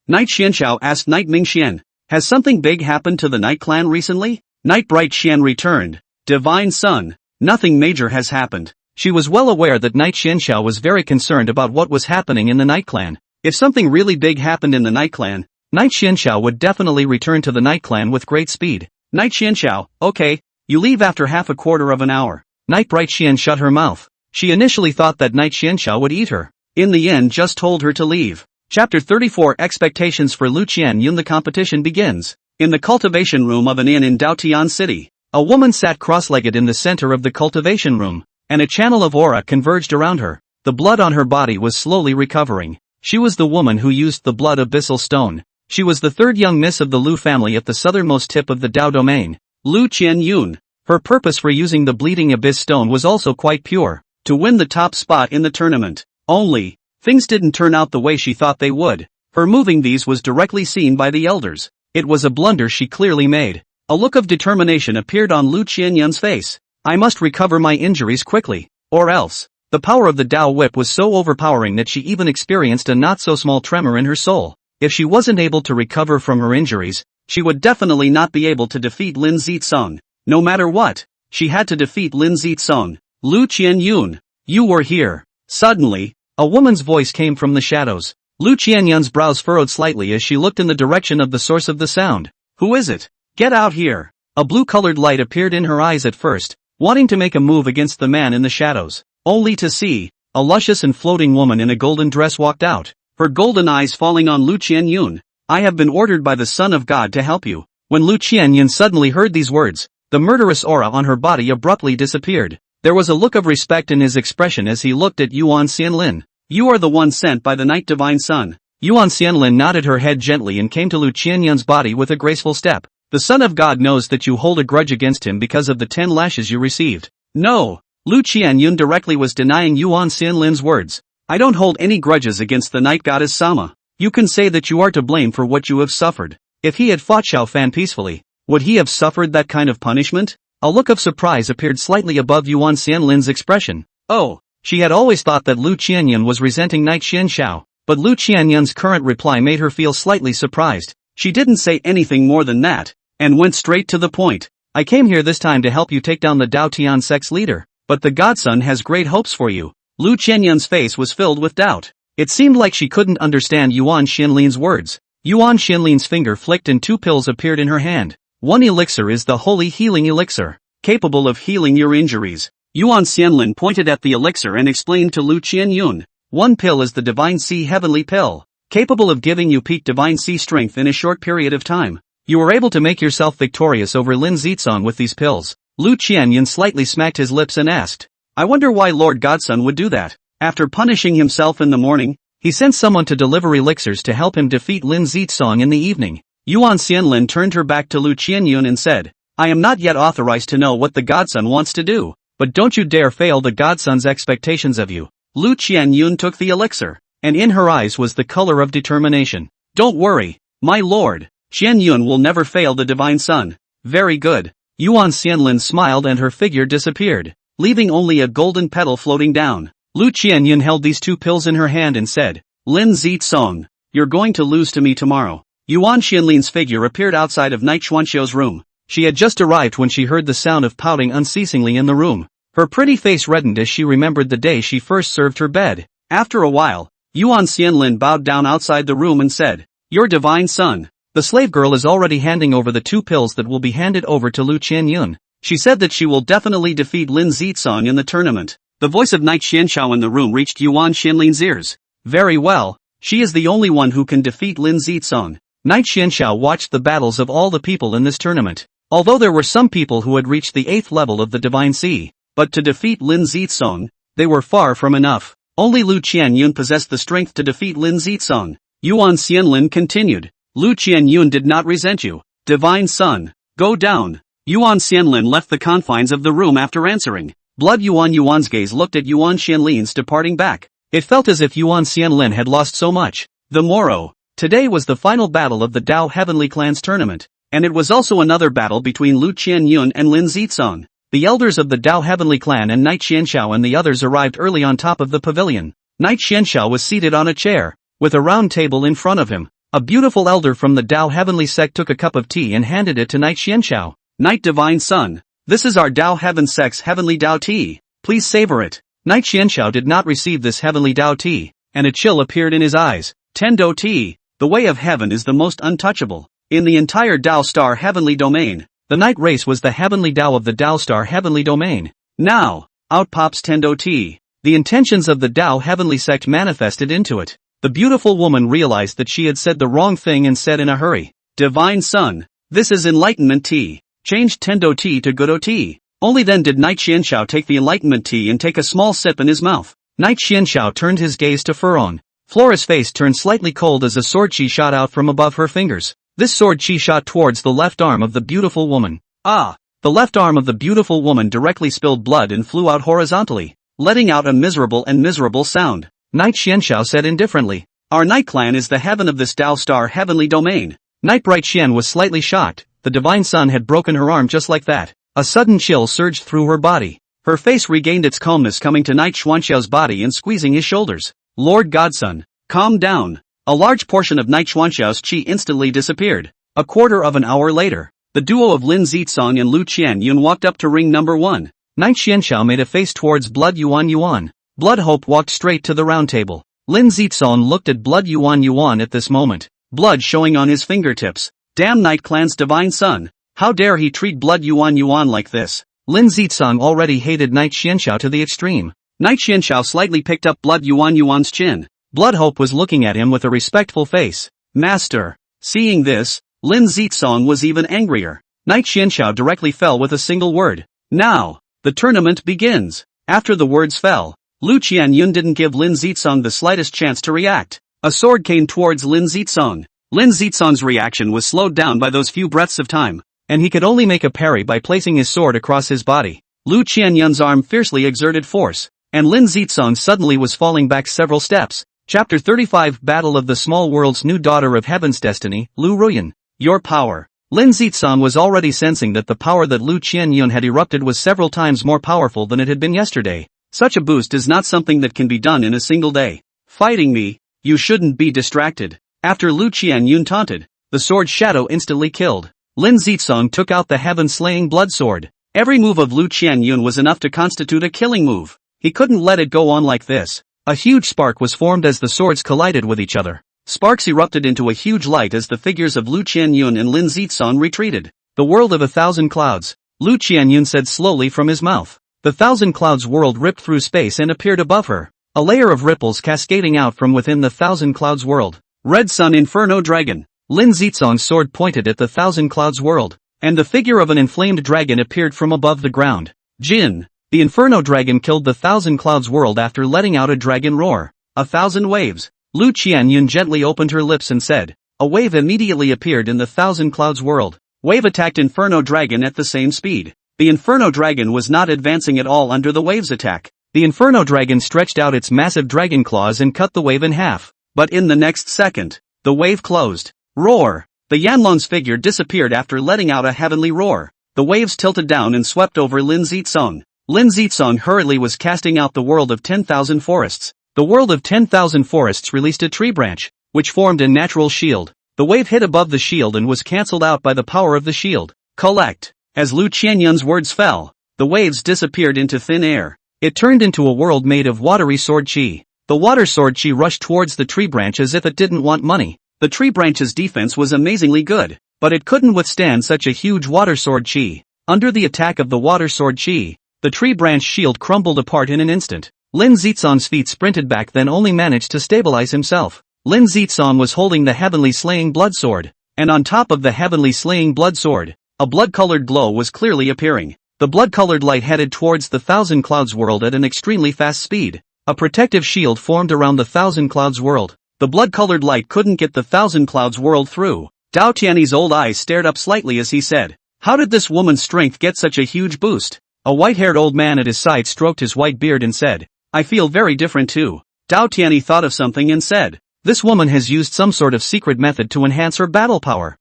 Knight Xianxiao asked Knight Mingxian, has something big happened to the Knight clan recently? Knight Bright Xian returned. Divine Son, nothing major has happened. She was well aware that Knight Xianxiao was very concerned about what was happening in the Knight clan. If something really big happened in the Knight clan, Knight Xianxiao would definitely return to the Knight clan with great speed. Knight Xianxiao, okay, you leave after half a quarter of an hour. Knight Bright Xian shut her mouth. She initially thought that Knight Xianxiao would eat her. In the end just told her to leave. Chapter 34 Expectations for Lu Qianyun. The competition begins. In the cultivation room of an inn in Daotian City, a woman sat cross-legged in the center of the cultivation room, and a channel of aura converged around her. The blood on her body was slowly recovering. She was the woman who used the blood abyssal stone. She was the third young miss of the Lu family at the southernmost tip of the Dao domain. Lu Qianyun. Her purpose for using the bleeding abyss stone was also quite pure, to win the top spot in the tournament. Only, things didn't turn out the way she thought they would. Her moving these was directly seen by the elders. It was a blunder she clearly made. A look of determination appeared on Lu Qianyun's face. I must recover my injuries quickly, or else. The power of the Dao whip was so overpowering that she even experienced a not-so-small tremor in her soul. If she wasn't able to recover from her injuries, she would definitely not be able to defeat Lin Zitsong. No matter what, she had to defeat Lin Zitsong. Lu Qianyun, you were here. Suddenly, a woman's voice came from the shadows. Lu Qianyun's brows furrowed slightly as she looked in the direction of the source of the sound. Who is it? Get out here. A blue-colored light appeared in her eyes at first, wanting to make a move against the man in the shadows, only to see a luscious and floating woman in a golden dress walked out, her golden eyes falling on Lu Qianyun. I have been ordered by the Son of God to help you. When Lu Qianyun suddenly heard these words, the murderous aura on her body abruptly disappeared. There was a look of respect in his expression as he looked at Yuan Xianlin. You are the one sent by the Knight Divine Son. Yuan Xianlin nodded her head gently and came to Lu Qianyun's body with a graceful step. The Son of God knows that you hold a grudge against him because of the 10 lashes you received. No. Lu Qianyun directly was denying Yuan Xianlin's words. I don't hold any grudges against the Night Goddess Sama. You can say that you are to blame for what you have suffered. If he had fought Xiao Fan peacefully, would he have suffered that kind of punishment? A look of surprise appeared slightly above Yuan Xianlin's expression. Oh, she had always thought that Lu Qianyun was resenting Knight Xianxiao, but Lu Qianyun's current reply made her feel slightly surprised. She didn't say anything more than that, and went straight to the point. I came here this time to help you take down the Dao Tian sect's leader, but the Godson has great hopes for you. Lu Qianyun's face was filled with doubt. It seemed like she couldn't understand Yuan Xianlin's words. Yuan Xianlin's finger flicked and 2 pills appeared in her hand. One elixir is the Holy Healing Elixir, capable of healing your injuries. Yuan Xianlin pointed at the elixir and explained to Lu Qianyun. One pill is the Divine Sea Heavenly Pill, capable of giving you peak Divine Sea strength in a short period of time. You are able to make yourself victorious over Lin Zitsong with these pills. Lu Qianyun slightly smacked his lips and asked, I wonder why Lord Godson would do that. After punishing himself in the morning, he sent someone to deliver elixirs to help him defeat Lin Zitsong in the evening. Yuan Xianlin turned her back to Lu Qianyun and said, I am not yet authorized to know what the Godson wants to do, but don't you dare fail the Godson's expectations of you. Lu Qianyun took the elixir, and in her eyes was the color of determination. Don't worry, my lord, Qianyun will never fail the Divine Son. Very good. Yuan Xianlin smiled and her figure disappeared, leaving only a golden petal floating down. Lu Qianyun held these 2 pills in her hand and said, Lin Zitsong, you're going to lose to me tomorrow. Yuan Xianlin's figure appeared outside of Knight Xuanxiu's room. She had just arrived when she heard the sound of pouting unceasingly in the room. Her pretty face reddened as she remembered the day she first served her bed. After a while, Yuan Xianlin bowed down outside the room and said, Your Divine Son. The slave girl is already handing over the 2 pills that will be handed over to Lu Qianyun. She said that she will definitely defeat Lin Zitsong in the tournament. The voice of Knight Xianxiao in the room reached Yuan Xianlin's ears. Very well, she is the only one who can defeat Lin Zitsong. Knight Xianxiao watched the battles of all the people in this tournament. Although there were some people who had reached the 8th level of the Divine Sea, but to defeat Lin Zitsong, they were far from enough. Only Lu Qianyun possessed the strength to defeat Lin Zitsong. Yuan Xianlin continued, Lu Qianyun did not resent you. Divine Son, go down. Yuan Xianlin left the confines of the room after answering. Blood Yuan's gaze looked at Yuan Xianlin's departing back. It felt as if Yuan Xianlin had lost so much. The Moro. Today was the final battle of the Dao Heavenly Clans tournament, and it was also another battle between Lu Qianyun and Lin Zizong. The elders of the Dao Heavenly Clan and Knight Xianxiao and the others arrived early on top of the pavilion. Knight Xianxiao was seated on a chair, with a round table in front of him. A beautiful elder from the Dao Heavenly sect took a cup of tea and handed it to Knight Xianxiao. Knight Divine Son, this is our Dao Heaven sect's Heavenly Dao tea. Please savor it. Knight Xianxiao did not receive this Heavenly Dao tea, and a chill appeared in his eyes. Tendo tea. The way of heaven is the most untouchable. In the entire Dao Star Heavenly Domain, the Knight race was the Heavenly Dao of the Dao Star Heavenly Domain. Now, out pops Tendo tea. The intentions of the Dao Heavenly sect manifested into it. The beautiful woman realized that she had said the wrong thing and said in a hurry, Divine Son, this is enlightenment tea. Changed Tendo tea to Gudo tea. Only then did Knight Xianxiao take the enlightenment tea and take a small sip in his mouth. Knight Xianxiao turned his gaze to Furong. Flora's face turned slightly cold as a sword chi shot out from above her fingers. This sword chi shot towards the left arm of the beautiful woman. Ah! The left arm of the beautiful woman directly spilled blood and flew out horizontally, letting out a miserable sound. Knight Xianxiao said indifferently, Our Knight clan is the heaven of this Dao Star Heavenly Domain. Knight Bright Xian was slightly shocked. The Divine Son had broken her arm just like that. A sudden chill surged through her body. Her face regained its calmness, coming to Knight Xuanxiao's body and squeezing his shoulders. Lord Godson, calm down. A large portion of Knight Xuanxiao's chi instantly disappeared. A quarter of an hour later, the duo of Lin Zizong and Lu Qianyun walked up to ring number 1. Knight Xianxiao made a face towards Blood Yuan. Blood Hope walked straight to the round table. Lin Zizong looked at Blood Yuan at this moment, blood showing on his fingertips. Damn Knight Clan's Divine Son, how dare he treat Blood Yuan like this? Lin Zizong already hated Knight Xianxiao to the extreme. Knight Xianxiao slightly picked up Blood Yuan's chin. Blood Hope was looking at him with a respectful face. Master. Seeing this, Lin Zizong was even angrier. Knight Xianxiao directly fell with a single word. Now, the tournament begins. After the words fell, Lu Qianyun didn't give Lin Zizong the slightest chance to react. A sword came towards Lin Zizong. Lin Zizong's reaction was slowed down by those few breaths of time, and he could only make a parry by placing his sword across his body. Lu Qianyun's arm fiercely exerted force, and Lin Zizong suddenly was falling back several steps. Chapter 35 Battle of the Small World's New Daughter of Heaven's Destiny, Lu Ruyan. Your power. Lin Zizong was already sensing that the power that Lu Qianyun had erupted was several times more powerful than it had been yesterday. Such a boost is not something that can be done in a single day. Fighting me? You shouldn't be distracted. After Lu Qianyun taunted, the sword shadow instantly killed. Lin Zizong took out the heaven-slaying blood sword. Every move of Lu Qianyun was enough to constitute a killing move. He couldn't let it go on like this. A huge spark was formed as the swords collided with each other. Sparks erupted into a huge light as the figures of Lu Qianyun and Lin Zizong retreated. The world of 1,000 clouds, Lu Qianyun said slowly from his mouth. The 1,000 clouds world ripped through space and appeared above her. A layer of ripples cascading out from within the 1,000 clouds world. Red Sun Inferno Dragon. Lin Zizong's sword pointed at the 1,000 clouds world, and the figure of an inflamed dragon appeared from above the ground. Jin. The Inferno Dragon killed the 1,000 clouds world after letting out a dragon roar. 1,000 waves. Lu Qianyun gently opened her lips and said. A wave immediately appeared in the 1,000 clouds world. Wave attacked Inferno Dragon at the same speed. The Inferno Dragon was not advancing at all under the wave's attack. The Inferno Dragon stretched out its massive dragon claws and cut the wave in half. But in the next second, the wave closed. Roar! The Yanlong's figure disappeared after letting out a heavenly roar. The waves tilted down and swept over Lin Zizong. Lin Zizong hurriedly was casting out the world of 10,000 forests. The world of 10,000 forests released a tree branch, which formed a natural shield. The wave hit above the shield and was cancelled out by the power of the shield. Collect! As Lu Qianyun's words fell, the waves disappeared into thin air. It turned into a world made of watery sword chi. The water sword chi rushed towards the tree branch as if it didn't want money. The tree branch's defense was amazingly good, but it couldn't withstand such a huge water sword chi. Under the attack of the water sword chi, the tree branch shield crumbled apart in an instant. Lin Zizong's feet sprinted back, then only managed to stabilize himself. Lin Zizong was holding the heavenly slaying blood sword, and on top of the heavenly slaying blood sword, a blood-colored glow was clearly appearing. The blood-colored light headed towards the 1,000 clouds world at an extremely fast speed. A protective shield formed around the 1,000 clouds world. The blood-colored light couldn't get the 1,000 clouds world through. Dao Tiany's old eyes stared up slightly as he said, How did this woman's strength get such a huge boost? A white-haired old man at his side stroked his white beard and said, I feel very different too. Dao Tianyi thought of something and said, this woman has used some sort of secret method to enhance her battle power.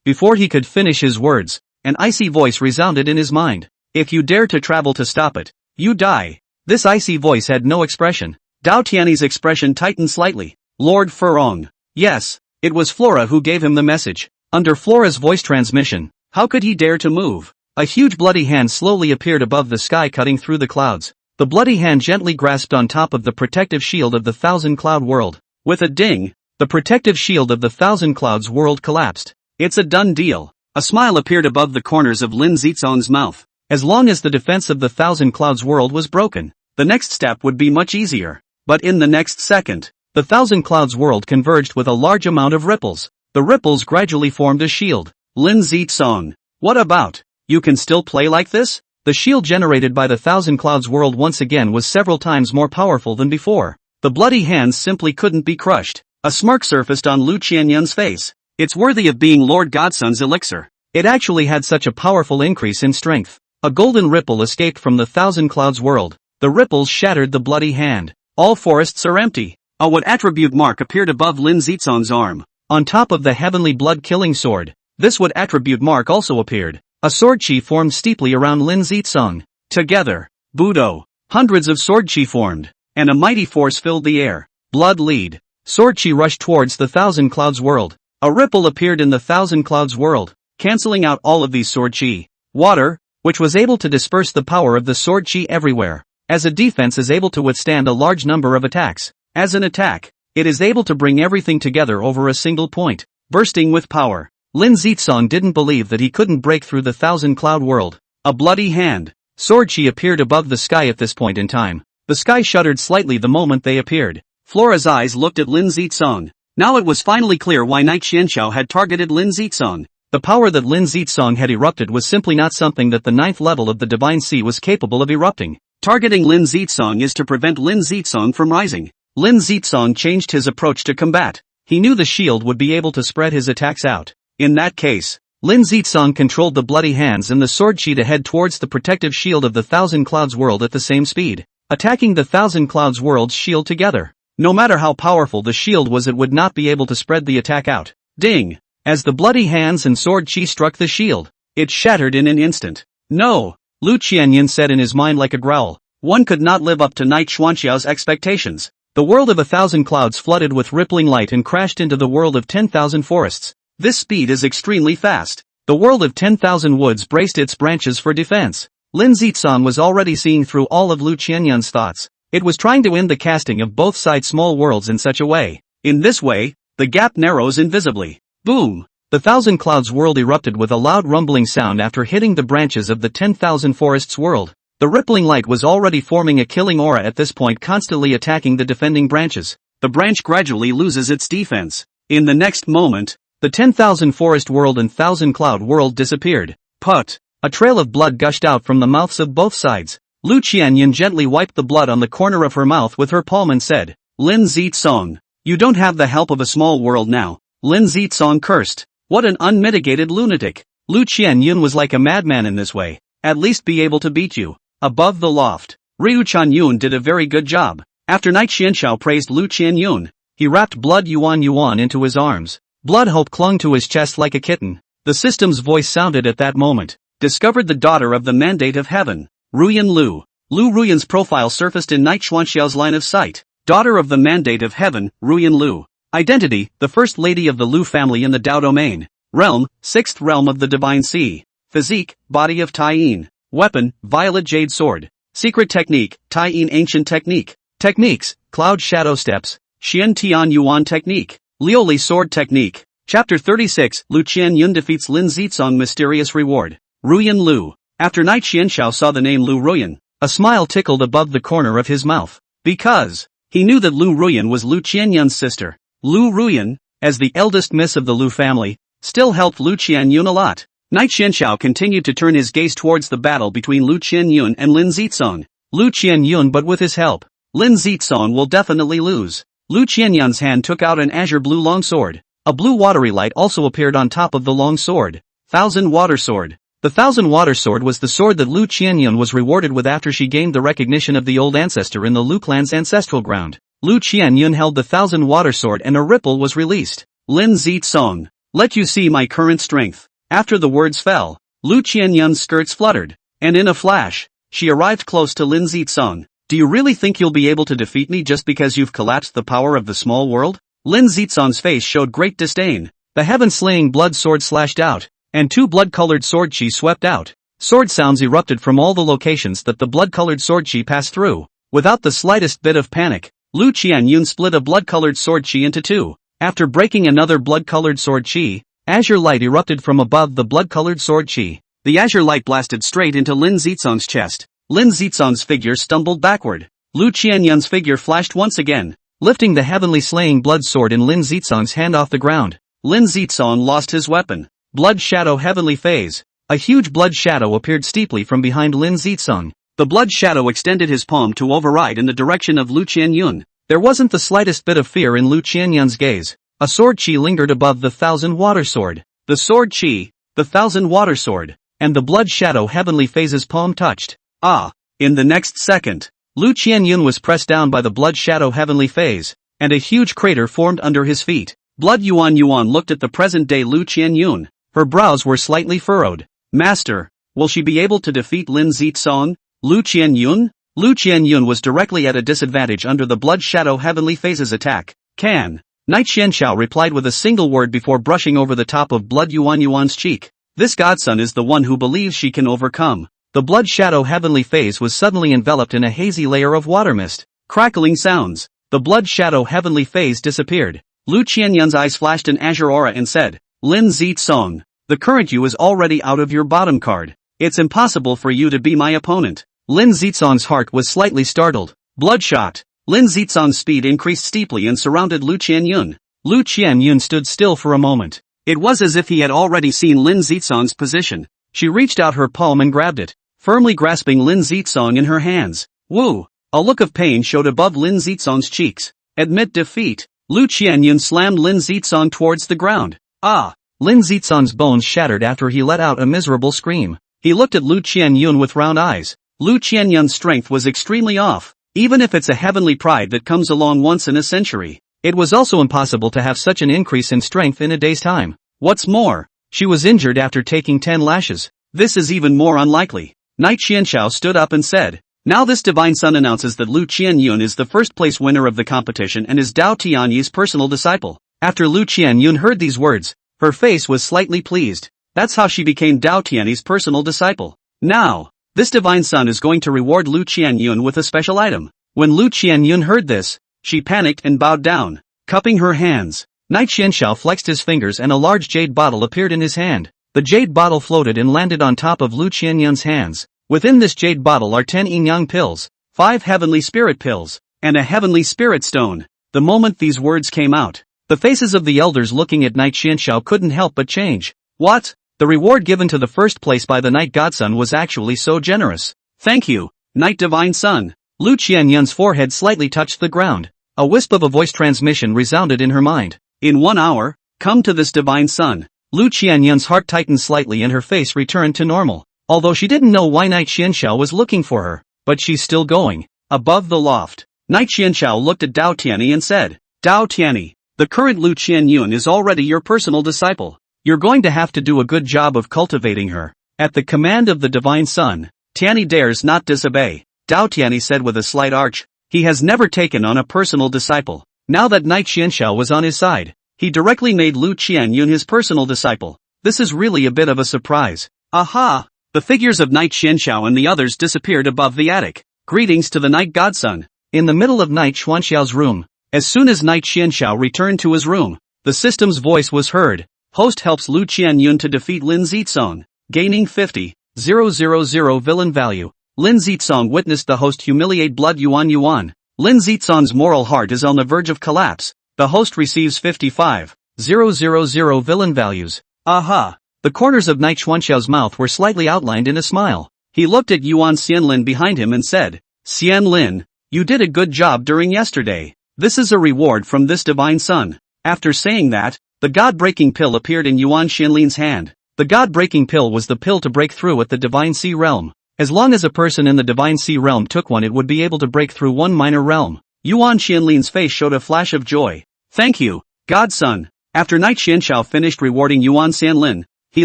Before he could finish his words, an icy voice resounded in his mind. If you dare to travel to stop it, you die. This icy voice had no expression. Dao Tianyi's expression tightened slightly. Lord Furong. Yes, it was Flora who gave him the message. Under Flora's voice transmission, how could he dare to move? A huge bloody hand slowly appeared above the sky, cutting through the clouds. The bloody hand gently grasped on top of the protective shield of the Thousand Cloud World. With a ding, the protective shield of the Thousand Clouds World collapsed. It's a done deal. A smile appeared above the corners of Lin Zizong's mouth. As long as the defense of the Thousand Clouds World was broken, the next step would be much easier. But in the next second, the Thousand Clouds World converged with a large amount of ripples. The ripples gradually formed a shield. Lin Zizong. What about? You can still play like this? The shield generated by the Thousand Clouds World once again was several times more powerful than before. The bloody hands simply couldn't be crushed. A smirk surfaced on Lu Qianyun's face. It's worthy of being Lord Godson's elixir. It actually had such a powerful increase in strength. A golden ripple escaped from the Thousand Clouds World. The ripples shattered the bloody hand. All forests are empty. A wood attribute mark appeared above Lin Zizong's arm. On top of the heavenly blood-killing sword, this wood attribute mark also appeared. A sword chi formed steeply around Lin Zizong. Together, Budo, hundreds of sword chi formed, and a mighty force filled the air. Blood lead. Sword chi rushed towards the Thousand Clouds World. A ripple appeared in the Thousand Clouds World, cancelling out all of these sword chi. Water, which was able to disperse the power of the sword chi everywhere. As a defense is able to withstand a large number of attacks. As an attack, it is able to bring everything together over a single point, bursting with power. Lin Zizong didn't believe that he couldn't break through the Thousand Cloud World. A bloody hand. Sword chi appeared above the sky at this point in time. The sky shuddered slightly the moment they appeared. Flora's eyes looked at Lin Zizong. Now it was finally clear why Knight Xianxiao had targeted Lin Zizong. The power that Lin Zizong had erupted was simply not something that the 9th level of the Divine Sea was capable of erupting. Targeting Lin Zizong is to prevent Lin Zizong from rising. Lin Zizong changed his approach to combat. He knew the shield would be able to spread his attacks out. In that case, Lin Zizong controlled the bloody hands and the sword chi to head towards the protective shield of the Thousand Clouds World at the same speed, attacking the Thousand Clouds World's shield together. No matter how powerful the shield was, it would not be able to spread the attack out. Ding! As the bloody hands and sword chi struck the shield, it shattered in an instant. No! Lu Qianyin said in his mind like a growl. One could not live up to Knight Xuanxiao's expectations. The world of 1,000 clouds flooded with rippling light and crashed into the world of 10,000 forests. This speed is extremely fast. The world of 10,000 woods braced its branches for defense. Lin Zizong was already seeing through all of Lu Qianyun's thoughts. It was trying to end the casting of both sides' small worlds in such a way. In this way, the gap narrows invisibly. Boom! The 1,000 clouds world erupted with a loud rumbling sound after hitting the branches of the 10,000 forests world. The rippling light was already forming a killing aura at this point, constantly attacking the defending branches. The branch gradually loses its defense. In the next moment, the 10,000 forest world and 1,000 cloud world disappeared. Put! A trail of blood gushed out from the mouths of both sides. Lu Qianyin gently wiped the blood on the corner of her mouth with her palm and said, Lin Zizong, you don't have the help of a small world now. Lin Zizong cursed. What an unmitigated lunatic. Lu Qianyin was like a madman in this way. At least be able to beat you. Above the loft, Ryu Chanyun did a very good job. After Knight Xianxiao praised Lu Qianyun, he wrapped Blood Yuan into his arms. Blood Hope clung to his chest like a kitten. The system's voice sounded at that moment. Discovered the daughter of the Mandate of Heaven, Ruyan Lu. Lu Ruyan's profile surfaced in Knight Xuanxiao's line of sight. Daughter of the Mandate of Heaven, Ruyan Lu. Identity, the first lady of the Lu family in the Dao domain. Realm, 6th realm of the Divine Sea. Physique, body of Taiyin. Weapon, violet jade sword. Secret technique, Taiyin ancient technique. Techniques, cloud shadow steps. Xian Tian Yuan technique. Lioli sword technique. Chapter 36, Lu Qianyun defeats Lin Zizong mysterious reward. Ruyan Lu. After Knight Xianxiao saw the name Lu Ruyan, a smile tickled above the corner of his mouth. Because he knew that Lu Ruyan was Lu Qianyun's sister. Lu Ruyan, as the eldest miss of the Lu family, still helped Lu Qianyun a lot. Knight Xianxiao continued to turn his gaze towards the battle between Lu Qianyun and Lin Zizong. Lu Qianyun, but with his help, Lin Zizong will definitely lose. Lu Qianyun's hand took out an azure blue longsword. A blue watery light also appeared on top of the long sword. Thousand Water Sword. The Thousand Water Sword was the sword that Lu Qianyun was rewarded with after she gained the recognition of the old ancestor in the Lu clan's ancestral ground. Lu Qianyun held the Thousand Water Sword and a ripple was released. Lin Zitsong. Let you see my current strength. After the words fell, Lu Qianyun's skirts fluttered, and in a flash, she arrived close to Lin Zitsong. Do you really think you'll be able to defeat me just because you've collapsed the power of the small world? Lin Zitsong's face showed great disdain. The heaven-slaying blood sword slashed out, and two blood-colored sword chi swept out. Sword sounds erupted from all the locations that the blood-colored sword chi passed through. Without the slightest bit of panic, Lu Qianyun split a blood-colored sword chi into two. After breaking another blood-colored sword chi, azure light erupted from above the blood-colored sword chi. The azure light blasted straight into Lin Zitsong's chest. Lin Zitsong's figure stumbled backward. Lu Qianyun's figure flashed once again, lifting the heavenly slaying blood sword in Lin Zitsong's hand off the ground. Lin Zitsong lost his weapon. Blood Shadow Heavenly Phase. A huge blood shadow appeared steeply from behind Lin Zitsong. The blood shadow extended his palm to override in the direction of Lu Qianyun. There wasn't the slightest bit of fear in Lu Qianyun's gaze. A sword chi lingered above the Thousand Water Sword. The sword chi, the Thousand Water Sword, and the blood shadow Heavenly Phase's palm touched. Ah! In the next second, Lu Qianyun was pressed down by the blood shadow Heavenly Phase, and a huge crater formed under his feet. Blood Yuan looked at the present-day Lu Qianyun. Her brows were slightly furrowed. Master, will she be able to defeat Lin Zitsong? Lu Qianyun? Lu Qianyun was directly at a disadvantage under the blood shadow Heavenly Phase's attack. Can. Knight Xianxiao replied with a single word before brushing over the top of blood Yuan's cheek. This godson is the one who believes she can overcome. The blood shadow Heavenly Phase was suddenly enveloped in a hazy layer of water mist. Crackling sounds. The blood shadow Heavenly Phase disappeared. Lu Qianyun's eyes flashed an azure aura and said, Lin Zitsong, the current you is already out of your bottom card. It's impossible for you to be my opponent. Lin Zitsong's heart was slightly startled. Bloodshot. Lin Zitsong's speed increased steeply and surrounded Lu Qianyun. Lu Qianyun stood still for a moment. It was as if he had already seen Lin Zitsong's position. She reached out her palm and grabbed it, firmly grasping Lin Zitsong in her hands. Woo! A look of pain showed above Lin Zitsong's cheeks. Admit defeat. Lu Qianyun slammed Lin Zitsong towards the ground. Ah! Lin Zitsong's bones shattered after he let out a miserable scream. He looked at Lu Qianyun with round eyes. Lu Qianyun's strength was extremely off. Even if it's a heavenly pride that comes along once in a century, it was also impossible to have such an increase in strength in a day's time. What's more, she was injured after taking 10 lashes. This is even more unlikely. Knight Xianxiao stood up and said, Now this divine son announces that Lu Qianyun is the first place winner of the competition and is Dao Tianyi's personal disciple. After Lu Qianyun heard these words, her face was slightly pleased. That's how she became Dao Tianyi's personal disciple. Now, this divine son is going to reward Lu Qianyun with a special item. When Lu Qianyun heard this, she panicked and bowed down, cupping her hands. Knight Xianxiao flexed his fingers and a large jade bottle appeared in his hand. The jade bottle floated and landed on top of Lu Qianyun's hands. Within this jade bottle are 10 yin-yang pills, 5 heavenly spirit pills, and a heavenly spirit stone. The moment these words came out, the faces of the elders looking at Knight Xianxiao couldn't help but change. What? The reward given to the first place by the Knight Godson was actually so generous. Thank you, Knight Divine Son. Lu Qianyun's forehead slightly touched the ground. A wisp of a voice transmission resounded in her mind. In 1 hour, come to this Divine Son. Lu Qianyun's heart tightened slightly and her face returned to normal. Although she didn't know why Knight Xianxiao was looking for her, but she's still going. Above the loft, Knight Xianxiao looked at Dao Tianyi and said, Dao Tianyi, the current Lu Qianyun is already your personal disciple. You're going to have to do a good job of cultivating her. At the command of the Divine Son, Tianyi dares not disobey. Dao Tianyi said with a slight arch. He has never taken on a personal disciple. Now that Knight Xianxiao was on his side, he directly made Lu Qianyun his personal disciple. This is really a bit of a surprise. Aha! The figures of Knight Xianxiao and the others disappeared above the attic. Greetings to the Knight Godson. In the middle of Knight Xuanxiao's room, as soon as Knight Xianxiao returned to his room, the system's voice was heard. Host helps Lu Qianyun to defeat Lin Zitsong, gaining 50,000 villain value. Lin Zitsong witnessed the host humiliate blood Yuan. Lin Zitsong's moral heart is on the verge of collapse. The host receives 55,000 villain values. Aha! The corners of Knight Xuanxiao's mouth were slightly outlined in a smile. He looked at Yuan Xianlin behind him and said, Xianlin, you did a good job during yesterday. This is a reward from this Divine Son. After saying that, the God-breaking pill appeared in Yuan Xianlin's hand. The god-breaking pill was the pill to break through at the Divine Sea realm. As long as a person in the Divine Sea realm took one, it would be able to break through one minor realm. Yuan Xianlin's face showed a flash of joy. Thank you, godson. After Knight Xianxiao finished rewarding Yuan Xianlin, he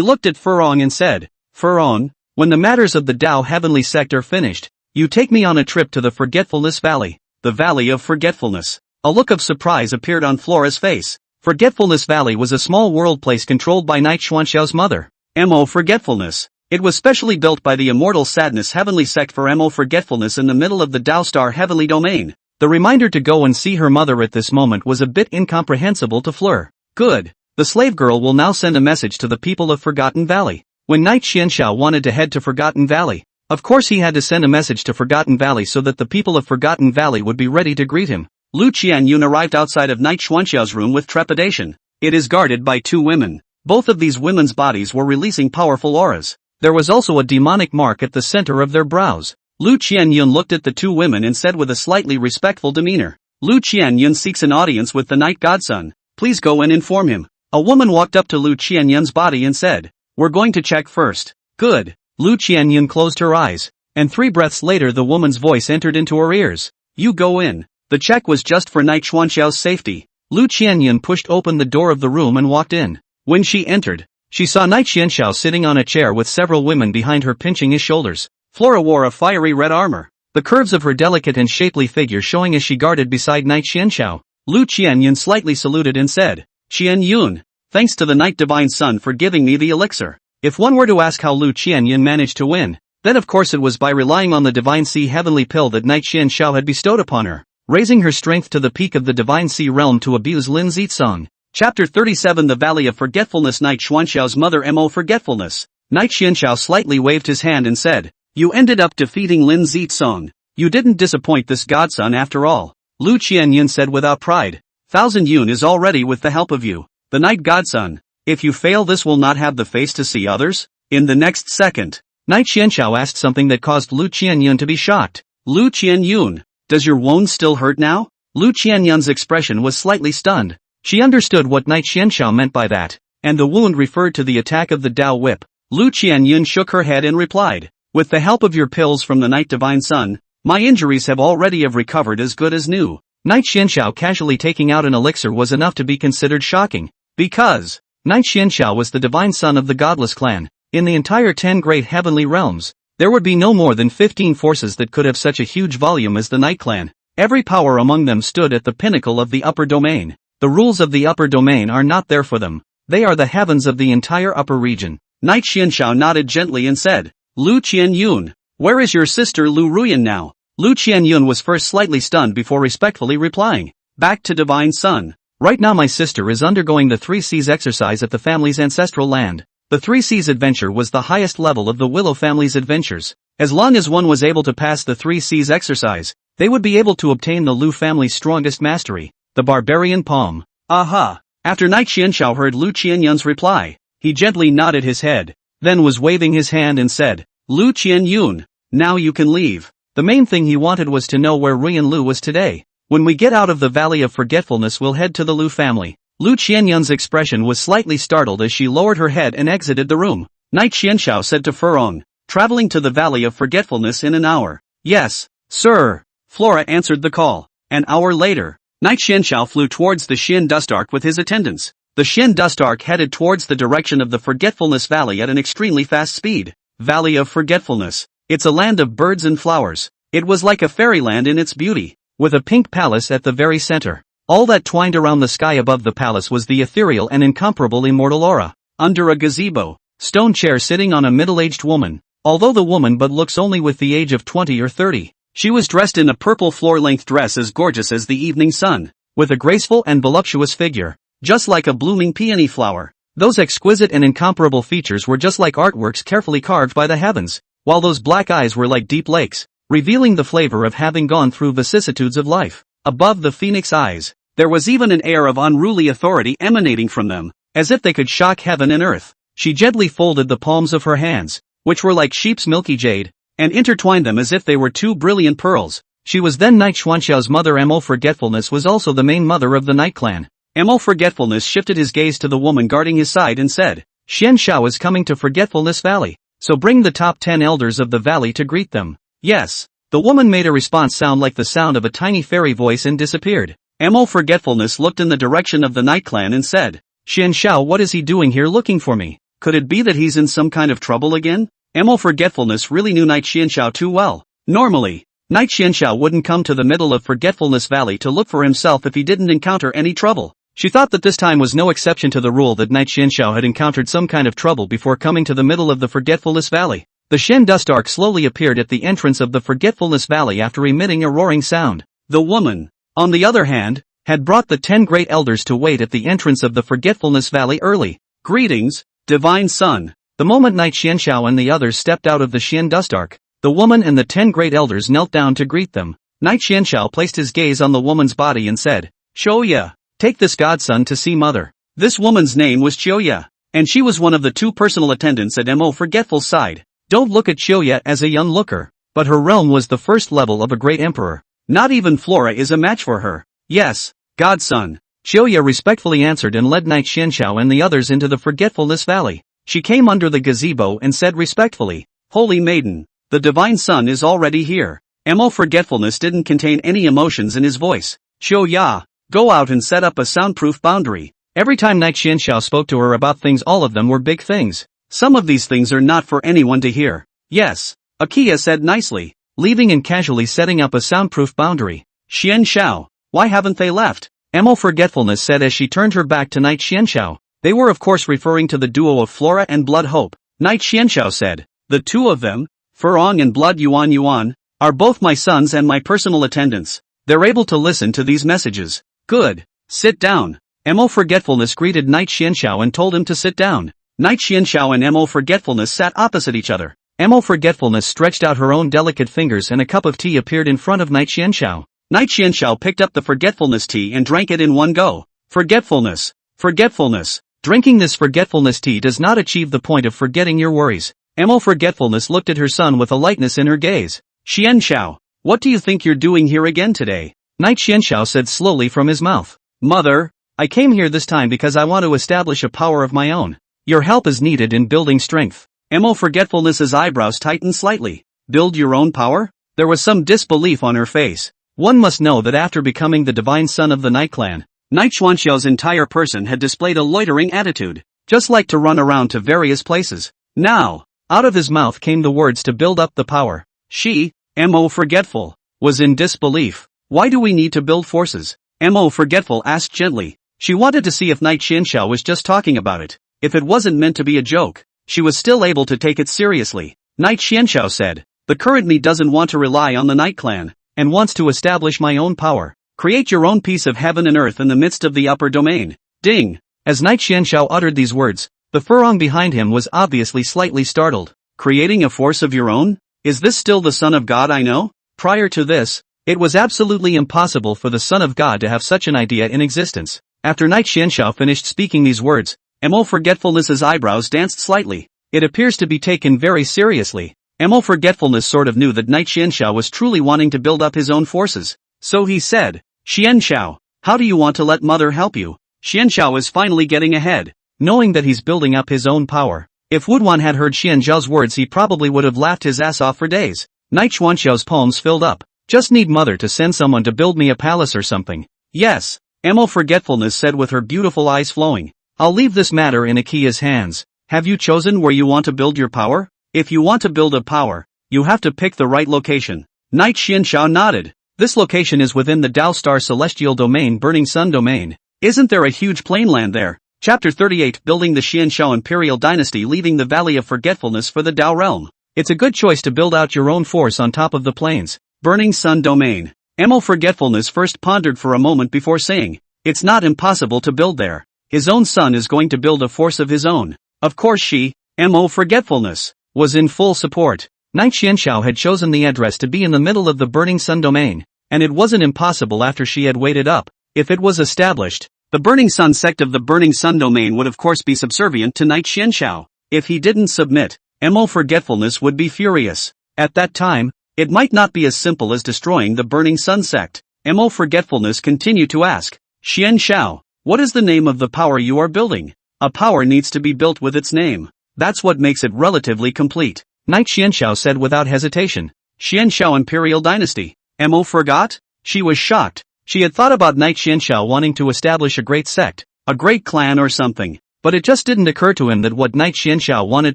looked at Furong and said, Furong, when the matters of the Dao Heavenly Sect are finished, you take me on a trip to the Forgetfulness Valley, the Valley of Forgetfulness. A look of surprise appeared on Flora's face. Forgetfulness Valley was a small world place controlled by Knight Xuanxiao's mother, Mo Forgetfulness. It was specially built by the Immortal Sadness Heavenly Sect for Mo Forgetfulness in the middle of the Dao Star Heavenly Domain. The reminder to go and see her mother at this moment was a bit incomprehensible to Fleur. Good. The slave girl will now send a message to the people of Forgotten Valley. When Knight Xianxiao wanted to head to Forgotten Valley, of course he had to send a message to Forgotten Valley so that the people of Forgotten Valley would be ready to greet him. Lu Qianyun arrived outside of Knight Xuanxiao's room with trepidation. It is guarded by two women. Both of these women's bodies were releasing powerful auras. There was also a demonic mark at the center of their brows. Lu Qianyun looked at the two women and said with a slightly respectful demeanor, Lu Qianyun seeks an audience with the Night Godson. Please go and inform him. A woman walked up to Lu Qianyun's body and said, We're going to check first. Good. Lu Qianyun closed her eyes, and 3 breaths later the woman's voice entered into her ears. You go in. The check was just for Knight Xuanxiao's safety. Lu Qianyun pushed open the door of the room and walked in. When she entered, she saw Knight Xianxiao sitting on a chair with several women behind her pinching his shoulders. Flora wore a fiery red armor, the curves of her delicate and shapely figure showing as she guarded beside Knight Xianxiao. Lu Qianyun slightly saluted and said, Qianyun, thanks to the Night Divine Sun for giving me the elixir. If one were to ask how Lu Qianyun managed to win, then of course it was by relying on the Divine Sea Heavenly Pill that Knight Xianxiao had bestowed upon her, raising her strength to the peak of the Divine Sea realm to abuse Lin Zitsong. Chapter 37 The Valley of Forgetfulness. Knight Xuanxiao's mother Mo Forgetfulness. Knight Xianxiao slightly waved his hand and said, You ended up defeating Lin Zitsong. You didn't disappoint this godson after all. Lu Qianyun said without pride, 1,000 Yun is already with the help of you, the Night Godson. If you fail, this will not have the face to see others. In the next second, Knight Xianxiao asked something that caused Lu Qianyun to be shocked. Lu Qianyun, does your wound still hurt now? Lu Qianyun's expression was slightly stunned. She understood what Knight Xianxiao meant by that, and the wound referred to the attack of the Dao Whip. Lu Qianyun shook her head and replied, With the help of your pills from the Night Divine Sun, my injuries have already recovered as good as new. Knight Xianxiao casually taking out an elixir was enough to be considered shocking, because Knight Xianxiao was the divine son of the godless clan. In the entire 10 great heavenly realms, there would be no more than 15 forces that could have such a huge volume as the Night Clan. Every power among them stood at the pinnacle of the upper domain. The rules of the upper domain are not there for them. They are the heavens of the entire upper region. Knight Xianxiao nodded gently and said, Lu Qianyun, where is your sister Lu Ruyan now? Lu Qianyun was first slightly stunned before respectfully replying, Back to Divine Sun. Right now my sister is undergoing the 3 Seas exercise at the family's ancestral land. The 3 Seas adventure was the highest level of the Willow family's adventures. As long as one was able to pass the 3 Seas exercise, they would be able to obtain the Lu family's strongest mastery, the Barbarian Palm. Aha! After Knight Xianxiao heard Lu Qianyun's reply, he gently nodded his head, then was waving his hand and said, Lu Qianyun, now you can leave. The main thing he wanted was to know where Ruyan Lu was today. When we get out of the Valley of Forgetfulness, we'll head to the Lu family. Lu Qianyun's expression was slightly startled as she lowered her head and exited the room. Knight Xianxiao said to Furong, Traveling to the Valley of Forgetfulness in an hour. Yes, sir. Flora answered the call. An hour later, Knight Xianxiao flew towards the Xin Dust Arc with his attendants. The Xin Dust Arc headed towards the direction of the Forgetfulness Valley at an extremely fast speed. Valley of Forgetfulness. It's a land of birds and flowers. It was like a fairyland in its beauty, with a pink palace at the very center. All that twined around the sky above the palace was the ethereal and incomparable immortal aura. Under a gazebo, stone chair sitting on a middle-aged woman. Although the woman but looks only with the age of 20 or 30. She was dressed in a purple floor-length dress as gorgeous as the evening sun, with a graceful and voluptuous figure, just like a blooming peony flower. Those exquisite and incomparable features were just like artworks carefully carved by the heavens, while those black eyes were like deep lakes, revealing the flavor of having gone through vicissitudes of life. Above the phoenix eyes, there was even an air of unruly authority emanating from them, as if they could shock heaven and earth. She gently folded the palms of her hands, which were like sheep's milky jade, and intertwined them as if they were 2 brilliant pearls. She was then Knight Xuanxiao's mother. Mo Forgetfulness was also the main mother of the Night Clan. Mo Forgetfulness shifted his gaze to the woman guarding his side and said, Xian Shao is coming to Forgetfulness Valley, so bring the top 10 elders of the valley to greet them. Yes. The woman made a response sound like the sound of a tiny fairy voice and disappeared. Mo Forgetfulness looked in the direction of the Night Clan and said, Xian Shao, what is he doing here looking for me? Could it be that he's in some kind of trouble again? Mo Forgetfulness really knew Night Xian Shao too well. Normally, Night Xian Shao wouldn't come to the middle of Forgetfulness Valley to look for himself if he didn't encounter any trouble. She thought that this time was no exception to the rule, that Night Xian Shao had encountered some kind of trouble before coming to the middle of the Forgetfulness Valley. The Shen dust arc slowly appeared at the entrance of the Forgetfulness Valley after emitting a roaring sound. The woman, on the other hand, had brought the 10 great elders to wait at the entrance of the Forgetfulness Valley early. Greetings, Divine Son. The moment Night Xian Shao and the others stepped out of the Shen dust arc, the woman and the 10 great elders knelt down to greet them. Night Xian Shao placed his gaze on the woman's body and said, Qiuya, take this godson to see mother. This woman's name was Qiuya, and she was one of the 2 personal attendants at Mo Forgetful's side. Don't look at Qiuya as a young looker, but her realm was the first level of a great emperor. Not even Flora is a match for her. Yes, godson. Qiuya respectfully answered and led Night Xian Shao and the others into the Forgetfulness Valley. She came under the gazebo and said respectfully, Holy Maiden, the Divine Son is already here. Mo Forgetfulness didn't contain any emotions in his voice. Qiuya, go out and set up a soundproof boundary. Every time Night Xian Shao spoke to her about things, all of them were big things. Some of these things are not for anyone to hear. Yes, Akia said nicely, leaving and casually setting up a soundproof boundary. Xian Shao, why haven't they left? Mo Forgetfulness said as she turned her back to Night Xian Shao. They were of course referring to the duo of Flora and Blood Hope. Night Xian Shao said, the 2 of them, Furong and Blood Yuan Yuan, are both my sons and my personal attendants. They're able to listen to these messages. Good. Sit down. Mo Forgetfulness greeted Night Xian Shao and told him to sit down. Night Xian Shao and Mo Forgetfulness sat opposite each other. Mo Forgetfulness stretched out her own delicate fingers and a cup of tea appeared in front of Night Xian Shao. Night Xian Shao picked up the Forgetfulness tea and drank it in one go. Forgetfulness. Forgetfulness. Drinking this Forgetfulness tea does not achieve the point of forgetting your worries. Mo Forgetfulness looked at her son with a lightness in her gaze. Xian Shao, what do you think you're doing here again today? Night Xian Shao said slowly from his mouth. Mother, I came here this time because I want to establish a power of my own. Your help is needed in building strength. Mo Forgetfulness's eyebrows tightened slightly. Build your own power? There was some disbelief on her face. One must know that after becoming the Divine Son of the Night Clan, Night Xuanxiao's entire person had displayed a loitering attitude, just like to run around to various places. Now, out of his mouth came the words to build up the power. She, Mo Forgetful, was in disbelief. Why do we need to build forces? Mo Forgetful asked gently. She wanted to see if Night Xian Shao was just talking about it. If it wasn't meant to be a joke, she was still able to take it seriously. Night Xian Shao said, the current me doesn't want to rely on the Night Clan, and wants to establish my own power. Create your own piece of heaven and earth in the midst of the upper domain. Ding! As Night Xian Shao uttered these words, the Furong behind him was obviously slightly startled. Creating a force of your own? Is this still the Son of God I know? Prior to this, it was absolutely impossible for the Son of God to have such an idea in existence. After Night Xian Shao finished speaking these words, Mo Forgetfulness's eyebrows danced slightly. It appears to be taken very seriously. Mo Forgetfulness sort of knew that Night Xian Shao was truly wanting to build up his own forces. So he said, Xian Shao, how do you want to let mother help you? Xian Shao is finally getting ahead, knowing that he's building up his own power. If Woodwan had heard Xian Zhao's words, he probably would have laughed his ass off for days. Night Xuanxiao's palms filled up. Just need mother to send someone to build me a palace or something. Yes, Mo Forgetfulness said with her beautiful eyes flowing. I'll leave this matter in Akia's hands. Have you chosen where you want to build your power? If you want to build a power, you have to pick the right location. Night Xian Shao nodded. This location is within the Dao Star Celestial Domain, Burning Sun Domain. Isn't there a huge plainland there? Chapter 38, Building the Xian Shao Imperial Dynasty, leaving the Valley of Forgetfulness for the Dao Realm. It's a good choice to build out your own force on top of the plains. Burning Sun Domain. Mo Forgetfulness first pondered for a moment before saying, it's not impossible to build there. His own son is going to build a force of his own. Of course she, Mo Forgetfulness, was in full support. Night Xian Shao had chosen the address to be in the middle of the Burning Sun Domain, and it wasn't impossible after she had waited up. If it was established, the Burning Sun sect of the Burning Sun Domain would of course be subservient to Night Xian Shao. If he didn't submit, Mo Forgetfulness would be furious. At that time, it might not be as simple as destroying the Burning Sun sect. Mo Forgetfulness continued to ask, Xian Shao, what is the name of the power you are building? A power needs to be built with its name. That's what makes it relatively complete. Knight Xianxiao said without hesitation. Xianxiao Imperial Dynasty. Mo forgot? She was shocked. She had thought about Knight Xianxiao wanting to establish a great sect, a great clan or something. But it just didn't occur to him that what Knight Xianxiao wanted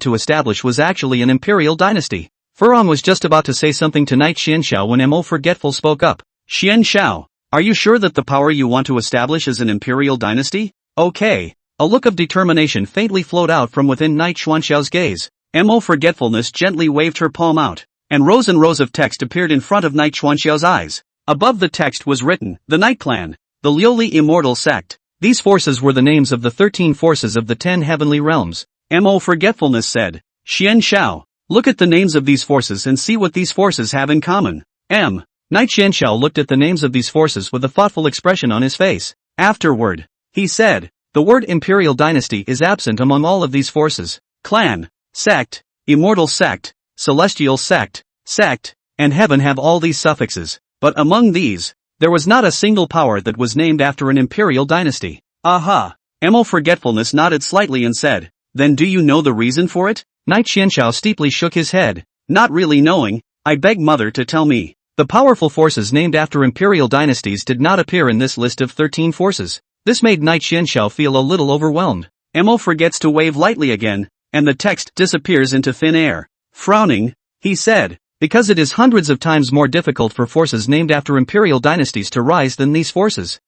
to establish was actually an imperial dynasty. Furong was just about to say something to Knight Xianxiao when Mo Forgetful spoke up. Xianxiao, are you sure that the power you want to establish is an imperial dynasty? Okay. A look of determination faintly flowed out from within Knight Xianxiao's gaze. Mo Forgetfulness gently waved her palm out, and rows of text appeared in front of Knight Xianxiao's eyes. Above the text was written, the Night Clan, the Liuli Immortal Sect. These forces were the names of the 13 forces of the 10 heavenly realms. Mo Forgetfulness said. Xianxiao, look at the names of these forces and see what these forces have in common. Knight Xianxiao looked at the names of these forces with a thoughtful expression on his face. Afterward, he said, the word Imperial Dynasty is absent among all of these forces. Clan, Sect, Immortal Sect, Celestial Sect, Sect, and Heaven have all these suffixes, but among these, there was not a single power that was named after an Imperial Dynasty. Aha! Mo Forgetfulness nodded slightly and said, then do you know the reason for it? Knight Xianxiao steeply shook his head. Not really knowing, I beg Mother to tell me. The powerful forces named after imperial dynasties did not appear in this list of 13 forces. This made Knight Xianxiao feel a little overwhelmed. Mo forgets to wave lightly again, and the text disappears into thin air. Frowning, he said, because it is hundreds of times more difficult for forces named after imperial dynasties to rise than these forces.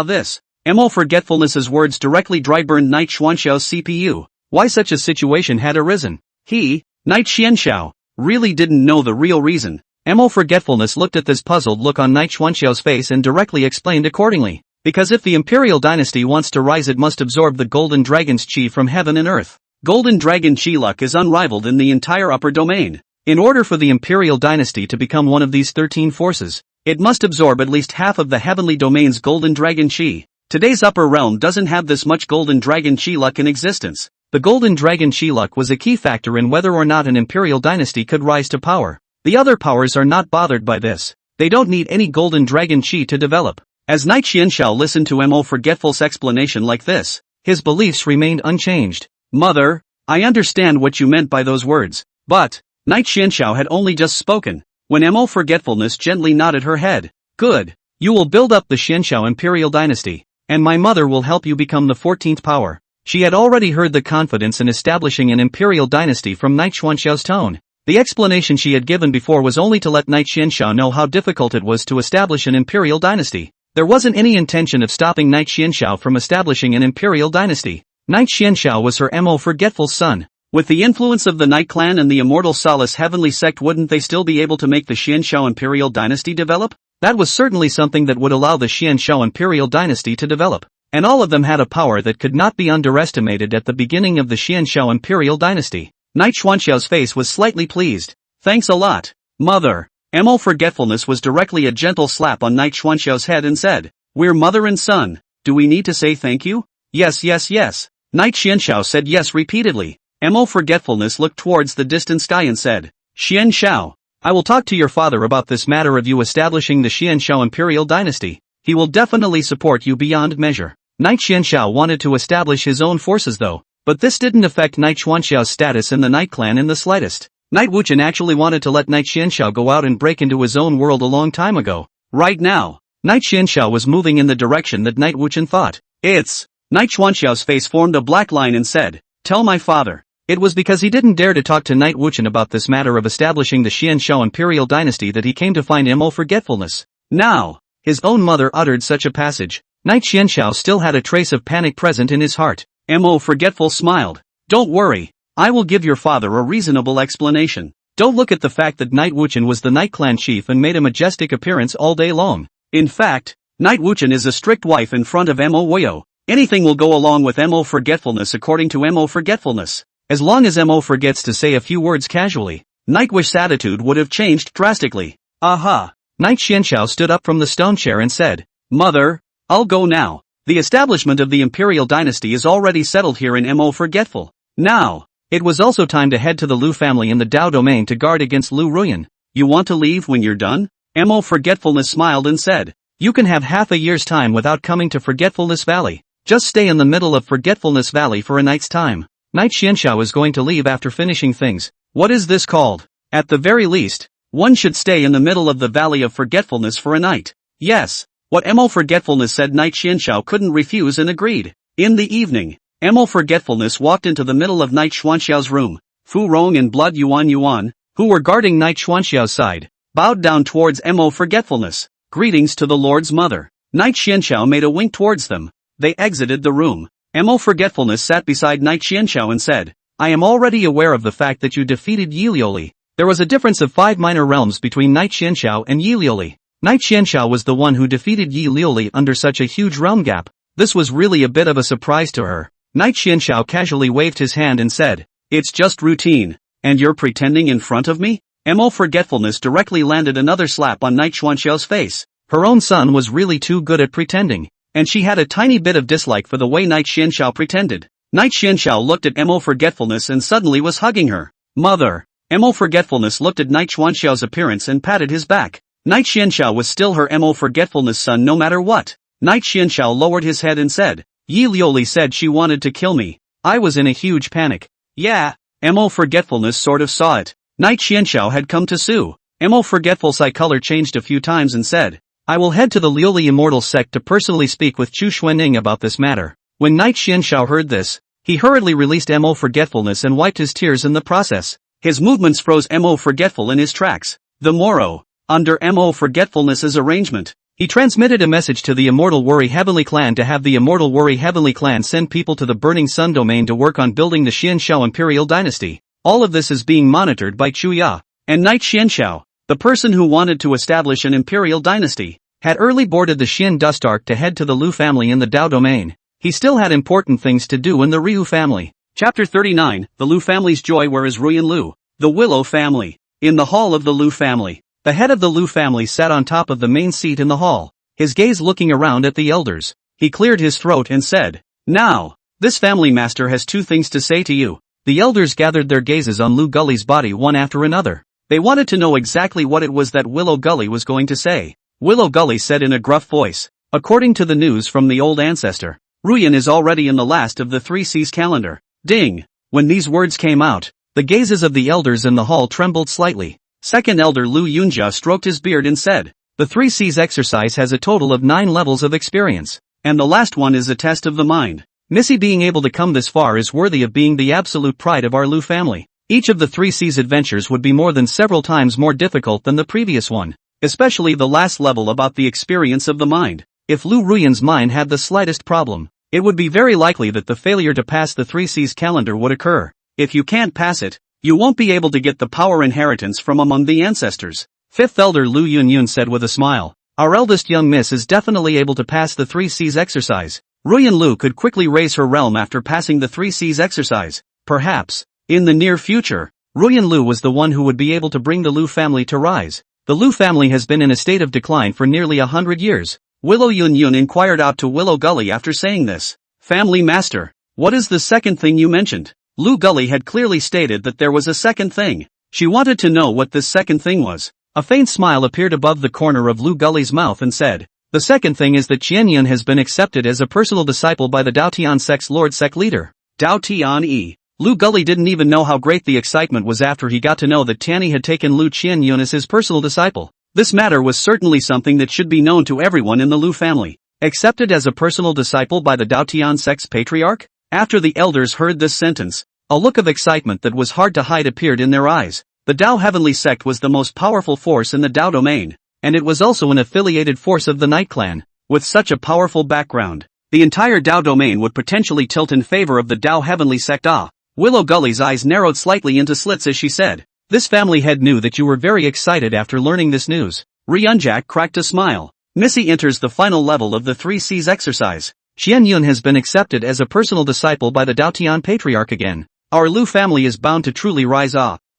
This. Mo Forgetfulness's words directly dry-burned Knight Xianxiao's CPU. Why such a situation had arisen? He, Knight Xianxiao, really didn't know the real reason. Mo Forgetfulness looked at this puzzled look on Knight Xianxiao's face and directly explained accordingly. Because if the imperial dynasty wants to rise, it must absorb the golden dragon's chi from heaven and earth. Golden dragon chi luck is unrivaled in the entire upper domain. In order for the imperial dynasty to become one of these 13 forces, it must absorb at least half of the heavenly domain's golden dragon chi. Today's upper realm doesn't have this much golden dragon chi luck in existence. The golden dragon chi luck was a key factor in whether or not an imperial dynasty could rise to power. The other powers are not bothered by this. They don't need any golden dragon chi to develop. As Knight Xianxiao listened to Mo Forgetful's explanation like this, his beliefs remained unchanged. Mother, I understand what you meant by those words, but Knight Xianxiao had only just spoken, when Mo Forgetfulness gently nodded her head. Good. You will build up the Xianxiao imperial dynasty, and my mother will help you become the 14th power. She had already heard the confidence in establishing an imperial dynasty from Knight Xianxiao's tone. The explanation she had given before was only to let Knight Xianxiao know how difficult it was to establish an imperial dynasty. There wasn't any intention of stopping Knight Xianxiao from establishing an imperial dynasty. Knight Xianxiao was her Mo Forgetful's son. With the influence of the Night Clan and the Immortal Solace Heavenly Sect, wouldn't they still be able to make the Xianxiao imperial dynasty develop? That was certainly something that would allow the Xianxiao imperial dynasty to develop. And all of them had a power that could not be underestimated at the beginning of the Xianxiao imperial dynasty. Knight Xianxiao's face was slightly pleased. Thanks a lot, Mother. Mo Forgetfulness was directly a gentle slap on Knight Xianxiao's head and said, we're mother and son. Do we need to say thank you? Yes. Knight Xianxiao said yes repeatedly. Mo Forgetfulness looked towards the distant sky and said, Xianxiao, I will talk to your father about this matter of you establishing the Xianxiao imperial dynasty. He will definitely support you beyond measure. Knight Xianxiao wanted to establish his own forces though, but this didn't affect Knight Xianxiao's status in the Night Clan in the slightest. Knight Wuchen actually wanted to let Knight Xianxiao go out and break into his own world a long time ago. Right now, Knight Xianxiao was moving in the direction that Knight Wuchen thought. Knight Xianxiao's face formed a black line and said, tell my father. It was because he didn't dare to talk to Knight Wuchen about this matter of establishing the Xianxiao imperial dynasty that he came to find Mo Forgetfulness. Now, his own mother uttered such a passage. Knight Xianxiao still had a trace of panic present in his heart. Mo Forgetful smiled. Don't worry. I will give your father a reasonable explanation. Don't look at the fact that Knight Wuchen was the Night Clan chief and made a majestic appearance all day long. In fact, Knight Wuchen is a strict wife in front of Mo Woyo. Anything will go along with Mo Forgetfulness according to Mo Forgetfulness. As long as Mo forgets to say a few words casually, Knight Wuch's attitude would have changed drastically. Aha! Knight Xianxiao stood up from the stone chair and said, Mother, I'll go now. The establishment of the imperial dynasty is already settled here in Mo Forgetful. Now, it was also time to head to the Lu family in the Dao domain to guard against Lu Ruyan. You want to leave when you're done? Mo Forgetfulness smiled and said, you can have half a year's time without coming to Forgetfulness Valley. Just stay in the middle of Forgetfulness Valley for a night's time. Night Xianxiao is going to leave after finishing things. What is this called? At the very least, one should stay in the middle of the Valley of Forgetfulness for a night. Yes. What Mo Forgetfulness said Night Xianxiao couldn't refuse and agreed. In the evening, Mo Forgetfulness walked into the middle of Night Xuanxiao's room. Fu Rong and Blood Yuan, who were guarding Night Xuanxiao's side, bowed down towards Mo Forgetfulness. Greetings to the Lord's mother. Night Xianxiao made a wink towards them. They exited the room. Mo Forgetfulness sat beside Night Xianxiao and said, I am already aware of the fact that you defeated Yi Liuli. There was a difference of 5 minor realms between Night Xianxiao and Yi Liuli. Night Xianxiao was the one who defeated Yi Liuli under such a huge realm gap. This was really a bit of a surprise to her. Night Xianxiao casually waved his hand and said, It's just routine. And you're pretending in front of me? Mo Forgetfulness directly landed another slap on Night Xuanxiao's face. Her own son was really too good at pretending. And she had a tiny bit of dislike for the way Night Xianxiao pretended. Night Xianxiao looked at Mo Forgetfulness and suddenly was hugging her. Mother. Mo Forgetfulness looked at Night Xuanxiao's appearance and patted his back. Night Xianxiao was still her Mo Forgetfulness son no matter what. Night Xianxiao lowered his head and said, Yi Liuli said she wanted to kill me. I was in a huge panic. Yeah. Mo Forgetfulness sort of saw it. Night Xianxiao had come to sue. Mo Forgetful's eye color changed a few times and said, I will head to the Liuli Immortal sect to personally speak with Chu Xuanning about this matter. When Night Xianxiao heard this, he hurriedly released Mo Forgetfulness and wiped his tears in the process. His movements froze Mo Forgetful in his tracks. The Moro. Under Mo Forgetfulness's arrangement, he transmitted a message to the Immortal Worry Heavenly Clan to have the Immortal Worry Heavenly Clan send people to the Burning Sun domain to work on building the Xianxiao Imperial Dynasty. All of this is being monitored by Chu Ya. And Night Xianxiao, the person who wanted to establish an Imperial Dynasty, had early boarded the Xin Dust Ark to head to the Lu family in the Dao domain. He still had important things to do in the Ryu family. Chapter 39, The Lu family's joy. Where is Ruyan Lu? The Willow family. In the hall of the Lu family. The head of the Lu family sat on top of the main seat in the hall, his gaze looking around at the elders. He cleared his throat and said, Now, this family master has 2 things to say to you. The elders gathered their gazes on Lu Gully's body one after another. They wanted to know exactly what it was that Willow Gully was going to say. Willow Gully said in a gruff voice, According to the news from the old ancestor, Ruyan is already in the last of the 3 C's calendar. Ding! When these words came out, the gazes of the elders in the hall trembled slightly. Second elder Lu Yunjia stroked his beard and said, The 3 C's exercise has a total of 9 levels of experience, and the last one is a test of the mind. Missy being able to come this far is worthy of being the absolute pride of our Lu family. Each of the 3 C's adventures would be more than several times more difficult than the previous one, especially the last level about the experience of the mind. If Lu Ruyan's mind had the slightest problem, it would be very likely that the failure to pass the 3 C's calendar would occur. If you can't pass it, you won't be able to get the power inheritance from among the ancestors. Fifth elder Lu Yunyun said with a smile, Our eldest young miss is definitely able to pass the 3 C's exercise. Ruyan Lu could quickly raise her realm after passing the 3 C's exercise. Perhaps, in the near future, Ruyan Lu was the one who would be able to bring the Lu family to rise. The Lu family has been in a state of decline for nearly 100 years. Willow Yunyun inquired out to Willow Gully after saying this. Family master, what is the second thing you mentioned? Lu Gully had clearly stated that there was a second thing. She wanted to know what this second thing was. A faint smile appeared above the corner of Lu Gully's mouth and said, The second thing is that Qianyun has been accepted as a personal disciple by the Dao Tian sect's Lord Sect leader. Dao Tian E. Lu Gully didn't even know how great the excitement was after he got to know that Tianyi had taken Lu Qianyun as his personal disciple. This matter was certainly something that should be known to everyone in the Lu family. Accepted as a personal disciple by the Dao Tian sect's patriarch? After the elders heard this sentence, a look of excitement that was hard to hide appeared in their eyes. The Dao Heavenly Sect was the most powerful force in the Dao domain, and it was also an affiliated force of the Night Clan. With such a powerful background, the entire Dao domain would potentially tilt in favor of the Dao Heavenly Sect. Willow Gully's eyes narrowed slightly into slits as she said, This family head knew that you were very excited after learning this news. Ryunjak cracked a smile. Missy enters the final level of the 3 C's exercise. Qianyun has been accepted as a personal disciple by the Dao Tian patriarch again. Our Lu family is bound to truly rise.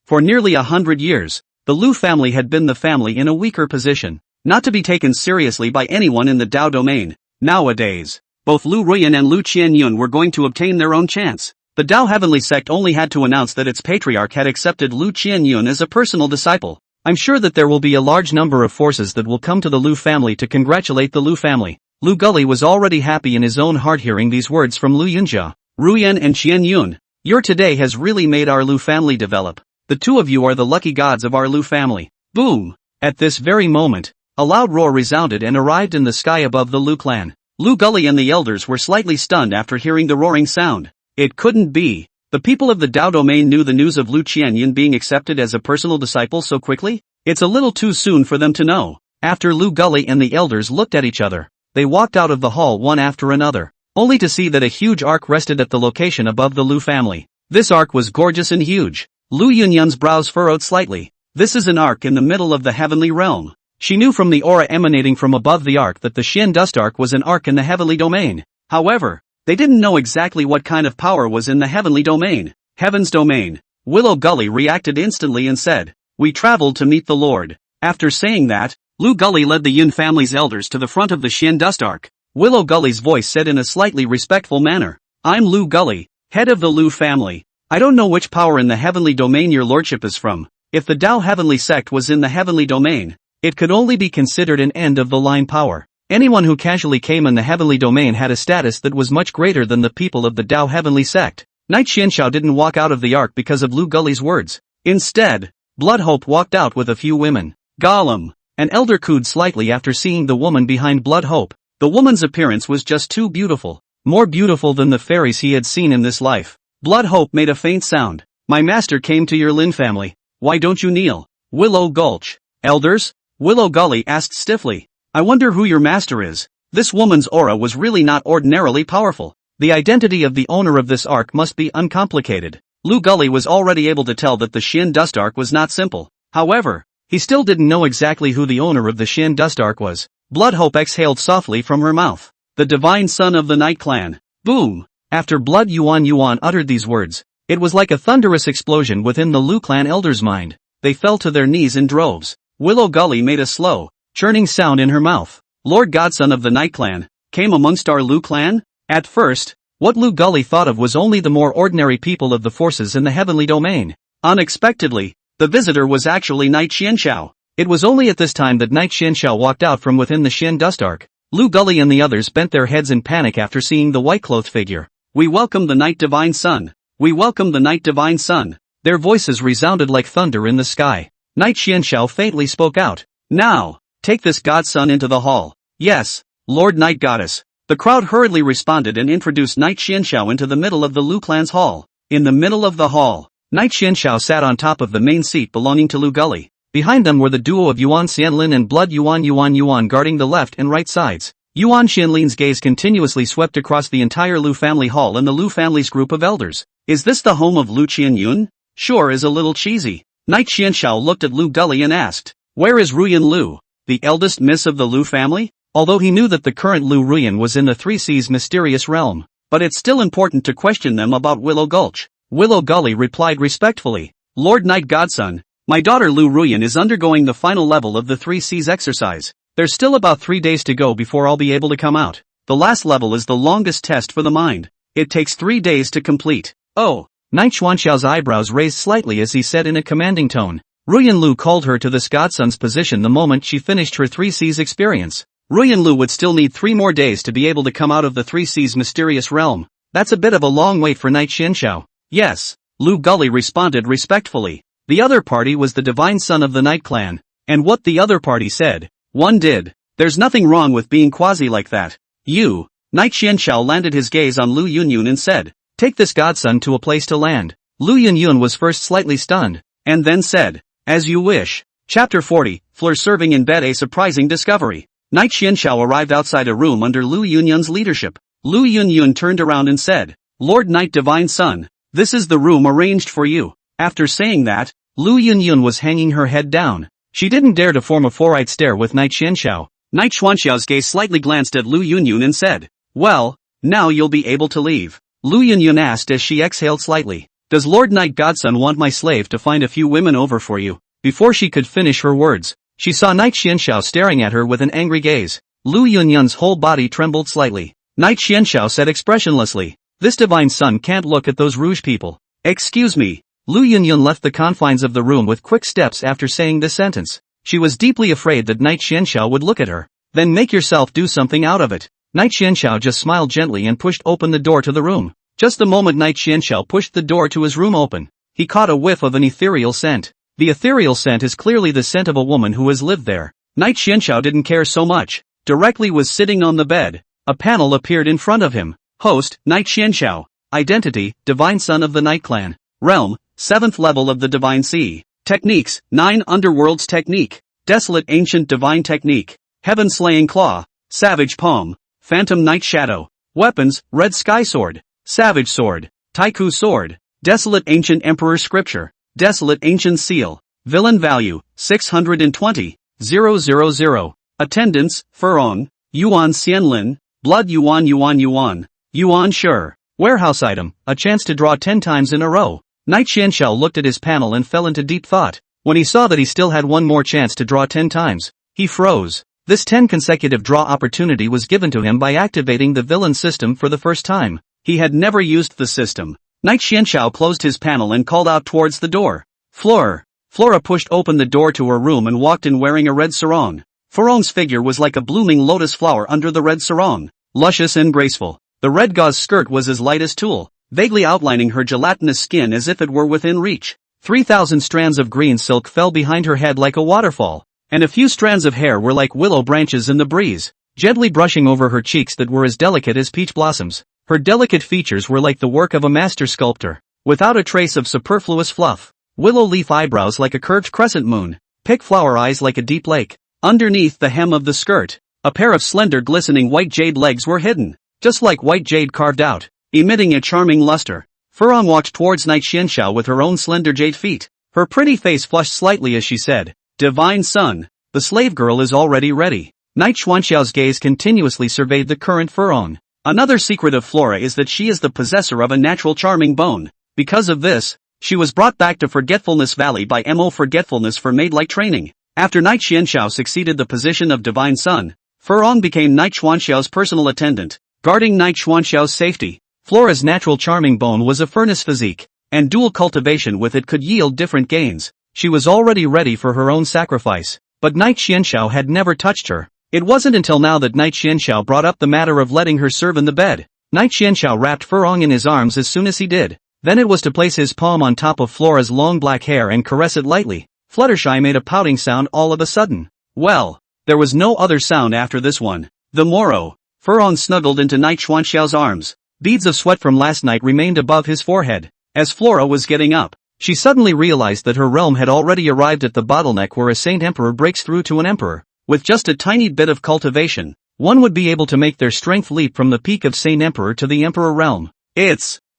For nearly 100 years, the Lu family had been the family in a weaker position, not to be taken seriously by anyone in the Dao domain. Nowadays, both Lu Ruyan and Lu Qianyun were going to obtain their own chance. The Dao Heavenly Sect only had to announce that its patriarch had accepted Lu Qianyun as a personal disciple. I'm sure that there will be a large number of forces that will come to the Lu family to congratulate the Lu family. Lu Gully was already happy in his own heart hearing these words from Lu Yunjia. Ruyan and Qian Yun, your today has really made our Lu family develop. The two of you are the lucky gods of our Lu family. Boom! At this very moment, a loud roar resounded and arrived in the sky above the Lu clan. Lu Gully and the elders were slightly stunned after hearing the roaring sound. It couldn't be. The people of the Dao domain knew the news of Lu Qianyin being accepted as a personal disciple so quickly? It's a little too soon for them to know. After Lu Gully and the elders looked at each other, they walked out of the hall one after another, only to see that a huge ark rested at the location above the Lu family. This ark was gorgeous and huge. Lu Yunyun's brows furrowed slightly. This is an ark in the middle of the heavenly realm. She knew from the aura emanating from above the ark that the Xian Dust Ark was an ark in the heavenly domain. However, they didn't know exactly what kind of power was in the heavenly domain. Heaven's domain. Willow Gully reacted instantly and said, "We traveled to meet the Lord." After saying that, Lu Gully led the Yun family's elders to the front of the Xian Dust Ark. Willow Gully's voice said in a slightly respectful manner, "I'm Lu Gully, head of the Lu family. I don't know which power in the heavenly domain your lordship is from. If the Dao heavenly sect was in the heavenly domain, it could only be considered an end-of-the-line power. Anyone who casually came in the heavenly domain had a status that was much greater than the people of the Dao heavenly sect." Knight Xianxiao didn't walk out of the ark because of Lu Gully's words. Instead, Bloodhope walked out with a few women. Gollum. An elder cooed slightly after seeing the woman behind Bloodhope. The woman's appearance was just too beautiful. More beautiful than the fairies he had seen in this life. Bloodhope made a faint sound. "My master came to your Lin family. Why don't you kneel?" Willow Gulch. "Elders?" Willow Gully asked stiffly. "I wonder who your master is." This woman's aura was really not ordinarily powerful. The identity of the owner of this ark must be uncomplicated. Lu Gully was already able to tell that the Xian Dust Ark was not simple. However, he still didn't know exactly who the owner of the Xian Dust Ark was. Bloodhope exhaled softly from her mouth. "The divine son of the Night Clan." Boom! After Blood Yuan uttered these words, it was like a thunderous explosion within the Lu clan elders' mind. They fell to their knees in droves. Willow Gully made a slow, churning sound in her mouth. "Lord Godson of the Night Clan, came amongst our Lu clan?" At first, what Lu Gully thought of was only the more ordinary people of the forces in the heavenly domain. Unexpectedly, the visitor was actually Knight Xianxiao. It was only at this time that Knight Xianxiao walked out from within the Xian Dust Ark. Lu Gully and the others bent their heads in panic after seeing the white-clothed figure. "We welcome the Night Divine Sun. We welcome the Night Divine Sun." Their voices resounded like thunder in the sky. Knight Xianxiao faintly spoke out. "Now, take this godson into the hall." "Yes, Lord Night Goddess." The crowd hurriedly responded and introduced Knight Xianxiao into the middle of the Lu clan's hall. In the middle of the hall, Knight Xianxiao sat on top of the main seat belonging to Lu Gully. Behind them were the duo of Yuan Xianlin and Blood Yuan guarding the left and right sides. Yuan Xianlin's gaze continuously swept across the entire Lu family hall and the Lu family's group of elders. "Is this the home of Lu Qianyun? Sure is a little cheesy." Knight Xianxiao looked at Lu Gully and asked, "Where is Ruyan Lu, the eldest miss of the Lu family?" Although he knew that the current Lu Ruyan was in the Three Seas mysterious realm, but it's still important to question them about Willow Gulch. Willow Gully replied respectfully, "Lord Night Godson, my daughter Lu Ruyan is undergoing the final level of the Three Seas exercise. There's still about 3 days to go before I'll be able to come out. The last level is the longest test for the mind. It takes 3 days to complete." "Oh." Knight Xuanxiao's eyebrows raised slightly as he said in a commanding tone. Ruyan Lu called her to this godson's position the moment she finished her Three Seas experience. Ruyan Lu would still need 3 more days to be able to come out of the Three Seas mysterious realm. That's a bit of a long wait for Knight Xianxiao. "Yes," Lu Gully responded respectfully. The other party was the divine son of the Night Clan. And what the other party said, one did. There's nothing wrong with being quasi like that. "You." Knight Xianxiao landed his gaze on Lu Yunyun and said, "Take this godson to a place to land." Lu Yunyun was first slightly stunned, and then said, "As you wish." Chapter 40, Fleur serving in bed, a surprising discovery. Knight Xianxiao arrived outside a room under Lu Yunyun's leadership. Lu Yunyun turned around and said, "Lord Night Divine Sun, this is the room arranged for you." After saying that, Lu Yunyun was hanging her head down. She didn't dare to form a four-eyed stare with Knight Xianxiao. Knight Xuanxiao's gaze slightly glanced at Lu Yunyun and said, "Well, now you'll be able to leave." Lu Yunyun asked as she exhaled slightly, "Does Lord Night Godson want my slave to find a few women over for you?" Before she could finish her words, she saw Knight Xianxiao staring at her with an angry gaze. Lu Yunyun's whole body trembled slightly. Knight Xianxiao said expressionlessly, "This divine son can't look at those rouge people." "Excuse me." Lu Yunyun left the confines of the room with quick steps after saying this sentence. She was deeply afraid that Knight Xianxiao would look at her. Then make yourself do something out of it. Night Xianxiao just smiled gently and pushed open the door to the room. Just the moment Night Xianxiao pushed the door to his room open, he caught a whiff of an ethereal scent. The ethereal scent is clearly the scent of a woman who has lived there. Night Xianxiao didn't care so much. Directly was sitting on the bed. A panel appeared in front of him. Host, Night Xianxiao. Identity, Divine Son of the Night Clan. Realm, 7th level of the Divine Sea. Techniques, 9 Underworlds Technique. Desolate Ancient Divine Technique. Heaven Slaying Claw. Savage Palm. Phantom Night Shadow. Weapons, Red Sky Sword. Savage Sword. Taiku Sword. Desolate Ancient Emperor Scripture. Desolate Ancient Seal. Villain Value, 620,000. Attendance, Furong. Yuan Xianlin. Blood Yuan Yuan Yuan. Yuan Sure. Warehouse item, a chance to draw 10 times in a row. Night Xianxiao looked at his panel and fell into deep thought. When he saw that he still had one more chance to draw 10 times, he froze. This 10 consecutive draw opportunity was given to him by activating the villain system for the first time. He had never used the system. Night Xianxiao closed his panel and called out towards the door. Flora. Flora pushed open the door to her room and walked in wearing a red sarong. Furong's figure was like a blooming lotus flower under the red sarong. Luscious and graceful. The red gauze skirt was as light as tulle, vaguely outlining her gelatinous skin as if it were within reach. 3,000 strands of green silk fell behind her head like a waterfall, and a few strands of hair were like willow branches in the breeze, gently brushing over her cheeks that were as delicate as peach blossoms. Her delicate features were like the work of a master sculptor, without a trace of superfluous fluff. Willow leaf eyebrows like a curved crescent moon, pink flower eyes like a deep lake. Underneath the hem of the skirt, a pair of slender glistening white jade legs were hidden, just like white jade carved out, emitting a charming luster. Furong walked towards Night Xianxiao with her own slender jade feet. Her pretty face flushed slightly as she said, Divine Son, the slave girl is already ready. Night Xianxiao's gaze continuously surveyed the current Furong. Another secret of Flora is that she is the possessor of a natural charming bone. Because of this, she was brought back to Forgetfulness Valley by Mo Forgetfulness for maid-like training. After Night Xianxiao succeeded the position of Divine Son, Furong became Night Xuanxiao's personal attendant, guarding Night Xuanxiao's safety. Flora's natural charming bone was a furnace physique, and dual cultivation with it could yield different gains. She was already ready for her own sacrifice, but Night Xianxiao had never touched her. It wasn't until now that Night Xianxiao brought up the matter of letting her serve in the bed. Night Xianxiao wrapped Furong in his arms as soon as he did. Then it was to place his palm on top of Flora's long black hair and caress it lightly. Fluttershy made a pouting sound all of a sudden. Well, there was no other sound after this one. The morrow, Furong snuggled into Night Xuanxiao's arms. Beads of sweat from last night remained above his forehead. As Flora was getting up, she suddenly realized that her realm had already arrived at the bottleneck where a Saint Emperor breaks through to an emperor. With just a tiny bit of cultivation, one would be able to make their strength leap from the peak of Saint Emperor to the Emperor realm.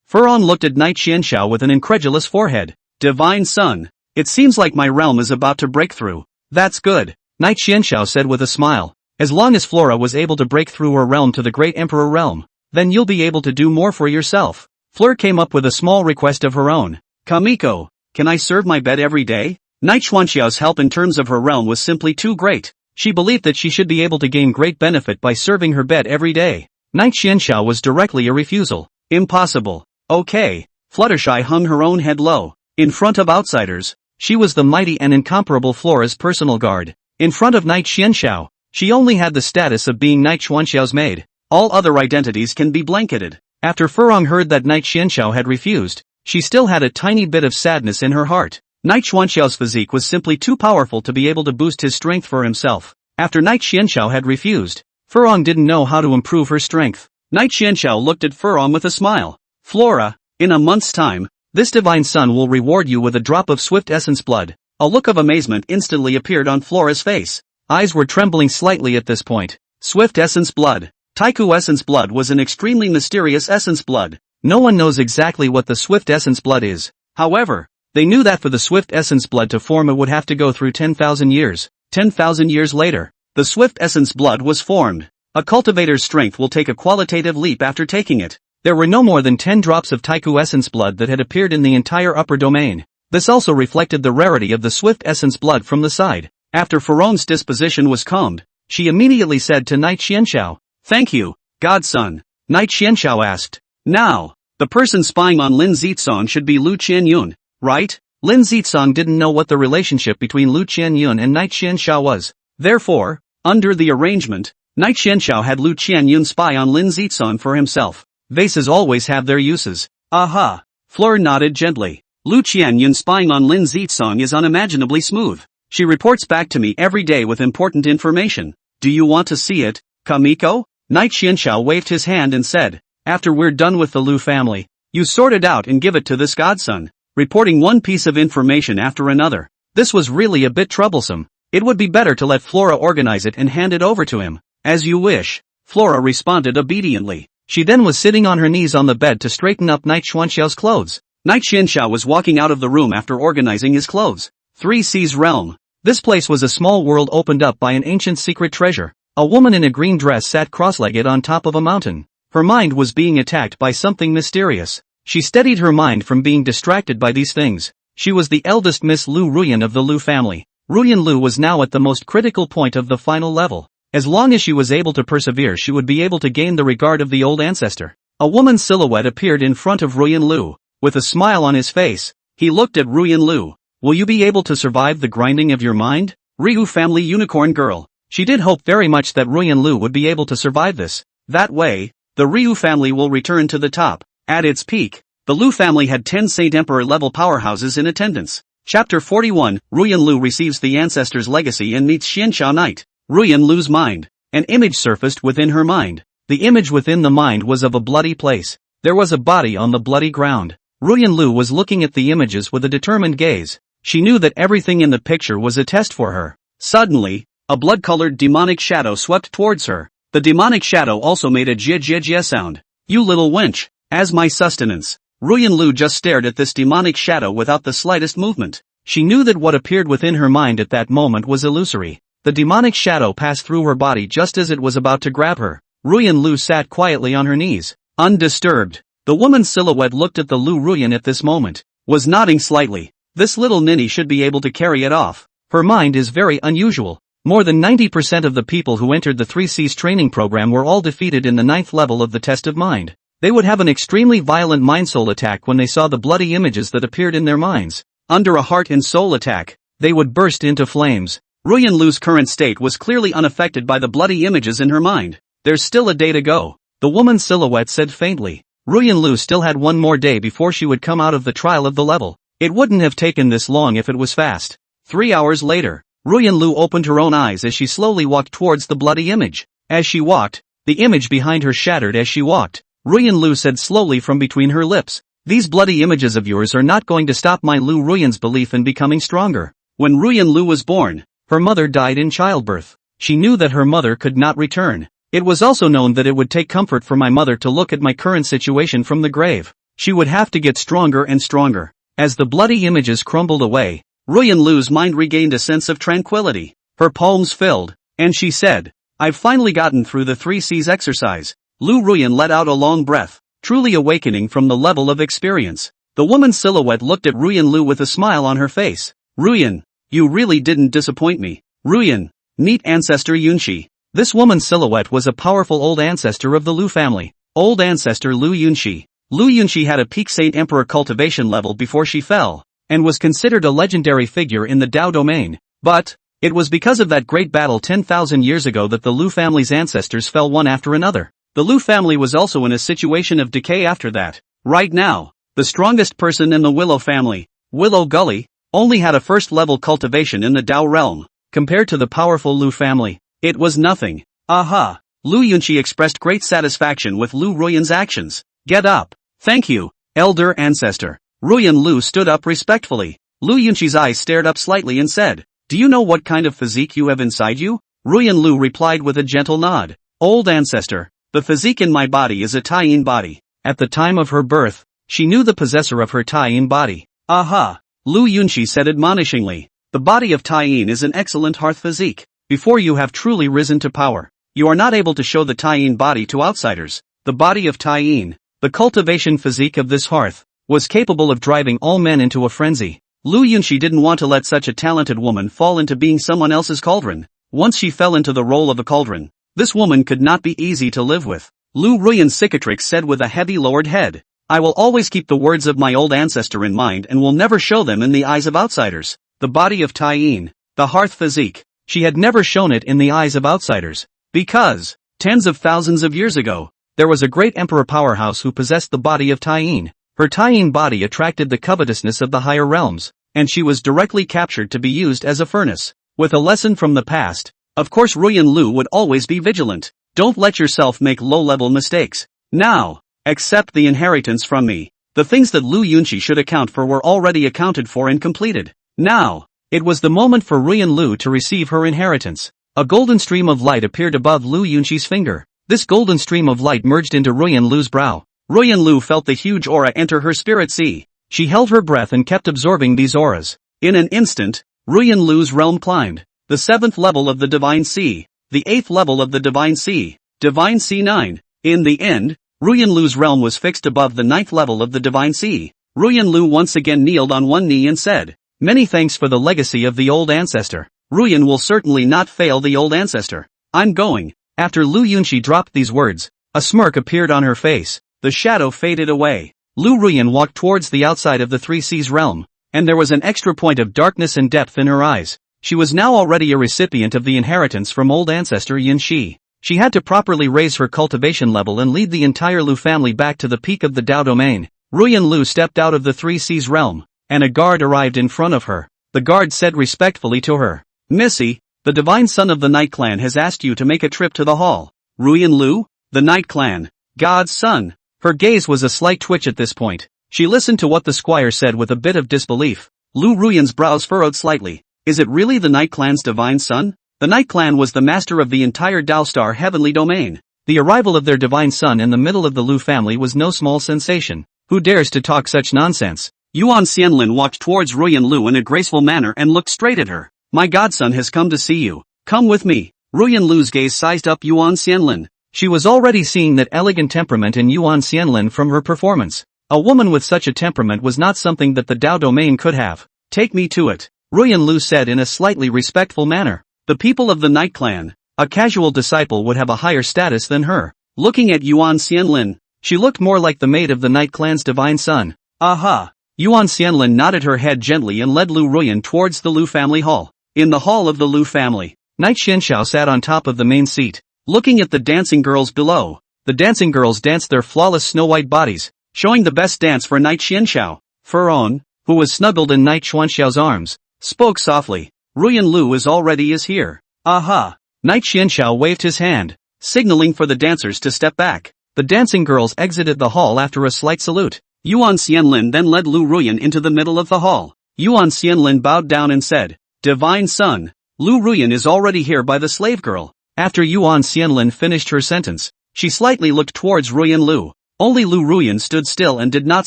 Furong looked at Night Xianxiao with an incredulous forehead. Divine Son, it seems like my realm is about to break through. That's good, Night Xianxiao said with a smile. As long as Flora was able to break through her realm to the Great Emperor realm, then you'll be able to do more for yourself. Fleur came up with a small request of her own. Kamiko, can I serve my bed every day? Night Xuanxiao's help in terms of her realm was simply too great. She believed that she should be able to gain great benefit by serving her bed every day. Night Xianxiao was directly a refusal. Impossible. Okay. Fluttershy hung her own head low. In front of outsiders, she was the mighty and incomparable Flora's personal guard. In front of Night Xianxiao, she only had the status of being Night Xuanxiao's maid. All other identities can be blanketed. After Furong heard that Night Xianxiao had refused, she still had a tiny bit of sadness in her heart. Night Xuanxiao's physique was simply too powerful to be able to boost his strength for himself. After Night Xianxiao had refused, Furong didn't know how to improve her strength. Night Xianxiao looked at Furong with a smile. Flora, in a month's time, this Divine Son will reward you with a drop of swift essence blood. A look of amazement instantly appeared on Flora's face. Eyes were trembling slightly at this point. Swift essence blood. Taiku essence blood was an extremely mysterious essence blood. No one knows exactly what the swift essence blood is. However, they knew that for the swift essence blood to form it would have to go through 10,000 years. 10,000 years later, the swift essence blood was formed. A cultivator's strength will take a qualitative leap after taking it. There were no more than 10 drops of Taiku essence blood that had appeared in the entire upper domain. This also reflected the rarity of the swift essence blood from the side. After Furong's disposition was calmed, she immediately said to Night Xianxiao, "Thank you, Godson." Night Xianxiao asked, "Now, the person spying on Lin Zitsong should be Lu Qianyun, right?" Lin Zitsong didn't know what the relationship between Lu Qianyun and Night Xianxiao was. Therefore, Under the arrangement, Knight Xianxiao had Lu Qianyun spy on Lin Zizong for himself. Vases always have their uses. Aha! Fleur nodded gently. Lu Qianyun spying on Lin Zizong is unimaginably smooth. She reports back to me every day with important information. Do you want to see it, Kamiko? Knight Xianxiao waved his hand and said, after we're done with the Lu family, you sort it out and give it to this godson. Reporting one piece of information after another. This was really a bit troublesome. It would be better to let Flora organize it and hand it over to him. As you wish. Flora responded obediently. She then was sitting on her knees on the bed to straighten up Knight Xuanxiao's clothes. Knight Xianxiao was walking out of the room after organizing his clothes. 3 Seas Realm. This place was a small world opened up by an ancient secret treasure. A woman in a green dress sat cross-legged on top of a mountain. Her mind was being attacked by something mysterious. She steadied her mind from being distracted by these things. She was the eldest Miss Lu Ruyan of the Lu family. Ruyan Lu was now at the most critical point of the final level. As long as she was able to persevere, she would be able to gain the regard of the old ancestor. A woman's silhouette appeared in front of Ruyan Lu. With a smile on his face, he looked at Ruyan Lu. Will you be able to survive the grinding of your mind? Ryu family unicorn girl. She did hope very much that Ruyan Lu would be able to survive this. That way, the Ryu family will return to the top. At its peak, the Lu family had 10 Saint Emperor level powerhouses in attendance. Chapter 41, Ruyan Lu receives the ancestor's legacy and meets Xianxiao Knight. Ruyan Lu's mind. An image surfaced within her mind. The image within the mind was of a bloody place. There was a body on the bloody ground. Ruyan Lu was looking at the images with a determined gaze. She knew that everything in the picture was a test for her. Suddenly, a blood-colored demonic shadow swept towards her. The demonic shadow also made a jia jia jia sound. You little wench, as my sustenance. Ruyan Lu just stared at this demonic shadow without the slightest movement. She knew that what appeared within her mind at that moment was illusory. The demonic shadow passed through her body just as it was about to grab her. Ruyan Lu sat quietly on her knees, undisturbed. The woman's silhouette looked at the Lu Ruyan at this moment, was nodding slightly. This little ninny should be able to carry it off. Her mind is very unusual. More than 90% of the people who entered the 3 Cs training program were all defeated in the 9th level of the test of mind. They would have an extremely violent mind-soul attack when they saw the bloody images that appeared in their minds. Under a heart and soul attack, they would burst into flames. Ruyan Lu's current state was clearly unaffected by the bloody images in her mind. There's still a day to go. The woman's silhouette said faintly. Ruyan Lu still had one more day before she would come out of the trial of the level. It wouldn't have taken this long if it was fast. 3 hours later, Ruyan Lu opened her own eyes as she slowly walked towards the bloody image. As she walked, the image behind her shattered as she walked. Ruyan Lu said slowly from between her lips, these bloody images of yours are not going to stop my Lu Ruyan's belief in becoming stronger. When Ruyan Lu was born, her mother died in childbirth. She knew that her mother could not return. It was also known that it would take comfort for my mother to look at my current situation from the grave. She would have to get stronger and stronger. As the bloody images crumbled away, Ruyan Lu's mind regained a sense of tranquility. Her palms filled, and she said, I've finally gotten through the 3 Cs exercise. Lu Ruyan let out a long breath, truly awakening from the level of experience. The woman's silhouette looked at Ruyan Lu with a smile on her face. Ruyan, you really didn't disappoint me. Ruyan, meet ancestor Yunxi. This woman's silhouette was a powerful old ancestor of the Lu family. Old ancestor Lu Yunxi. Lu Yunxi had a peak Saint Emperor cultivation level before she fell, and was considered a legendary figure in the Dao domain. But, it was because of that great battle 10,000 years ago that the Lu family's ancestors fell one after another. The Lu family was also in a situation of decay after that. Right now, the strongest person in the Willow family, Willow Gully, only had a first-level cultivation in the Dao realm. Compared to the powerful Lu family, it was nothing. Aha! Lu Yunxi expressed great satisfaction with Lu Ruyan's actions. Get up. Thank you, elder ancestor. Ruyan Lu stood up respectfully. Lu Yunxi's eyes stared up slightly and said, do you know what kind of physique you have inside you? Ruyan Lu replied with a gentle nod. Old ancestor, the physique in my body is a Tai-Yin body. At the time of her birth, she knew the possessor of her Tai-Yin body. Aha! Lu Yunxi said admonishingly. The body of Tai-Yin is an excellent hearth physique. Before you have truly risen to power, you are not able to show the Tai-Yin body to outsiders. The body of Tai-Yin, the cultivation physique of this hearth, was capable of driving all men into a frenzy. Lu Yunxi didn't want to let such a talented woman fall into being someone else's cauldron. Once she fell into the role of a cauldron, this woman could not be easy to live with. Lu Ruyan's cicatrix said with a heavy lowered head, I will always keep the words of my old ancestor in mind and will never show them in the eyes of outsiders. The body of Tai-Yin, the hearth physique, she had never shown it in the eyes of outsiders. Because, tens of thousands of years ago, there was a great emperor powerhouse who possessed the body of Tyene. Her Tyene body attracted the covetousness of the higher realms, and she was directly captured to be used as a furnace. With a lesson from the past, of course Ruyan Lu would always be vigilant. Don't let yourself make low-level mistakes. Now, accept the inheritance from me. The things that Lu Yunqi should account for were already accounted for and completed. Now, it was the moment for Ruyan Lu to receive her inheritance. A golden stream of light appeared above Lu Yunqi's finger. This golden stream of light merged into Ruyan Lu's brow. Ruyan Lu felt the huge aura enter her spirit sea. She held her breath and kept absorbing these auras. In an instant, Ruyan Lu's realm climbed. The 7th level of the Divine Sea. The 8th level of the Divine Sea. Divine Sea 9. In the end, Ruyan Lu's realm was fixed above the 9th level of the Divine Sea. Ruyan Lu once again kneeled on one knee and said, "Many thanks for the legacy of the old ancestor. Ruyan will certainly not fail the old ancestor. I'm going." After Lu Yunqi dropped these words, a smirk appeared on her face. The shadow faded away. Lu Ruyan walked towards the outside of the Three Seas realm, and there was an extra point of darkness and depth in her eyes. She was now already a recipient of the inheritance from old ancestor Yin Shi. She had to properly raise her cultivation level and lead the entire Lu family back to the peak of the Dao domain. Ruyan Lu stepped out of the Three Seas realm, and a guard arrived in front of her. The guard said respectfully to her, "Missy, the divine son of the Night Clan has asked you to make a trip to the hall." Ruyan Lu? The Night Clan? God's son? Her gaze was a slight twitch at this point. She listened to what the squire said with a bit of disbelief. Lu Ruyan's brows furrowed slightly. Is it really the Night Clan's divine son? The Night Clan was the master of the entire Dao Star heavenly domain. The arrival of their divine son in the middle of the Lu family was no small sensation. Who dares to talk such nonsense? Yuan Xianlin walked towards Ruyan Lu in a graceful manner and looked straight at her. My godson has come to see you. Come with me. Ruyan Lu's gaze sized up Yuan Xianlin. She was already seeing that elegant temperament in Yuan Xianlin from her performance. A woman with such a temperament was not something that the Dao domain could have. Take me to it, Ruyan Lu said in a slightly respectful manner. The people of the Night Clan, a casual disciple would have a higher status than her. Looking at Yuan Xianlin, she looked more like the maid of the Night Clan's divine son. Aha! Yuan Xianlin nodded her head gently and led Lu Ruyan towards the Lu family hall. In the hall of the Lu family, Night Xianxiao sat on top of the main seat, looking at the dancing girls below. The dancing girls danced their flawless snow-white bodies, showing the best dance for Night Xianxiao. Furon, who was snuggled in Night Xuanxiao's arms, spoke softly. Ruyan Lu is here. Aha! Night Xianxiao waved his hand, signaling for the dancers to step back. The dancing girls exited the hall after a slight salute. Yuan Xianlin then led Lu Ruyan into the middle of the hall. Yuan Xianlin bowed down and said, Divine son, Lu Ruyan is already here by the slave girl. After Yuan Xianlin finished her sentence, she slightly looked towards Ruyan Lu. Only Lu Ruyan stood still and did not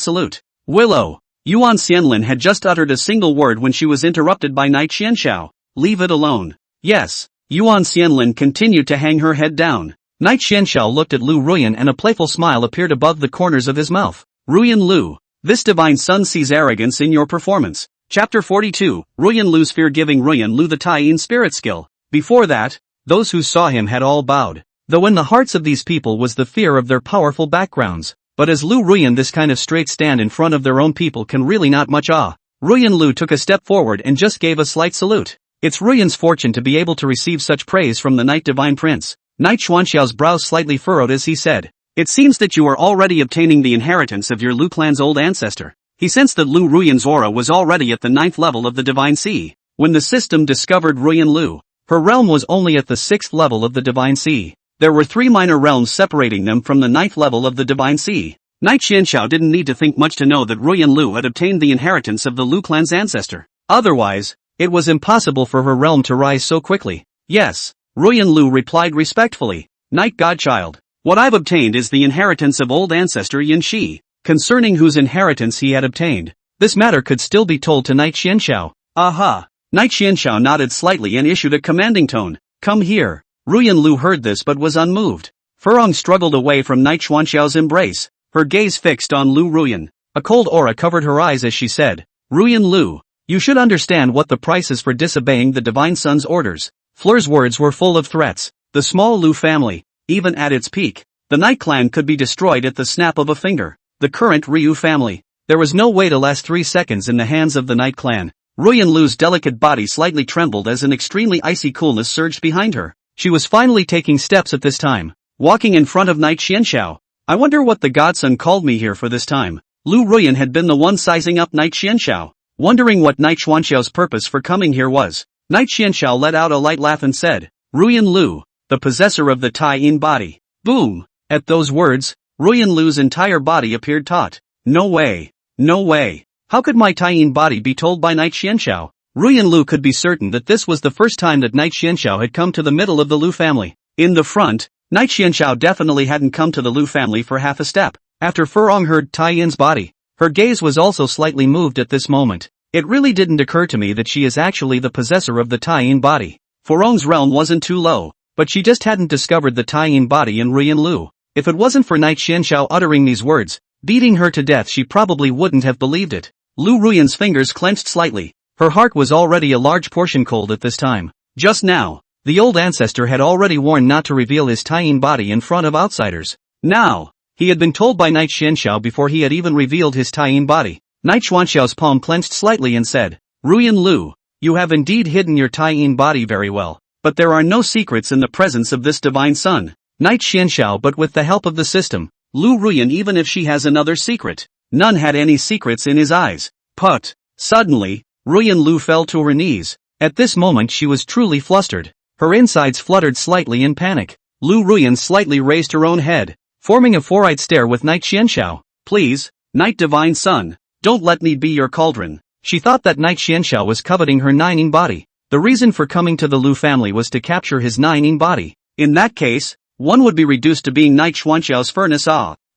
salute. Willow. Yuan Xianlin had just uttered a single word when she was interrupted by Night Xianxiao. Leave it alone. Yes. Yuan Xianlin continued to hang her head down. Night Xianxiao looked at Lu Ruyan and a playful smile appeared above the corners of his mouth. Ruyan Lu, this divine son sees arrogance in your performance. Chapter 42, Ruyan Lu's fear giving Ruyan Lu the Taiyin spirit skill. Before that, those who saw him had all bowed. Though in the hearts of these people was the fear of their powerful backgrounds. But as Lu Ruyan this kind of straight stand in front of their own people can really not much awe. Ruyan Lu took a step forward and just gave a slight salute. It's Ruyan's fortune to be able to receive such praise from the Night Divine Prince. Night Xuanxiao's brows slightly furrowed as he said, It seems that you are already obtaining the inheritance of your Lu clan's old ancestor. He sensed that Lu Ruyan's aura was already at the 9th level of the Divine Sea. When the system discovered Ruyan Lu, her realm was only at the 6th level of the Divine Sea. There were 3 minor realms separating them from the 9th level of the Divine Sea. Night Xianxiao didn't need to think much to know that Ruyan Lu had obtained the inheritance of the Lu clan's ancestor. Otherwise, it was impossible for her realm to rise so quickly. Yes, Ruyan Lu replied respectfully. Night Godchild, what I've obtained is the inheritance of old ancestor Yin Shi. Concerning whose inheritance he had obtained, this matter could still be told to Night Xianxiao. Aha! Night Xianxiao nodded slightly and issued a commanding tone. Come here. Ruyan Lu heard this but was unmoved. Furong struggled away from Night Xuanxiao's embrace, her gaze fixed on Lu Ruyan. A cold aura covered her eyes as she said, Ruyan Lu, you should understand what the price is for disobeying the Divine Son's orders. Fleur's words were full of threats. The small Lu family, even at its peak, the Night Clan could be destroyed at the snap of a finger. The current Ryu family. There was no way to last 3 seconds in the hands of the Night Clan. Ruyan Lu's delicate body slightly trembled as an extremely icy coolness surged behind her. She was finally taking steps at this time, walking in front of Knight Xianxiao. I wonder what the godson called me here for this time. Lu Ruyan had been the one sizing up Knight Xianxiao, wondering what Knight Xuanxiao's purpose for coming here was. Knight Xianxiao let out a light laugh and said, Ruyan Lu, the possessor of the Tai-in body. Boom! At those words, Ruyan Lu's entire body appeared taut. No way. No way. How could my Tai-in body be told by Knight Xianxiao? Ruyan Lu could be certain that this was the first time that Knight Xianxiao had come to the middle of the Lu family. In the front, Knight Xianxiao definitely hadn't come to the Lu family for half a step. After Furong heard Tai-in's body, her gaze was also slightly moved at this moment. It really didn't occur to me that she is actually the possessor of the Tai-in body. Furong's realm wasn't too low, but she just hadn't discovered the Tai-in body in Ruyan Lu. If it wasn't for Knight Xianxiao uttering these words, beating her to death, she probably wouldn't have believed it. Lu Ruyan's fingers clenched slightly. Her heart was already a large portion cold at this time. Just now, the old ancestor had already warned not to reveal his Tai-in body in front of outsiders. Now, he had been told by Knight Xianxiao before he had even revealed his Tai-in body. Knight Xuanxiao's palm clenched slightly and said, Ruyan Lu, you have indeed hidden your Tai-in body very well, but there are no secrets in the presence of this divine son. Knight Xianxiao, but with the help of the system, Lu Ruyan, even if she has another secret, none had any secrets in his eyes. But, suddenly, Ruyan Lu fell to her knees. At this moment she was truly flustered. Her insides fluttered slightly in panic. Lu Ruyan slightly raised her own head, forming a four-eyed stare with Knight Xianxiao. Please, Knight Divine Son, don't let me be your cauldron. She thought that Knight Xianxiao was coveting her nine-in body. The reason for coming to the Lu family was to capture his nine-in body. In that case, one would be reduced to being Knight Xuanxiao's furnace.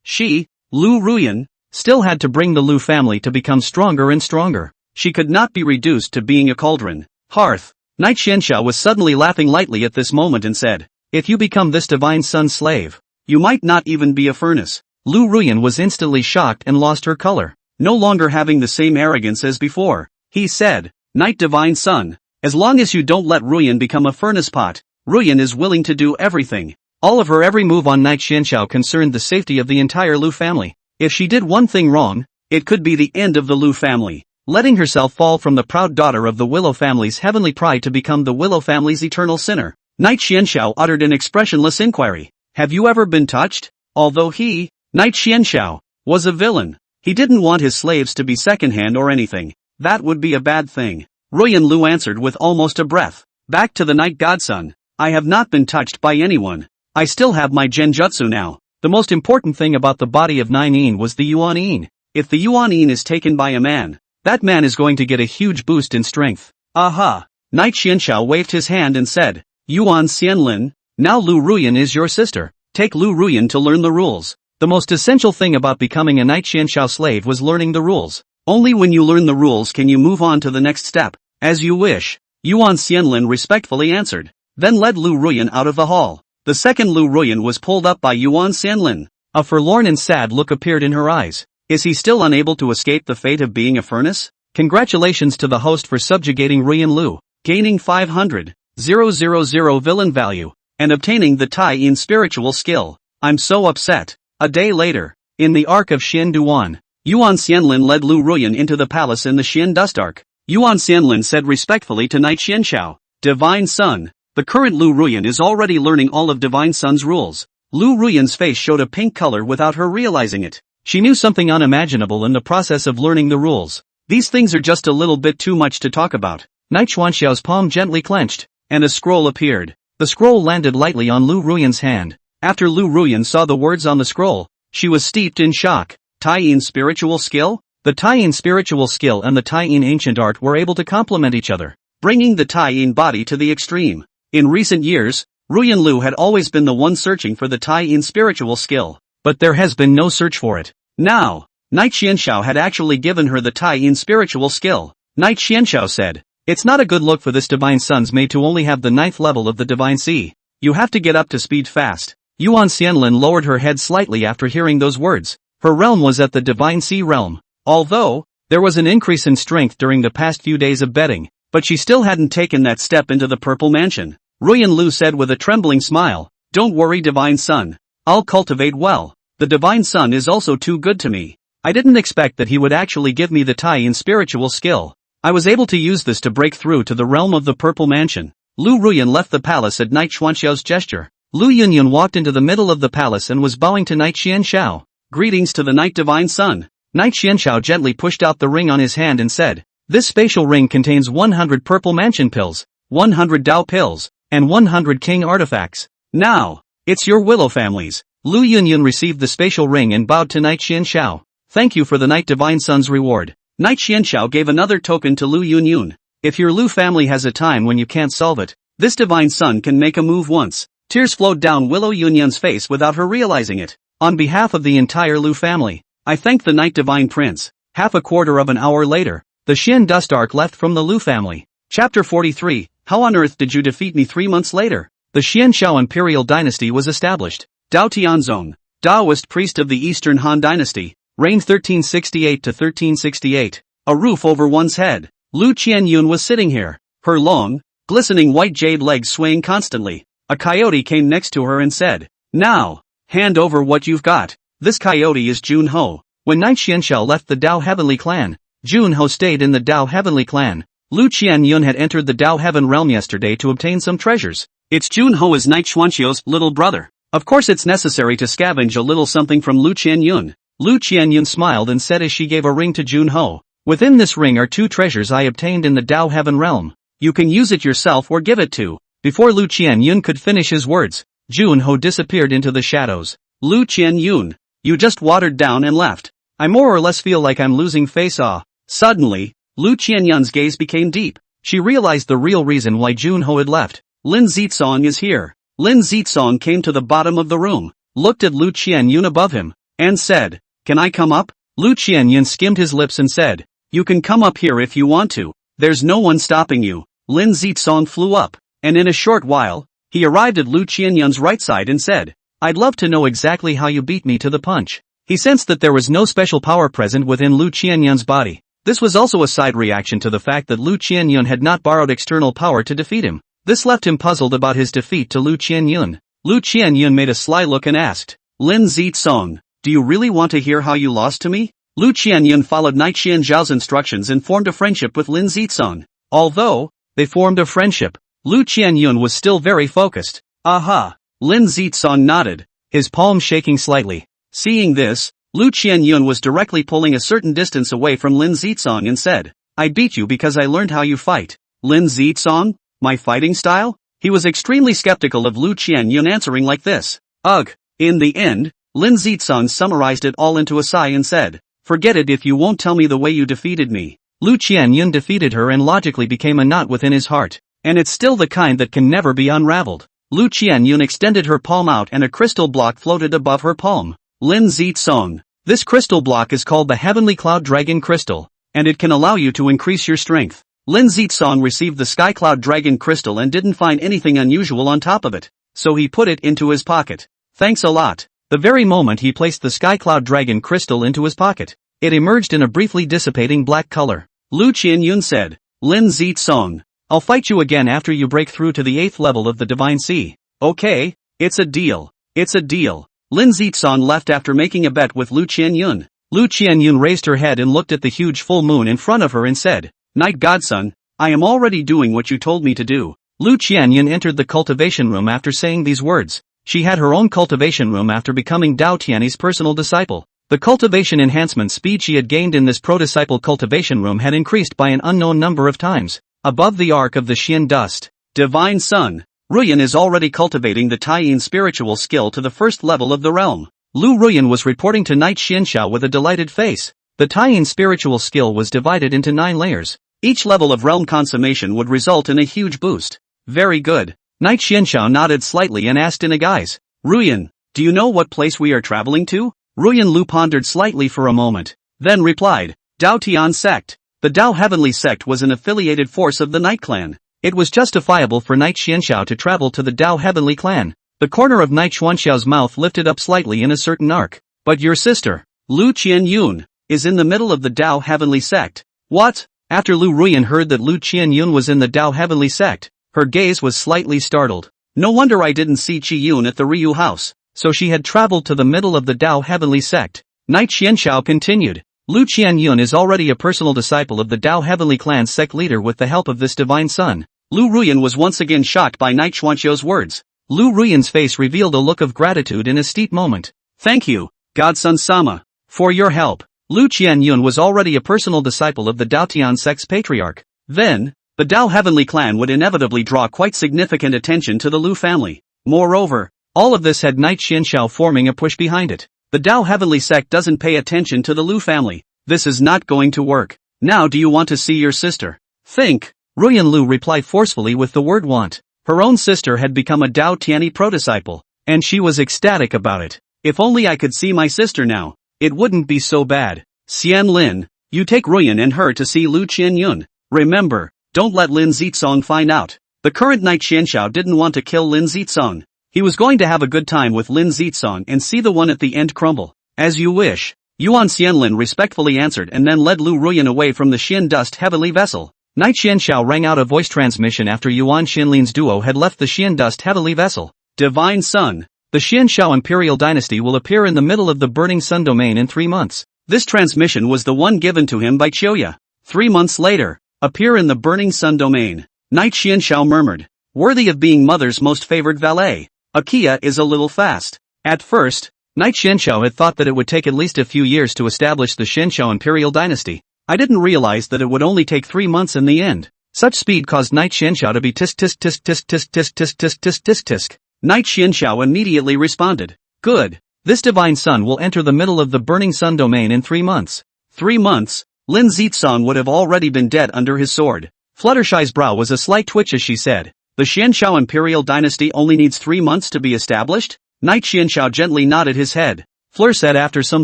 She, Lu Ruyan, still had to bring the Lu family to become stronger and stronger. She could not be reduced to being a cauldron. Hearth. Knight Xianxiao was suddenly laughing lightly at this moment and said, if you become this divine son's slave, you might not even be a furnace. Lu Ruyan was instantly shocked and lost her color. No longer having the same arrogance as before, he said, Knight Divine Son, as long as you don't let Ruyan become a furnace pot, Ruyan is willing to do everything. All of her every move on Knight Xianxiao concerned the safety of the entire Lu family. If she did one thing wrong, it could be the end of the Lu family. Letting herself fall from the proud daughter of the Willow family's heavenly pride to become the Willow family's eternal sinner. Knight Xianxiao uttered an expressionless inquiry. Have you ever been touched? Although he, Knight Xianxiao, was a villain, he didn't want his slaves to be secondhand or anything. That would be a bad thing. Ruyan Lu answered with almost a breath. Back to the Night Godson. I have not been touched by anyone. I still have my genjutsu now. The most important thing about the body of Nine-in was the Yuan-in. If the Yuan-in is taken by a man, that man is going to get a huge boost in strength. Aha! Knight Xianxiao waved his hand and said, Yuan Xianlin, now Lu Ruyan is your sister. Take Lu Ruyan to learn the rules. The most essential thing about becoming a Knight Xianxiao slave was learning the rules. Only when you learn the rules can you move on to the next step. As you wish. Yuan Xianlin respectfully answered, then led Lu Ruyan out of the hall. The second Lu Ruyan was pulled up by Yuan Xianlin. A forlorn and sad look appeared in her eyes. Is he still unable to escape the fate of being a furnace? Congratulations to the host for subjugating Ruyan Lu, gaining 500,000 villain value, and obtaining the Tai-in spiritual skill. I'm so upset. A day later, in the Ark of Xin Duan, Yuan Xianlin led Lu Ruyan into the palace in the Xin Dust Ark. Yuan Xianlin said respectfully to Knight Xianxiao, Divine Son, the current Lu Ruyan is already learning all of Divine Son's rules. Lu Ruyan's face showed a pink color without her realizing it. She knew something unimaginable in the process of learning the rules. These things are just a little bit too much to talk about. Knight Xuanxiao's palm gently clenched, and a scroll appeared. The scroll landed lightly on Lu Ruyan's hand. After Lu Ruyan saw the words on the scroll, she was steeped in shock. Tai-in spiritual skill? The Tai-in spiritual skill and the Tai-in ancient art were able to complement each other, bringing the Tai-in body to the extreme. In recent years, Ruyan Lu had always been the one searching for the Tai-in spiritual skill, but there has been no search for it. Now, Knight Xianxiao had actually given her the Tai-in spiritual skill. Knight Xianxiao said, it's not a good look for this divine son's maid to only have the 9th level of the divine sea. You have to get up to speed fast. Yuan Xianlin lowered her head slightly after hearing those words. Her realm was at the divine sea realm. Although, there was an increase in strength during the past few days of betting, but she still hadn't taken that step into the purple mansion. Ruyan Lu said with a trembling smile, don't worry divine son. I'll cultivate well. The divine son is also too good to me. I didn't expect that he would actually give me the Tai-in spiritual skill. I was able to use this to break through to the realm of the Purple Mansion. Lu Ruyan left the palace at Knight Xuanxiao's gesture. Lu Yunyun walked into the middle of the palace and was bowing to Knight Xianxiao. Greetings to the Knight Divine Sun. Knight Xianxiao gently pushed out the ring on his hand and said, "This spatial ring contains 100 Purple Mansion pills, 100 Dao pills, and 100 King artifacts. Now, it's your Willow families." Lu Yunyun received the spatial ring and bowed to Knight Xianxiao. "Thank you for the Knight Divine Sun's reward." Knight Xianxiao gave another token to Lu Yunyun. "If your Lu family has a time when you can't solve it, this Divine Sun can make a move once." Tears flowed down Willow Yunyun's face without her realizing it. "On behalf of the entire Lu family, I thank the Knight Divine Prince." Half a quarter of an hour later, the Xian dust arc left from the Lu family. Chapter 43, How on earth did you defeat me 3 months later? The Xianxiao Imperial Dynasty was established. Dao Tianzong, Taoist priest of the Eastern Han Dynasty, reigned 1368 to 1368. A roof over one's head. Lu Qianyun was sitting here, her long, glistening white jade legs swaying constantly. A coyote came next to her and said, "Now, hand over what you've got." This coyote is Jun Ho. When Knight Xianxiao left the Dao Heavenly Clan, Jun Ho stayed in the Dao Heavenly Clan. Lu Qianyun had entered the Dao Heaven realm yesterday to obtain some treasures. It's Jun Ho as Knight Xuanxiao's little brother. Of course it's necessary to scavenge a little something from Lu Qianyun. Lu Qianyun smiled and said as she gave a ring to Jun Ho. "Within this ring are 2 treasures I obtained in the Dao Heaven realm. You can use it yourself or give it to." Before Lu Qianyun could finish his words, Jun Ho disappeared into the shadows. "Lu Qianyun, you just watered down and left. I more or less feel like I'm losing face-off." Suddenly, Lu Qianyun's gaze became deep. She realized the real reason why Jun Ho had left. Lin Zitsong is here. Lin Zitsong came to the bottom of the room, looked at Lu Qianyun above him, and said, "Can I come up?" Lu Qianyun skimmed his lips and said, "You can come up here if you want to. There's no one stopping you." Lin Zitsong flew up, and in a short while, he arrived at Lu Qianyun's right side and said, "I'd love to know exactly how you beat me to the punch." He sensed that there was no special power present within Lu Qianyun's body. This was also a side reaction to the fact that Lu Qianyun had not borrowed external power to defeat him. This left him puzzled about his defeat to Lu Qianyun. Lu Qianyun made a sly look and asked, "Lin Zitsong, do you really want to hear how you lost to me?" Lu Qianyun followed Knight Xianxiao's instructions and formed a friendship with Lin Zitsong. Although they formed a friendship, Lu Qianyun was still very focused. "Aha!" Lin Zitsong nodded, his palm shaking slightly. Seeing this, Lu Qianyun was directly pulling a certain distance away from Lin Zitsong and said, "I beat you because I learned how you fight." Lin Zitsong? My fighting style? He was extremely skeptical of Lu Qianyun answering like this. Ugh. In the end, Lin Zitsong summarized it all into a sigh and said, "Forget it if you won't tell me the way you defeated me." Lu Qianyun defeated her and logically became a knot within his heart. And it's still the kind that can never be unraveled. Lu Qianyun extended her palm out and a crystal block floated above her palm. Lin Zitsong. This crystal block is called the Heavenly Cloud Dragon Crystal, and it can allow you to increase your strength. Lin Zitsong received the Sky Cloud Dragon Crystal and didn't find anything unusual on top of it, so he put it into his pocket. Thanks a lot. The very moment he placed the Sky Cloud Dragon Crystal into his pocket, it emerged in a briefly dissipating black color. Lu Qianyun said, "Lin Zitsong, I'll fight you again after you break through to the 8th level of the Divine Sea." "Okay, it's a deal. It's a deal." Lin Zitsong left after making a bet with Lu Qianyun. Lu Qianyun raised her head and looked at the huge full moon in front of her and said, "Night Godson, I am already doing what you told me to do." Lu Qianyun entered the cultivation room after saying these words. She had her own cultivation room after becoming Dao Tianyi's personal disciple. The cultivation enhancement speed she had gained in this pro-disciple cultivation room had increased by an unknown number of times. Above the arc of the Xian dust, Divine Sun, Ruyan is already cultivating the Taiyin spiritual skill to the 1st level of the realm. Lu Ruyan was reporting to Knight Xianxiao with a delighted face. The Taiyin spiritual skill was divided into 9 layers. Each level of realm consummation would result in a huge boost. Very good. Knight Xianxiao nodded slightly and asked in a guise, "Ruyan, do you know what place we are traveling to?" Ruyan Lu pondered slightly for a moment, then replied, "Dao Tian Sect." The Dao Heavenly Sect was an affiliated force of the Night Clan. It was justifiable for Knight Xianxiao to travel to the Dao Heavenly Clan. The corner of Knight Xuanxiao's mouth lifted up slightly in a certain arc. "But your sister, Lu Qianyun, is in the middle of the Dao Heavenly Sect." "What?" After Lu Ruyan heard that Lu Qianyun was in the Dao Heavenly Sect, her gaze was slightly startled. No wonder I didn't see Qiyun at the Ryu house. So she had traveled to the middle of the Dao Heavenly Sect. Knight Xianxiao continued, Lu Qianyun is already a personal disciple of the Dao Heavenly Clan's sect leader with the help of this divine son. Lu Ruyan was once again shocked by Knight Xuanqiu's words. Lu Ruyan's face revealed a look of gratitude in a steep moment. Thank you, Godson Sama, for your help. Lu Qianyun was already a personal disciple of the Daotian sect's patriarch. Then, the Dao Heavenly Clan would inevitably draw quite significant attention to the Lu family. Moreover, all of this had Knight Xianxiao forming a push behind it. The Dao Heavenly sect doesn't pay attention to the Lu family. This is not going to work. Now do you want to see your sister? Think. Ruyan Lu replied forcefully with the word want. Her own sister had become a Dao Tianyi pro-disciple, and she was ecstatic about it. If only I could see my sister now, it wouldn't be so bad. Xian Lin, you take Ruyan and her to see Lu Qianyun. Remember, don't let Lin Zitsong find out. The current Knight Xianxiao didn't want to kill Lin Zitsong. He was going to have a good time with Lin Zitsong and see the one at the end crumble. As you wish. Yuan Xianlin respectfully answered and then led Lu Ruyan away from the Xian Dust Heavenly Vessel. Knight Xianxiao rang out a voice transmission after Yuan Xianlin's duo had left the Xian Dust Heavenly Vessel. Divine Sun. The Xianxiao Imperial Dynasty will appear in the middle of the Burning Sun domain in 3 months. This transmission was the one given to him by Chioya. 3 months later, appear in the Burning Sun domain. Knight Xianxiao murmured. Worthy of being mother's most favored valet. Akia is a little fast. At first, Knight Xianxiao had thought that it would take at least a few years to establish the Xianxiao Imperial Dynasty. I didn't realize that it would only take 3 months in the end. Such speed caused Knight Xianxiao to be tisk tisk tisk tisk tisk tisk tisk tisk tisk tisk tisk. Knight Xianxiao immediately responded. Good. This divine sun will enter the middle of the Burning Sun domain in 3 months. 3 months? Lin Zitsong would have already been dead under his sword. Fluttershy's brow was a slight twitch as she said. The Xianxiao Imperial Dynasty only needs 3 months to be established? Knight Xianxiao gently nodded his head. Fleur said after some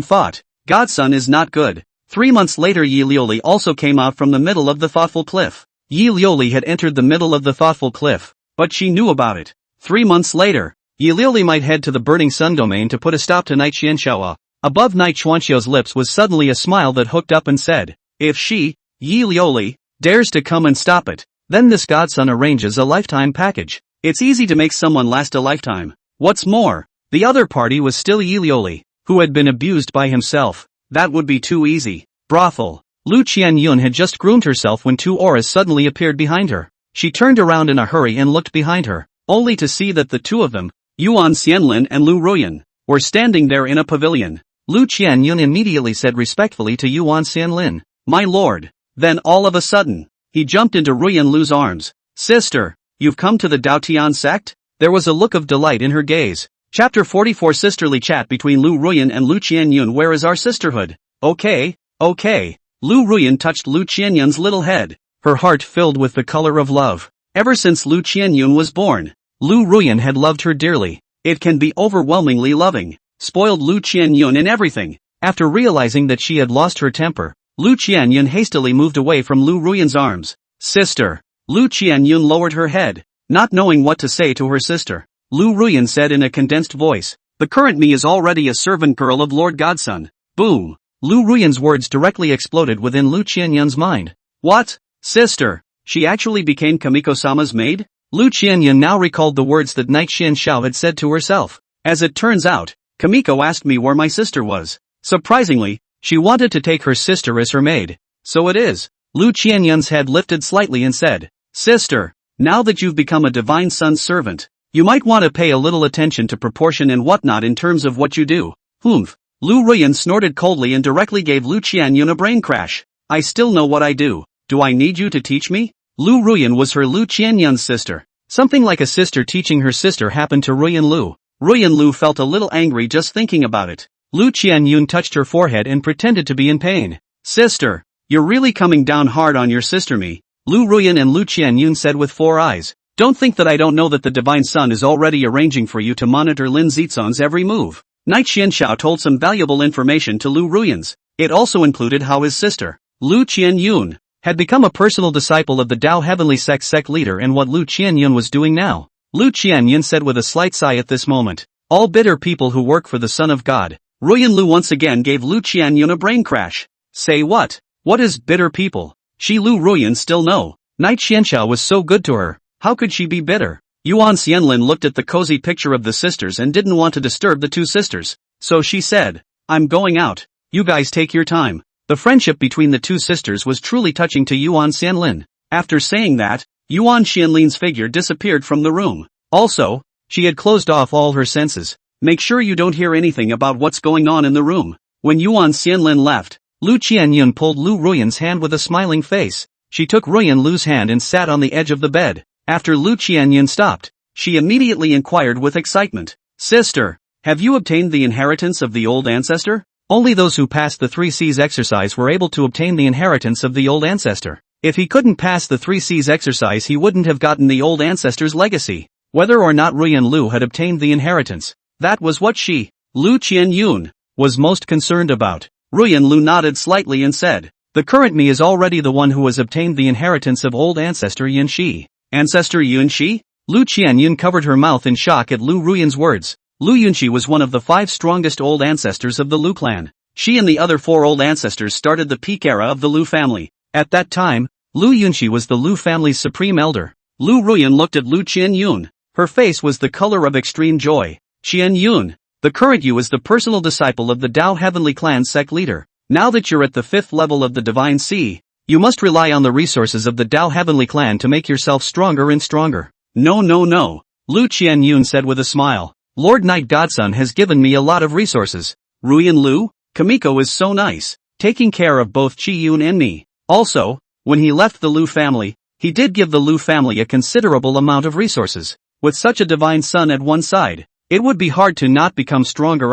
thought. Godson is not good. 3 months later Yi Liuli also came out from the middle of the Thoughtful Cliff. Yi Liuli had entered the middle of the Thoughtful Cliff, but she knew about it. 3 months later, Yi Liuli might head to the Burning Sun domain to put a stop to Knight Xianxiao. Above Knight Xuanqiu's lips was suddenly a smile that hooked up and said, if she, Yi Liuli, dares to come and stop it, then this godson arranges a lifetime package. It's easy to make someone last a lifetime. What's more, the other party was still Yi Liuli, who had been abused by himself. That would be too easy. Brothel. Lu Qianyun had just groomed herself when 2 auras suddenly appeared behind her. She turned around in a hurry and looked behind her, only to see that the 2 of them, Yuan Xianlin and Lu Ruyan, were standing there in a pavilion. Lu Qianyun immediately said respectfully to Yuan Xianlin, my lord. Then all of a sudden, he jumped into Ruyan Lu's arms. Sister, you've come to the Daotian sect? There was a look of delight in her gaze. Chapter 44 Sisterly chat between Lu Ruyan and Lu Qianyun. Where is our sisterhood? Okay. Lu Ruyan touched Lu Qianyun's little head. Her heart filled with the color of love. Ever since Lu Qianyun was born, Lu Ruyan had loved her dearly. It can be overwhelmingly loving. Spoiled Lu Qianyun in everything. After realizing that she had lost her temper, Lu Qianyun hastily moved away from Lu Ruyan's arms. Sister. Lu Qianyun lowered her head, not knowing what to say to her sister. Lu Ruyan said in a condensed voice, the current me is already a servant girl of Lord Godson. Boom. Lu Ruyan's words directly exploded within Lu Qianyun's mind. What? Sister, she actually became Kamiko-sama's maid? Lu Qianyun now recalled the words that Knight Xianxiao had said to herself. As it turns out, Kamiko asked me where my sister was. Surprisingly, she wanted to take her sister as her maid. So it is. Lu Qianyun's head lifted slightly and said, Sister, now that you've become a divine sun's servant, you might want to pay a little attention to proportion and whatnot in terms of what you do. Humph. Lu Ruyan snorted coldly and directly gave Lu Qianyun a brain crash. I still know what I do. Do I need you to teach me? Lu Ruyan was her Lu Qianyun's sister. Something like a sister teaching her sister happened to Ruyan Lu. Ruyan Lu felt a little angry just thinking about it. Lu Qianyun touched her forehead and pretended to be in pain. Sister, you're really coming down hard on your sister me. Lu Ruyan and Lu Qianyun said with 4 eyes. Don't think that I don't know that the Divine Sun is already arranging for you to monitor Lin Zitsong's every move. Knight Xianxiao told some valuable information to Lu Ruyan's. It also included how his sister, Lu Qianyun, had become a personal disciple of the Dao Heavenly sect leader and what Lu Qianyun was doing now. Lu Qianyun said with a slight sigh at this moment. All bitter people who work for the Son of God. Ruyan Lu once again gave Lu Qianyun a brain crash. Say what? What is bitter people? She Lu Ruyan still know. Knight Xianxiao was so good to her. How could she be bitter? Yuan Xianlin looked at the cozy picture of the sisters and didn't want to disturb the 2 sisters. So she said, I'm going out. You guys take your time. The friendship between the two sisters was truly touching to Yuan Xianlin. After saying that, Yuan Xianlin's figure disappeared from the room. Also, she had closed off all her senses. Make sure you don't hear anything about what's going on in the room. When Yuan Xianlin left, Lu Qianyun pulled Lu Ruyan's hand with a smiling face. She took Ruyan Lu's hand and sat on the edge of the bed. After Lu Qianyun stopped, she immediately inquired with excitement. Sister, have you obtained the inheritance of the old ancestor? Only those who passed the 3 C's exercise were able to obtain the inheritance of the old ancestor. If he couldn't pass the 3 C's exercise, he wouldn't have gotten the old ancestor's legacy. Whether or not Ruyan Lu had obtained the inheritance, that was what she, Lu Qianyun, was most concerned about. Ruyan Lu nodded slightly and said, the current me is already the one who has obtained the inheritance of old ancestor Yunxi. Ancestor Yunxi? Lu Qianyun covered her mouth in shock at Lu Ruyan's words. Lu Yunxi was one of the 5 strongest old ancestors of the Lu clan. She and the other 4 old ancestors started the peak era of the Lu family. At that time, Lu Yunxi was the Lu family's supreme elder. Lu Ruyan looked at Lu Qianyun. Her face was the color of extreme joy. Qianyun, the current you is the personal disciple of the Dao Heavenly Clan's sect leader. Now that you're at the 5th level of the Divine Sea, you must rely on the resources of the Dao Heavenly Clan to make yourself stronger and stronger. No, Lu Qianyun said with a smile. Lord Knight Godson has given me a lot of resources. Ruyan Lu, Kamiko is so nice, taking care of both Qiyun and me. Also, when he left the Lu family, he did give the Lu family a considerable amount of resources. With such a divine son at one side, it would be hard to not become stronger.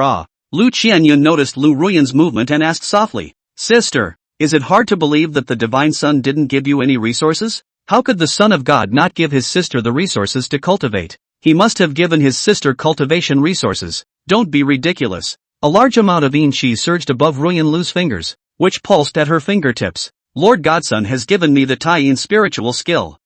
Lu Qianyun noticed Lu Ruyan's movement and asked softly, Sister, is it hard to believe that the divine son didn't give you any resources? How could the Son of God not give his sister the resources to cultivate? He must have given his sister cultivation resources. Don't be ridiculous. A large amount of yin qi surged above Ruyan Lu's fingers, which pulsed at her fingertips. Lord Godson has given me the Tai-yin spiritual skill.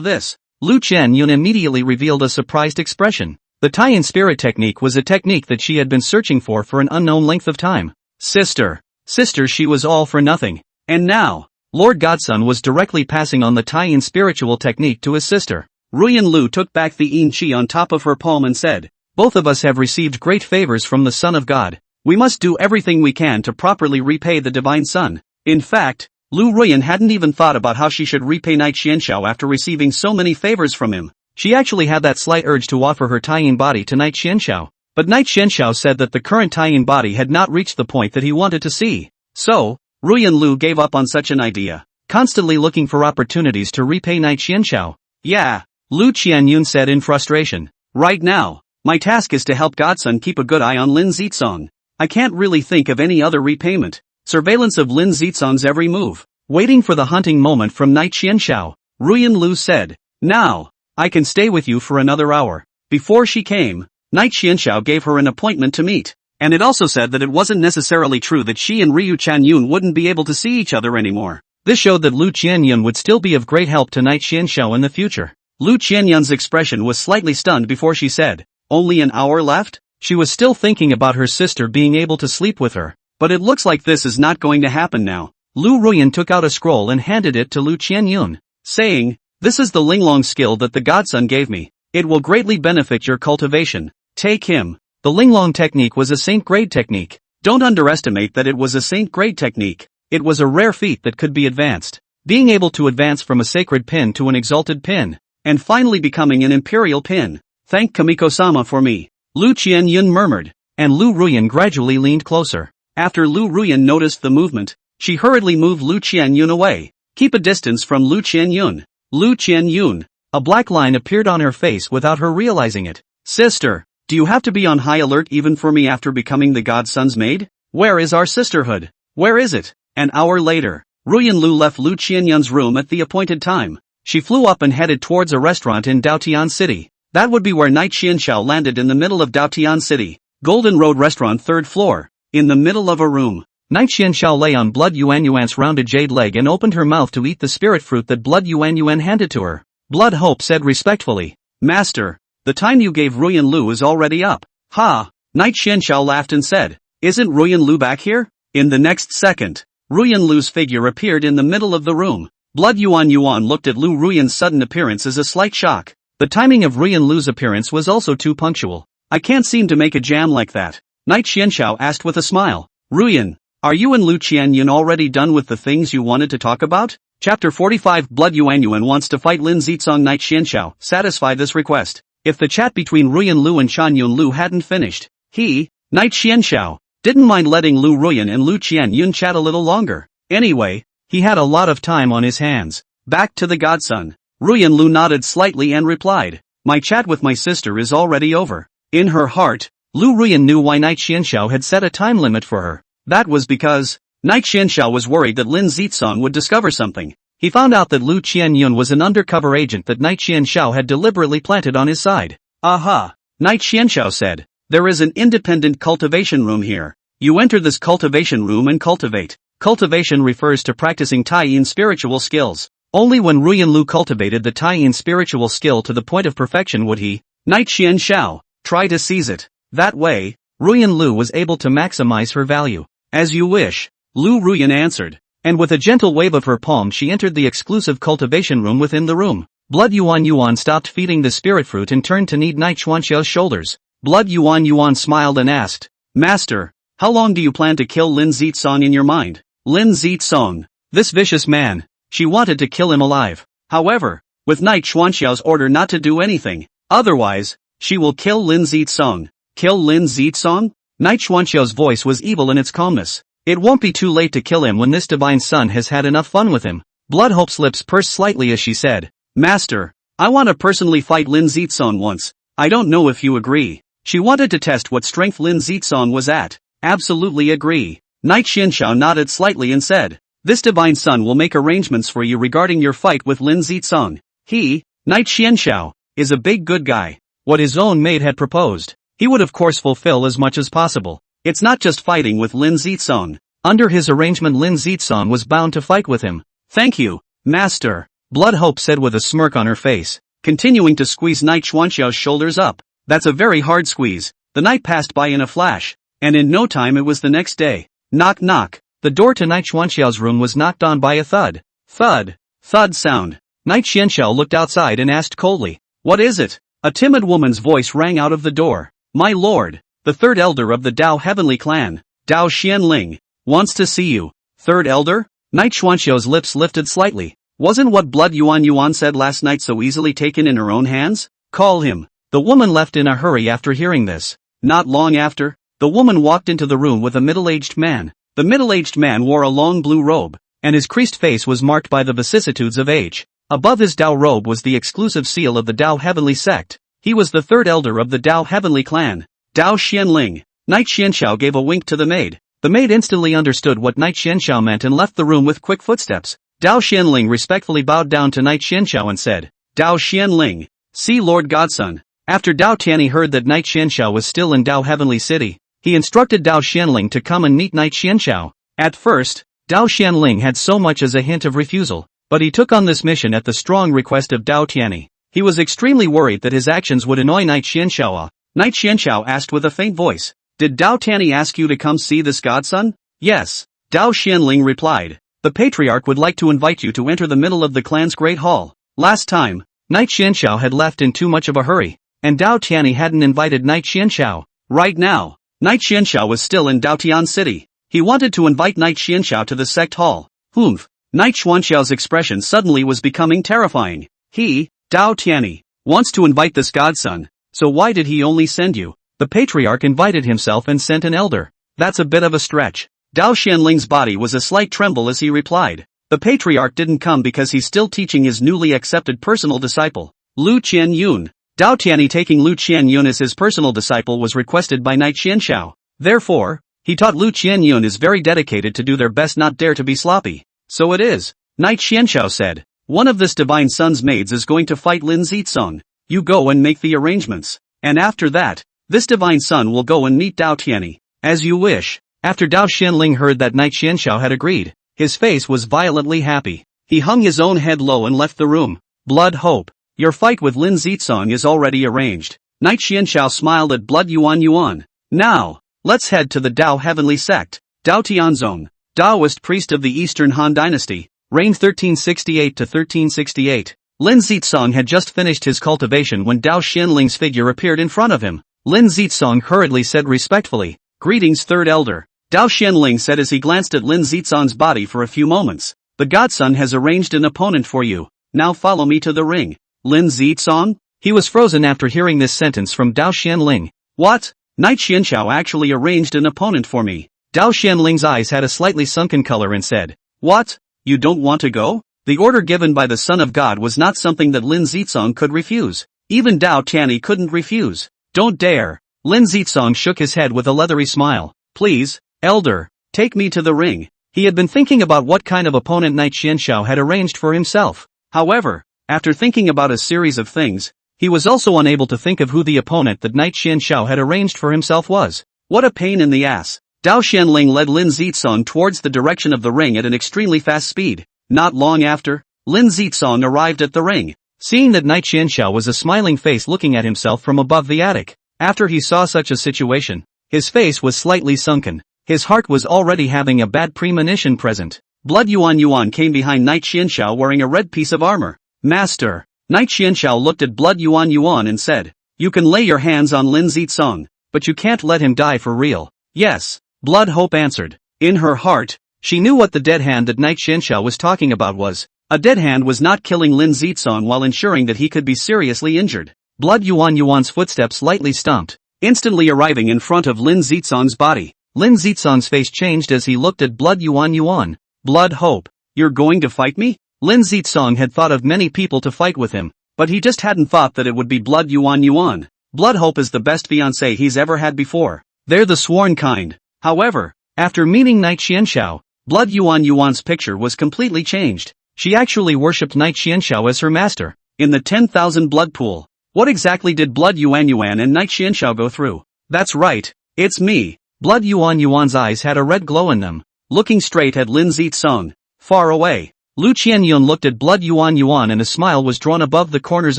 This. Lu Qianyun immediately revealed a surprised expression. The Tai-yin spirit technique was a technique that she had been searching for an unknown length of time. Sister, she was all for nothing. And now, Lord Godson was directly passing on the Tai-yin spiritual technique to his sister. Ruyan Lu took back the yin qi on top of her palm and said, both of us have received great favors from the Son of God. We must do everything we can to properly repay the Divine Son. In fact, Lu Ruyan hadn't even thought about how she should repay Knight Xianxiao after receiving so many favors from him. She actually had that slight urge to offer her Tai-yin body to Knight Xianxiao, but Knight Xianxiao said that the current Tai-yin body had not reached the point that he wanted to see. So, Ruyan Lu gave up on such an idea, constantly looking for opportunities to repay Knight Xianxiao. Yeah, Lu Qianyun said in frustration. Right now, my task is to help Godson keep a good eye on Lin Zizong. I can't really think of any other repayment. Surveillance of Lin Zizong's every move. Waiting for the hunting moment from Knight Xianxiao, Ruyan Lu said, now, I can stay with you for another hour. Before she came, Knight Xianxiao gave her an appointment to meet. And it also said that it wasn't necessarily true that she and Ryu Chanyun wouldn't be able to see each other anymore. This showed that Lu Qianyun would still be of great help to Knight Xianxiao in the future. Lu Qianyun's expression was slightly stunned before she said, only an hour left? She was still thinking about her sister being able to sleep with her. But it looks like this is not going to happen now. Lu Ruyan took out a scroll and handed it to Lu Qianyun, saying, this is the Linglong skill that the Godson gave me. It will greatly benefit your cultivation. Take him. The Linglong technique was a saint-grade technique. Don't underestimate that it was a saint-grade technique. It was a rare feat that could be advanced. Being able to advance from a sacred pin to an exalted pin, and finally becoming an imperial pin. Thank Kamiko-sama for me. Lu Qianyun murmured, and Lu Ruyan gradually leaned closer. After Lu Ruyan noticed the movement, she hurriedly moved Lu Qianyun away. Keep a distance from Lu Qianyun. Lu Qianyun. A black line appeared on her face without her realizing it. Sister, do you have to be on high alert even for me after becoming the Godson's maid? Where is our sisterhood? Where is it? An hour later, Ruyan Lu left Lu Qianyun's room at the appointed time. She flew up and headed towards a restaurant in Daotian City. That would be where Knight Xianxiao landed, in the middle of Daotian City. Golden Road Restaurant, 3rd floor. In the middle of a room, Knight Xianxiao lay on Blood Yuanyuan's rounded jade leg and opened her mouth to eat the spirit fruit that Blood Yuanyuan handed to her. Blood Hope said respectfully, Master, the time you gave Ruyan Lu is already up. Ha! Knight Xianxiao laughed and said, isn't Ruyan Lu back here? In the next second, Ruyan Lu's figure appeared in the middle of the room. Blood Yuanyuan looked at Lu Ruyan's sudden appearance as a slight shock. The timing of Ruyan Lu's appearance was also too punctual. I can't seem to make a jam like that. Knight Xianxiao asked with a smile. Ruyan, Are you and Lu Qianyun already done with the things you wanted to talk about? Chapter 45 Blood Yuanyuan wants to fight Lin Zizong. Knight Xianxiao, satisfy this request. If the chat between Ruyan Lu and Changyun Lu hadn't finished, Knight Xianxiao, didn't mind letting Lu Ruyan and Lu Qianyun chat a little longer. Anyway, he had a lot of time on his hands. Back to the godson. Ruyan Lu nodded slightly and replied, my chat with my sister is already over. In her heart, Lu Ruyan knew why Knight Xianxiao had set a time limit for her. That was because Knight Xianxiao was worried that Lin Zizong would discover something. He found out that Lu Qianyun was an undercover agent that Knight Xianxiao had deliberately planted on his side. Aha! Knight Xianxiao said, there is an independent cultivation room here. You enter this cultivation room and cultivate. Cultivation refers to practicing Tai-Yin spiritual skills. Only when Ruyan Lu cultivated the Tai-Yin spiritual skill to the point of perfection would he, Knight Xianxiao, try to seize it. That way, Ruyan Lu was able to maximize her value. As you wish, Lu Ruyan answered, and with a gentle wave of her palm she entered the exclusive cultivation room within the room. Blood Yuan stopped feeding the spirit fruit and turned to knead Knight Xuanxiao's shoulders. Blood Yuan smiled and asked, Master, how long do you plan to kill Lin Zizong in your mind? Lin Zizong, this vicious man, she wanted to kill him alive. However, with Knight Xuanxiao's order not to do anything, otherwise, she will kill Lin Zizong. Kill Lin Zizong? Knight Xuanxiao's voice was evil in its calmness. It won't be too late to kill him when this divine son has had enough fun with him. Blood Hope's lips pursed slightly as she said, Master, I want to personally fight Lin Zizong once. I don't know if you agree. She wanted to test what strength Lin Zizong was at. Absolutely agree. Knight Xianxiao nodded slightly and said, this divine son will make arrangements for you regarding your fight with Lin Zizong. He, Knight Xianxiao, is a big good guy. What his own maid had proposed, he would of course fulfill as much as possible. It's not just fighting with Lin Zizong. Under his arrangement Lin Zizong was bound to fight with him. Thank you, Master, Blood Hope said with a smirk on her face, continuing to squeeze Knight Xuanxiao's shoulders up. That's a very hard squeeze. The night passed by in a flash, and in no time it was the next day. Knock knock. The door to Knight Xuanxiao's room was knocked on by a thud. Thud. Thud sound. Knight Xianxiao looked outside and asked coldly, what is it? A timid woman's voice rang out of the door. My lord, the third elder of the Dao Heavenly Clan, Dao Xianling, wants to see you. Third elder? Knight Xuanxiao's lips lifted slightly. Wasn't what Blood Yuan said last night so easily taken in her own hands? Call him. The woman left in a hurry after hearing this. Not long after, the woman walked into the room with a middle-aged man. The middle-aged man wore a long blue robe, and his creased face was marked by the vicissitudes of age. Above his Dao robe was the exclusive seal of the Dao Heavenly Sect. He was the third elder of the Dao Heavenly Clan, Dao Xianling. Knight Xianxiao gave a wink to the maid. The maid instantly understood what Knight Xianxiao meant and left the room with quick footsteps. Dao Xianling respectfully bowed down to Knight Xianxiao and said, Dao Xianling, see Lord Godson. After Dao Tianyi heard that Knight Xianxiao was still in Dao Heavenly City, he instructed Dao Xianling to come and meet Knight Xianxiao. At first, Dao Xianling had so much as a hint of refusal, but he took on this mission at the strong request of Dao Tianyi. He was extremely worried that his actions would annoy Knight Xianxiao. Knight Xianxiao asked with a faint voice, did Dao Tianyi ask you to come see this godson? Yes, Dao Xianling replied. The patriarch would like to invite you to enter the middle of the clan's great hall. Last time, Knight Xianxiao had left in too much of a hurry, and Dao Tianyi hadn't invited Knight Xianxiao. Right now, Knight Xianxiao was still in Daotian City. He wanted to invite Knight Xianxiao to the sect hall. Humph. Knight Xuanxiao's expression suddenly was becoming terrifying. He, Dao Tianyi, wants to invite this godson, so why did he only send you? The patriarch invited himself and sent an elder. That's a bit of a stretch. Dao Xianling's body was a slight tremble as he replied. The patriarch didn't come because he's still teaching his newly accepted personal disciple, Lu Qianyun. Dao Tianyi taking Lu Qianyun as his personal disciple was requested by Knight Xianxiao. Therefore, he taught Lu Qianyun is very dedicated to do their best not dare to be sloppy. So it is. Knight Xianxiao said, one of this divine son's maids is going to fight Lin Zizong. You go and make the arrangements. And after that, this divine son will go and meet Dao Tianyi. As you wish. After Dao Xianling heard that Knight Xianxiao had agreed, his face was violently happy. He hung his own head low and left the room. Blood Hope, your fight with Lin Zizong is already arranged. Knight Xianxiao smiled at Blood Yuan. Now, let's head to the Dao Heavenly Sect. Dao Tianzong, Taoist priest of the Eastern Han Dynasty, reigned 1368 to 1368. Lin Zizong had just finished his cultivation when Dao Xianling's figure appeared in front of him. Lin Zizong hurriedly said respectfully, greetings third elder. Dao Xianling said as he glanced at Lin Zizong's body for a few moments. The godson has arranged an opponent for you. Now follow me to the ring. Lin Zizong? He was frozen after hearing this sentence from Dao Xianling. What? Knight Xianxiao actually arranged an opponent for me. Dao Xianling's eyes had a slightly sunken color and said, What? You don't want to go? The order given by the Son of God was not something that Lin Zizong could refuse. Even Dao Tianyi couldn't refuse. Don't dare. Lin Zizong shook his head with a leathery smile. Please, elder, take me to the ring. He had been thinking about what kind of opponent Knight Xianxiao had arranged for himself. However, after thinking about a series of things, he was also unable to think of who the opponent that Knight Xianxiao had arranged for himself was. What a pain in the ass. Dao Xianling led Lin Zizong towards the direction of the ring at an extremely fast speed. Not long after, Lin Zizong arrived at the ring. Seeing that Knight Xianxiao was a smiling face looking at himself from above the attic. After he saw such a situation, his face was slightly sunken. His heart was already having a bad premonition present. Blood Yuan came behind Knight Xianxiao wearing a red piece of armor. Master. Knight Xianxiao looked at Blood Yuan and said, You can lay your hands on Lin Zizong, but you can't let him die for real. Yes, Blood Hope answered. In her heart, she knew what the dead hand that Knight Xianxiao was talking about was. A dead hand was not killing Lin Zizong while ensuring that he could be seriously injured. Blood Yuan's footsteps lightly stomped, instantly arriving in front of Lin Zizong's body. Lin Zizong's face changed as he looked at Blood Yuan. Blood Hope, you're going to fight me? Lin Zizong had thought of many people to fight with him, but he just hadn't thought that it would be Blood Yuan. Blood Hope is the best fiancé he's ever had before. They're the sworn kind. However, after meeting Knight Xianxiao, Blood Yuan's picture was completely changed. She actually worshipped Knight Xianxiao as her master. In the 10,000 blood pool, what exactly did Blood Yuan and Knight Xianxiao go through? That's right, it's me. Blood Yuan's eyes had a red glow in them, looking straight at Lin Zizong. Far away, Lu Qianyun looked at Blood Yuan and a smile was drawn above the corners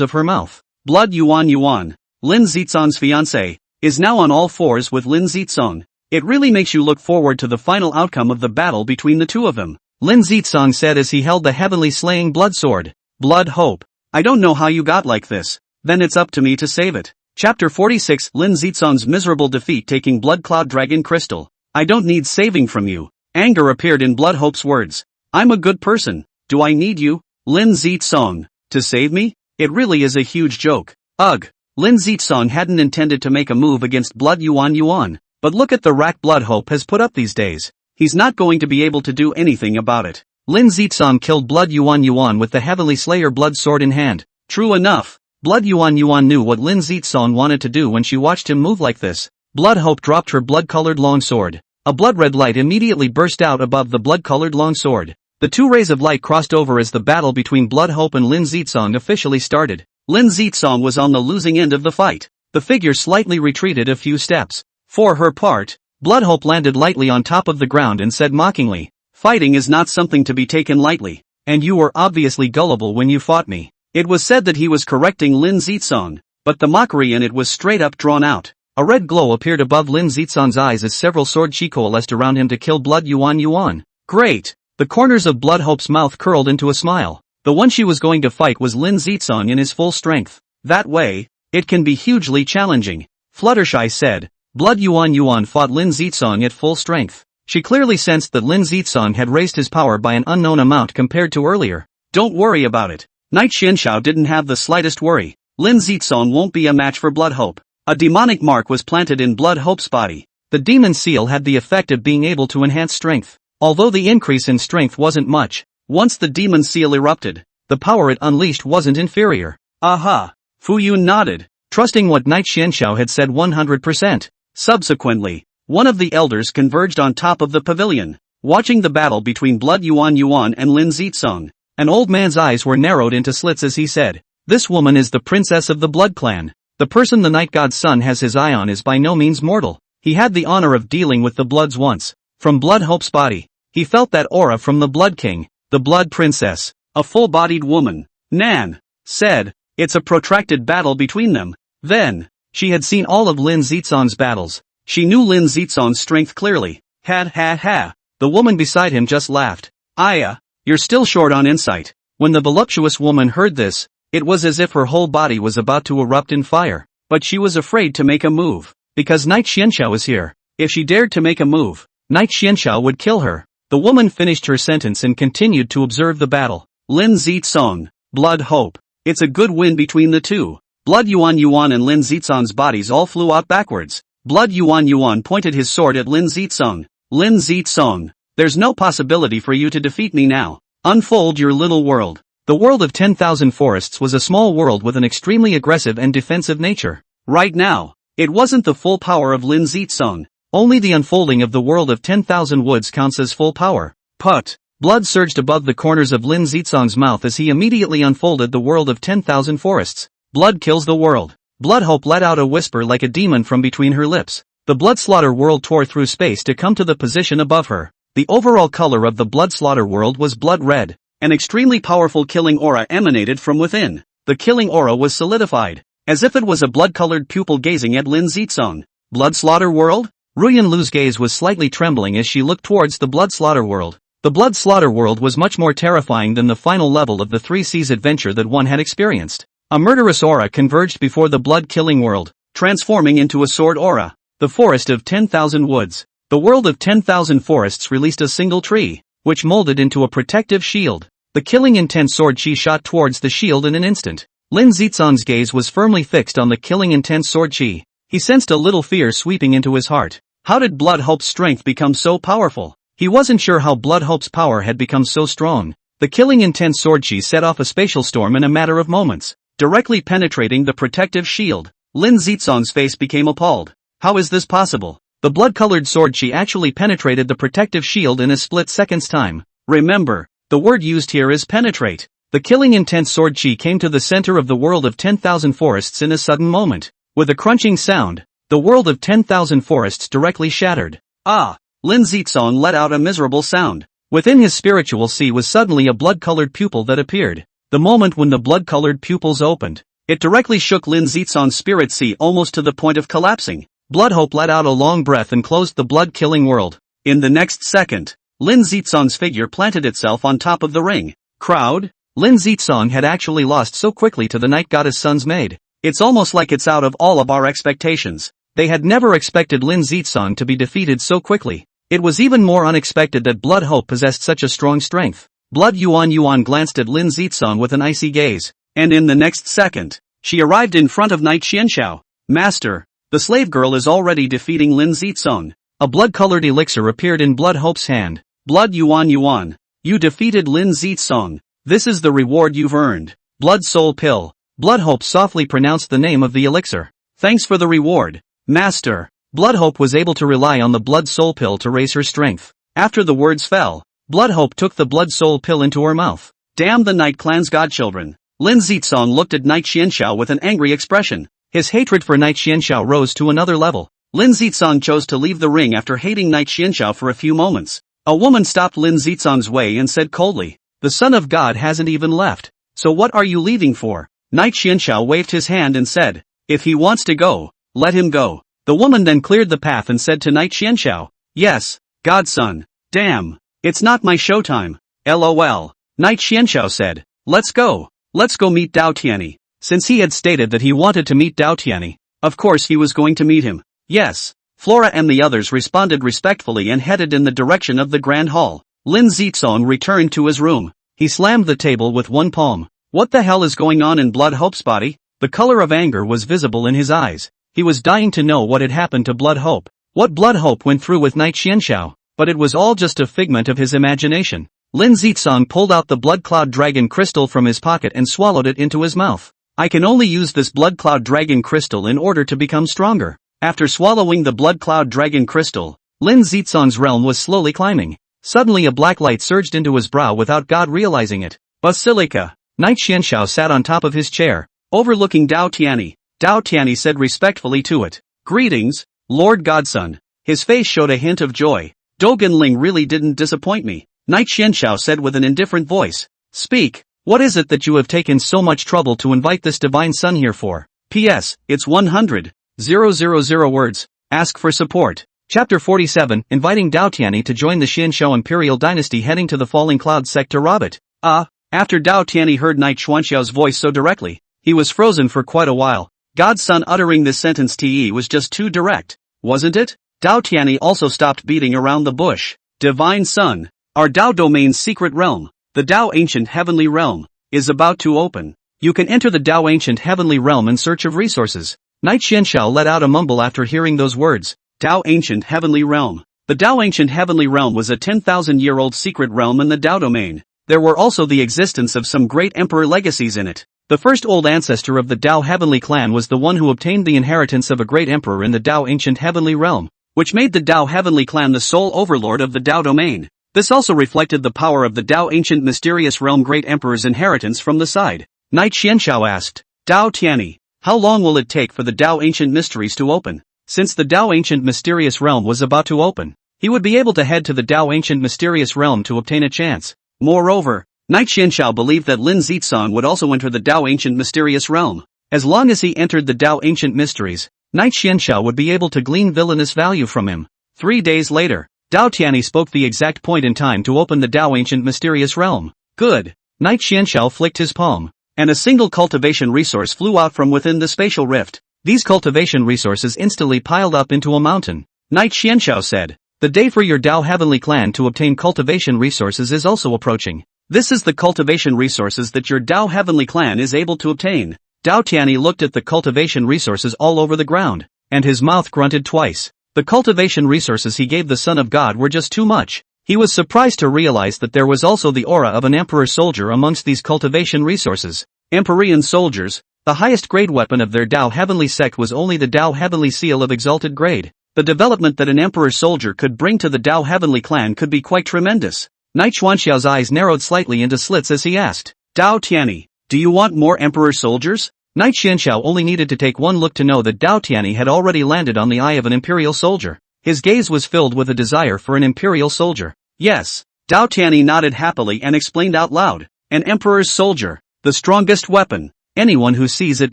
of her mouth. Blood Yuan, Lin Zizong's fiancé, is now on all fours with Lin Zizong. It really makes you look forward to the final outcome of the battle between the two of them. Lin Zizong said as he held the heavenly slaying blood sword. Blood Hope. I don't know how you got like this. Then it's up to me to save it. Chapter 46 Lin Zizong's miserable defeat taking Blood Cloud Dragon Crystal. I don't need saving from you. Anger appeared in Blood Hope's words. I'm a good person. Do I need you, Lin Zizong, to save me? It really is a huge joke. Ugh. Lin Zizong hadn't intended to make a move against Blood Yuan. But look at the rack Blood Hope has put up these days. He's not going to be able to do anything about it. Lin Zizong killed Blood Yuan with the Heavenly Slayer blood sword in hand. True enough. Blood Yuan knew what Lin Zizong wanted to do when she watched him move like this. Blood Hope dropped her blood-colored long sword. A blood-red light immediately burst out above the blood-colored long sword. The two rays of light crossed over as the battle between Blood Hope and Lin Zizong officially started. Lin Zizong was on the losing end of the fight. The figure slightly retreated a few steps. For her part, Blood Hope landed lightly on top of the ground and said mockingly, Fighting is not something to be taken lightly, and you were obviously gullible when you fought me. It was said that he was correcting Lin Zizong, but the mockery in it was straight up drawn out. A red glow appeared above Lin Zizong's eyes as several sword chi coalesced around him to kill Blood Yuan. Great! The corners of Blood Hope's mouth curled into a smile. The one she was going to fight was Lin Zizong in his full strength. That way, it can be hugely challenging. Fluttershy said. Blood Yuan fought Lin Zizong at full strength. She clearly sensed that Lin Zizong had raised his power by an unknown amount compared to earlier. Don't worry about it. Knight Xianxiao didn't have the slightest worry. Lin Zizong won't be a match for Blood Hope. A demonic mark was planted in Blood Hope's body. The demon seal had the effect of being able to enhance strength. Although the increase in strength wasn't much, once the demon seal erupted, the power it unleashed wasn't inferior. Aha! Fu Yun nodded, trusting what Knight Xianxiao had said 100%. Subsequently, one of the elders converged on top of the pavilion, watching the battle between Blood Yuan and Lin Zizong. An old man's eyes were narrowed into slits as he said, This woman is the princess of the Blood Clan. The person the Night God's son has his eye on is by no means mortal. He had the honor of dealing with the Bloods once. From Blood Hope's body, he felt that aura from the Blood King, the Blood Princess, a full-bodied woman. Nan said, It's a protracted battle between them. Then, she had seen all of Lin Zizong's battles. She knew Lin Zizong's strength clearly. Ha. The woman beside him just laughed. Aya. You're still short on insight. When the voluptuous woman heard this, it was as if her whole body was about to erupt in fire. But she was afraid to make a move, because Knight Xianxiao is here. If she dared to make a move, Night Xianxiao would kill her. The woman finished her sentence and continued to observe the battle. Lin Zitsong, Blood Hope. It's a good win between the two. Blood Yuan and Lin Zitsong's bodies all flew out backwards. Blood Yuan pointed his sword at Lin Zitsong. Lin Zitsong, there's no possibility for you to defeat me now. Unfold your little world. The world of 10,000 forests was a small world with an extremely aggressive and defensive nature. Right now, it wasn't the full power of Lin Zitsong. Only the unfolding of the world of 10,000 woods counts as full power. Put. Blood surged above the corners of Lin Zitsong's mouth as he immediately unfolded the world of 10,000 forests. Blood kills the world. Blood Hope let out a whisper like a demon from between her lips. The blood slaughter world tore through space to come to the position above her. The overall color of the blood slaughter world was blood red. An extremely powerful killing aura emanated from within. The killing aura was solidified, as if it was a blood-colored pupil gazing at Lin Zitsong. Blood slaughter world? Ruyan Lu's gaze was slightly trembling as she looked towards the blood slaughter world. The blood slaughter world was much more terrifying than the final level of the Three Seas adventure that one had experienced. A murderous aura converged before the blood-killing world, transforming into a sword aura. The forest of 10,000 woods. The world of 10,000 forests released a single tree, which molded into a protective shield. The killing intense sword chi shot towards the shield in an instant. Lin Zitsong's gaze was firmly fixed on the killing intense sword chi. He sensed a little fear sweeping into his heart. How did Blood Hope's strength become so powerful? He wasn't sure how Blood Hope's power had become so strong. The killing intense sword chi set off a spatial storm in a matter of moments, directly penetrating the protective shield. Lin Zitsong's face became appalled. How is this possible? The blood-colored sword chi actually penetrated the protective shield in a split second's time. Remember, the word used here is penetrate. The killing intense sword chi came to the center of the world of 10,000 forests in a sudden moment. With a crunching sound, the world of 10,000 forests directly shattered. Ah! Lin Zitsong let out a miserable sound. Within his spiritual sea was suddenly a blood-colored pupil that appeared. The moment when the blood-colored pupils opened, it directly shook Lin Zitsong's spirit sea almost to the point of collapsing. Blood Hope let out a long breath and closed the blood-killing world. In the next second, Lin Zitsong's figure planted itself on top of the ring. Crowd? Lin Zitsong had actually lost so quickly to the Night Goddess Sun's maid. It's almost like it's out of all of our expectations. They had never expected Lin Zitsong to be defeated so quickly. It was even more unexpected that Blood Hope possessed such a strong strength. Blood Yuan glanced at Lin Zitsong with an icy gaze, and in the next second, she arrived in front of Night Xianxiao. Master, the slave girl is already defeating Lin Zitsong. A blood-colored elixir appeared in Blood Hope's hand. Blood Yuan, you defeated Lin Zitsong. This is the reward you've earned. Blood Soul Pill. Blood Hope softly pronounced the name of the elixir. Thanks for the reward, Master. Blood Hope was able to rely on the Blood Soul Pill to raise her strength. After the words fell, Blood Hope took the Blood Soul Pill into her mouth. Damn the Night Clan's godchildren. Lin Zitsong looked at Night Xianxiao with an angry expression. His hatred for Night Xianxiao rose to another level. Lin Zitsong chose to leave the ring after hating Night Xianxiao for a few moments. A woman stopped Lin Zitsong's way and said coldly, "The Son of God hasn't even left. So what are you leaving for?" Night Xianxiao waved his hand and said, "If he wants to go, let him go." The woman then cleared the path and said to Night Xianxiao, "Yes, godson. Damn, it's not my showtime. LOL. Night Xianxiao said, Let's go meet Dao Tianyi." Since he had stated that he wanted to meet Dao Tianyi, of course he was going to meet him. Yes. Flora and the others responded respectfully and headed in the direction of the Grand Hall. Lin Zitsong returned to his room. He slammed the table with one palm. What the hell is going on in Blood Hope's body? The color of anger was visible in his eyes. He was dying to know what had happened to Blood Hope. What Blood Hope went through with Night Xianxiao, but it was all just a figment of his imagination. Lin Zitsong pulled out the Blood Cloud Dragon Crystal from his pocket and swallowed it into his mouth. I can only use this Blood Cloud Dragon Crystal in order to become stronger. After swallowing the Blood Cloud Dragon Crystal, Lin Zitsong's realm was slowly climbing. Suddenly a black light surged into his brow without God realizing it. Basilica. Night Xianxiao sat on top of his chair, overlooking Dao Tianyi. Dao Tianyi said respectfully to it, "Greetings, Lord Godson." His face showed a hint of joy. "Dogen Ling really didn't disappoint me," Night Xianxiao said with an indifferent voice. "Speak, what is it that you have taken so much trouble to invite this divine son here for? P.S. It's 100,000 words. Ask for support." Chapter 47, inviting Dao Tianyi to join the Xianxiao Imperial Dynasty heading to the Falling Cloud sect to rob it. After Dao Tianyi heard Night Xianxiao's voice so directly, he was frozen for quite a while. God's son uttering this sentence was just too direct, wasn't it? Dao Tianyi also stopped beating around the bush. Divine Sun. Our Dao domain's secret realm, the Dao Ancient Heavenly Realm, is about to open. You can enter the Dao Ancient Heavenly Realm in search of resources. Knight Xianxiao let out a mumble after hearing those words. Dao Ancient Heavenly Realm. The Dao Ancient Heavenly Realm was a 10,000-year-old secret realm in the Dao domain. There were also the existence of some great emperor legacies in it. The first old ancestor of the Dao Heavenly clan was the one who obtained the inheritance of a great emperor in the Dao Ancient Heavenly Realm, which made the Dao Heavenly clan the sole overlord of the Dao domain. This also reflected the power of the Dao Ancient Mysterious Realm Great Emperor's inheritance from the side. Knight Xianxiao asked, Dao Tianyi, how long will it take for the Dao Ancient Mysteries to open? Since the Dao Ancient Mysterious Realm was about to open, he would be able to head to the Dao Ancient Mysterious Realm to obtain a chance. Moreover, Knight Xianxiao believed that Lin Zizong would also enter the Dao Ancient Mysterious Realm. As long as he entered the Dao Ancient Mysteries, Knight Xianxiao would be able to glean villainous value from him. 3 days later, Dao Tianyi spoke the exact point in time to open the Dao Ancient Mysterious Realm. Good. Knight Xianxiao flicked his palm, and a single cultivation resource flew out from within the spatial rift. These cultivation resources instantly piled up into a mountain. Knight Xianxiao said, the day for your Dao Heavenly clan to obtain cultivation resources is also approaching. This is the cultivation resources that your Dao Heavenly clan is able to obtain. Dao Tianyi looked at the cultivation resources all over the ground, and his mouth grunted twice. The cultivation resources he gave the Son of God were just too much. He was surprised to realize that there was also the aura of an Emperor soldier amongst these cultivation resources. Empyrean soldiers, the highest grade weapon of their Dao Heavenly sect was only the Dao Heavenly seal of exalted grade. The development that an Emperor soldier could bring to the Dao Heavenly clan could be quite tremendous. Knight Xuanxiao's eyes narrowed slightly into slits as he asked, Dao Tianyi, do you want more Emperor soldiers? Knight Xianxiao only needed to take one look to know that Dao Tianyi had already landed on the eye of an Imperial soldier. His gaze was filled with a desire for an Imperial soldier. Yes. Dao Tianyi nodded happily and explained out loud, an Emperor's soldier, the strongest weapon. Anyone who sees it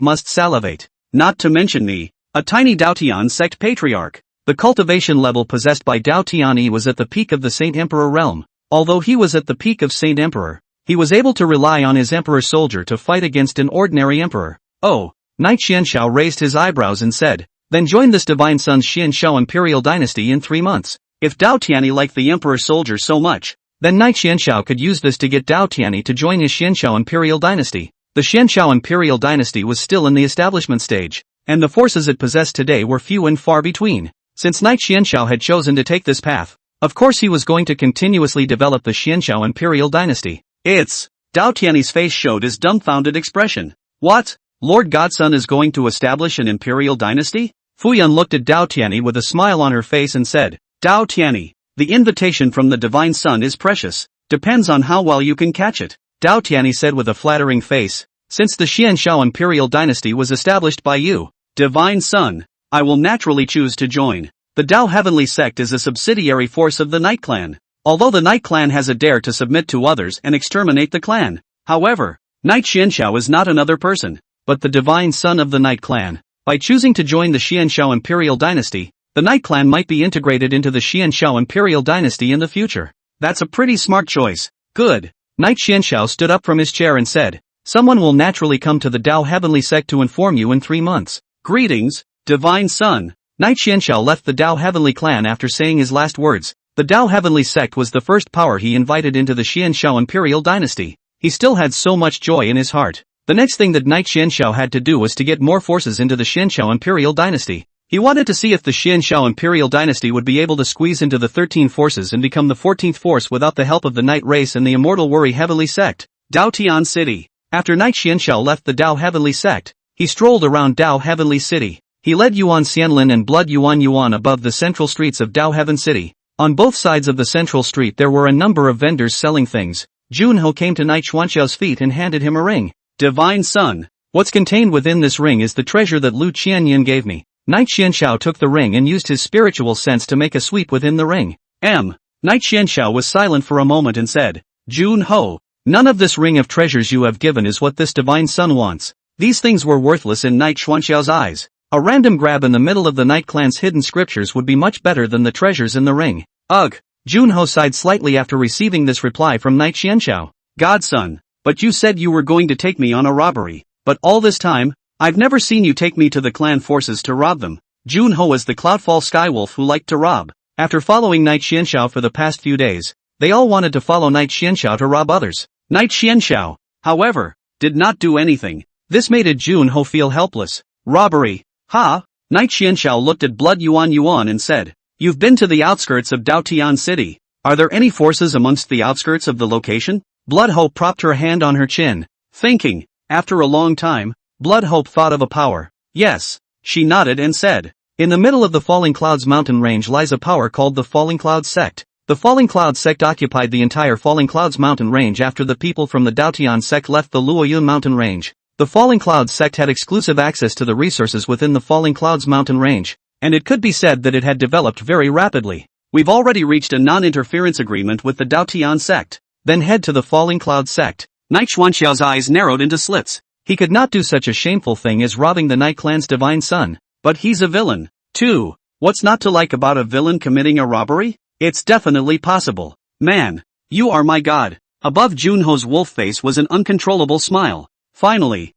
must salivate. Not to mention me, a tiny Daotian sect patriarch. The cultivation level possessed by Dao Tianyi was at the peak of the Saint Emperor realm. Although he was at the peak of Saint Emperor, he was able to rely on his Emperor soldier to fight against an ordinary emperor. Oh, Knight Xianxiao raised his eyebrows and said, then join this Divine Sun's Xianxiao Imperial Dynasty in 3 months. If Dao Tianyi liked the Emperor soldier so much, then Knight Xianxiao could use this to get Dao Tianyi to join his Xianxiao Imperial Dynasty. The Xianxiao Imperial Dynasty was still in the establishment stage, and the forces it possessed today were few and far between. Since Knight Xianxiao had chosen to take this path, of course he was going to continuously develop the Xianxiao Imperial Dynasty. Dao Tianyi's face showed his dumbfounded expression. What? Lord Godson is going to establish an Imperial Dynasty? Fuyun looked at Dao Tianyi with a smile on her face and said, Dao Tianyi, the invitation from the Divine Sun is precious, depends on how well you can catch it. Dao Tianyi said with a flattering face, since the Xianxiao Imperial Dynasty was established by you, Divine Sun, I will naturally choose to join. The Dao Heavenly sect is a subsidiary force of the Night Clan. Although the Night Clan has a dare to submit to others and exterminate the clan. However, Knight Xianxiao is not another person, but the Divine Son of the Night Clan. By choosing to join the Xianxiao Imperial Dynasty, the Night Clan might be integrated into the Xianxiao Imperial Dynasty in the future. That's a pretty smart choice. Good. Knight Xianxiao stood up from his chair and said, someone will naturally come to the Dao Heavenly sect to inform you in 3 months. Greetings, Divine Sun. Knight Xianxiao left the Dao Heavenly clan after saying his last words. The Dao Heavenly sect was the first power he invited into the Xianxiao Imperial Dynasty. He still had so much joy in his heart. The next thing that Knight Xianxiao had to do was to get more forces into the Xianxiao Imperial Dynasty. He wanted to see if the Xianxiao Imperial Dynasty would be able to squeeze into the 13 forces and become the 14th force without the help of the Night Race and the Immortal Worry Heavenly sect. Daotian City. After Knight Xianxiao left the Dao Heavenly sect, he strolled around Dao Heavenly City. He led Yuan Xianlin and Blood Yuan above the central streets of Dao Heaven City. On both sides of the central street there were a number of vendors selling things. Junho came to Knight Xuanxiao's feet and handed him a ring. Divine Sun, what's contained within this ring is the treasure that Lu Qianyin gave me. Knight Xianxiao took the ring and used his spiritual sense to make a sweep within the ring. Knight Xianxiao was silent for a moment and said, Junho, none of this ring of treasures you have given is what this Divine Sun wants. These things were worthless in Knight Xuanxiao's eyes. A random grab in the middle of the Night Clan's hidden scriptures would be much better than the treasures in the ring. Ugh. Junho sighed slightly after receiving this reply from Knight Xianxiao. Godson, but you said you were going to take me on a robbery. But all this time, I've never seen you take me to the clan forces to rob them. Junho is the Cloudfall Skywolf who liked to rob. After following Night Xianxiao for the past few days, they all wanted to follow Night Xianxiao to rob others. Night Xianxiao, however, did not do anything. This made Junho feel helpless. Robbery. Ha! Night Xianxiao looked at Blood Yuan and said, "You've been to the outskirts of Daotian City. Are there any forces amongst the outskirts of the location?" Blood Hope propped her hand on her chin, thinking. After a long time, Blood Hope thought of a power. Yes, she nodded and said, "In the middle of the Falling Clouds mountain range lies a power called the Falling Clouds sect. The Falling Clouds sect occupied the entire Falling Clouds mountain range after the people from the Daotian sect left the Luoyun mountain range. The Falling Clouds sect had exclusive access to the resources within the Falling Clouds mountain range, and it could be said that it had developed very rapidly. We've already reached a non-interference agreement with the Daotian sect. Then head to the Falling Cloud sect." Night Xuanxiao's eyes narrowed into slits. He could not do such a shameful thing as robbing the Night Clan's divine son. But he's a villain, too. What's not to like about a villain committing a robbery? It's definitely possible. Man, you are my god. Above Junho's wolf face was an uncontrollable smile. Finally,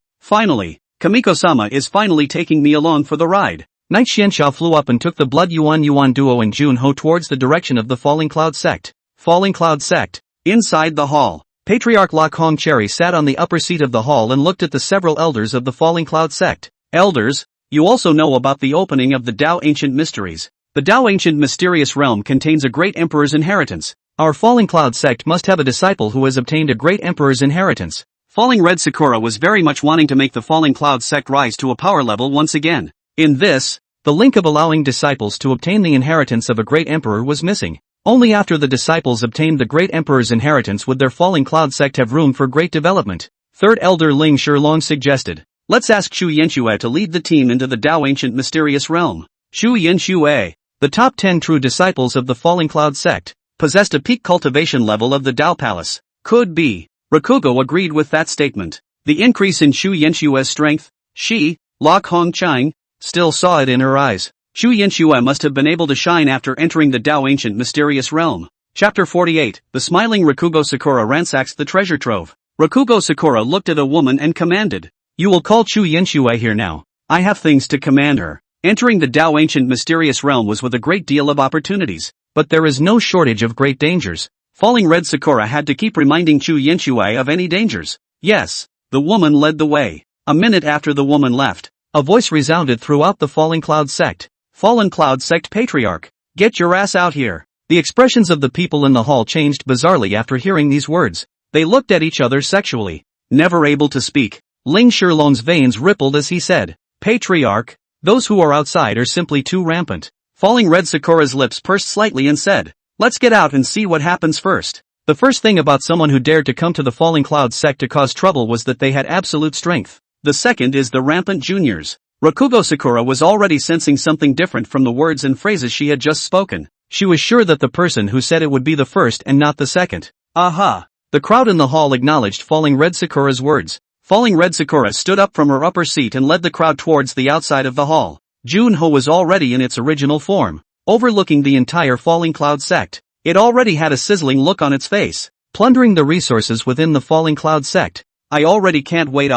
Kamiko-sama is finally taking me along for the ride. Night Xianxiao flew up and took the Blood Yuan duo and Junho towards the direction of the Falling Cloud sect. Falling Cloud sect. Inside the hall, Patriarch Lok Hong Cherry sat on the upper seat of the hall and looked at the several elders of the Falling Cloud sect. "Elders, you also know about the opening of the Dao Ancient Mysteries. The Dao Ancient Mysterious Realm contains a great emperor's inheritance. Our Falling Cloud sect must have a disciple who has obtained a great emperor's inheritance." Falling Red Sakura was very much wanting to make the Falling Cloud sect rise to a power level once again. In this, the link of allowing disciples to obtain the inheritance of a great emperor was missing. Only after the disciples obtained the great emperor's inheritance would their Falling Cloud sect have room for great development. Third Elder Ling Shilong suggested, "Let's ask Shu Yanxue to lead the team into the Dao Ancient Mysterious Realm." Shu Yanxue, the top 10 true disciples of the Falling Cloud sect, possessed a peak cultivation level of the Dao Palace. Could be. Rakugo agreed with that statement. The increase in Shu Yanxue's strength, she, Lok Hong Chang, still saw it in her eyes. Shu Yanxue must have been able to shine after entering the Dao Ancient Mysterious Realm. Chapter 48, The Smiling Rakugo Sakura Ransacks the Treasure Trove. Rakugo Sakura looked at a woman and commanded, "You will call Shu Yanxue here now. I have things to command her." Entering the Dao Ancient Mysterious Realm was with a great deal of opportunities, but there is no shortage of great dangers. Falling Red Sakura had to keep reminding Shu Yanxue of any dangers. Yes, the woman led the way. A minute after the woman left, a voice resounded throughout the Falling Cloud sect. "Fallen Cloud sect Patriarch, get your ass out here." The expressions of the people in the hall changed bizarrely after hearing these words. They looked at each other sexually. Never able to speak, Ling Shilong's veins rippled as he said, "Patriarch, those who are outside are simply too rampant." Falling Red Sakura's lips pursed slightly and said, "Let's get out and see what happens first." The first thing about someone who dared to come to the Falling Cloud sect to cause trouble was that they had absolute strength. The second is the rampant juniors. Rakugo Sakura was already sensing something different from the words and phrases she had just spoken. She was sure that the person who said it would be the first and not the second. Aha! The crowd in the hall acknowledged Falling Red Sakura's words. Falling Red Sakura stood up from her upper seat and led the crowd towards the outside of the hall. Junho was already in its original form, overlooking the entire Falling Cloud sect. It already had a sizzling look on its face, plundering the resources within the Falling Cloud sect. "I already can't wait."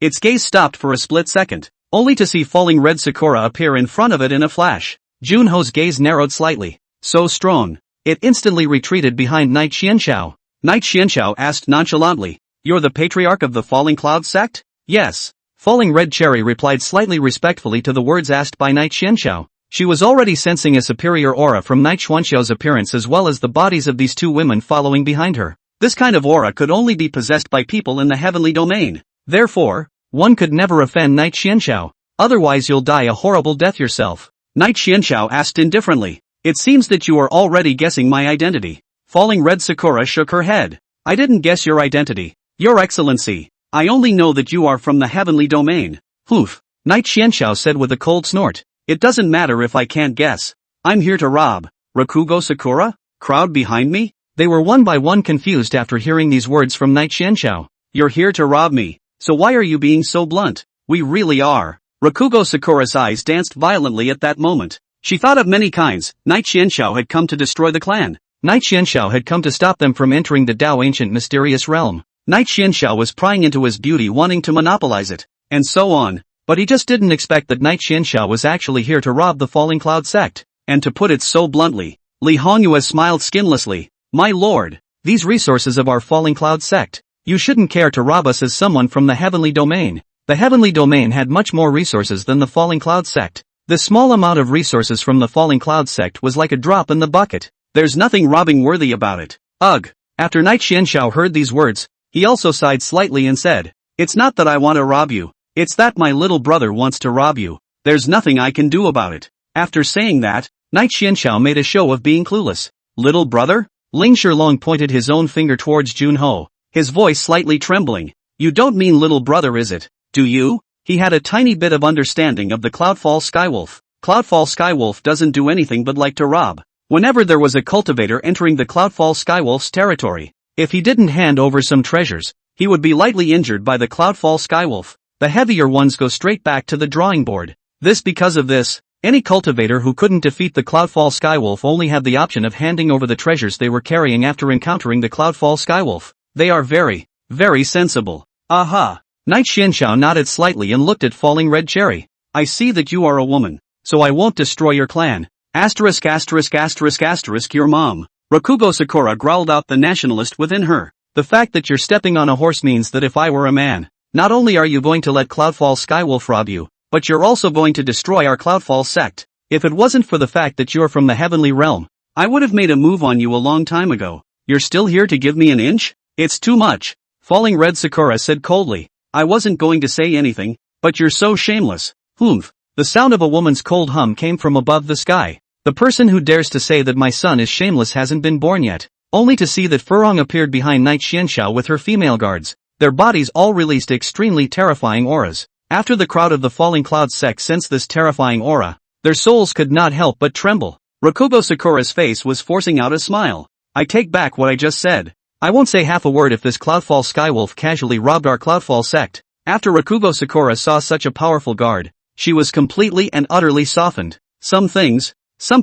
Its gaze stopped for a split second, only to see Falling Red Sakura appear in front of it in a flash. Junho's gaze narrowed slightly. So strong. It instantly retreated behind Night Xianxiao. Night Xianxiao asked nonchalantly, "You're the Patriarch of the Falling Cloud sect?" "Yes." Falling Red Cherry replied slightly respectfully to the words asked by Night Xianxiao. She was already sensing a superior aura from Night Xuanxiao's appearance as well as the bodies of these two women following behind her. This kind of aura could only be possessed by people in the heavenly domain. Therefore, one could never offend Night Xianxiao. Otherwise you'll die a horrible death yourself. Night Xianxiao asked indifferently, "It seems that you are already guessing my identity." Falling Red Sakura shook her head. "I didn't guess your identity, Your Excellency. I only know that you are from the heavenly domain." "Hoof," Night Xianxiao said with a cold snort. "It doesn't matter if I can't guess. I'm here to rob." Rakugo Sakura? Crowd behind me? They were one by one confused after hearing these words from Night Xianxiao. "You're here to rob me, so why are you being so blunt?" "We really are." Rakugo Sakura's eyes danced violently at that moment. She thought of many kinds. Night Xianxiao had come to destroy the clan. Night Xianxiao had come to stop them from entering the Dao Ancient Mysterious Realm. Night Xianxiao was prying into his beauty wanting to monopolize it. And so on. But he just didn't expect that Night Xianxiao was actually here to rob the Falling Cloud sect. And to put it so bluntly, Li Hongyue smiled skinlessly. My lord, these resources of our Falling Cloud sect, you shouldn't care to rob us as someone from the Heavenly Domain. The Heavenly Domain had much more resources than the Falling Cloud sect. The small amount of resources from the Falling Cloud sect was like a drop in the bucket. There's nothing robbing worthy about it. Ugh. After Night Xianxiao heard these words, he also sighed slightly and said, it's not that I want to rob you, it's that my little brother wants to rob you. There's nothing I can do about it. After saying that, Night Xianxiao made a show of being clueless. Little brother? Ling Shilong pointed his own finger towards Junho, his voice slightly trembling. You don't mean little brother, is it? Do you? He had a tiny bit of understanding of the Cloudfall Skywolf. Cloudfall Skywolf doesn't do anything but like to rob. Whenever there was a cultivator entering the Cloudfall Skywolf's territory, if he didn't hand over some treasures, he would be lightly injured by the Cloudfall Skywolf. The heavier ones go straight back to the drawing board. Because of this, any cultivator who couldn't defeat the Cloudfall Skywolf only had the option of handing over the treasures they were carrying after encountering the Cloudfall Skywolf. They are very, very sensible. Aha! Night Xianxiao nodded slightly and looked at Falling Red Cherry. I see that you are a woman, so I won't destroy your clan. Asterisk asterisk asterisk asterisk your mom. Rakugo Sakura growled out the nationalist within her. The fact that you're stepping on a horse means that if I were a man, not only are you going to let Cloudfall Skywolf rob you, but you're also going to destroy our Cloudfall sect. If it wasn't for the fact that you're from the Heavenly Realm, I would have made a move on you a long time ago. You're still here to give me an inch? It's too much. Falling Red Sakura said coldly. I wasn't going to say anything, but you're so shameless. Humph. The sound of a woman's cold hum came from above the sky. The person who dares to say that my son is shameless hasn't been born yet. Only to see that Furong appeared behind Night Xianxiao with her female guards. Their bodies all released extremely terrifying auras. After the crowd of the Falling Cloud sect sensed this terrifying aura, their souls could not help but tremble. Rakugo Sakura's face was forcing out a smile. I take back what I just said. I won't say half a word if this Cloudfall Skywolf casually robbed our Cloudfall sect. After Rakugo Sakura saw such a powerful guard, she was completely and utterly softened. Some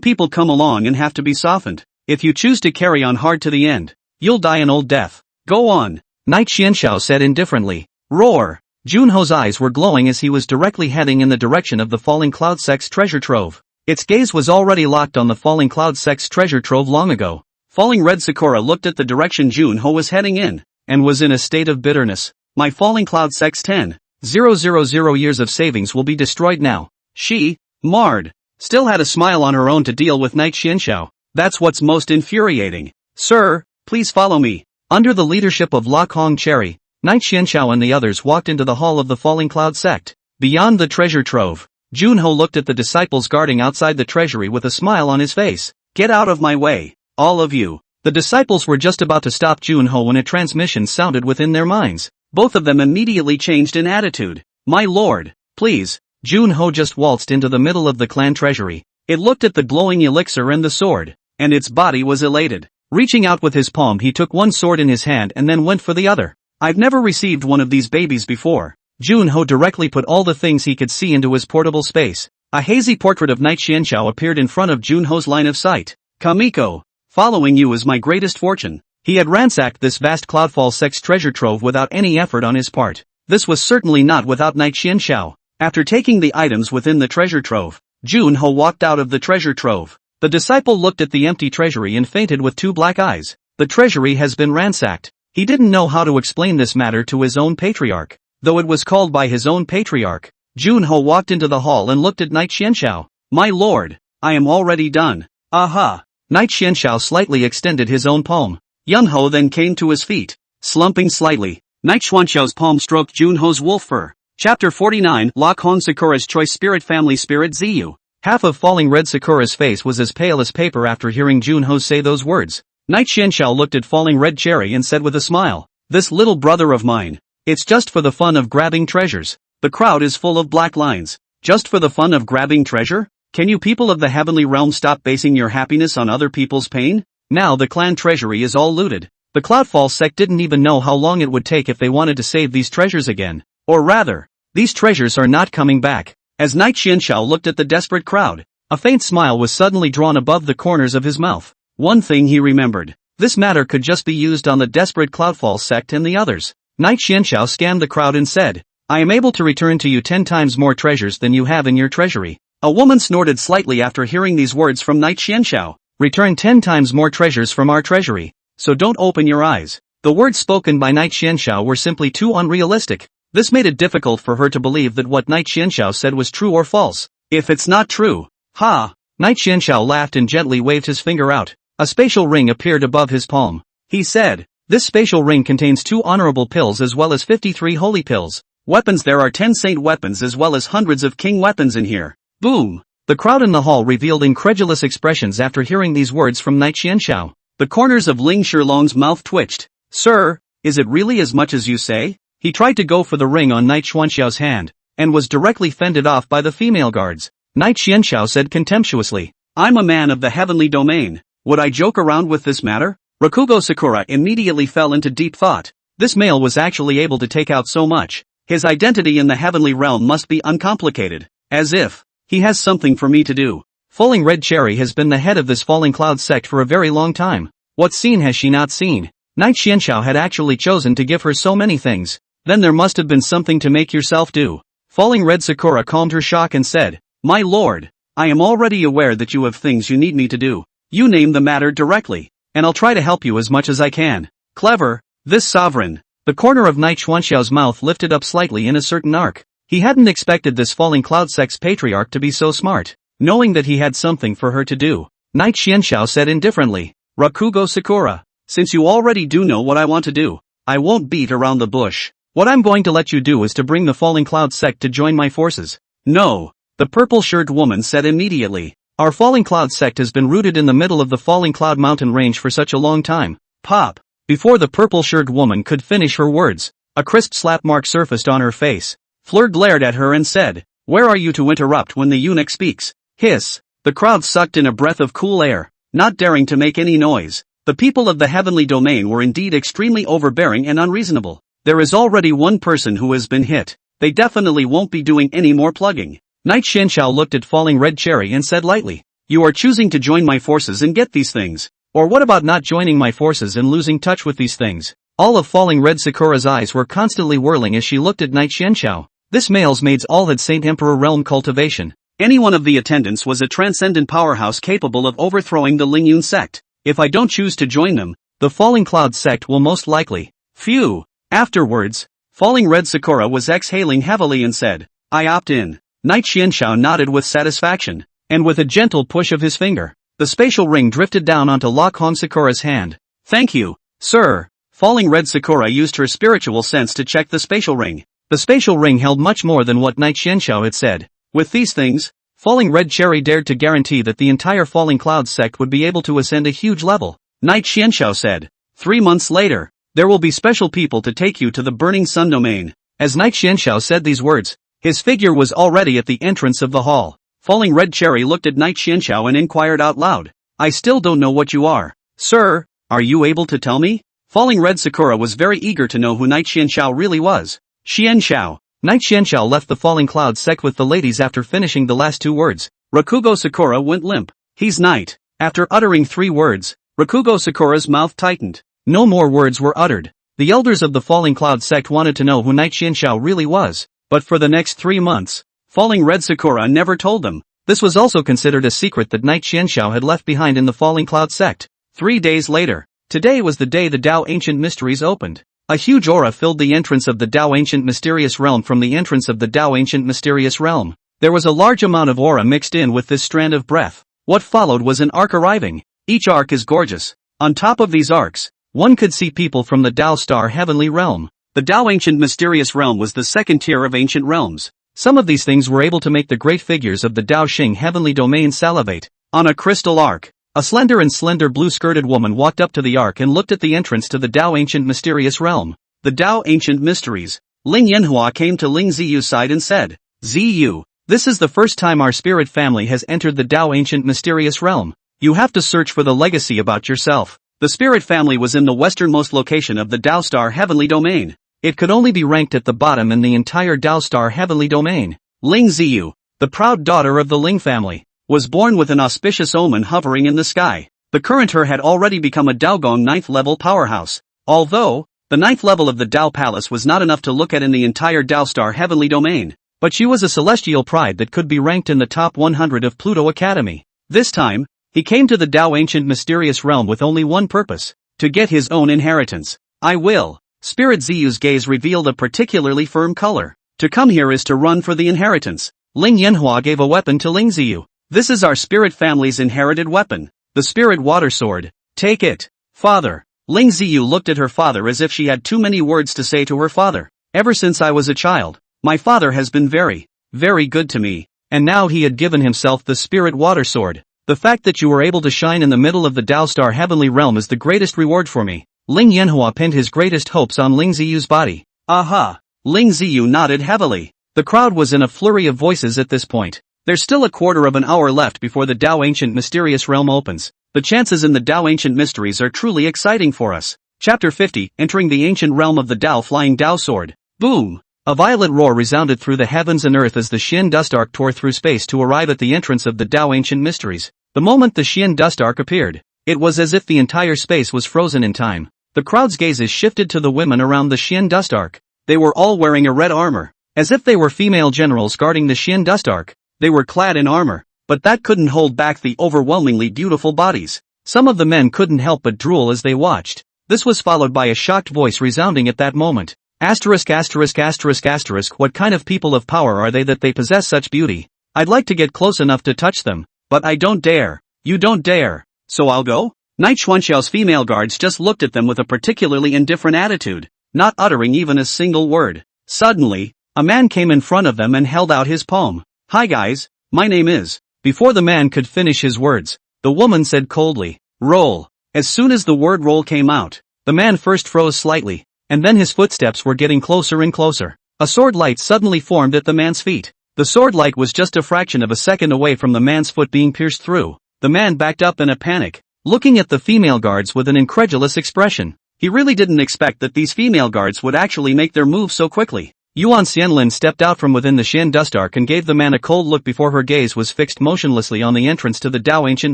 people come along and have to be softened. If you choose to carry on hard to the end, you'll die an old death. Go on. Night Xianxiao said indifferently. Roar. Junho's eyes were glowing as he was directly heading in the direction of the Falling Cloud sect's treasure trove. Its gaze was already locked on the Falling Cloud sect's treasure trove long ago. Falling Red Sakura looked at the direction Junho was heading in, and was in a state of bitterness. My Falling Cloud sect's 10,000 years of savings will be destroyed now. She, Mard, still had a smile on her own to deal with Night Xianxiao. That's what's most infuriating. Sir, please follow me. Under the leadership of La Kong Cherry, Night Xianxiao and the others walked into the hall of the Falling Cloud sect. Beyond the treasure trove, Junho looked at the disciples guarding outside the treasury with a smile on his face. Get out of my way, all of you. The disciples were just about to stop Junho when a transmission sounded within their minds. Both of them immediately changed in attitude. My lord, please. Junho just waltzed into the middle of the clan treasury. It looked at the glowing elixir and the sword, and its body was elated. Reaching out with his palm, he took one sword in his hand and then went for the other. I've never received one of these babies before. Junho directly put all the things he could see into his portable space. A hazy portrait of Night Xianxiao appeared in front of Junho's line of sight. Kamiko, following you is my greatest fortune. He had ransacked this vast Cloudfall sect's treasure trove without any effort on his part. This was certainly not without Night Xianxiao. After taking the items within the treasure trove, Junho walked out of the treasure trove. The disciple looked at the empty treasury and fainted with two black eyes. The treasury has been ransacked. He didn't know how to explain this matter to his own patriarch, though it was called by his own patriarch. Junho walked into the hall and looked at Night Xianxiao. My lord, I am already done. Aha! Night Xianxiao slightly extended his own palm. Yunho then came to his feet. Slumping slightly, Night Xianxiao's palm stroked Junho's wolf fur. Chapter 49 La Kong Sakura's Choice Spirit Family Spirit Ziyu. Half of Falling Red Sakura's face was as pale as paper after hearing Junho say those words. Night Xianxiao looked at Falling Red Cherry and said with a smile, this little brother of mine. It's just for the fun of grabbing treasures. The crowd is full of black lines. Just for the fun of grabbing treasure? Can you people of the Heavenly Realm stop basing your happiness on other people's pain? Now the clan treasury is all looted. The Cloudfall sect didn't even know how long it would take if they wanted to save these treasures again. Or rather, these treasures are not coming back. As Night Xianxiao looked at the desperate crowd, a faint smile was suddenly drawn above the corners of his mouth. One thing he remembered. This matter could just be used on the desperate Cloudfall sect and the others. Night Xianxiao scanned the crowd and said, I am able to return to you 10 times more treasures than you have in your treasury. A woman snorted slightly after hearing these words from Knight Xianxiao. Return 10 times more treasures from our treasury. So don't open your eyes. The words spoken by Knight Xianxiao were simply too unrealistic. This made it difficult for her to believe that what Knight Xianxiao said was true or false. If it's not true. Ha! Knight Xianxiao laughed and gently waved his finger out. A spatial ring appeared above his palm. He said, this spatial ring contains 2 honorable pills as well as 53 holy pills. Weapons, there are 10 saint weapons as well as hundreds of king weapons in here. Boom! The crowd in the hall revealed incredulous expressions after hearing these words from Knight Xianxiao. The corners of Ling Shilong's mouth twitched. Sir, is it really as much as you say? He tried to go for the ring on Knight Xuanxiao's hand, and was directly fended off by the female guards. Knight Xianxiao said contemptuously, I'm a man of the heavenly domain. Would I joke around with this matter? Rakugo Sakura immediately fell into deep thought. This male was actually able to take out so much. His identity in the heavenly realm must be uncomplicated. As if, he has something for me to do. Falling Red Cherry has been the head of this Falling Cloud sect for a very long time. What scene has she not seen? Knight Xianxiao had actually chosen to give her so many things. Then there must have been something to make yourself do. Falling Red Sakura calmed her shock and said, My lord, I am already aware that you have things you need me to do. You name the matter directly, and I'll try to help you as much as I can. Clever, this sovereign. The corner of Knight Xuanxiao's mouth lifted up slightly in a certain arc. He hadn't expected this Falling Cloud sect's patriarch to be so smart. Knowing that he had something for her to do, Knight Xianxiao said indifferently, Rakugo Sakura, since you already do know what I want to do, I won't beat around the bush. What I'm going to let you do is to bring the Falling Cloud sect to join my forces. No, the purple-shirt woman said immediately. Our Falling Cloud sect has been rooted in the middle of the Falling Cloud mountain range for such a long time. Pop! Before the purple-shirt woman could finish her words, a crisp slap mark surfaced on her face. Fleur glared at her and said, Where are you to interrupt when the eunuch speaks? Hiss! The crowd sucked in a breath of cool air, not daring to make any noise. The people of the heavenly domain were indeed extremely overbearing and unreasonable. There is already one person who has been hit. They definitely won't be doing any more plugging. Knight Xianxiao looked at Falling Red Cherry and said lightly, You are choosing to join my forces and get these things. Or what about not joining my forces and losing touch with these things? All of Falling Red Sakura's eyes were constantly whirling as she looked at Knight Xianxiao. This male's maids all had Saint Emperor realm cultivation. Any one of the attendants was a transcendent powerhouse capable of overthrowing the Lingyun sect. If I don't choose to join them, the Falling Cloud sect will most likely. Phew! Afterwards, Falling Red Sakura was exhaling heavily and said, I opt in. Knight Xianxiao nodded with satisfaction, and with a gentle push of his finger, the spatial ring drifted down onto Lokhong Sakura's hand. Thank you, sir. Falling Red Sakura used her spiritual sense to check the spatial ring. The spatial ring held much more than what Knight Xianxiao had said. With these things, Falling Red Cherry dared to guarantee that the entire Falling Cloud sect would be able to ascend a huge level. Knight Xianxiao said, 3 months later, there will be special people to take you to the Burning Sun domain. As Knight Xianxiao said these words, his figure was already at the entrance of the hall. Falling Red Cherry looked at Knight Xianxiao and inquired out loud, I still don't know what you are. Sir, are you able to tell me? Falling Red Sakura was very eager to know who Knight Xianxiao really was. Xianxiao. Knight Xianxiao left the Falling Cloud sect with the ladies after finishing the last 2 words. Rakugo Sakura went limp. He's Knight. After uttering 3 words, Rakugo Sakura's mouth tightened. No more words were uttered. The elders of the Falling Cloud sect wanted to know who Knight Xianxiao really was, but for the next 3 months, Falling Red Sakura never told them. This was also considered a secret that Knight Xianxiao had left behind in the Falling Cloud sect. 3 days later, today was the day the Tao Ancient Mysteries opened. A huge aura filled the entrance of the Tao Ancient Mysterious Realm. From the entrance of the Tao Ancient Mysterious Realm, there was a large amount of aura mixed in with this strand of breath. What followed was an arc arriving. Each arc is gorgeous. On top of these arcs, one could see people from the Tao Star Heavenly Realm. The Tao Ancient Mysterious Realm was the second tier of ancient realms. Some of these things were able to make the great figures of the Tao Xing Heavenly Domain salivate. On a crystal arc, a slender blue-skirted woman walked up to the arc and looked at the entrance to the Tao Ancient Mysterious Realm. The Tao Ancient Mysteries. Ling Yanhua came to Ling Ziyu's side and said, Ziyu, this is the first time our spirit family has entered the Tao Ancient Mysterious Realm. You have to search for the legacy about yourself. The spirit family was in the westernmost location of the Tao Star Heavenly Domain. It could only be ranked at the bottom in the entire Tao Star Heavenly Domain. Ling Ziyu, the proud daughter of the Ling family, was born with an auspicious omen hovering in the sky. The current her had already become a Daogong 9th level powerhouse. Although, the The ninth level of the Tao Palace was not enough to look at in the entire Tao Star heavenly domain. But she was a celestial pride that could be ranked in the top 100 of Pluto Academy. This time, he came to the Tao ancient mysterious realm with only one purpose: to get his own inheritance. I will. Spirit Ziyu's gaze revealed a particularly firm color. To come here is to run for the inheritance. Ling Yanhua gave a weapon to Ling Ziyu. This is our spirit family's inherited weapon. The spirit water sword. Take it. Father. Ling Ziyu looked at her father as if she had too many words to say to her father. Ever since I was a child, my father has been very, very good to me. And now he had given himself the spirit water sword. The fact that you were able to shine in the middle of the Tao Star heavenly realm is the greatest reward for me. Ling Yanhua pinned his greatest hopes on Ling Ziyu's body. Aha! Ling Ziyu nodded heavily. The crowd was in a flurry of voices at this point. There's still a quarter of an hour left before the Tao ancient mysterious realm opens. The chances in the Tao ancient mysteries are truly exciting for us. Chapter 50, Entering the Ancient Realm of the Tao Flying Tao Sword. Boom! A violent roar resounded through the heavens and earth as the Xian Dust Arc tore through space to arrive at the entrance of the Tao ancient mysteries. The moment the Xian Dust Arc appeared, it was as if the entire space was frozen in time. The crowd's gazes shifted to the women around the Xian Dust Arc. They were all wearing a red armor, as if they were female generals guarding the Xian Dust Arc. They were clad in armor, but that couldn't hold back the overwhelmingly beautiful bodies. Some of the men couldn't help but drool as they watched. This was followed by a shocked voice resounding at that moment. Asterisk asterisk asterisk asterisk, what kind of people of power are they that they possess such beauty? I'd like to get close enough to touch them, but I don't dare. You don't dare. So I'll go? Knight Xuanxiao's female guards just looked at them with a particularly indifferent attitude, not uttering even a single word. Suddenly, a man came in front of them and held out his palm. Hi guys, my name is. Before the man could finish his words, the woman said coldly, roll. As soon as the word roll came out, the man first froze slightly, and then his footsteps were getting closer and closer. A sword light suddenly formed at the man's feet. The sword light was just a fraction of a second away from the man's foot being pierced through. The man backed up in a panic, looking at the female guards with an incredulous expression. He really didn't expect that these female guards would actually make their move so quickly. Yuan Xianlin stepped out from within the Xian Dust Arc and gave the man a cold look before her gaze was fixed motionlessly on the entrance to the Tao ancient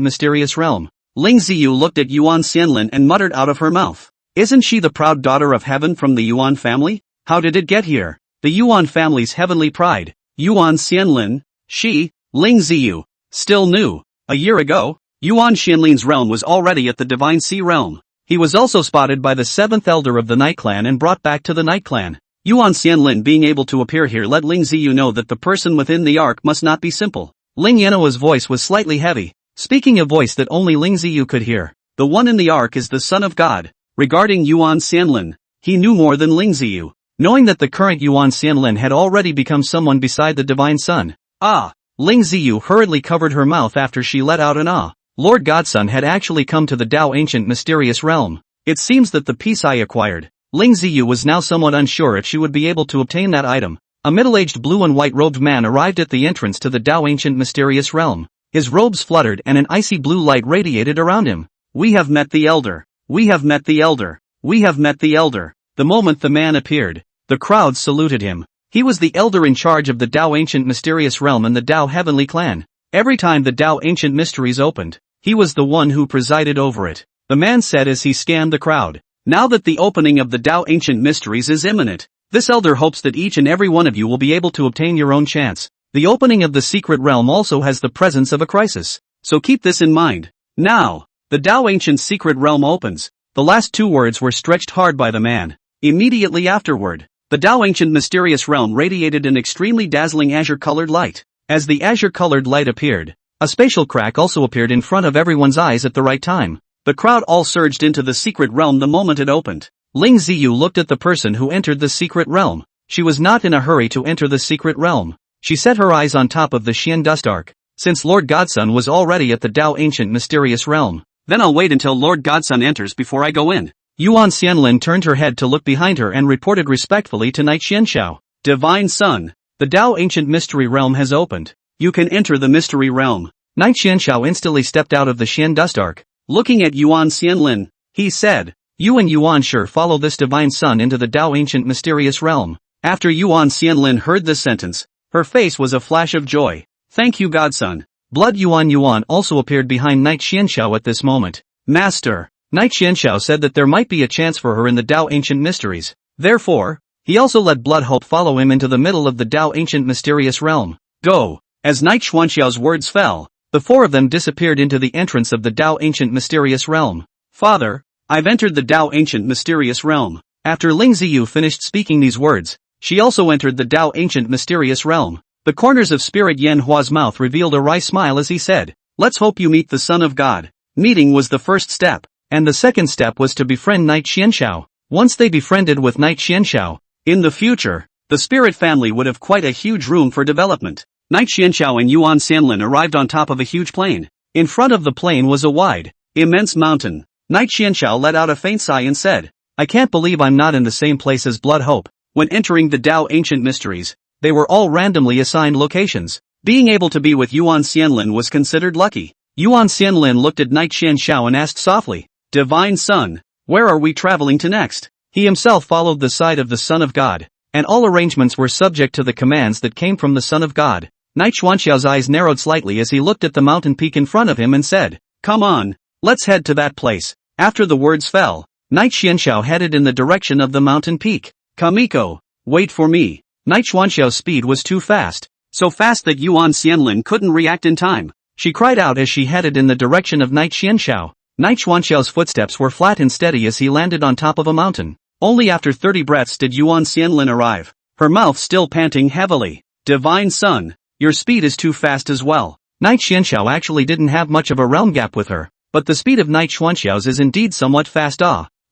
mysterious realm. Ling Ziyu looked at Yuan Xianlin and muttered out of her mouth. Isn't she the proud daughter of heaven from the Yuan family? How did it get here? The Yuan family's heavenly pride. Yuan Xianlin, she, Ling Ziyu, still knew. A year ago, Yuan Xianlin's realm was already at the Divine Sea realm. He was also spotted by the 7th elder of the Night Clan and brought back to the Night Clan. Yuan Xianlin being able to appear here let Ling Ziyu know that the person within the ark must not be simple. Ling Yanhua's voice was slightly heavy, speaking a voice that only Ling Ziyu could hear. The one in the ark is the Son of God. Regarding Yuan Xianlin, he knew more than Ling Ziyu, knowing that the current Yuan Xianlin had already become someone beside the Divine Sun. Ah! Ling Ziyu hurriedly covered her mouth after she let out an ah. Lord Godson had actually come to the Tao ancient mysterious realm. It seems that the piece I acquired. Ling Ziyu was now somewhat unsure if she would be able to obtain that item. A middle-aged blue and white-robed man arrived at the entrance to the Tao ancient mysterious realm. His robes fluttered and an icy blue light radiated around him. We have met the elder. We have met the elder. We have met the elder. The moment the man appeared, the crowd saluted him. He was the elder in charge of the Tao ancient mysterious realm and the Tao heavenly clan. Every time the Tao ancient mysteries opened, he was the one who presided over it. The man said as he scanned the crowd. Now that the opening of the Tao ancient mysteries is imminent, this elder hopes that each and every one of you will be able to obtain your own chance. The opening of the secret realm also has the presence of a crisis, so keep this in mind. Now, the Tao ancient secret realm opens. The last two words were stretched hard by the man. Immediately afterward, the Tao ancient mysterious realm radiated an extremely dazzling azure-colored light. As the azure-colored light appeared, a spatial crack also appeared in front of everyone's eyes at the right time. The crowd all surged into the secret realm the moment it opened. Ling Ziyu looked at the person who entered the secret realm. She was not in a hurry to enter the secret realm. She set her eyes on top of the Xian Dust Arc, since Lord Godson was already at the Tao ancient mysterious realm. Then I'll wait until Lord Godson enters before I go in. Yuan Xianlin turned her head to look behind her and reported respectfully to Knight Xianxiao. Divine Sun, the Tao ancient mystery realm has opened. You can enter the mystery realm. Knight Xianxiao instantly stepped out of the Xian Dust Arc. Looking at Yuan Xianlin, he said, You and Yuan sure follow this Divine Sun into the Tao ancient mysterious realm. After Yuan Xianlin heard this sentence, her face was a flash of joy. Thank you Godson. Blood Yuan also appeared behind Knight Xianxiao at this moment. Master, Knight Xianxiao said that there might be a chance for her in the Tao Ancient Mysteries. Therefore, he also let Blood Hope follow him into the middle of the Tao Ancient Mysterious Realm. Go! As Knight Xuanxiao's words fell, the four of them disappeared into the entrance of the Tao Ancient Mysterious Realm. Father, I've entered the Tao Ancient Mysterious Realm. After Ling Ziyu finished speaking these words, she also entered the Tao Ancient Mysterious Realm. The corners of Spirit Yanhua's mouth revealed a wry smile as he said, "Let's hope you meet the Son of God." Meeting was the first step, and the second step was to befriend Knight Xianxiao. Once they befriended with Knight Xianxiao, in the future, the Spirit family would have quite a huge room for development. Knight Xianxiao and Yuan Xianlin arrived on top of a huge plain. In front of the plain was a wide, immense mountain. Knight Xianxiao let out a faint sigh and said, "I can't believe I'm not in the same place as Blood Hope." When entering the Tao Ancient Mysteries, they were all randomly assigned locations. Being able to be with Yuan Xianlin was considered lucky. Yuan Xianlin looked at Knight Xianxiao and asked softly, "Divine Son, where are we traveling to next?" He himself followed the side of the Son of God, and all arrangements were subject to the commands that came from the Son of God. Knight Xuanxiao's eyes narrowed slightly as he looked at the mountain peak in front of him and said, "Come on, let's head to that place." After the words fell, Knight Xianxiao headed in the direction of the mountain peak. "Kamiko, wait for me." Knight Xuanxiao's speed was too fast, so fast that Yuan Xianlin couldn't react in time. She cried out as she headed in the direction of Knight Xianxiao. Knight Xuanxiao's footsteps were flat and steady as he landed on top of a mountain. Only after 30 breaths did Yuan Xianlin arrive, her mouth still panting heavily. "Divine Son, your speed is too fast as well." Knight Xianxiao actually didn't have much of a realm gap with her, but the speed of Knight Xuanxiao's is indeed somewhat fast.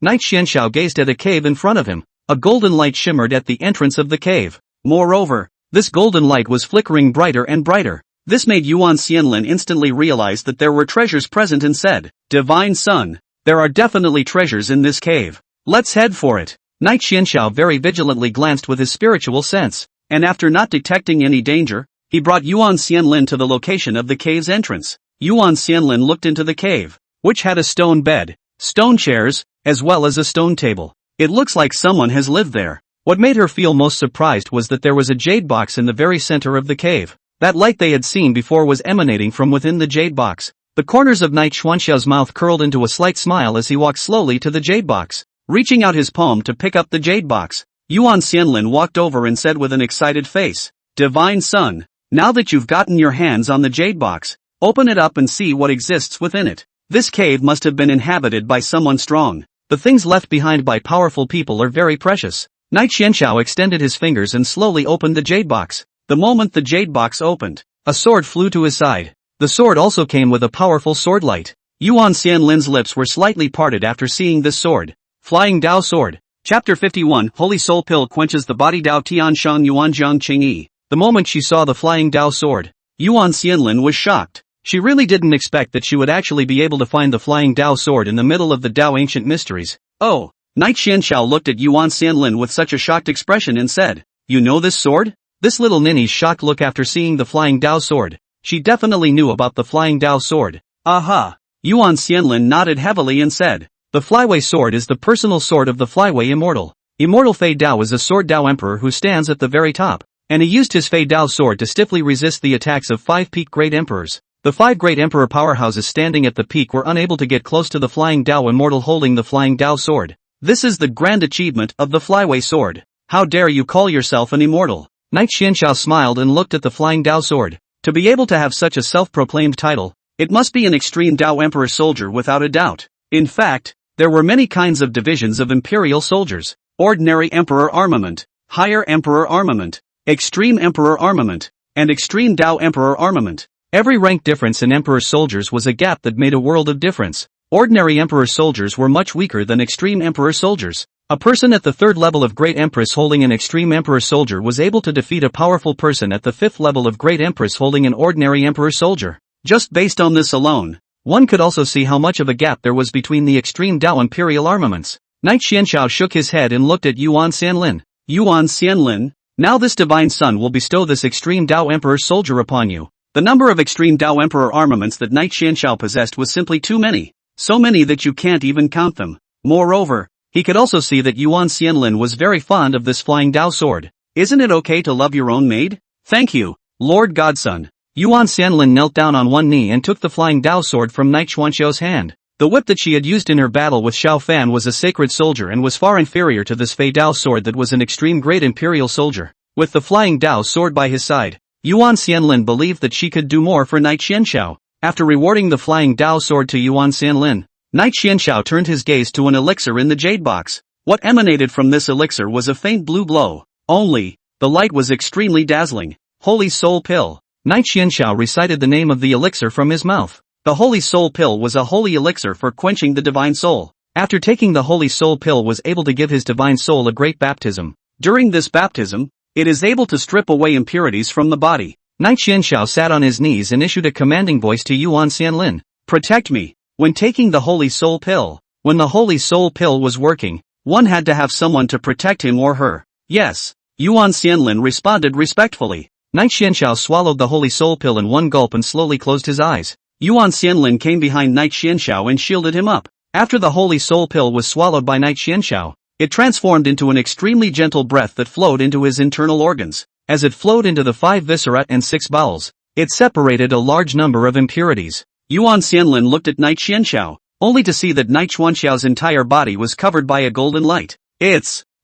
Knight Xianxiao gazed at a cave in front of him. A golden light shimmered at the entrance of the cave. Moreover, this golden light was flickering brighter and brighter. This made Yuan Xianlin instantly realize that there were treasures present and said, "Divine Son, there are definitely treasures in this cave. Let's head for it." Knight Xianxiao very vigilantly glanced with his spiritual sense, and after not detecting any danger, he brought Yuan Xianlin to the location of the cave's entrance. Yuan Xianlin looked into the cave, which had a stone bed, stone chairs, as well as a stone table. It looks like someone has lived there. What made her feel most surprised was that there was a jade box in the very center of the cave. That light they had seen before was emanating from within the jade box. The corners of Knight Xuanxiao's mouth curled into a slight smile as he walked slowly to the jade box. Reaching out his palm to pick up the jade box, Yuan Xianlin walked over and said with an excited face, "Divine Son, now that you've gotten your hands on the jade box, open it up and see what exists within it. This cave must have been inhabited by someone strong. The things left behind by powerful people are very precious." Knight Xianxiao extended his fingers and slowly opened the jade box. The moment the jade box opened, a sword flew to his side. The sword also came with a powerful sword light. Yuan Xianlin's lips were slightly parted after seeing this sword. Flying Dao Sword. Chapter 51 Holy Soul Pill quenches the body Dao Tian Shang Yuan Jiang Qingyi. The moment she saw the flying Dao sword, Yuan Xianlin was shocked. She really didn't expect that she would actually be able to find the flying Dao sword in the middle of the Dao Ancient Mysteries. "Oh." Knight Xianxiao looked at Yuan Xianlin with such a shocked expression and said, "You know this sword?" This little ninny's shocked look after seeing the flying Dao sword. She definitely knew about the flying Dao sword. "Aha." Yuan Xianlin nodded heavily and said, "The Flyway sword is the personal sword of the Flyway Immortal. Immortal Fei Dao is a sword Dao emperor who stands at the very top, and he used his Fei Dao sword to stiffly resist the attacks of 5 peak great emperors. The 5 great emperor powerhouses standing at the peak were unable to get close to the flying Dao Immortal holding the flying Dao sword. This is the grand achievement of the Flyway sword. How dare you call yourself an immortal?" Knight Xianxiao smiled and looked at the flying Dao sword. To be able to have such a self-proclaimed title, it must be an extreme Dao emperor soldier without a doubt. In fact, there were many kinds of divisions of imperial soldiers: ordinary emperor armament, higher emperor armament, extreme emperor armament, and extreme Dao emperor armament. Every rank difference in emperor soldiers was a gap that made a world of difference. Ordinary emperor soldiers were much weaker than extreme emperor soldiers. A person at the 3rd level of Great Empress holding an extreme emperor soldier was able to defeat a powerful person at the 5th level of Great Empress holding an ordinary emperor soldier. Just based on this alone, one could also see how much of a gap there was between the extreme Dao imperial armaments. Knight Xianxiao shook his head and looked at Yuan Xianlin. "Yuan Xianlin, now this divine son will bestow this extreme Dao emperor soldier upon you." The number of extreme Dao emperor armaments that Knight Xianxiao possessed was simply too many. So many that you can't even count them. Moreover, he could also see that Yuan Xianlin was very fond of this flying Dao sword. "Isn't it okay to love your own maid?" "Thank you, Lord Godson." Yuan Xianlin knelt down on one knee and took the flying Dao sword from Knight Xuanxiao's hand. The whip that she had used in her battle with Xiao Fan was a sacred soldier and was far inferior to this Fei Dao sword that was an extreme great imperial soldier. With the flying Dao sword by his side, Yuan Xianlin believed that she could do more for Knight Xianxiao. After rewarding the flying Dao sword to Yuan Xianlin, Knight Xianxiao turned his gaze to an elixir in the jade box. What emanated from this elixir was a faint blue glow. Only, the light was extremely dazzling. Holy Soul Pill. Knight Xianxiao recited the name of the elixir from his mouth. The Holy Soul Pill was a holy elixir for quenching the divine soul. After taking the Holy Soul Pill was able to give his divine soul a great baptism. During this baptism, it is able to strip away impurities from the body. Knight Xianxiao sat on his knees and issued a commanding voice to Yuan Xianlin. Protect me. When taking the Holy Soul Pill. When the Holy Soul Pill was working, one had to have someone to protect him or her. Yes. Yuan Xianlin responded respectfully. Knight Xianxiao swallowed the Holy Soul Pill in one gulp and slowly closed his eyes. Yuan Xianlin came behind Knight Xianxiao and shielded him up. After the Holy Soul Pill was swallowed by Knight Xianxiao, it transformed into an extremely gentle breath that flowed into his internal organs. As it flowed into the 5 viscera and 6 bowels, it separated a large number of impurities. Yuan Xianlin looked at Knight Xianxiao, only to see that Knight Xuanxiao's entire body was covered by a golden light.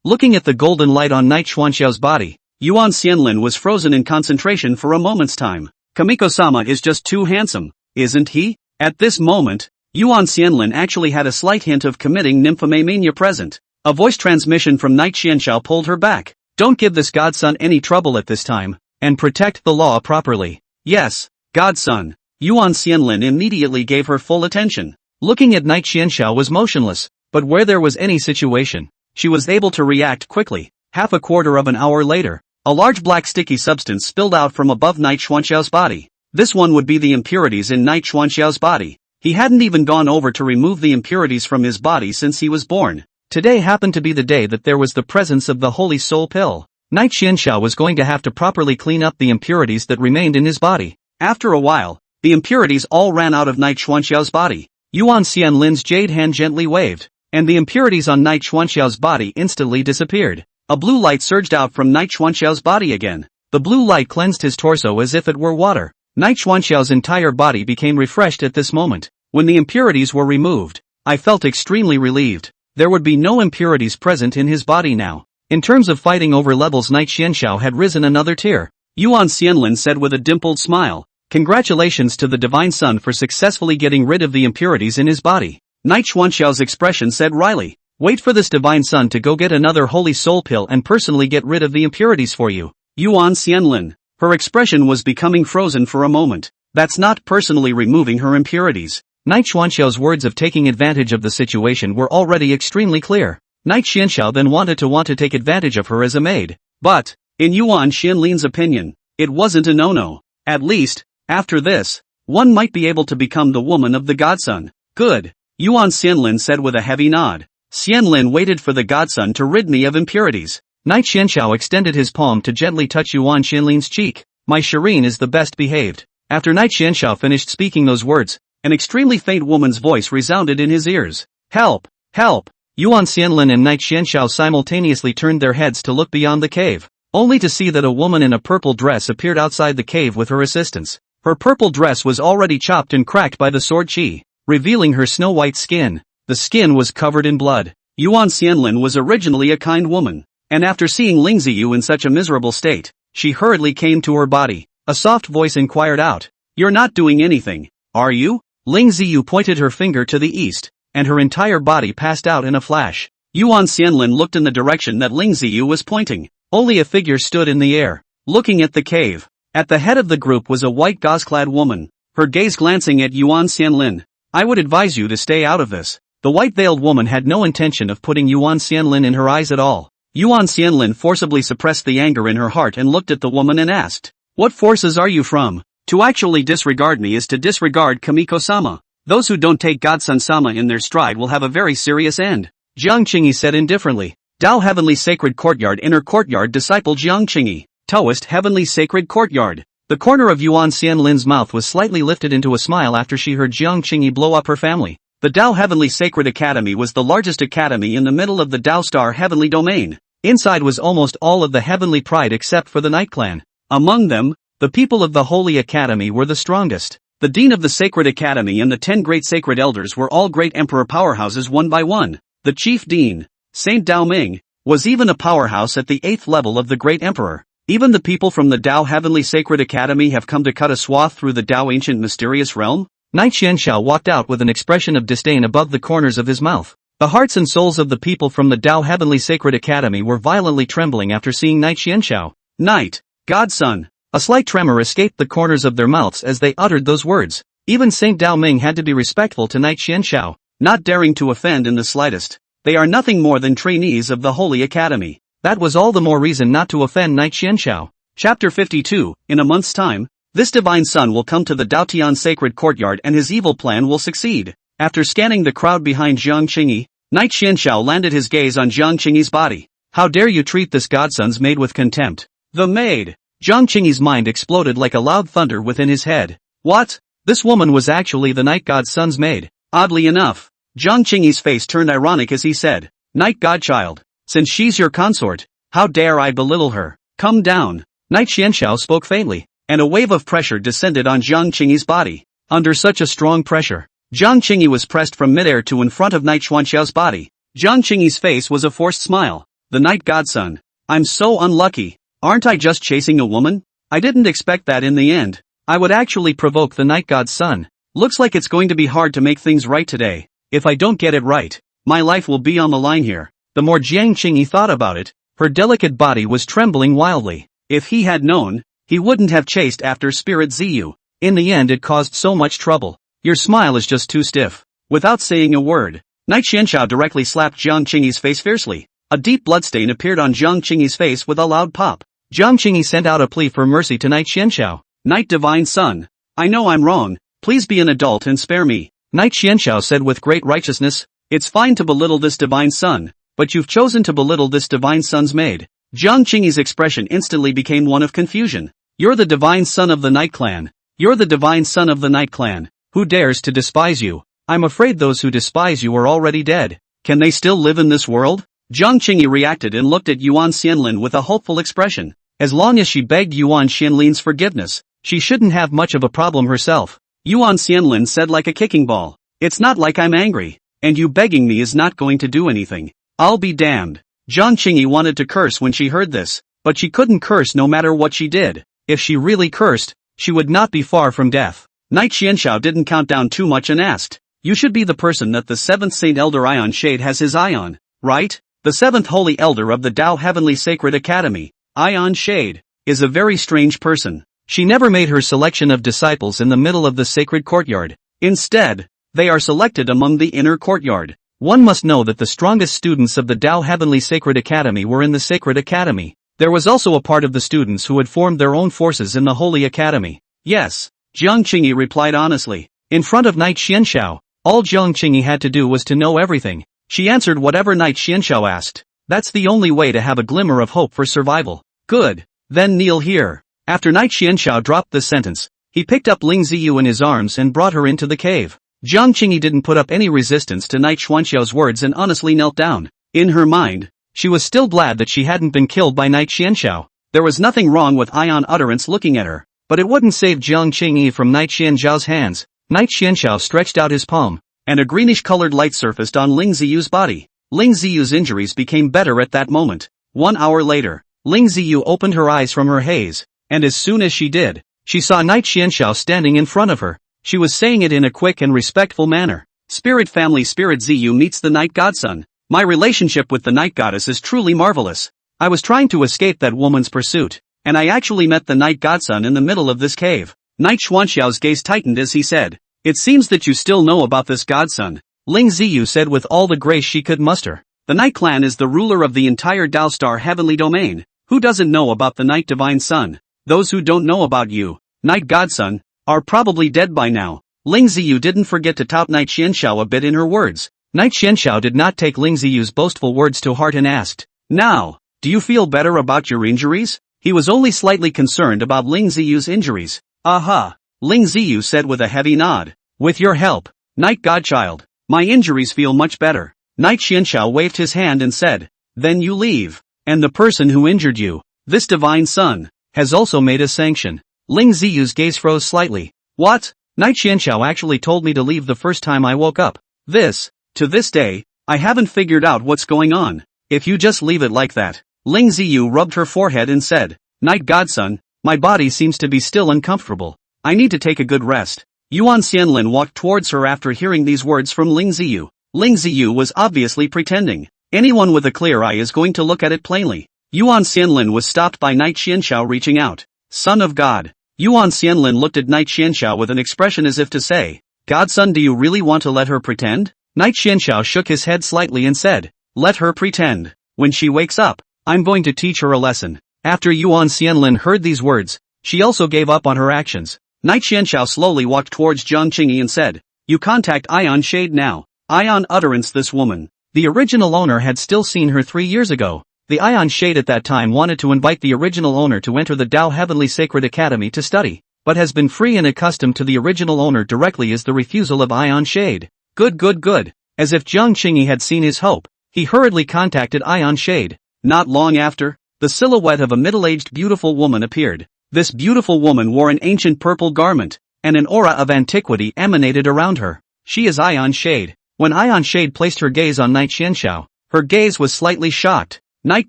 Looking at the golden light on Knight Xuanxiao's body, Yuan Xianlin was frozen in concentration for a moment's time. Kamiko-sama is just too handsome, isn't he? At this moment, Yuan Xianlin actually had a slight hint of committing nymphomania present. A voice transmission from Knight Xianxiao pulled her back. Don't give this godson any trouble at this time, and protect the law properly. Yes, godson. Yuan Xianlin immediately gave her full attention. Looking at Knight Xianxiao was motionless, but where there was any situation, she was able to react quickly. Half a quarter of an hour later, a large black sticky substance spilled out from above Knight Xuanxiao's body. This one would be the impurities in Knight Xuanxiao's body. He hadn't even gone over to remove the impurities from his body since he was born. Today happened to be the day that there was the presence of the Holy Soul Pill. Knight Xianxiao was going to have to properly clean up the impurities that remained in his body. After a while, the impurities all ran out of Knight Xuanxiao's body. Yuan Xianlin's jade hand gently waved, and the impurities on Knight Xuanxiao's body instantly disappeared. A blue light surged out from Knight Xuanxiao's body again. The blue light cleansed his torso as if it were water. Knight Xuanxiao's entire body became refreshed at this moment. When the impurities were removed, I felt extremely relieved. There would be no impurities present in his body now. In terms of fighting over levels, Knight Xianxiao had risen another tier. Yuan Xianlin said with a dimpled smile, "Congratulations to the Divine Son for successfully getting rid of the impurities in his body." Knight Xuanxiao's expression said wryly, "Wait for this Divine Son to go get another Holy Soul Pill and personally get rid of the impurities for you." Yuan Xianlin. Her expression was becoming frozen for a moment. That's not personally removing her impurities. Knight Xuanxiao's words of taking advantage of the situation were already extremely clear. Knight Xianxiao then wanted to take advantage of her as a maid. But, in Yuan Xianlin's opinion, it wasn't a no-no. At least, after this, one might be able to become the woman of the godson. Good. Yuan Xianlin said with a heavy nod. Xianlin waited for the godson to rid me of impurities. Knight Xianxiao extended his palm to gently touch Yuan Xianlin's cheek. My Shireen is the best behaved. After Knight Xianxiao finished speaking those words, an extremely faint woman's voice resounded in his ears. Help! Help! Yuan Xianlin and Knight Xianxiao simultaneously turned their heads to look beyond the cave, only to see that a woman in a purple dress appeared outside the cave with her assistants. Her purple dress was already chopped and cracked by the sword chi, revealing her snow-white skin. The skin was covered in blood. Yuan Xianlin was originally a kind woman, and after seeing Ling Ziyu in such a miserable state, she hurriedly came to her body. A soft voice inquired out, "You're not doing anything, are you?" Ling Ziyu pointed her finger to the east, and her entire body passed out in a flash. Yuan Xianlin looked in the direction that Ling Ziyu was pointing. Only a figure stood in the air, looking at the cave. At the head of the group was a white gauze-clad woman, her gaze glancing at Yuan Xianlin. "I would advise you to stay out of this." The white-veiled woman had no intention of putting Yuan Xianlin in her eyes at all. Yuan Xianlin forcibly suppressed the anger in her heart and looked at the woman and asked, "What forces are you from? To actually disregard me is to disregard Kamiko-sama. Those who don't take Godson-sama in their stride will have a very serious end." Jiang Qingyi said indifferently. Dao Heavenly Sacred Courtyard, Inner Courtyard, Disciple Jiang Qingyi. Taoist Heavenly Sacred Courtyard. The corner of Yuan Xianlin's mouth was slightly lifted into a smile after she heard Jiang Qingyi blow up her family. The Dao Heavenly Sacred Academy was the largest academy in the middle of the Dao Star Heavenly Domain. Inside was almost all of the Heavenly Pride except for the Night Clan. Among them, the people of the Holy Academy were the strongest. The The Dean of the Sacred Academy and the 10 Great Sacred Elders were all great emperor powerhouses one by one. The Chief Dean, Saint Dao Ming, was even a powerhouse at the 8th level of the Great Emperor. Even the people from the Dao Heavenly Sacred Academy have come to cut a swath through the Dao Ancient Mysterious Realm? Knight Xianxiao walked out with an expression of disdain above the corners of his mouth. The hearts and souls of the people from the Dao Heavenly Sacred Academy were violently trembling after seeing Knight Xianxiao. Knight, Godson. A slight tremor escaped the corners of their mouths as they uttered those words. Even Saint Dao Ming had to be respectful to Knight Xianxiao, not daring to offend in the slightest. They are nothing more than trainees of the Holy Academy. That was all the more reason not to offend Knight Xianxiao. Chapter 52, In a month's time, this divine son will come to the Daotian sacred courtyard and his evil plan will succeed. After scanning the crowd behind Jiang Qingyi, Knight Xianxiao landed his gaze on Jiang Qingyi's body. How dare you treat this godson's maid with contempt? The maid! Jiang Qingyi's mind exploded like a loud thunder within his head. What? This woman was actually the Night Godson's maid. Oddly enough, Jiang Qingyi's face turned ironic as he said, Night Godchild, since she's your consort, how dare I belittle her? Come down. Knight Xianxiao spoke faintly, and a wave of pressure descended on Jiang Qingyi's body. Under such a strong pressure, Jiang Qingyi was pressed from midair to in front of Knight Xianxiao's body. Jiang Qingyi's face was a forced smile. The Night Godson. I'm so unlucky. Aren't I just chasing a woman? I didn't expect that in the end. I would actually provoke the Night God's son. Looks like it's going to be hard to make things right today. If I don't get it right, my life will be on the line here. The more Jiang Qingyi thought about it, her delicate body was trembling wildly. If he had known, he wouldn't have chased after Spirit Ziyu. In the end it caused so much trouble. Your smile is just too stiff. Without saying a word, Knight Xianxiao directly slapped Jiang Qingyi's face fiercely. A deep bloodstain appeared on Jiang Qingyi's face with a loud pop. Jiang Qingyi sent out a plea for mercy to Knight Xianxiao. Knight Divine Son, I know I'm wrong, please be an adult and spare me. Knight Xianxiao said with great righteousness, it's fine to belittle this divine son, but you've chosen to belittle this divine son's maid. Jiang Qingyi's expression instantly became one of confusion. You're the divine son of the Night Clan. You're the divine son of the Night Clan. Who dares to despise you? I'm afraid those who despise you are already dead. Can they still live in this world? Jiang Qingyi reacted and looked at Yuan Xianlin with a hopeful expression. As long as she begged Yuan Xianlin's forgiveness, she shouldn't have much of a problem herself. Yuan Xianlin said like a kicking ball. It's not like I'm angry, and you begging me is not going to do anything. I'll be damned. Jiang Qingyi wanted to curse when she heard this, but she couldn't curse no matter what she did. If she really cursed, she would not be far from death. Knight Xianxiao didn't count down too much and asked, you should be the person that the 7th Saint Elder Ion Shade has his eye on, right? The 7th Holy Elder of the Dao Heavenly Sacred Academy, Ion Shade, is a very strange person. She never made her selection of disciples in the middle of the sacred courtyard. Instead, they are selected among the inner courtyard. One must know that the strongest students of the Dao Heavenly Sacred Academy were in the Sacred Academy. There was also a part of the students who had formed their own forces in the Holy Academy. Yes, Jiang Qingyi replied honestly. In front of Knight Xianxiao, all Jiang Qingyi had to do was to know everything. She answered whatever Knight Xianxiao asked. That's the only way to have a glimmer of hope for survival. Good. Then kneel here. After Knight Xianxiao dropped this sentence, he picked up Ling Ziyu in his arms and brought her into the cave. Jiang Qingyi didn't put up any resistance to Knight Xianxiao's words and honestly knelt down. In her mind, she was still glad that she hadn't been killed by Knight Xianxiao. There was nothing wrong with Ion Utterance looking at her, but it wouldn't save Jiang Qingyi from Knight Xianxiao's hands. Knight Xianxiao stretched out his palm, and a greenish-colored light surfaced on Ling Ziyu's body. Ling Ziyu's injuries became better at that moment. 1 hour later, Ling Ziyu opened her eyes from her haze, and as soon as she did, she saw Knight Xianxiao standing in front of her. She was saying it in a quick and respectful manner. Spirit family Spirit Ziyu meets the Night Godson. My relationship with the Night Goddess is truly marvelous. I was trying to escape that woman's pursuit, and I actually met the Night Godson in the middle of this cave. Knight Xuanxiao's gaze tightened as he said, it seems that you still know about this godson. Ling Ziyu said with all the grace she could muster. The Night Clan is the ruler of the entire Dao Star heavenly domain. Who doesn't know about the Night Divine Son? Those who don't know about you, Night Godson, are probably dead by now. Ling Ziyu didn't forget to tout Knight Xianxiao a bit in her words. Knight Xianxiao did not take Ling Ziyu's boastful words to heart and asked, now, do you feel better about your injuries? He was only slightly concerned about Ling Ziyu's injuries. Aha! Ling Ziyu said with a heavy nod. With your help, Night Godchild, my injuries feel much better. Knight Xianxiao waved his hand and said, then you leave. And the person who injured you, this divine son, has also made a sanction. Ling Ziyu's gaze froze slightly. What? Night Xianxiao actually told me to leave the first time I woke up. To this day, I haven't figured out what's going on. If you just leave it like that. Ling Ziyu rubbed her forehead and said, Night Godson, my body seems to be still uncomfortable. I need to take a good rest. Yuan Xianlin walked towards her after hearing these words from Ling Ziyu. Ling Ziyu was obviously pretending. Anyone with a clear eye is going to look at it plainly. Yuan Xianlin was stopped by Night Xianxiao reaching out. Son of God. Yuan Xianlin looked at Night Xianxiao with an expression as if to say, Godson, do you really want to let her pretend? Night Xianxiao shook his head slightly and said, let her pretend. When she wakes up, I'm going to teach her a lesson. After Yuan Xianlin heard these words, she also gave up on her actions. Night Xianxiao slowly walked towards Jiang Qingyi and said, you contact Ion Shade now. Ion utterance this woman. The original owner had still seen her 3 years ago. The Ion Shade at that time wanted to invite the original owner to enter the Tao Heavenly Sacred Academy to study, but has been free and accustomed to the original owner directly as the refusal of Ion Shade. Good. As if Jiang Qingyi had seen his hope, he hurriedly contacted Ion Shade. Not long after, the silhouette of a middle-aged beautiful woman appeared. This beautiful woman wore an ancient purple garment, and an aura of antiquity emanated around her. She is Ion Shade. When Ion Shade placed her gaze on Night Xianxiao, her gaze was slightly shocked. Night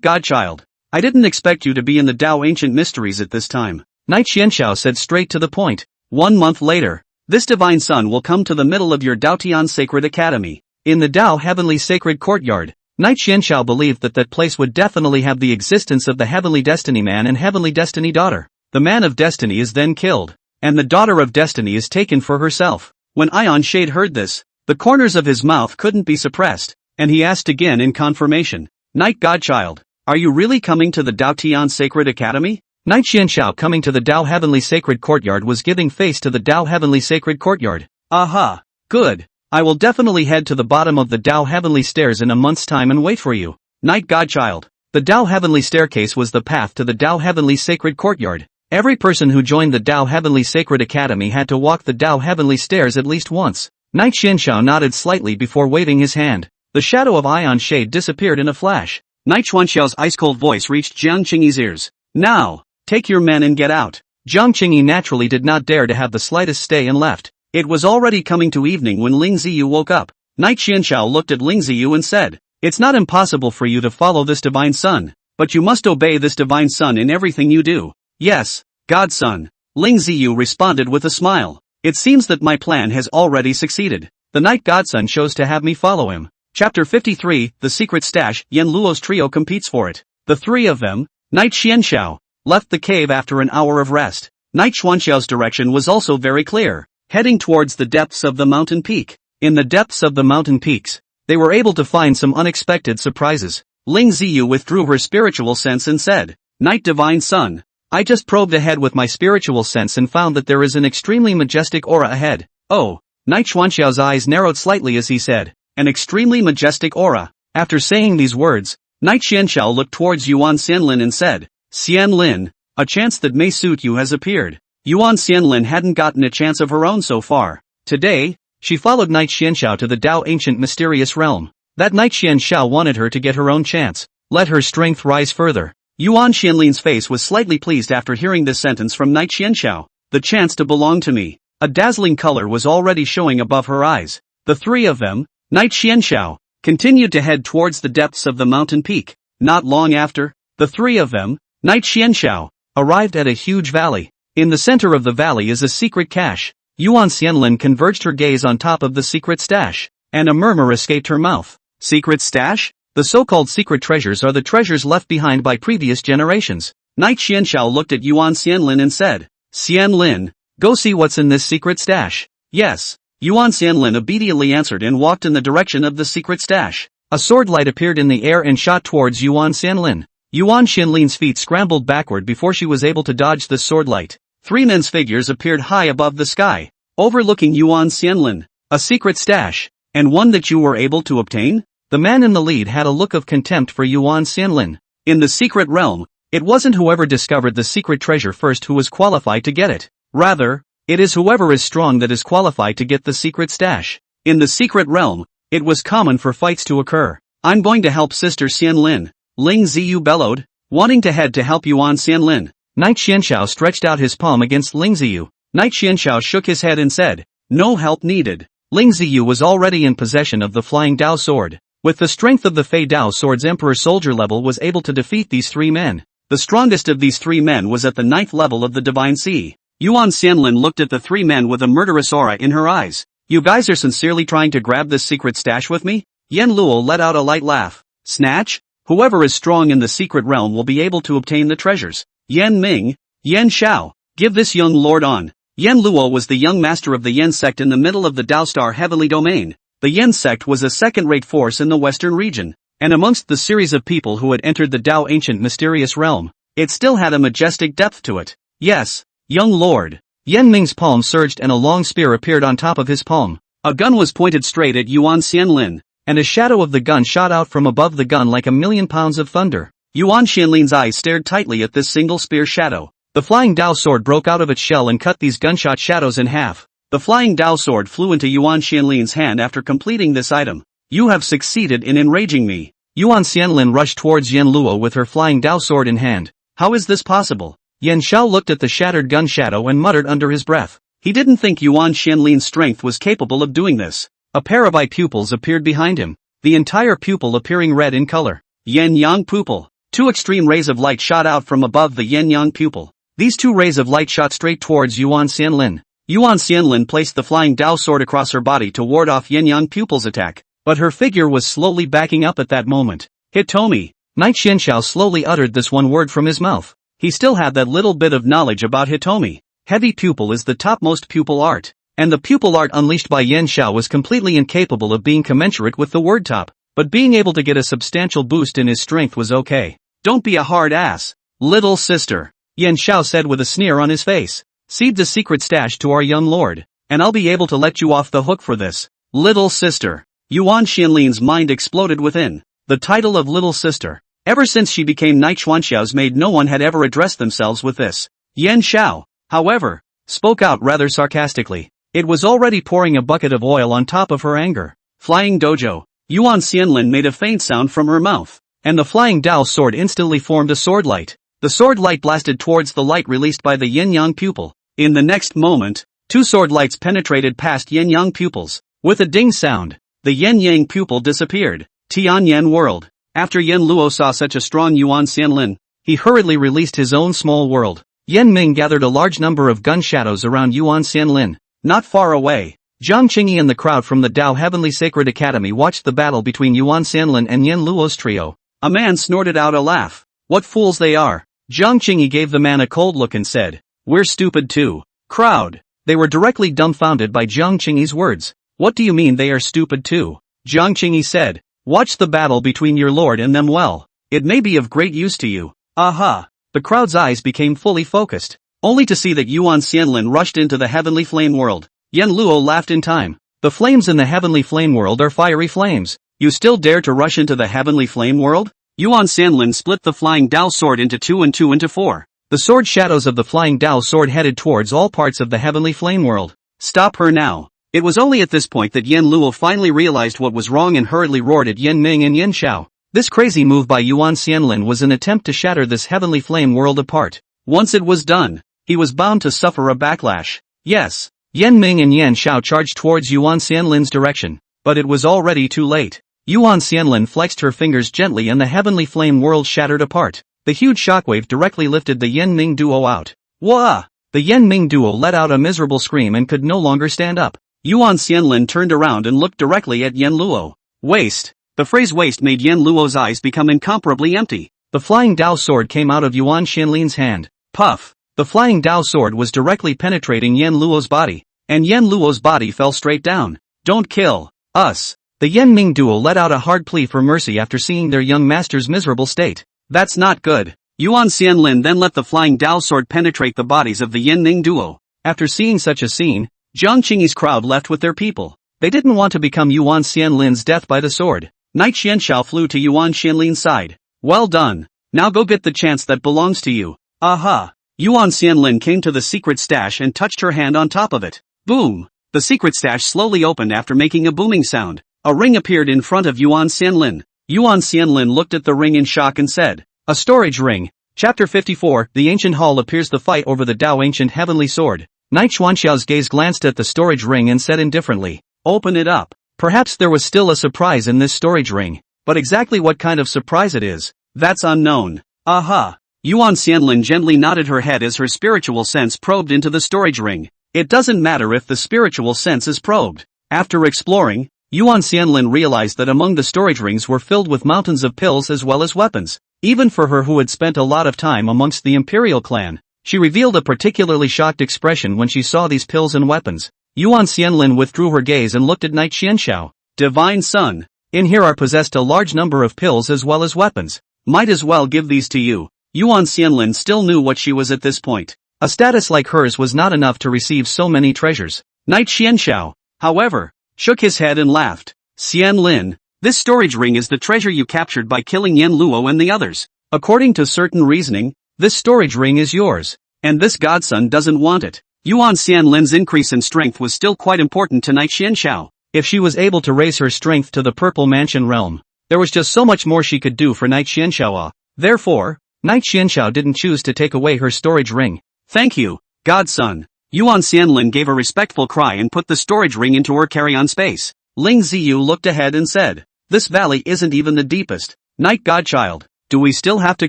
Godchild, I didn't expect you to be in the Tao Ancient Mysteries at this time. Night Xianxiao said straight to the point. 1 month later, this divine sun will come to the middle of your Daotian Sacred Academy. In the Tao Heavenly Sacred Courtyard, Night Xianxiao believed that place would definitely have the existence of the Heavenly Destiny Man and Heavenly Destiny Daughter. The Man of Destiny is then killed, and the Daughter of Destiny is taken for herself. When Ion Shade heard this, the corners of his mouth couldn't be suppressed, and he asked again in confirmation, Night Godchild, are you really coming to the Daotian Sacred Academy? Night Xianxiao coming to the Tao Heavenly Sacred Courtyard was giving face to the Tao Heavenly Sacred Courtyard. Aha! Good. I will definitely head to the bottom of the Tao Heavenly Stairs in a month's time and wait for you. Night Godchild. The Tao Heavenly Staircase was the path to the Tao Heavenly Sacred Courtyard. Every person who joined the Tao Heavenly Sacred Academy had to walk the Tao Heavenly Stairs at least once. Night Xianxiao nodded slightly before waving his hand. The shadow of Ion Shade disappeared in a flash. Night Xuanxiao's ice-cold voice reached Jiang Qingyi's ears. Now, take your men and get out. Jiang Qingyi naturally did not dare to have the slightest stay and left. It was already coming to evening when Ling Ziyu woke up. Night Xianxiao looked at Ling Ziyu and said, it's not impossible for you to follow this divine sun, but you must obey this divine sun in everything you do. Yes, Godson. Ling Ziyu responded with a smile. It seems that my plan has already succeeded. The Night Godson chose to have me follow him. Chapter 53, The Secret Stash. Yan Luo's trio competes for it. The three of them, Night Xianxiao, left the cave after an hour of rest. Night Xuanxiao's direction was also very clear, heading towards the depths of the mountain peak. In the depths of the mountain peaks, they were able to find some unexpected surprises. Ling Ziyu withdrew her spiritual sense and said, Night Divine Sun, I just probed ahead with my spiritual sense and found that there is an extremely majestic aura ahead. Oh, Night Xuanxiao's eyes narrowed slightly as he said, an extremely majestic aura. After saying these words, Night Xianxiao looked towards Yuan Xianlin and said, Xianlin, a chance that may suit you has appeared. Yuan Xianlin hadn't gotten a chance of her own so far. Today, she followed Night Xianxiao to the Tao Ancient Mysterious Realm. That Night Xianxiao wanted her to get her own chance. Let her strength rise further. Yuan Xianlin's face was slightly pleased after hearing this sentence from Night Xianxiao. The chance to belong to me. A dazzling color was already showing above her eyes. The three of them, Night Xianxiao, continued to head towards the depths of the mountain peak. Not long after, the three of them, Night Xianxiao, arrived at a huge valley. In the center of the valley is a secret cache. Yuan Xianlin converged her gaze on top of the secret stash, and a murmur escaped her mouth. Secret stash? The so-called secret treasures are the treasures left behind by previous generations. Night Xianxiao looked at Yuan Xianlin and said, Xianlin, go see what's in this secret stash. Yes. Yuan Xianlin obediently answered and walked in the direction of the secret stash. A sword light appeared in the air and shot towards Yuan Xianlin. Yuan Xianlin's feet scrambled backward before she was able to dodge the sword light. Three men's figures appeared high above the sky, overlooking Yuan Xianlin. A secret stash, and one that you were able to obtain? The man in the lead had a look of contempt for Yuan Xianlin. In the secret realm, it wasn't whoever discovered the secret treasure first who was qualified to get it. Rather, it is whoever is strong that is qualified to get the secret stash. In the secret realm, it was common for fights to occur. I'm going to help Sister Xianlin, Ling Ziyu bellowed, wanting to head to help Yuan Xianlin. Night Xianxiao stretched out his palm against Ling Ziyu. Knight Xianxiao shook his head and said, "No help needed." Ling Ziyu was already in possession of the flying Dao sword. With the strength of the Fei Dao sword's Emperor soldier level was able to defeat these three men. The strongest of these three men was at the 9th level of the Divine Sea. Yuan Xianlin looked at the three men with a murderous aura in her eyes. "You guys are sincerely trying to grab this secret stash with me?" Yan Luo let out a light laugh. "Snatch? Whoever is strong in the secret realm will be able to obtain the treasures. Yan Ming, Yan Xiao, give this young lord on." Yan Luo was the young master of the Yan sect in the middle of the Dao Star Heavenly Domain. The Yan sect was a second-rate force in the western region, and amongst the series of people who had entered the Dao ancient mysterious realm, it still had a majestic depth to it. "Yes, young lord." Yan Ming's palm surged and a long spear appeared on top of his palm. A gun was pointed straight at Yuan Xianlin, and a shadow of the gun shot out from above the gun like 1,000,000 pounds of thunder. Yuan Xianlin's eyes stared tightly at this single spear shadow. The flying Dao sword broke out of its shell and cut these gunshot shadows in half. The flying Dao sword flew into Yuan Xianlin's hand after completing this item. "You have succeeded in enraging me." Yuan Xianlin rushed towards Yan Luo with her flying Dao sword in hand. "How is this possible?" Yan Xiao looked at the shattered gun shadow and muttered under his breath. He didn't think Yuan Xianlin's strength was capable of doing this. A pair of eye pupils appeared behind him, the entire pupil appearing red in color. Yin Yang pupil. Two extreme rays of light shot out from above the Yin Yang pupil. These two rays of light shot straight towards Yuan Xianlin. Yuan Xianlin placed the flying Dao sword across her body to ward off Yin Yang pupil's attack, but her figure was slowly backing up at that moment. "Hitomi." Knight Xianxiao slowly uttered this one word from his mouth. He still had that little bit of knowledge about Hitomi. Heavy pupil is the topmost pupil art, and the pupil art unleashed by Yan Xiao was completely incapable of being commensurate with the word top, but being able to get a substantial boost in his strength was okay. "Don't be a hard ass, little sister," Yan Xiao said with a sneer on his face. "Cede the secret stash to our young lord, and I'll be able to let you off the hook for this, little sister." Yuan Xianlin's mind exploded within. The title of little sister. Ever since she became Knight Xuanxiao's maid, no one had ever addressed themselves with this. Yan Xiao, however, spoke out rather sarcastically. It was already pouring a bucket of oil on top of her anger. "Flying dojo." Yuan Xianlin made a faint sound from her mouth, and the flying Dao sword instantly formed a sword light. The sword light blasted towards the light released by the Yin Yang pupil. In the next moment, two sword lights penetrated past Yin Yang pupils. With a ding sound, the Yin Yang pupil disappeared. Tianyan world. After Yan Luo saw such a strong Yuan Xianlin, he hurriedly released his own small world. Yan Ming gathered a large number of gun shadows around Yuan Xianlin. Not far away, Zhang Qingyi and the crowd from the Dao Heavenly Sacred Academy watched the battle between Yuan Xianlin and Yan Luo's trio. A man snorted out a laugh. "What fools they are." Zhang Qingyi gave the man a cold look and said, "We're stupid too." Crowd. They were directly dumbfounded by Zhang Qingyi's words. "What do you mean they are stupid too?" Zhang Qingyi said, "Watch the battle between your lord and them well. It may be of great use to you." Aha! The crowd's eyes became fully focused, only to see that Yuan Xianlin rushed into the heavenly flame world. Yan Luo laughed in time. "The flames in the heavenly flame world are fiery flames. You still dare to rush into the heavenly flame world?" Yuan Xianlin split the flying Dao sword into two and two into four. The sword shadows of the flying Dao sword headed towards all parts of the heavenly flame world. "Stop her now." It was only at this point that Yan Luo finally realized what was wrong and hurriedly roared at Yan Ming and Yan Xiao. This crazy move by Yuan Xianlin was an attempt to shatter this heavenly flame world apart. Once it was done, he was bound to suffer a backlash. Yes, Yan Ming and Yan Xiao charged towards Yuan Xianlin's direction, but it was already too late. Yuan Xianlin flexed her fingers gently and the heavenly flame world shattered apart. The huge shockwave directly lifted the Yan Ming duo out. Wah! The Yan Ming duo let out a miserable scream and could no longer stand up. Yuan Xianlin turned around and looked directly at Yan Luo. "Waste." The phrase waste made Yan Luo's eyes become incomparably empty. The flying Dao sword came out of Yuan Xianlin's hand. Puff! The flying Dao sword was directly penetrating Yan Luo's body, and Yan Luo's body fell straight down. "Don't kill us." The Yan Ming duo let out a hard plea for mercy after seeing their young master's miserable state. "That's not good." Yuan Xianlin then let the flying Dao sword penetrate the bodies of the Yan Ming duo. After seeing such a scene, Zhang Qingyi's crowd left with their people. They didn't want to become Yuan Xianlin's death by the sword. Knight Xianxiao flew to Yuan Xianlin's side. "Well done. Now go get the chance that belongs to you." Aha! Yuan Xianlin came to the secret stash and touched her hand on top of it. Boom! The secret stash slowly opened after making a booming sound. A ring appeared in front of Yuan Xianlin. Yuan Xianlin looked at the ring in shock and said, "A storage ring." Chapter 54, The Ancient Hall appears. The fight over the Dao Ancient Heavenly Sword. Night Xuanxiao's gaze glanced at the storage ring and said indifferently, "Open it up." Perhaps there was still a surprise in this storage ring, but exactly what kind of surprise it is, that's unknown. Aha! Yuan Xianlin gently nodded her head as her spiritual sense probed into the storage ring. It doesn't matter if the spiritual sense is probed. After exploring, Yuan Xianlin realized that among the storage rings were filled with mountains of pills as well as weapons. Even for her who had spent a lot of time amongst the imperial clan, she revealed a particularly shocked expression when she saw these pills and weapons. Yuan Xianlin withdrew her gaze and looked at Knight Xianxiao. Divine Son, in here are possessed a large number of pills as well as weapons. Might as well give these to you. Yuan Xianlin still knew what she was at this point. A status like hers was not enough to receive so many treasures. Knight Xianxiao, however, shook his head and laughed. Xianlin, this storage ring is the treasure you captured by killing Yan Luo and the others. According to certain reasoning, this storage ring is yours. And this godson doesn't want it. Yuan Xianlin's increase in strength was still quite important to Knight Xianxiao. If she was able to raise her strength to the Purple Mansion realm, there was just so much more she could do for Knight Xianxiao. Therefore, Knight Xianxiao didn't choose to take away her storage ring. Thank you, godson. Yuan Xianlin gave a respectful cry and put the storage ring into her carry-on space. Ling Ziyu looked ahead and said, "This valley isn't even the deepest. Knight Godchild, do we still have to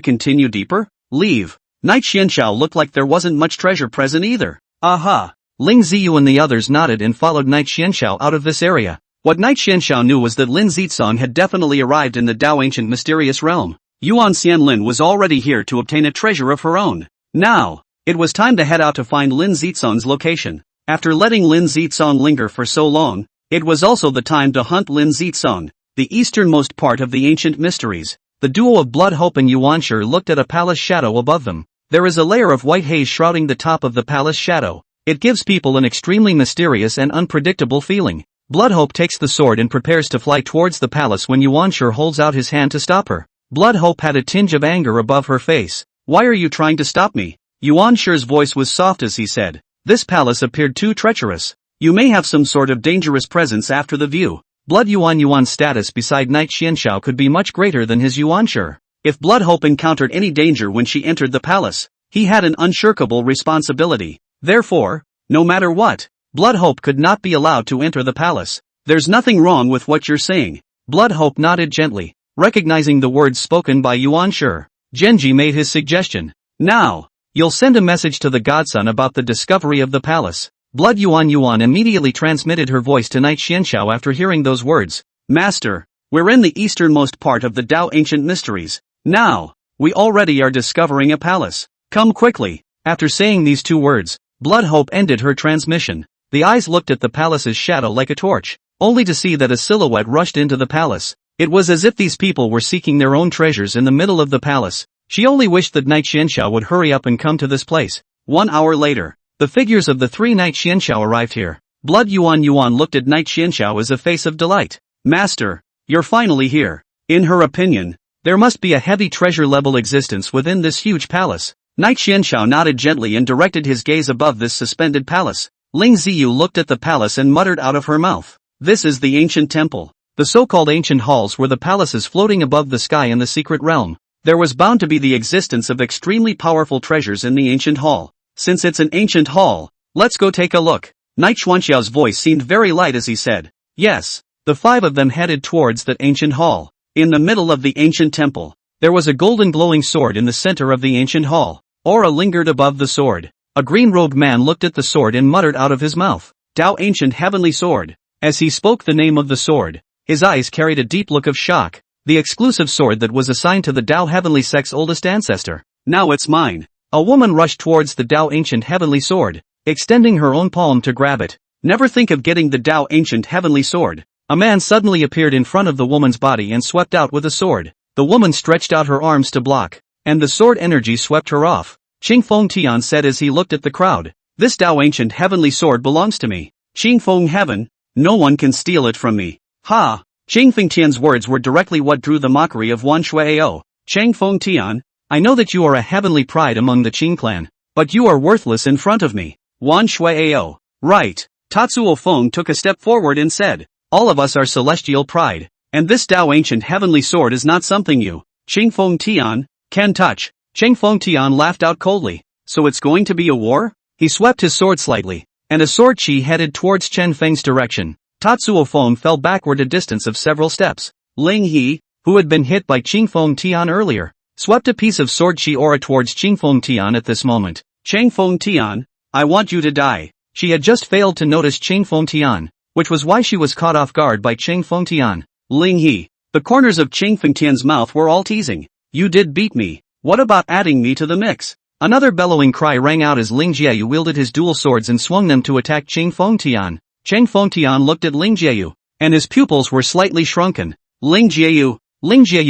continue deeper? Leave." Knight Xianxiao looked like there wasn't much treasure present either. Aha! Ling Ziyu and the others nodded and followed Knight Xianxiao out of this area. What Knight Xianxiao knew was that Lin Zitsong had definitely arrived in the Dao Ancient Mysterious Realm. Yuan Xianlin was already here to obtain a treasure of her own. Now, it was time to head out to find Lin Zitsong's location. After letting Lin Zitsong linger for so long, it was also the time to hunt Lin Zitsong, the easternmost part of the ancient mysteries. The duo of Blood Hope and Yuanshi looked at a palace shadow above them. There is a layer of white haze shrouding the top of the palace shadow. It gives people an extremely mysterious and unpredictable feeling. Bloodhope takes the sword and prepares to fly towards the palace when Yuanshi holds out his hand to stop her. Bloodhope had a tinge of anger above her face. "Why are you trying to stop me?" Yuanshi's voice was soft as he said. This palace appeared too treacherous. You may have some sort of dangerous presence after the view. Blood Yuan's status beside Knight Xianxiao could be much greater than his Yuanshi. If Bloodhope encountered any danger when she entered the palace, he had an unshirkable responsibility. Therefore, no matter what, Bloodhope could not be allowed to enter the palace. "There's nothing wrong with what you're saying." Bloodhope nodded gently, recognizing the words spoken by Yuanshi. Genji made his suggestion. "Now, you'll send a message to the godson about the discovery of the palace." Blood Yuan immediately transmitted her voice to Knight Xianxiao after hearing those words. "Master, we're in the easternmost part of the Dao Ancient Mysteries. Now, we already are discovering a palace. Come quickly." After saying these two words, Bloodhope ended her transmission. The eyes looked at the palace's shadow like a torch, only to see that a silhouette rushed into the palace. It was as if these people were seeking their own treasures in the middle of the palace. She only wished that Knight Xianxiao would hurry up and come to this place. 1 hour later, the figures of the three Knight Xianxiao arrived here. Blood Yuan looked at Knight Xianxiao as a face of delight. "Master, you're finally here." In her opinion, there must be a heavy treasure-level existence within this huge palace. Knight Xianxiao nodded gently and directed his gaze above this suspended palace. Ling Ziyu looked at the palace and muttered out of her mouth. "This is the ancient temple." The so-called ancient halls were the palaces floating above the sky in the secret realm. There was bound to be the existence of extremely powerful treasures in the ancient hall. Since it's an ancient hall, let's go take a look. Knight Xuanxiao's voice seemed very light as he said, "Yes." The five of them headed towards that ancient hall. In the middle of the ancient temple, there was a golden glowing sword in the center of the ancient hall. Aura lingered above the sword. A green-robed man looked at the sword and muttered out of his mouth, "Dao Ancient Heavenly Sword." As he spoke the name of the sword, his eyes carried a deep look of shock. The exclusive sword that was assigned to the Dao Heavenly Sect's oldest ancestor. "Now it's mine." A woman rushed towards the Dao Ancient Heavenly Sword, extending her own palm to grab it. "Never think of getting the Dao Ancient Heavenly Sword." A man suddenly appeared in front of the woman's body and swept out with a sword. The woman stretched out her arms to block, and the sword energy swept her off. Qing Feng Tian said as he looked at the crowd, "This Dao Ancient Heavenly Sword belongs to me. Qing Feng Heaven, no one can steal it from me." Ha! Qing Feng Tian's words were directly what drew the mockery of Wan Shuiao. "Qing Feng Tian, I know that you are a heavenly pride among the Qing clan, but you are worthless in front of me." Wan Shuiao. "Right." Tatsuo Feng took a step forward and said, "All of us are celestial pride, and this Dao Ancient Heavenly Sword is not something you, Qing Feng Tian, can touch." Qing Feng Tian laughed out coldly. "So it's going to be a war?" He swept his sword slightly, and a sword chi headed towards Chen Feng's direction. Tatsuo Feng fell backward a distance of several steps. Ling He, who had been hit by Qing Feng Tian earlier, swept a piece of sword chi aura towards Qing Feng Tian at this moment. Qing Feng Tian, I want you to die. She had just failed to notice Qing Feng Tian, which was why she was caught off guard by Qing Feng Tian. Ling He. The corners of Qing Feng Tian's mouth were all teasing. You did beat me. What about adding me to the mix? Another bellowing cry rang out as Ling Jiayu wielded his dual swords and swung them to attack Qing Feng Tian. Qing Feng Tian looked at Ling Jiayu, and his pupils were slightly shrunken. Ling Jiayu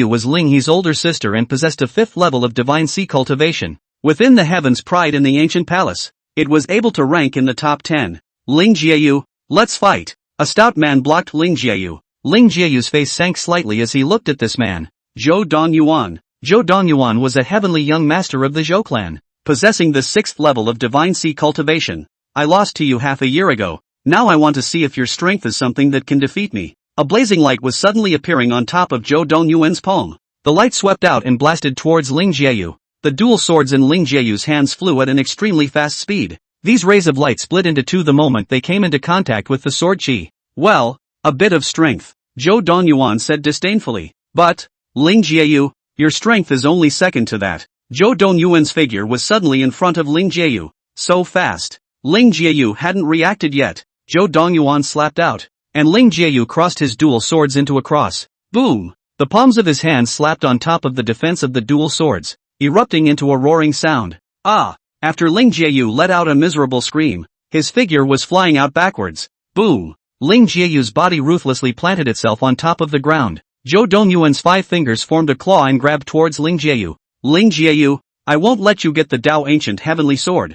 was Ling He's older sister and possessed a 5th level of divine sea cultivation. Within the heavens pride in the ancient palace, it was able to rank in the top 10. Ling Jiayu, let's fight. A stout man blocked Ling Jiayu. Ling Jiayu's face sank slightly as he looked at this man. Zhou Dongyuan. Zhou Dongyuan was a heavenly young master of the Zhou clan, possessing the 6th level of divine sea cultivation. I lost to you half a year ago. Now I want to see if your strength is something that can defeat me. A blazing light was suddenly appearing on top of Zhou Dongyuan's palm. The light swept out and blasted towards Ling Jiayu. The dual swords in Ling Jiayu's hands flew at an extremely fast speed. These rays of light split into two the moment they came into contact with the sword chi. Well, a bit of strength, Zhou Dongyuan said disdainfully. But, Ling Jiayu, your strength is only second to that. Zhou Dongyuan's figure was suddenly in front of Ling Jiayu. So fast. Ling Jiayu hadn't reacted yet. Zhou Dongyuan slapped out, and Ling Jiayu crossed his dual swords into a cross. Boom! The palms of his hands slapped on top of the defense of the dual swords, erupting into a roaring sound. Ah! After Ling Jiayu let out a miserable scream, his figure was flying out backwards. Boom! Ling Jiayu's body ruthlessly planted itself on top of the ground. Zhou Dongyuan's 5 fingers formed a claw and grabbed towards Ling Jiayu. Ling Jiayu, I won't let you get the Tao Ancient Heavenly Sword.